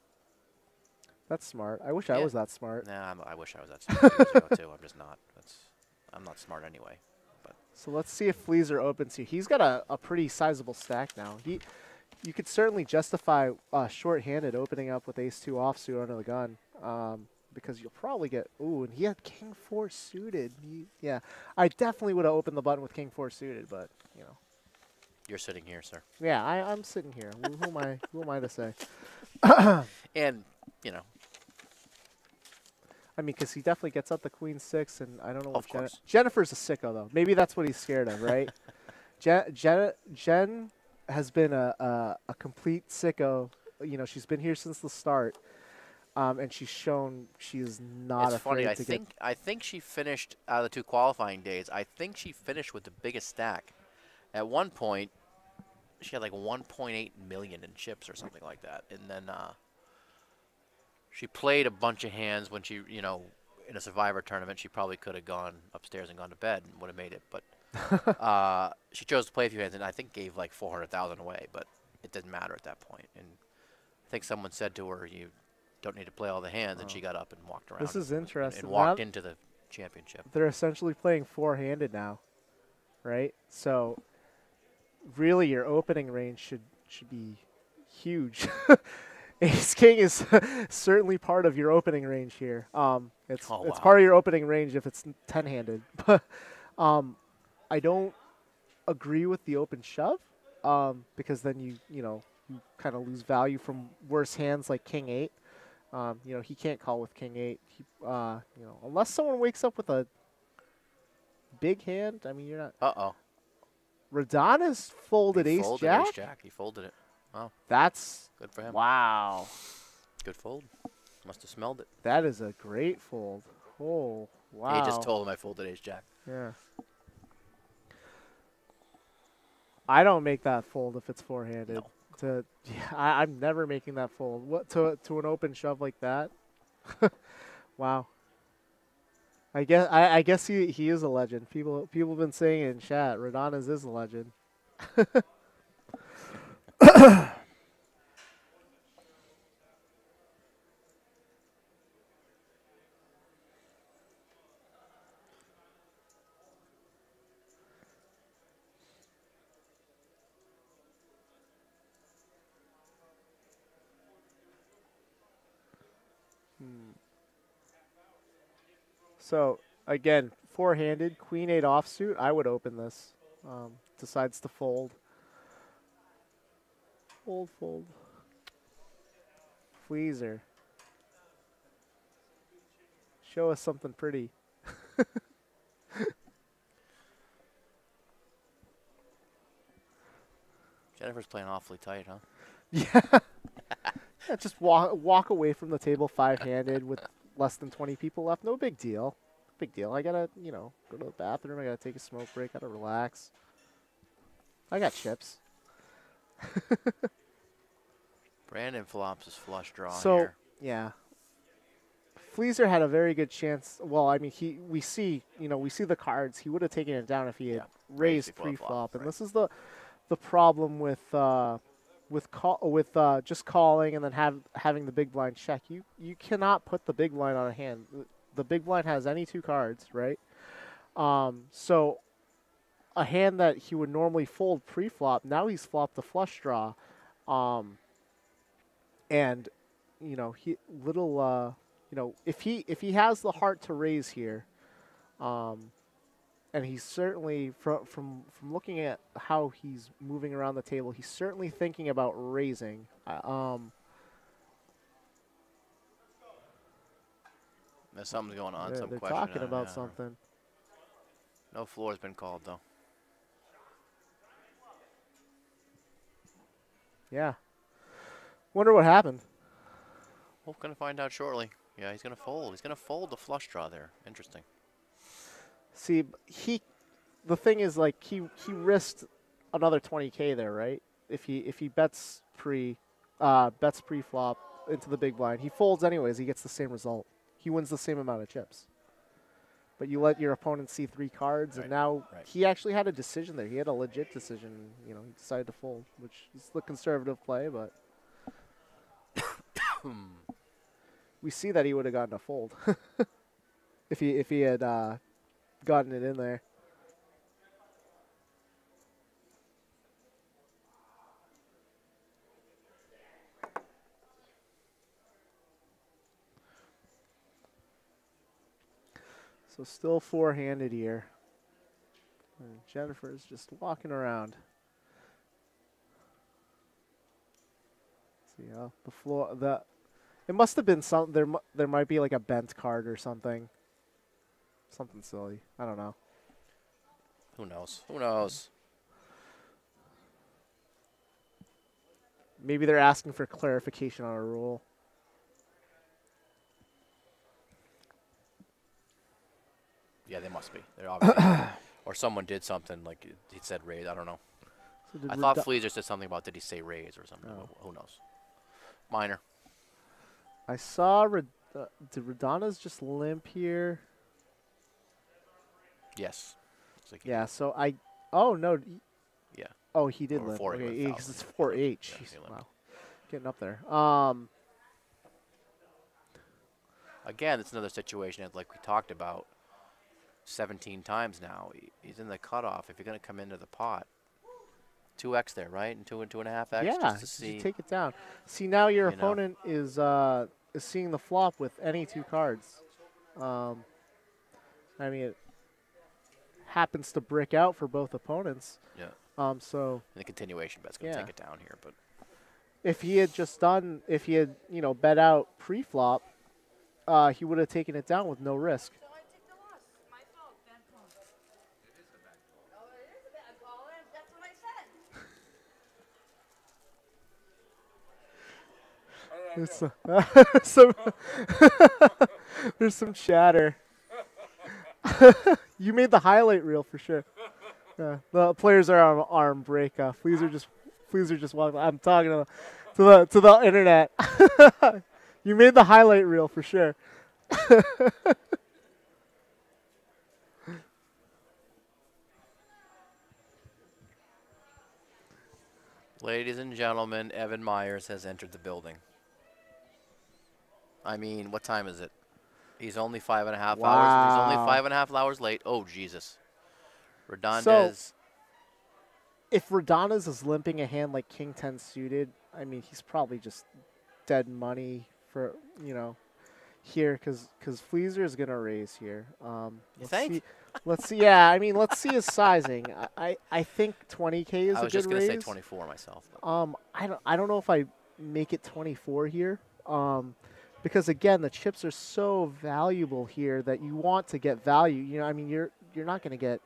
That's smart. I wish I was that smart. Nah, I wish I was that smart years ago too. I'm just not. I'm not smart anyway. But So let's see if Fleaser opens here. He's got a pretty sizable stack now. You could certainly justify short-handed opening up with ace-2 offsuit under the gun, because you'll probably get... Ooh, and he had king-4 suited. Yeah, I definitely would have opened the button with king-4 suited, but, you know. You're sitting here, sir. Yeah, I'm sitting here. Who am I to say? And, you know. I mean, because he definitely gets up the queen-6, and I don't know what Of course. Jennifer's a sicko, though. Maybe that's what he's scared of, right? Jen has been a complete sicko. You know, she's been here since the start, and she's shown she is not afraid to get... I think she finished, out of the 2 qualifying days, I think she finished with the biggest stack. At one point, she had like 1.8 million in chips or something like that. And then she played a bunch of hands when she, you know, in a Survivor tournament, she probably could have gone upstairs and gone to bed and would have made it. But she chose to play a few hands and I think gave like 400,000 away, but it didn't matter at that point. And I think someone said to her, you don't need to play all the hands, and she got up and walked around. This is interesting. And walked into the championship. They're essentially playing 4-handed now, right? So really your opening range should be huge. Ace King is certainly part of your opening range here. It's part of your opening range if it's 10-handed. But I don't agree with the open shove, because then you kind of lose value from worse hands like King 8. You know, he can't call with King 8. You know, unless someone wakes up with a big hand. I mean, you're not. Uh-oh. Radana's folded ace jack. Ace jack. He folded it. Wow. That's good for him. Wow. Good fold. Must have smelled it. That is a great fold. Oh, wow. He just told him I folded ace jack. Yeah. I don't make that fold if it's 4-handed. No. I'm never making that fold. What to an open shove like that? Wow. I guess he is a legend. People have been saying it in chat. Radana's is a legend. So, again, 4-handed, queen 8 offsuit, I would open this. Decides to fold. Fold. Fleaser. Show us something pretty. Jennifer's playing awfully tight, huh? Yeah. Yeah, just walk away from the table 5-handed with less than 20 people left. No big deal. Big deal. I gotta, go to the bathroom. I gotta take a smoke break. Gotta relax. I got chips. Brandon flops his flush draw here. Yeah. Fleaser had a very good chance. Well, I mean, we see the cards. He would have taken it down if he had raised pre-flop. And this is the problem with just calling and then having the big blind check. You cannot put the big blind on a hand. The big blind has any 2 cards, right? So a hand that he would normally fold pre-flop, now he's flopped the flush draw, and if he has the heart to raise here, and he's certainly from looking at how he's moving around the table, he's certainly thinking about raising. There's something going on. They're talking about something. No floor's been called though. Yeah. Wonder what happened. We're gonna find out shortly. Yeah, he's gonna fold. He's gonna fold the flush draw there. Interesting. See, the thing is, like, he risked another 20K there, right? If he bets pre-flop into the big blind, he folds anyways. He gets the same result. He wins the same amount of chips. But you let your opponent see 3 cards, and now he actually had a decision there. He had a legit decision. He decided to fold, which is the conservative play, but we see that he would have gotten a fold if he had gotten it in there. So still four-handed here. And Jennifer's just walking around. See, the floor, it must have been some, there might be like a bent card or something. Something silly. I don't know. Who knows? Who knows? Maybe they're asking for clarification on a rule. Yeah, they must be. They're obviously, or someone did something like he said raise. I don't know. So I thought Fleaser said something about did he say raise or something. Oh. Who knows? Minor. I saw did Radana's just limp here? Yes. Like Yeah. So oh no. Yeah. Oh, he did Or limp. 4-8 Okay, with because it's foul. 4-8. Yeah, Jeez, he limped. wow, getting up there. Again, it's another situation like we talked about 17 times now. He's in the cutoff. If you're going to come into the pot, 2x there, right? And 2.5x Yeah, just to see. take it down. See, now your You know. opponent is seeing the flop with any two cards. I mean, it happens to brick out for both opponents. Yeah. So And the continuation bet's going to take it down here, but if he had bet out pre-flop, he would have taken it down with no risk. So I take the loss. My fault. Bad call. It is a bad call. Oh, it is a bad call. That's what I said. There's some chatter. You made the highlight reel for sure. The players are on arm break. Fleaser just walked. I'm talking to the internet. You made the highlight reel for sure. ladies and gentlemen, Evan Myers has entered the building. I mean, what time is it? He's only 5.5 hours. He's only 5.5 hours late. Oh, Jesus. Redondez. So, if Radana's is limping a hand like King 10 suited, I mean, he's probably just dead money for, here, because Fleaser is going to raise here. You think? Let's see. Yeah, I mean, let's see his sizing. I think 20K is a good raise. I was just going to say 24 myself. I don't know if I make it 24 here. Because again, the chips are so valuable here that you want to get value. I mean, you're not going to get.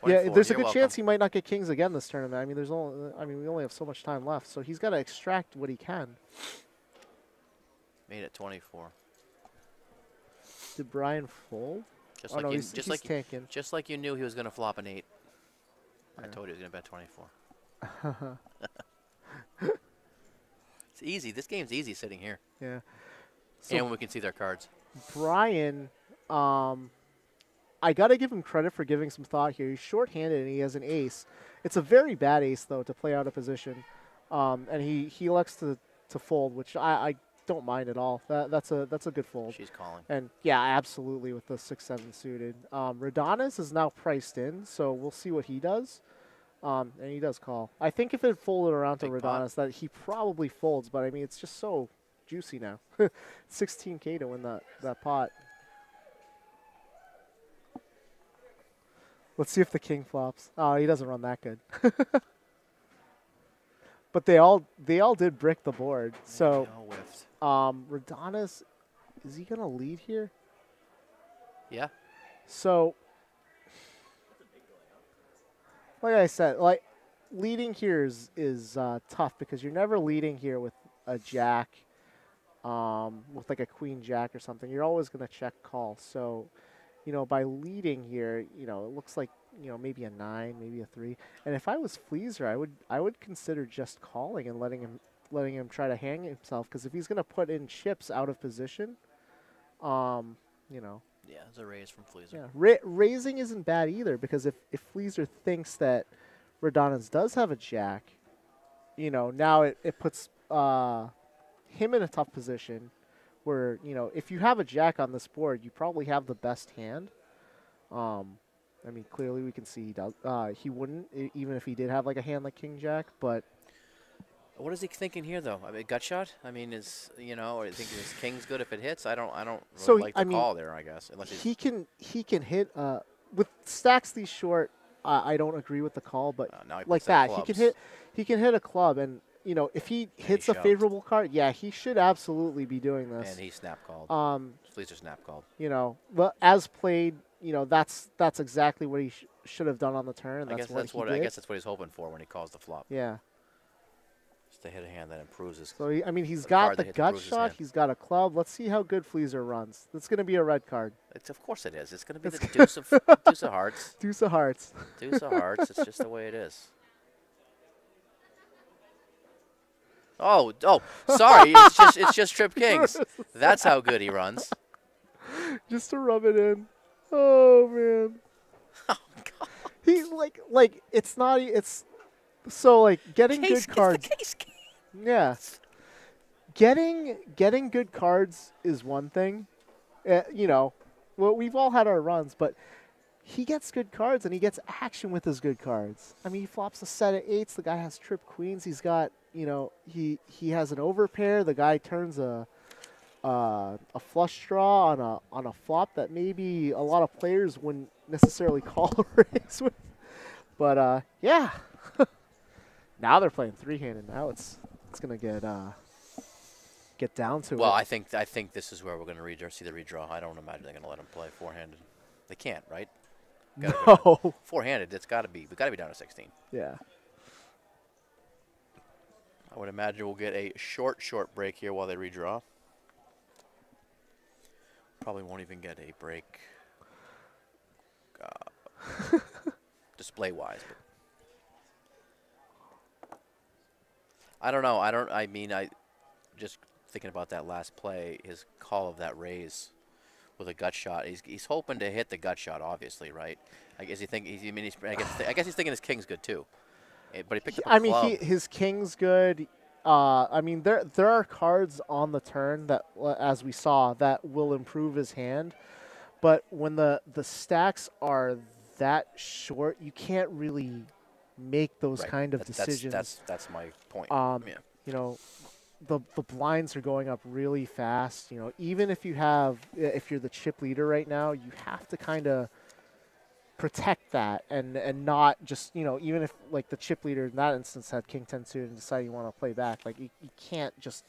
Yeah, there's a good chance he might not get kings again this tournament. I mean, we only have so much time left, so he's got to extract what he can. Made it 24. Did Brian fold? Just oh like no, you, he's tanking. Just like you knew he was going to flop an 8. Yeah. I told you he was going to bet 24. It's easy. This game's easy sitting here. Yeah. So and we can see their cards. Brian, I got to give him credit for giving some thought here. He's short-handed and he has an ace. It's a very bad ace, though, to play out of position. And he elects to fold, which I don't mind at all. That's a good fold. She's calling. And, yeah, absolutely with the 6-7 suited. Radonez is now priced in, so we'll see what he does. And he does call. I think if it folded around to Radonez, that he probably folds, but, I mean, it's just so juicy now. 16K to win that pot. Let's see if the king flops. Oh, he doesn't run that good. But they all did brick the board. So Radonez, is he gonna lead here? Yeah. So like I said, like leading here is tough because you're never leading here with a jack, with like a queen jack or something. You're always gonna check call. So by leading here, it looks like, maybe a 9, maybe a 3. And if I was Fleaser, I would consider just calling and letting him try to hang himself, because if he's going to put in chips out of position, Yeah, it's a raise from Fleaser. Yeah, raising isn't bad either, because if Fleaser thinks that Radonez does have a jack, now it puts him in a tough position. Where, if you have a jack on this board, you probably have the best hand. I mean, clearly we can see he does. He wouldn't, even if he did have like a hand like king jack. But What is he thinking here, though? I mean, gut shot. I mean, is or you think his king's good if it hits? I don't So really like the I mean, call there. I guess unless he's he can hit with stacks these short. I don't agree with the call, but now he like puts up that clubs. he can hit a club, and if he hits a shoved. favorable card, yeah, he should absolutely be doing this. And he snap called. Please just snap called. Well, as played, that's exactly what he should have done on the turn. I guess that's what he's hoping for when he calls the flop. Yeah. Just to hit a hand that improves his. So he's got the gut shot. Hand. He's got a club. Let's see how good Fleaser runs. It's going to be a red card. Of course it is. It's going to be the deuce of hearts. Deuce of hearts. Deuce of hearts. It's just the way it is. Oh, sorry. It's just trip kings. That's how good he runs. Just to rub it in. Oh man. Oh God. He's like it's not. It's so like getting good cards. Yeah. Getting good cards is one thing. Well, we've all had our runs, but he gets good cards and he gets action with his good cards. I mean, he flops a set of eights. The guy has trip queens. He's got, he has an overpair. The guy turns a flush draw on a flop that maybe a lot of players wouldn't necessarily call a raise with. But yeah, now they're playing three-handed. Now it's gonna get down to it. Well, I think this is where we're going to see the redraw. I don't imagine they're going to let him play four-handed. They can't, right? No. Four-handed, we got to be down to 16. Yeah. I would imagine we'll get a short break here while they redraw. Probably won't even get a break display-wise. I don't know. Just thinking about that last play, his call of that raise with a gut shot. He's hoping to hit the gut shot, obviously, right? I guess I guess he's thinking his king's good too. But he picked up a club. His king's good. There are cards on the turn that, as we saw, that will improve his hand. But when the stacks are that short, you can't really make those kind of decisions. That's my point. Yeah. The blinds are going up really fast. Even if you're the chip leader right now, you have to kind of protect that and not just, even if like the chip leader in that instance had king 10 suited and decided you want to play back, like you can't just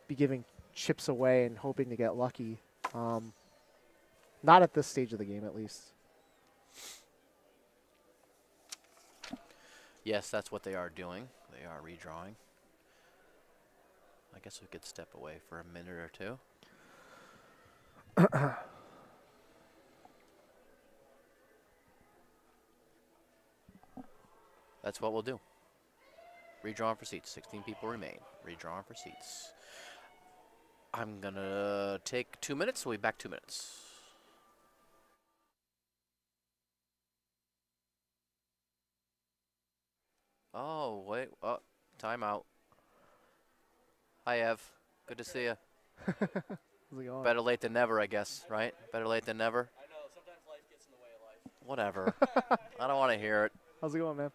be giving chips away and hoping to get lucky. Not at this stage of the game, at least. Yes, that's what they are doing. They are redrawing. I guess we could step away for a minute or two. That's what we'll do. Redrawing for seats. 16 people remain. Redrawing for seats. I'm going to take 2 minutes. We'll be back 2 minutes. Oh, wait. Oh, timeout. Hi, Ev. Good to see you. How's it going? Better late than never, I guess, right? Better late than never? I know. Sometimes life gets in the way of life. Whatever. I don't want to hear it. How's it going, man?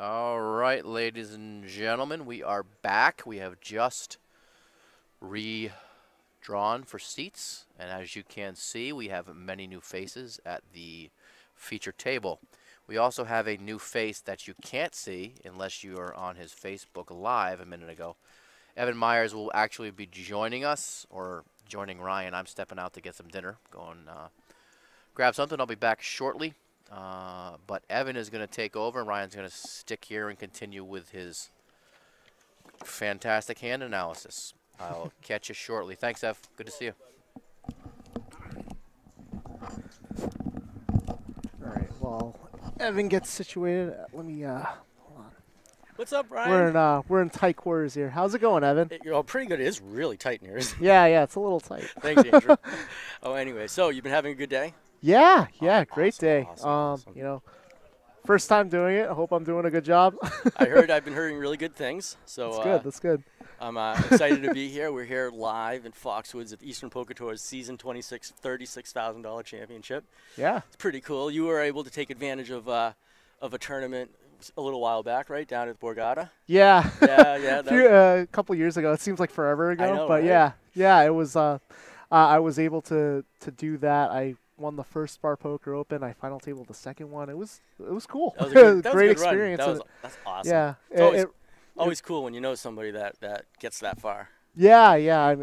All right, ladies and gentlemen, we are back. We have just redrawn for seats, and as you can see, we have many new faces at the feature table. We also have a new face that you can't see unless you are on his Facebook Live a minute ago. Evan Myers will actually be joining us, or joining Ryan. I'm stepping out to get some dinner, going grab something. I'll be back shortly. But Evan is going to take over, and Ryan's going to stick here and continue with his fantastic hand analysis. I'll catch you shortly. Thanks, Ev. Good to see you. All right. Well, Evan gets situated. Let me hold on. What's up, Ryan? We're in tight quarters here. How's it going, Evan? Pretty good. It is really tight in here, isn't it? Yeah, it's a little tight. Thanks, Andrew. Anyway, so you've been having a good day? Yeah, great awesome, day. awesome. You know, first time doing it. I hope I'm doing a good job. I've been hearing really good things. So That's good. I'm excited to be here. We're here live in Foxwoods at the Eastern Poker Tour's Season 26 $36,000 championship. Yeah. It's pretty cool. You were able to take advantage of a tournament a little while back, right, down at Borgata? Yeah. Yeah. A couple years ago. It seems like forever ago. I know, but right? yeah, it was. I was able to do that. I won the first Bar Poker Open. I final tabled the second one. It was cool. That was a good, great that was a good run. experience. That's awesome. Yeah. It's always cool when you know somebody that gets that far. Yeah.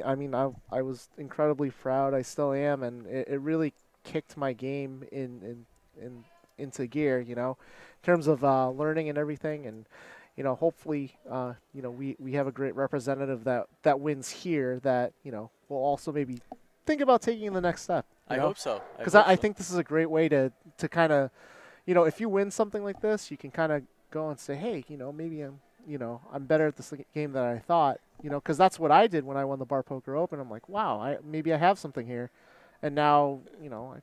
I mean, I was incredibly proud. I still am, and it really kicked my game into gear. You know, in terms of learning and everything, and you know, hopefully, you know, we have a great representative that wins here. That you know will also maybe think about taking the next step. I hope so. Because I think this is a great way to kind of, you know, if you win something like this, you can kind of go and say, hey, you know, maybe I'm better at this game than I thought, you know, because that's what I did when I won the Bar Poker Open. I'm like, wow, maybe I have something here, and now, you know,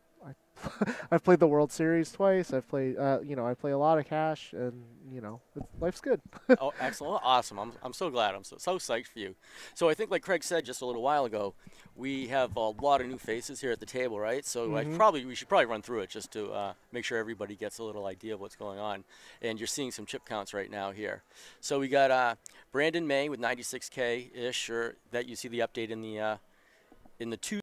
I've played the World Series twice. I've played, you know, I play a lot of cash, and you know, life's good. Oh, excellent, awesome! I'm so glad. I'm so psyched for you. So I think, like Craig said just a little while ago, we have a lot of new faces here at the table, right? So we should probably run through it just to make sure everybody gets a little idea of what's going on. And you're seeing some chip counts right now here. So we got Brandon May with 96K ish, or that you see the update in the two.